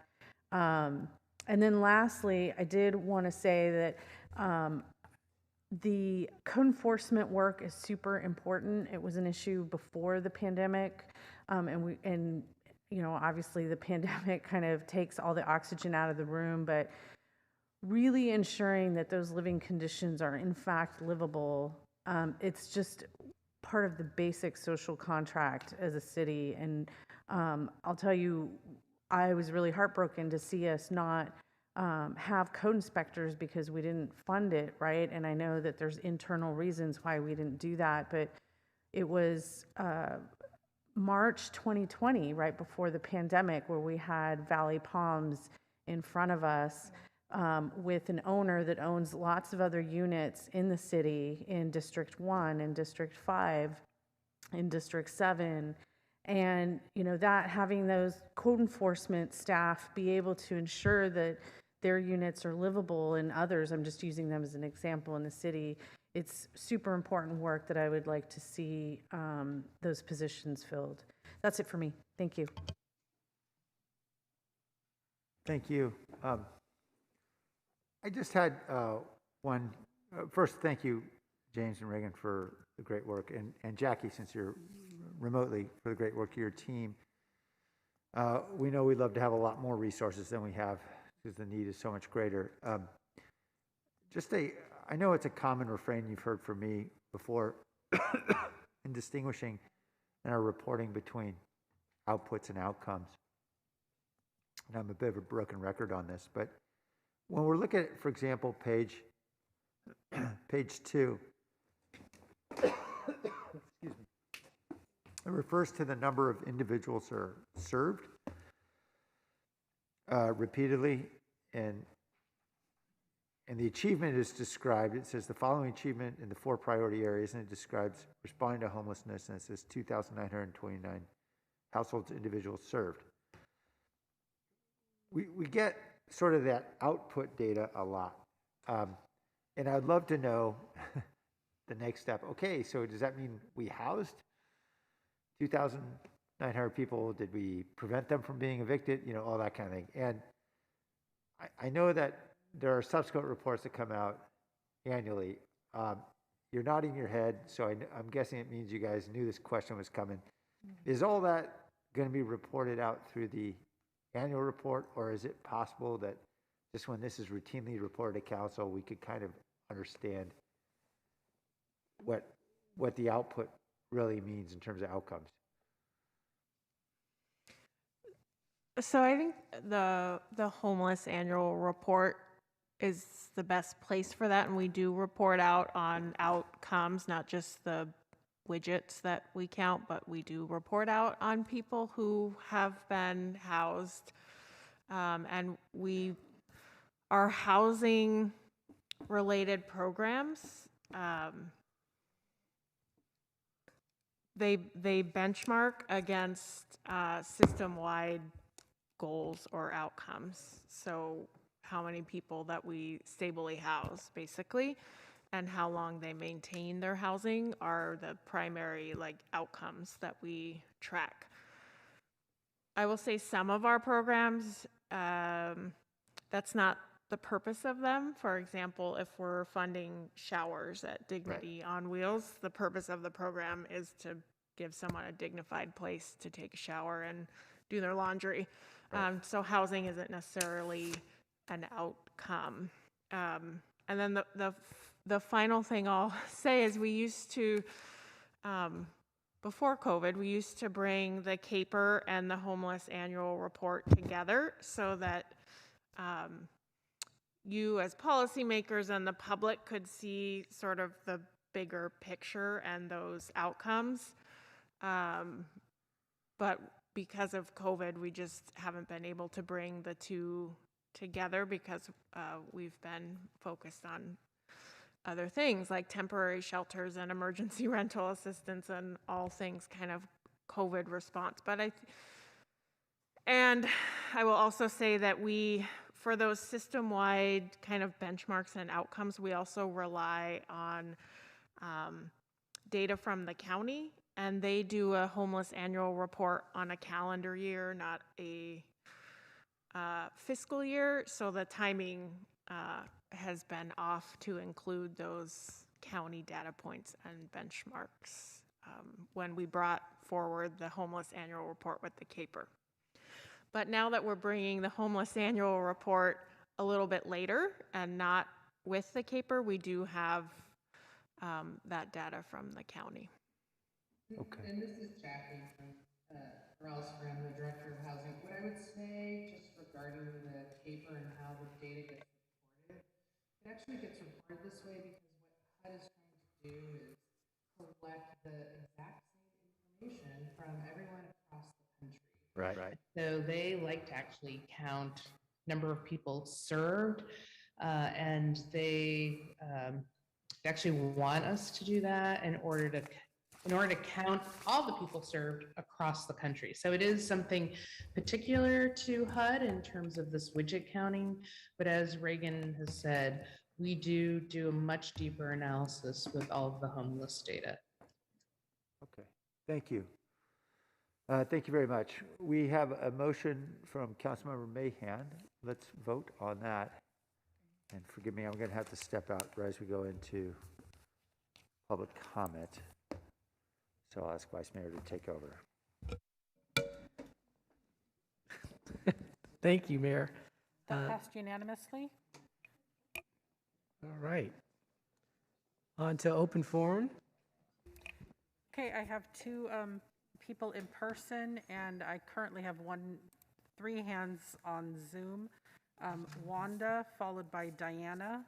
And then lastly, I did want to say that the code enforcement work is super important. It was an issue before the pandemic, and you know, obviously the pandemic kind of takes all the oxygen out of the room, but really ensuring that those living conditions are in fact livable. It's just part of the basic social contract as a city. And I'll tell you, I was really heartbroken to see us not have code inspectors because we didn't fund it, right? And I know that there's internal reasons why we didn't do that, but it was March 2020, right before the pandemic, where we had Valley Palms in front of us with an owner that owns lots of other units in the city, in District 1, in District 5, in District 7. And, you know, that having those code enforcement staff be able to ensure that their units are livable, and others, I'm just using them as an example in the city, it's super important work that I would like to see those positions filled. That's it for me. Thank you. Thank you. I just had one. First, thank you, James and Reagan, for the great work, and Jackie, since you're remotely, for the great work of your team. We know we'd love to have a lot more resources than we have because the need is so much greater. I know it's a common refrain you've heard from me before in distinguishing in our reporting between outputs and outcomes. And I'm a bit of a broken record on this, but when we're looking at, for example, page 2, excuse me, it refers to the number of individuals who are served repeatedly, and the achievement is described. It says the following achievement in the 4 priority areas, and it describes responding to homelessness, and it says 2,929 households, individuals served. We get sort of that output data a lot. And I'd love to know the next step. Okay, so does that mean we housed 2,900 people? Did we prevent them from being evicted? You know, all that kind of thing. And I know that there are subsequent reports that come out annually. You're nodding your head, so I'm guessing it means you guys knew this question was coming. Mm-hmm. Is all that going to be reported out through the annual report, or is it possible that just when this is routinely reported to council, we could kind of understand what the output really means in terms of outcomes? So I think the homeless annual report is the best place for that, and we do report out on outcomes, not just the widgets that we count, but we do report out on people who have been housed, and our housing related programs, they benchmark against system-wide goals or outcomes. So how many people that we stably house, basically, and how long they maintain their housing are the primary outcomes that we track. I will say some of our programs, that's not the purpose of them. For example, if we're funding showers at Dignity on Wheels, the purpose of the program is to give someone a dignified place to take a shower and do their laundry. So housing isn't necessarily an outcome. And then the final thing I'll say is we used to, before COVID, we used to bring the CAPER and the homeless annual report together so that you as policymakers and the public could see sort of the bigger picture and those outcomes. but because of COVID, we just haven't been able to bring the two together because we've been focused on other things like temporary shelters and emergency rental assistance and all things kind of COVID response. And I will also say that for those system-wide kind of benchmarks and outcomes, we also rely on data from the county, and they do a homeless annual report on a calendar year, not a fiscal year. So the timing has been off to include those county data points and benchmarks when we brought forward the homeless annual report with the CAPER. But now that we're bringing the homeless annual report a little bit later and not with the CAPER, we do have that data from the county. Okay. And this is Jackie Morales, I'm the Director of Housing. What I would say just regarding the CAPER and how the data gets reported, it actually gets reported this way because what HUD is trying to do is collect the exact same information from everyone across the country. Right. So they like to actually count number of people served, and they actually want us to do that in order to count all the people served across the country. So it is something particular to HUD in terms of this widget counting, but as Reagan has said, we do a much deeper analysis with all of the homeless data. Okay, thank you. Thank you very much. We have a motion from Councilmember Mahan. Let's vote on that. And forgive me, I'm going to have to step out right as we go into public comment. So I'll ask Vice Mayor to take over. Thank you, Mayor. That passed unanimously. All right. On to open forum. Okay, I have two people in person, and I currently have three hands on Zoom. Wanda, followed by Diana.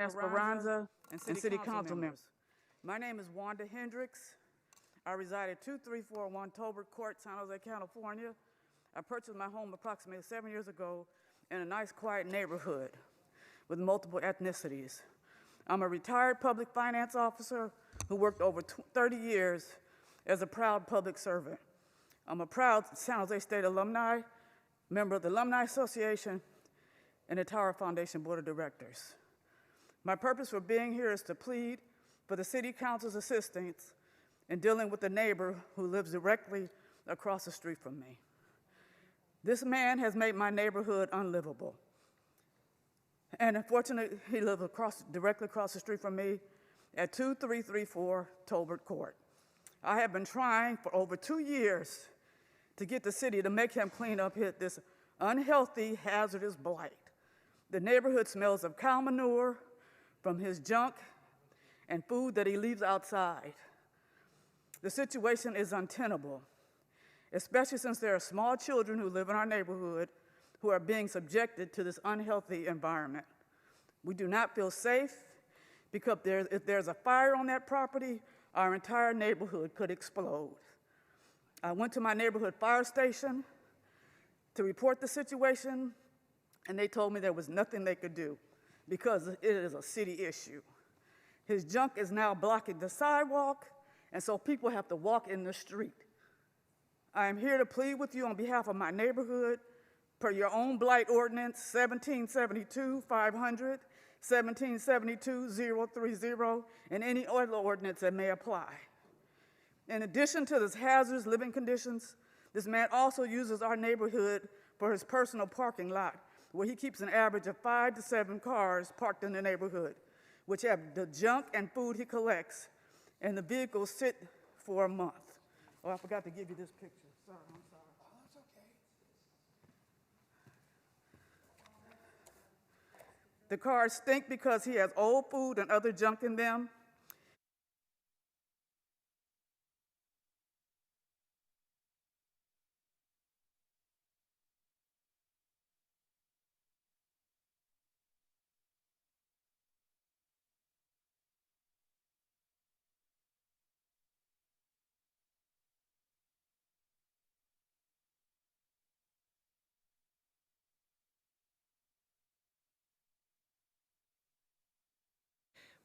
Esperanza and City Council members. My name is Wanda Hendricks. I reside at 2341 Tolbert Court, San Jose, California. I purchased my home approximately 7 years ago in a nice, quiet neighborhood with multiple ethnicities. I'm a retired public finance officer who worked over 30 years as a proud public servant. I'm a proud San Jose State alumni, member of the Alumni Association, and the Tower Foundation Board of Directors. My purpose for being here is to plead for the City Council's assistance in dealing with a neighbor who lives directly across the street from me. This man has made my neighborhood unlivable. And unfortunately, he lives directly across the street from me at 2334 Tolbert Court. I have been trying for over 2 years to get the city to make him clean up this unhealthy, hazardous blight. The neighborhood smells of cow manure from his junk and food that he leaves outside. The situation is untenable, especially since there are small children who live in our neighborhood who are being subjected to this unhealthy environment. We do not feel safe because if there's a fire on that property, our entire neighborhood could explode. I went to my neighborhood fire station to report the situation, and they told me there was nothing they could do because it is a city issue. His junk is now blocking the sidewalk, and so people have to walk in the street. I am here to plead with you on behalf of my neighborhood per your own blight ordinance 1772-500, 1772-030, and any other ordinance that may apply. In addition to this hazardous living conditions, this man also uses our neighborhood for his personal parking lot, where he keeps an average of 5 to 7 cars parked in the neighborhood, which have the junk and food he collects, and the vehicles sit for a month. Oh, I forgot to give you this picture. Sorry, I'm sorry. The cars stink because he has old food and other junk in them.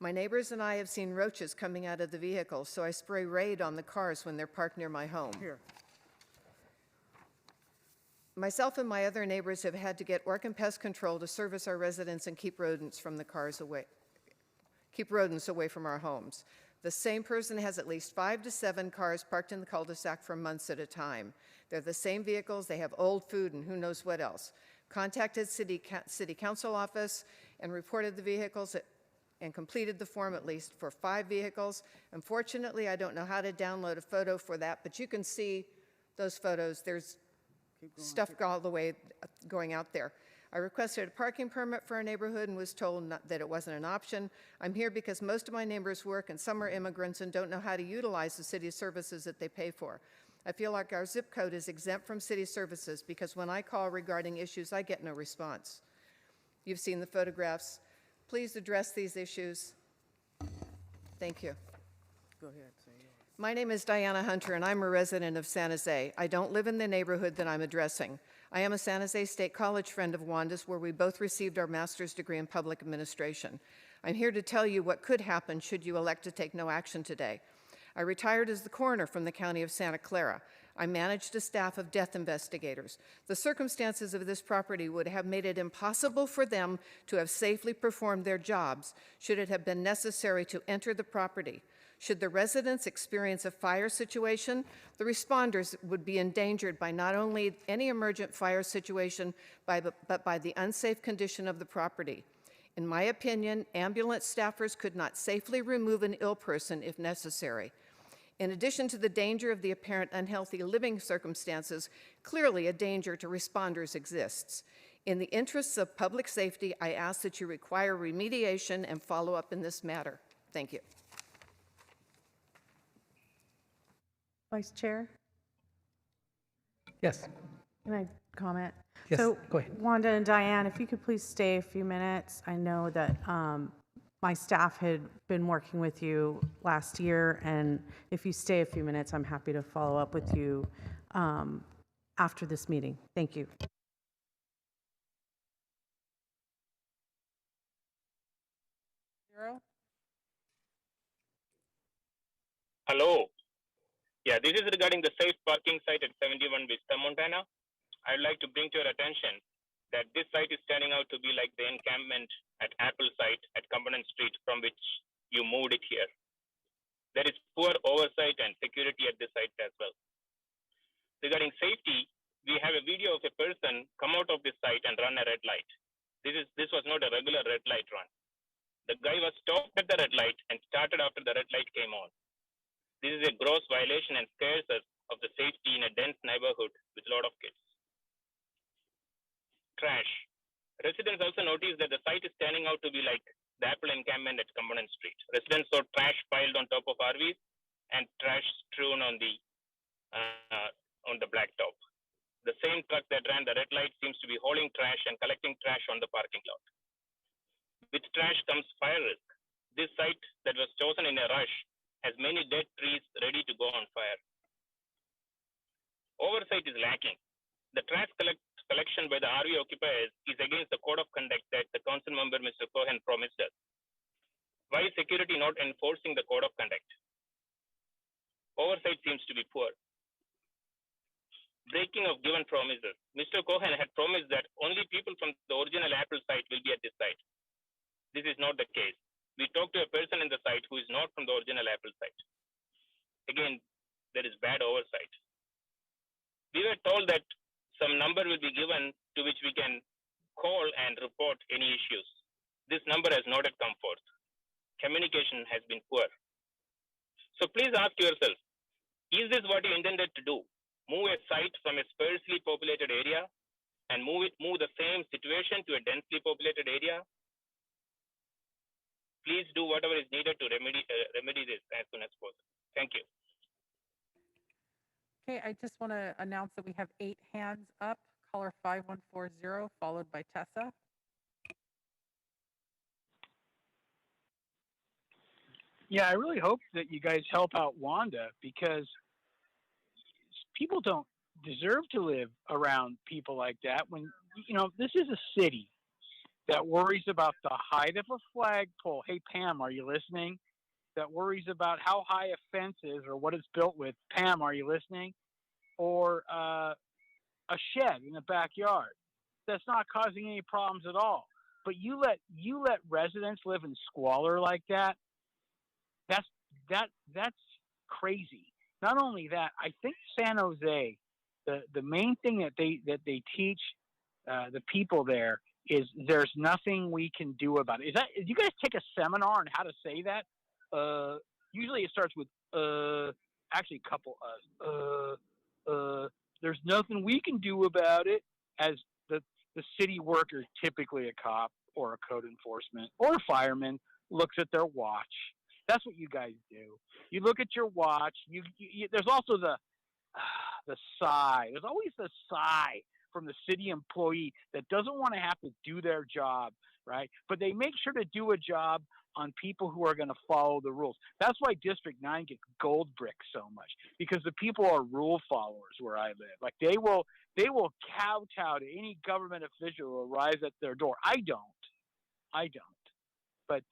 My neighbors and I have seen roaches coming out of the vehicles, so I spray Raid on the cars when they're parked near my home. Here. Myself and my other neighbors have had to get Orkin Pest Control to service our residents and keep rodents from the cars away. Keep rodents away from our homes. The same person has at least 5 to 7 cars parked in the cul-de-sac for months at a time. They're the same vehicles, they have old food and who knows what else. Contacted city council office and reported the vehicles and completed the form at least for 5 vehicles. Unfortunately, I don't know how to download a photo for that, but you can see those photos. There's stuff all the way going out there. I requested a parking permit for our neighborhood and was told that it wasn't an option. I'm here because most of my neighbors work and some are immigrants and don't know how to utilize the city services that they pay for. I feel like our zip code is exempt from city services because when I call regarding issues, I get no response. You've seen the photographs. Please address these issues. Thank you. Go ahead. Say yours. My name is Diana Hunter, and I'm a resident of San Jose. I don't live in the neighborhood that I'm addressing. I am a San Jose State College friend of Wanda's, where we both received our master's degree in public administration. I'm here to tell you what could happen should you elect to take no action today. I retired as the coroner from the county of Santa Clara. I managed a staff of death investigators. The circumstances of this property would have made it impossible for them to have safely performed their jobs should it have been necessary to enter the property. Should the residents experience a fire situation, the responders would be endangered by not only any emergent fire situation, but by the unsafe condition of the property. In my opinion, ambulance staffers could not safely remove an ill person if necessary. In addition to the danger of the apparent unhealthy living circumstances, clearly a danger to responders exists. In the interests of public safety, I ask that you require remediation and follow-up in this matter. Thank you. Vice Chair, Yes. can I comment? Yes, So, go ahead. Wanda and Diane, if you could please stay a few minutes. I know that my staff had been working with you last year, and if you stay a few minutes, I'm happy to follow up with you after this meeting. Thank you. Hello. Yeah, this is regarding the safe parking site at 71 Vista, Montana. I'd like to bring to your attention that this site is turning out to be like the encampment at Apple site at Cumberland Street from which you moved it here. There is poor oversight and security at this site as well. Regarding safety, we have a video of a person come out of this site and run a red light. This was not a regular red light run. The guy was stopped at the red light and started after the red light came on. This is a gross violation and scares us of the safety in a dense neighborhood with a lot of kids. Trash. Residents also noticed that the site is turning out to be like the Apple encampment at Cumberland Street. Residents saw trash piled on top of RVs and trash strewn on the blacktop. The same truck that ran the red light seems to be hauling trash and collecting trash on the parking lot. With trash comes fire risk. This site that was chosen in a rush has many dead trees ready to go on fire. Oversight is lacking. The trash collection by the RV occupiers is against the code of conduct that the council member, Mr. Cohen, promised us. Why is security not enforcing the code of conduct? Oversight seems to be poor. Breaking of given promises. Mr. Cohen had promised that only people from the original Apple site will be at this site. This is not the case. We talked to a person in the site who is not from the original Apple site. Again, there is bad oversight. We were told that some number will be given to which we can call and report any issues. This number has not yet come forth. Communication has been poor. So please ask yourself, is this what you intended to do? Move a site from a sparsely populated area and move the same situation to a densely populated area? please do whatever is needed to remedy this as soon as possible. Thank you. Okay, I just want to announce that we have 8 hands up. Caller 5140, followed by Tessa. Yeah, I really hope that you guys help out Wanda, because people don't deserve to live around people like that. When, you know, this is a city that worries about the height of a flagpole. Hey, Pam, are you listening? That worries about how high a fence is or what it's built with. Pam, are you listening? Or a shed in the backyard. That's not causing any problems at all. But you let residents live in squalor like that. That's crazy. Not only that, I think San Jose, the main thing that they teach the people there is there's nothing we can do about it. Did you guys take a seminar on how to say that? Usually it starts with actually a couple there's nothing we can do about it, as the city worker, typically a cop or a code enforcement or a fireman, looks at their watch. That's what you guys do. You look at your watch. There's also the sigh. There's always the sigh from the city employee that doesn't want to have to do their job, right? But they make sure to do a job on people who are going to follow the rules. That's why District 9 gets gold bricks so much, because the people are rule followers where I live. Like they will kowtow to any government official who arrives at their door. I don't. But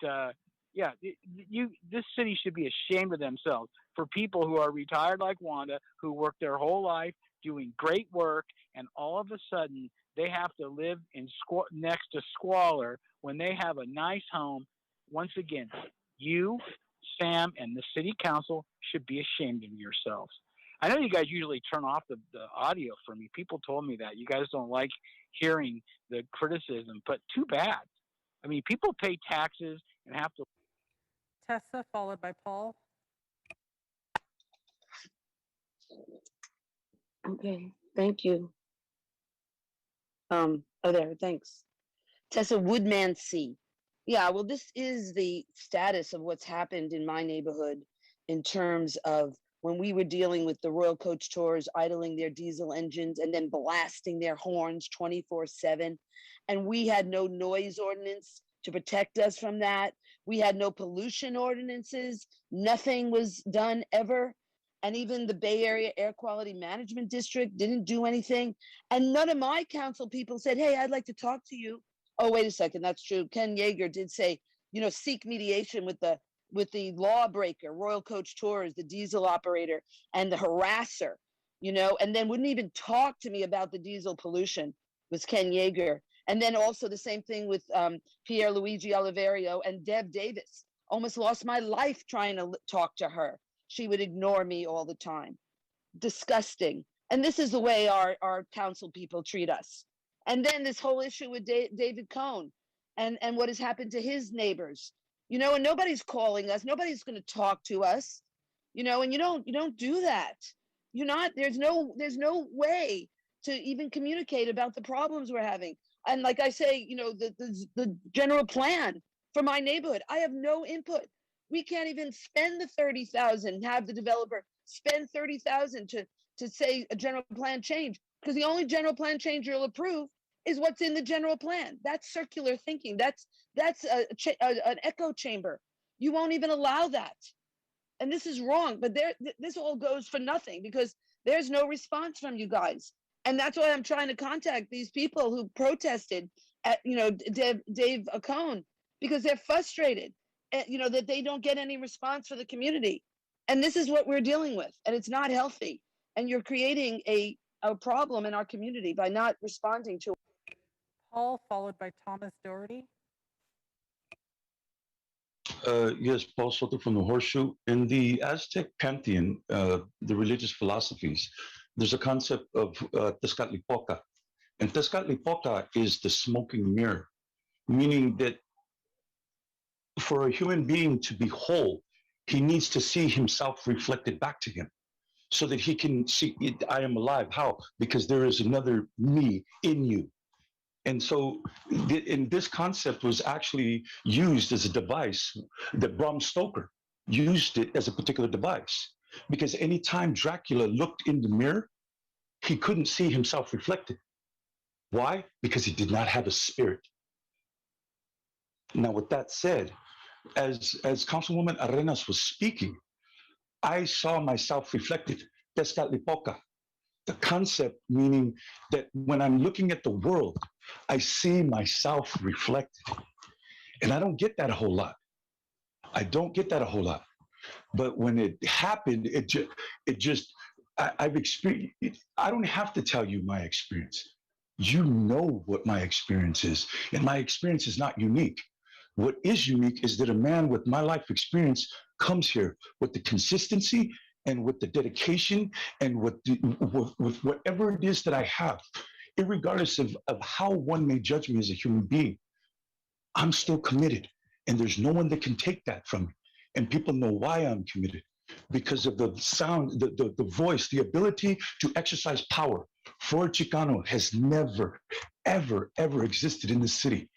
yeah, this city should be ashamed of themselves for people who are retired like Wanda, who work their whole life doing great work, and all of a sudden they have to live in next to squalor when they have a nice home. Once again, you, Sam, and the city council should be ashamed of yourselves. I know you guys usually turn off the audio for me. People told me that. You guys don't like hearing the criticism, but too bad. I mean, people pay taxes and have to. Tessa, followed by Paul. Okay, thank you. There, thanks. Tessa Woodman C. Yeah, well, this is the status of what's happened in my neighborhood in terms of when we were dealing with the Royal Coach Tours idling their diesel engines and then blasting their horns 24/7. And we had no noise ordinance to protect us from that. We had no pollution ordinances. Nothing was done ever. And even the Bay Area Air Quality Management District didn't do anything. And none of my council people said, hey, I'd like to talk to you. Oh, wait a second, that's true. Ken Yeager did say, you know, seek mediation with the lawbreaker, Royal Coach Tours, the diesel operator, and the harasser, you know, and then wouldn't even talk to me about the diesel pollution, was Ken Yeager. And then also the same thing with Pierre Luigi Oliverio and Deb Davis. Almost lost my life trying to talk to her. She would ignore me all the time. Disgusting. And this is the way our council people treat us. And then this whole issue with David Cohn and what has happened to his neighbors, you know, and nobody's calling us. Nobody's going to talk to us, you know, and you don't do that. There's no way to even communicate about the problems we're having. And like I say, you know, the general plan for my neighborhood, I have no input. We can't even spend the $30,000, have the developer spend $30,000 to say a general plan change, because the only general plan change you'll approve is what's in the general plan. That's circular thinking. That's an echo chamber. You won't even allow that. And this is wrong, but this all goes for nothing because there's no response from you guys. And that's why I'm trying to contact these people who protested at, you know, Dave Cohn, because they're frustrated, you know, that they don't get any response for the community. And this is what we're dealing with, and it's not healthy. And you're creating a problem in our community by not responding to. Paul, followed by Thomas Doherty. Yes, Paul Soto from the Horseshoe. In the Aztec pantheon, the religious philosophies, there's a concept of Tezcatlipoca. And Tezcatlipoca is the smoking mirror, meaning that for a human being to be whole, he needs to see himself reflected back to him so that he can see, I am alive. How? Because there is another me in you. And so, and this concept was actually used as a device that Bram Stoker used it as a particular device. Because anytime Dracula looked in the mirror, he couldn't see himself reflected. Why? Because he did not have a spirit. Now, with that said, as Councilwoman Arenas was speaking, I saw myself reflected. Tezcatlipoca, the concept meaning that when I'm looking at the world, I see myself reflected. And I don't get that a whole lot. I don't get that a whole lot. But when it happened, I've experienced, I don't have to tell you my experience. You know what my experience is. And my experience is not unique. What is unique is that a man with my life experience comes here with the consistency and with the dedication and with whatever it is that I have, irregardless of how one may judge me as a human being. I'm still committed, and there's no one that can take that from me. And people know why I'm committed, because of the sound, the voice, the ability to exercise power for a Chicano has never, ever, ever existed in the city.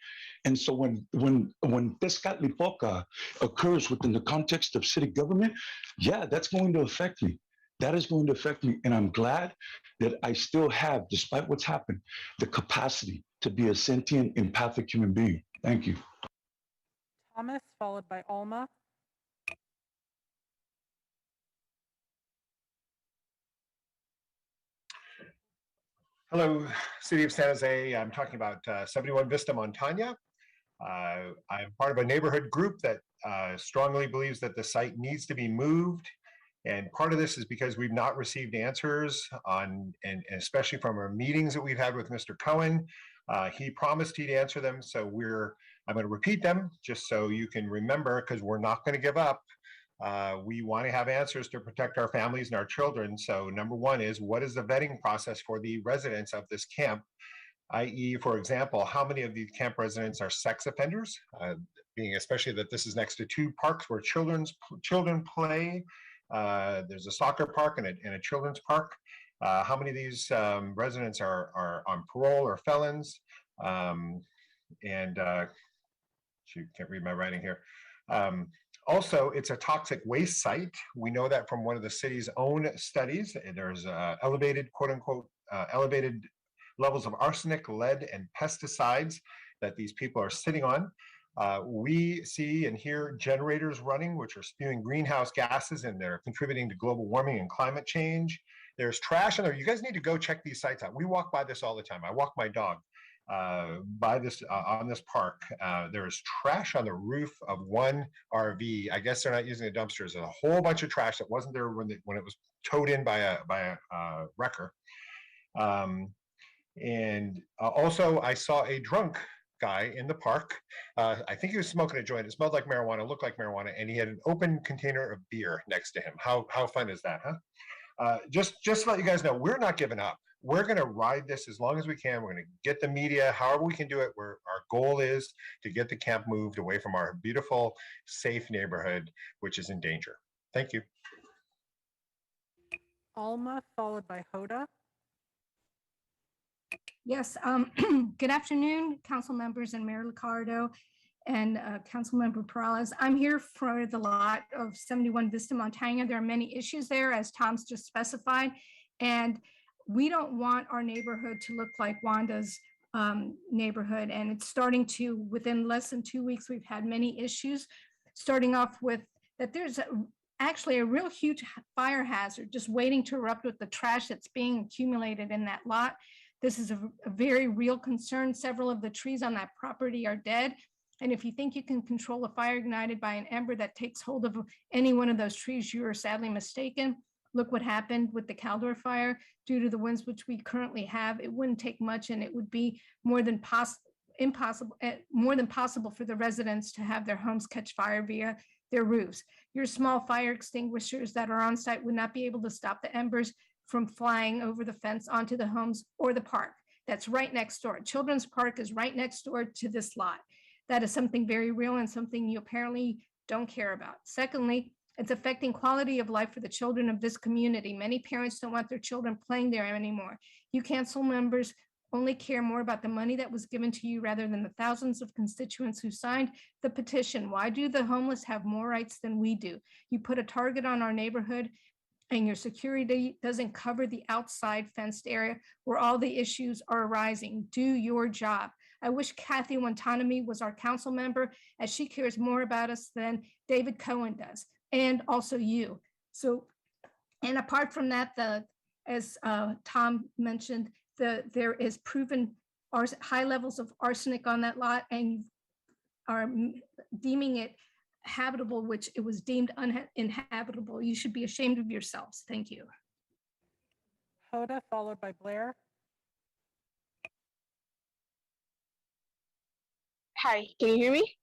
And so when Tezcatlipoca occurs within the context of city government, yeah, that's going to affect me. That is going to affect me. And I'm glad that I still have, despite what's happened, the capacity to be a sentient, empathic human being. Thank you. Thomas, followed by Alma. Hello, City of San Jose. I'm talking about 71 Vista Montana. I'm part of a neighborhood group that strongly believes that the site needs to be moved. And part of this is because we've not received answers on, and especially from our meetings that we've had with Mr. Cohen. He promised he'd answer them. So I'm going to repeat them just so you can remember, because we're not going to give up. We want to have answers to protect our families and our children. So number one is, what is the vetting process for the residents of this camp? I.e., for example, how many of these camp residents are sex offenders? Being especially that this is next to two parks where children play. There's a soccer park and a children's park. How many of these residents are on parole or felons? Shoot, can't read my writing here. Also, it's a toxic waste site. We know that from one of the city's own studies. There's elevated, quote unquote, elevated levels of arsenic, lead, and pesticides that these people are sitting on. We see and hear generators running, which are spewing greenhouse gases, and they're contributing to global warming and climate change. There's trash in there. You guys need to go check these sites out. We walk by this all the time. I walk my dog by this on this park. There's trash on the roof of one RV. I guess they're not using the dumpsters. There's a whole bunch of trash that wasn't there when it was towed in by a wrecker. Also, I saw a drunk guy in the park. I think he was smoking a joint. It smelled like marijuana, looked like marijuana, and he had an open container of beer next to him. How fun is that, huh? Just to let you guys know, we're not giving up. We're going to ride this as long as we can. We're going to get the media, however we can do it. Our goal is to get the camp moved away from our beautiful, safe neighborhood, which is in danger. Thank you. Alma, followed by Hoda. Yes, good afternoon, council members and Mayor Liccardo and council member Perales. I'm here for the lot of 71 Vista Montana. There are many issues there, as Tom's just specified, and we don't want our neighborhood to look like Wanda's neighborhood. And it's starting to, within less than 2 weeks, we've had many issues, starting off with that there's actually a real huge fire hazard just waiting to erupt with the trash that's being accumulated in that lot. This is a very real concern. Several of the trees on that property are dead. And if you think you can control a fire ignited by an ember that takes hold of any one of those trees, you are sadly mistaken. Look what happened with the Caldor fire. Due to the winds which we currently have, it wouldn't take much, and it would be more than possible for the residents to have their homes catch fire via their roofs. Your small fire extinguishers that are on site would not be able to stop the embers from flying over the fence onto the homes or the park. That's right next door. Children's Park is right next door to this lot. That is something very real and something you apparently don't care about. Secondly, it's affecting quality of life for the children of this community. Many parents don't want their children playing there anymore. You council members only care more about the money that was given to you rather than the thousands of constituents who signed the petition. Why do the homeless have more rights than we do? You put a target on our neighborhood and your security doesn't cover the outside fenced area where all the issues are arising. Do your job. I wish Kathy Wantanami was our council member, as she cares more about us than David Cohen does, and also you. So, and apart from that, as Tom mentioned, there is proven high levels of arsenic on that lot, and you are deeming it habitable, which it was deemed uninhabitable. You should be ashamed of yourselves. Thank you. Hoda, followed by Blair. Hi, can you hear me?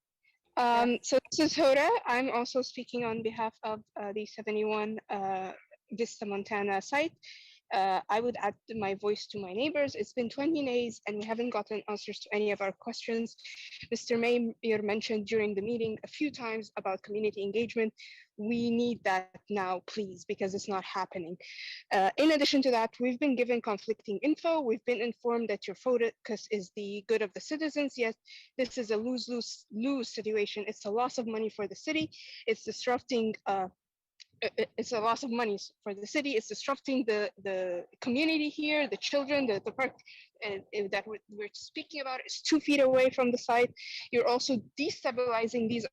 So this is Hoda. I'm also speaking on behalf of the 71 Vista Montana site. I would add my voice to my neighbors. It's been 20 days and we haven't gotten answers to any of our questions. Mr. Mayor mentioned during the meeting a few times about community engagement. We need that now, please, because it's not happening. In addition to that, we've been given conflicting info. We've been informed that your focus is the good of the citizens, yet this is a lose-lose situation. It's a loss of money for the city. It's disrupting it's a loss of money for the city. It's disrupting the community here, the children, the park that we're speaking about is 2 feet away from the site. You're also destabilizing these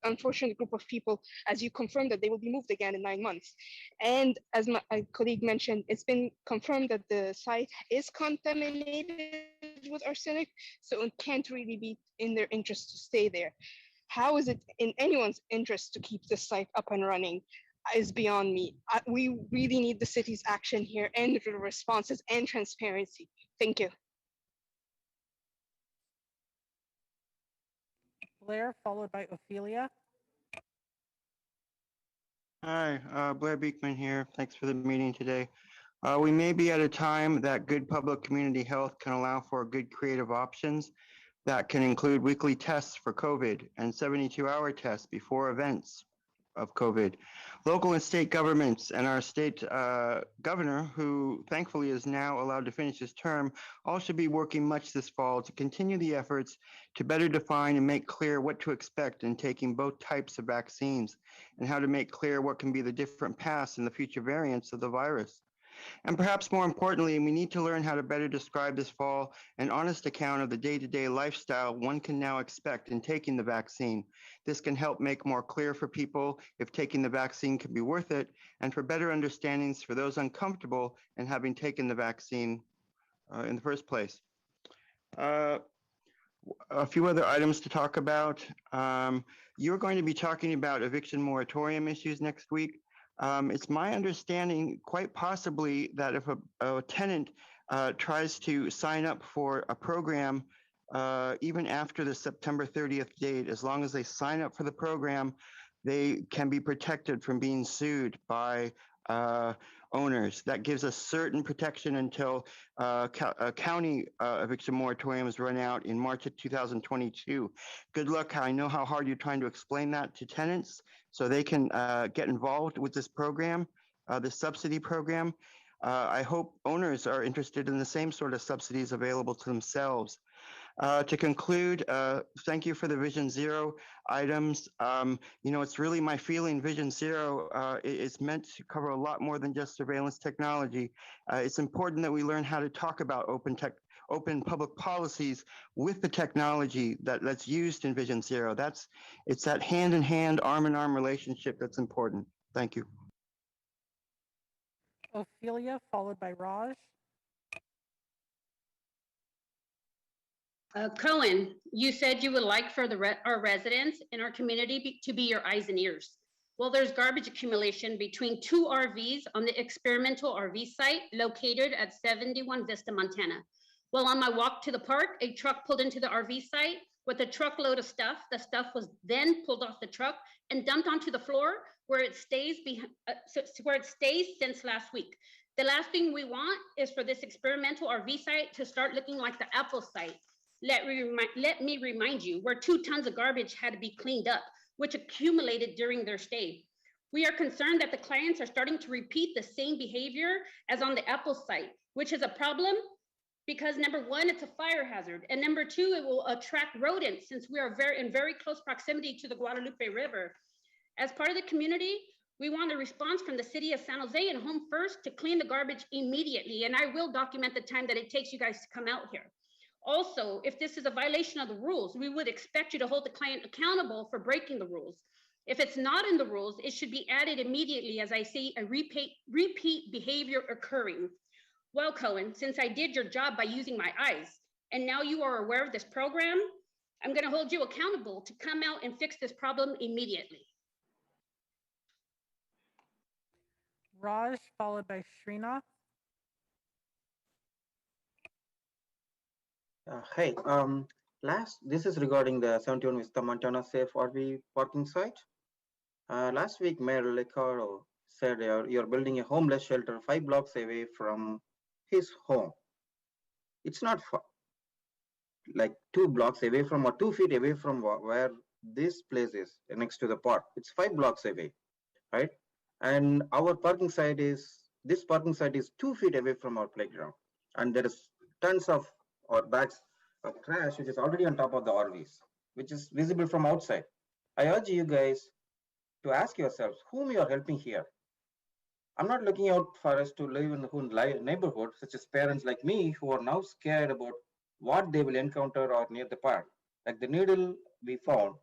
unfortunate group of people as you confirm that they will be moved again in 9 months. And as my colleague mentioned, it's been confirmed that the site is contaminated with arsenic, so it can't really be in their interest to stay there. How is it in anyone's interest to keep this site up and running? Is beyond me. We really need the city's action here and the responses and transparency. Thank you. Blair, followed by Ophelia. Hi, Blair Beekman here. Thanks for the meeting today. We may be at a time that good public community health can allow for good creative options that can include weekly tests for COVID and 72-hour tests before events of COVID. Local and state governments and our state governor, who thankfully is now allowed to finish his term, all should be working much this fall to continue the efforts to better define and make clear what to expect in taking both types of vaccines and how to make clear what can be the different paths and the future variants of the virus. And perhaps more importantly, we need to learn how to better describe this fall an honest account of the day-to-day lifestyle one can now expect in taking the vaccine. This can help make more clear for people if taking the vaccine can be worth it, and for better understandings for those uncomfortable in having taken the vaccine in the first place. A few other items to talk about. You're going to be talking about eviction moratorium issues next week. It's my understanding, quite possibly, that if a tenant tries to sign up for a program, even after the September 30th date, as long as they sign up for the program, they can be protected from being sued by owners. That gives us certain protection until county eviction moratoriums run out in March of 2022. Good luck. I know how hard you're trying to explain that to tenants so they can get involved with this program, this subsidy program. I hope owners are interested in the same sort of subsidies available to themselves. To conclude, thank you for the Vision Zero items. You know, it's really my feeling Vision Zero is meant to cover a lot more than just surveillance technology. It's important that we learn how to talk about open public policies with the technology that's used in Vision Zero. It's that hand-in-hand, arm-in-arm relationship that's important. Thank you. Ophelia, followed by Raj. Cohen, you said you would like for our residents in our community to be your eyes and ears. Well, there's garbage accumulation between 2 RVs on the experimental RV site located at 71 Vista, Montana. Well, on my walk to the park, a truck pulled into the RV site with a truckload of stuff. The stuff was then pulled off the truck and dumped onto the floor where it stays since last week. The last thing we want is for this experimental RV site to start looking like the Apple site. Let me remind you where 2 tons of garbage had to be cleaned up, which accumulated during their stay. We are concerned that the clients are starting to repeat the same behavior as on the Apple site, which is a problem because number one, it's a fire hazard. And number two, it will attract rodents since we are in very close proximity to the Guadalupe River. As part of the community, we want a response from the city of San Jose and Home First to clean the garbage immediately. And I will document the time that it takes you guys to come out here. Also, if this is a violation of the rules, we would expect you to hold the client accountable for breaking the rules. If it's not in the rules, it should be added immediately as I see a repeat behavior occurring. Well, Cohen, since I did your job by using my eyes, and now you are aware of this program, I'm gonna hold you accountable to come out and fix this problem immediately. Raj, followed by Srinath. Hey, this is regarding the 71 Vista Montana safe RV parking site. Last week, Mayor Liccardo said you're building a homeless shelter 5 blocks away from his home. It's not far, like 2 blocks away from or 2 feet away from where this place is next to the park. It's 5 blocks away, right? And our parking site is 2 feet away from our playground. And there is tons of bags of trash, which is already on top of the RVs, which is visible from outside. I urge you guys to ask yourselves whom you are helping here. I'm not looking out for us to live in a neighborhood, such as parents like me who are now scared about what they will encounter or near the park, like the needle we found,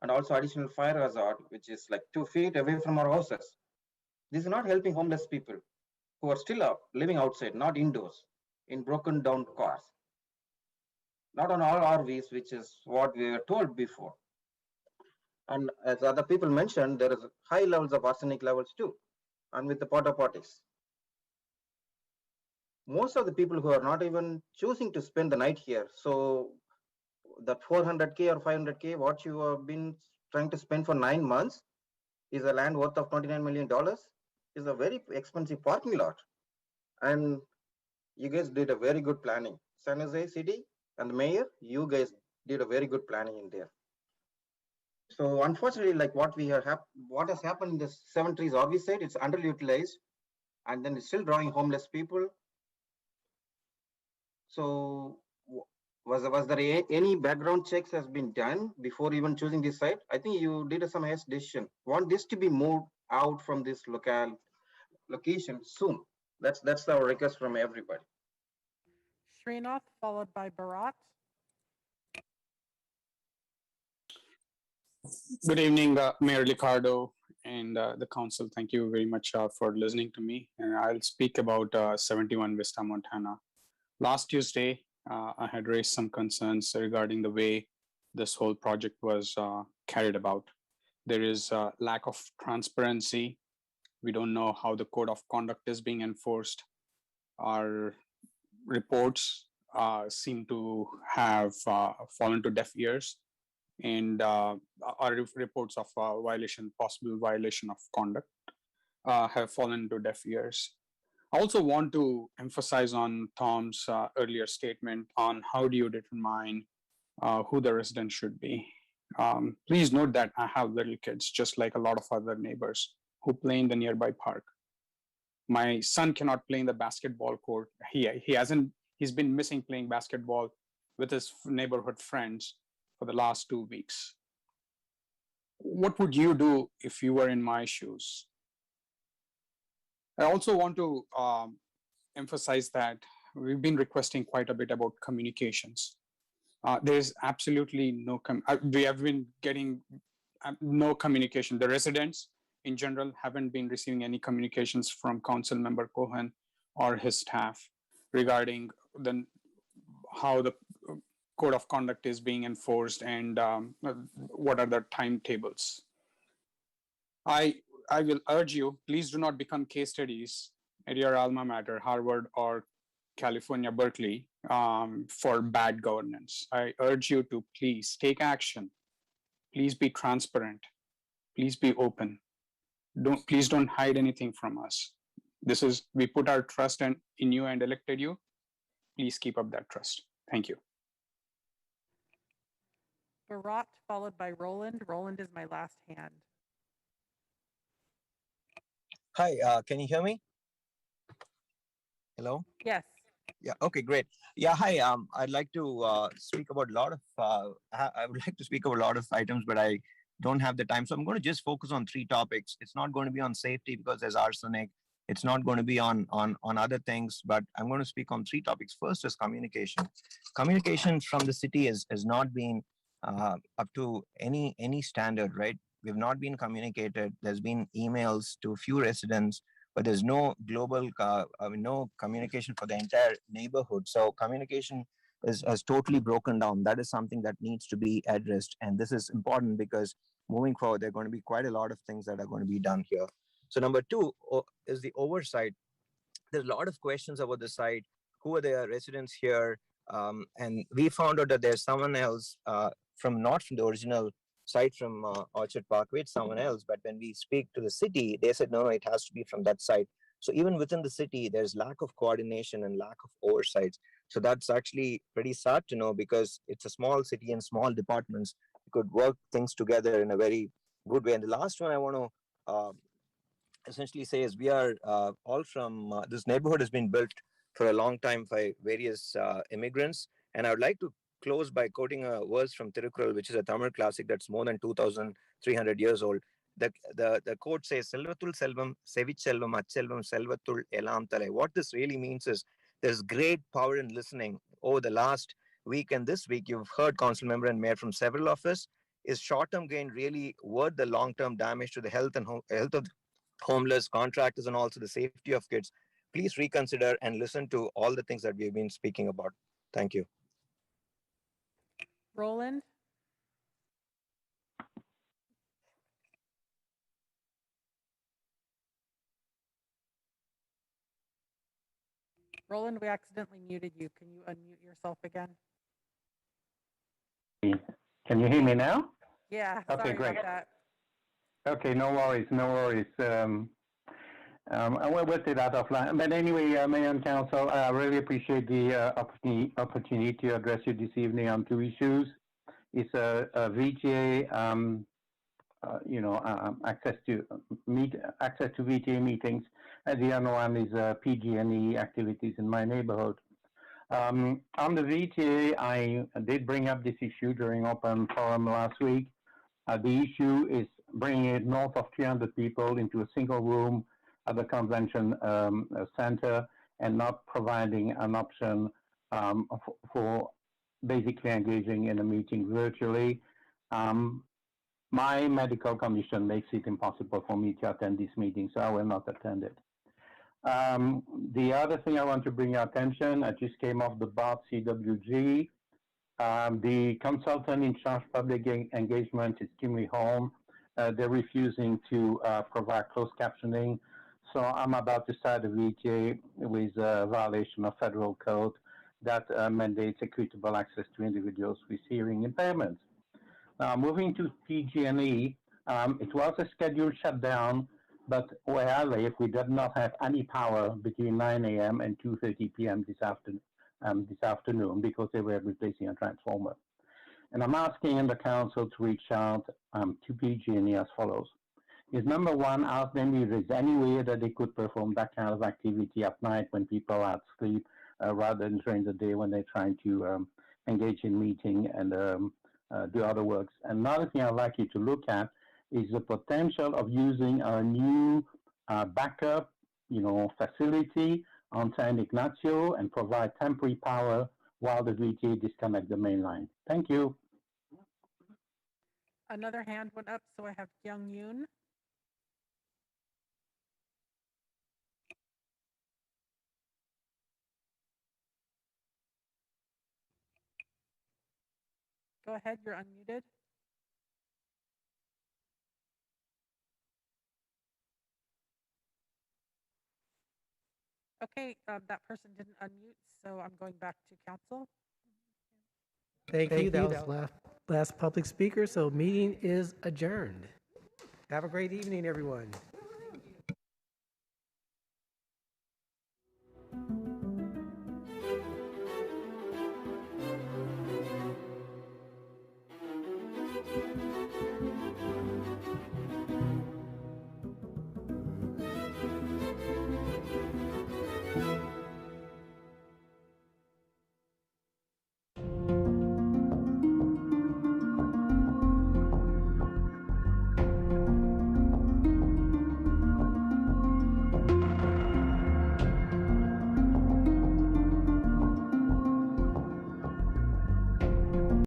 and also additional fire hazard, which is like 2 feet away from our houses. This is not helping homeless people who are still living outside, not indoors, in broken down cars. Not on all RVs, which is what we were told before. And as other people mentioned, there is high levels of arsenic levels too, and with the porta potties. Most of the people who are not even choosing to spend the night here, so that 400K or 500K, what you have been trying to spend for 9 months, is a land worth of $29 million, is a very expensive parking lot. And you guys did a very good planning. San Jose City and the mayor, you guys did a very good planning in there. So unfortunately, like what has happened in the Seven Trees RV site, it's underutilized, and then it's still drawing homeless people. So was there any background checks has been done before even choosing this site? I think you did some hasty decision. Want this to be moved out from this location soon. That's our request from everybody. Srinath, followed by Bharat. Good evening, Mayor Liccardo and the council. Thank you very much for listening to me. And I'll speak about 71 Vista, Montana. Last Tuesday, I had raised some concerns regarding the way this whole project was carried about. There is a lack of transparency. We don't know how the code of conduct is being enforced. Our reports seem to have fallen to deaf ears, and our reports of possible violation of conduct have fallen to deaf ears. I also want to emphasize on Tom's earlier statement on how do you determine who the resident should be. Please note that I have little kids, just like a lot of other neighbors who play in the nearby park. My son cannot play in the basketball court. He's been missing playing basketball with his neighborhood friends for the last 2 weeks. What would you do if you were in my shoes? I also want to emphasize that we've been requesting quite a bit about communications. There's absolutely no, we have been getting no communication. The residents in general haven't been receiving any communications from Council Member Cohen or his staff regarding how the code of conduct is being enforced and what are the timetables. I will urge you, please do not become case studies at your alma mater, Harvard or California, Berkeley, for bad governance. I urge you to please take action. Please be transparent. Please be open. Please don't hide anything from us. We put our trust in you and elected you. Please keep up that trust. Thank you. Bharat, followed by Roland. Roland is my last hand. Hi, can you hear me? Hello? Yes. Yeah. Okay. Great. Yeah. Hi. I'd like to speak about a lot of. I would like to speak about a lot of items, but I don't have the time, so I'm going to just focus on three topics. It's not going to be on safety because there's arsenic. It's not going to be on other things, but I'm going to speak on three topics. First is communication. Communication from the city has not been up to any standard, right? We've not been communicated. There's been emails to a few residents, but there's no global, no communication for the entire neighborhood. So communication has totally broken down. That is something that needs to be addressed. And this is important because moving forward, there are going to be quite a lot of things that are going to be done here. So number two is the oversight. There's a lot of questions about the site. Who are the residents here? And we found out that there's someone else not from the original site from Orchard Parkway, it's someone else. But when we speak to the city, they said, no, it has to be from that site. So even within the city, there's lack of coordination and lack of oversight. So that's actually pretty sad to know because it's a small city and small departments could work things together in a very good way. And the last one I want to essentially say is we are all from this neighborhood has been built for a long time by various immigrants. And I would like to close by quoting a verse from Tirukkural, which is a Tamil classic that's more than 2,300 years old. The quote says, Selvatul Selvam, Sevicelvam, Achelvam, Selvatul Elam Thalai. What this really means is there's great power in listening. Over the last week and this week, you've heard council member and mayor from several of us. Is short-term gain really worth the long-term damage to the health and health of homeless, contractors, and also the safety of kids? Please reconsider and listen to all the things that we've been speaking about. Thank you. Roland? Roland, we accidentally muted you. Can you unmute yourself again? Can you hear me now? Yeah, okay, sorry great. about that. Okay, no worries, no worries. I will take that offline. But anyway, Mayor and Council, I really appreciate the opportunity to address you this evening on two issues. It's a VTA, access to VTA meetings, and the other one is PG&E activities in my neighborhood. On the VTA, I did bring up this issue during open forum last week. The issue is bringing it north of 300 people into a single room at the convention center and not providing an option for basically engaging in a meeting virtually. My medical condition makes it impossible for me to attend this meeting, so I will not attend it. The other thing I want to bring your attention, I just came off the BOT CWG. The consultant in charge of public engagement is Kimley Holm. They're refusing to provide closed captioning. So I'm about to start a VTA with a violation of federal code that mandates equitable access to individuals with hearing impairments. Now, moving to PG&E, it was a scheduled shutdown, but where I live, we did not have any power between 9 a.m. and 2:30 p.m. this afternoon because they were replacing a transformer. And I'm asking the council to reach out to PG&E as follows. Is number one, ask them if there's any way that they could perform that kind of activity at night when people are asleep rather than during the day when they're trying to engage in meeting and do other works. Another thing I'd like you to look at is the potential of using a new backup, facility on San Ignacio and provide temporary power while the VTA disconnect the main line. Thank you. Another hand went up, so I have Young Yoon. Go ahead, you're unmuted. Okay, that person didn't unmute, so I'm going back to council. Thank you. That was last public speaker. So meeting is adjourned. Have a great evening, everyone.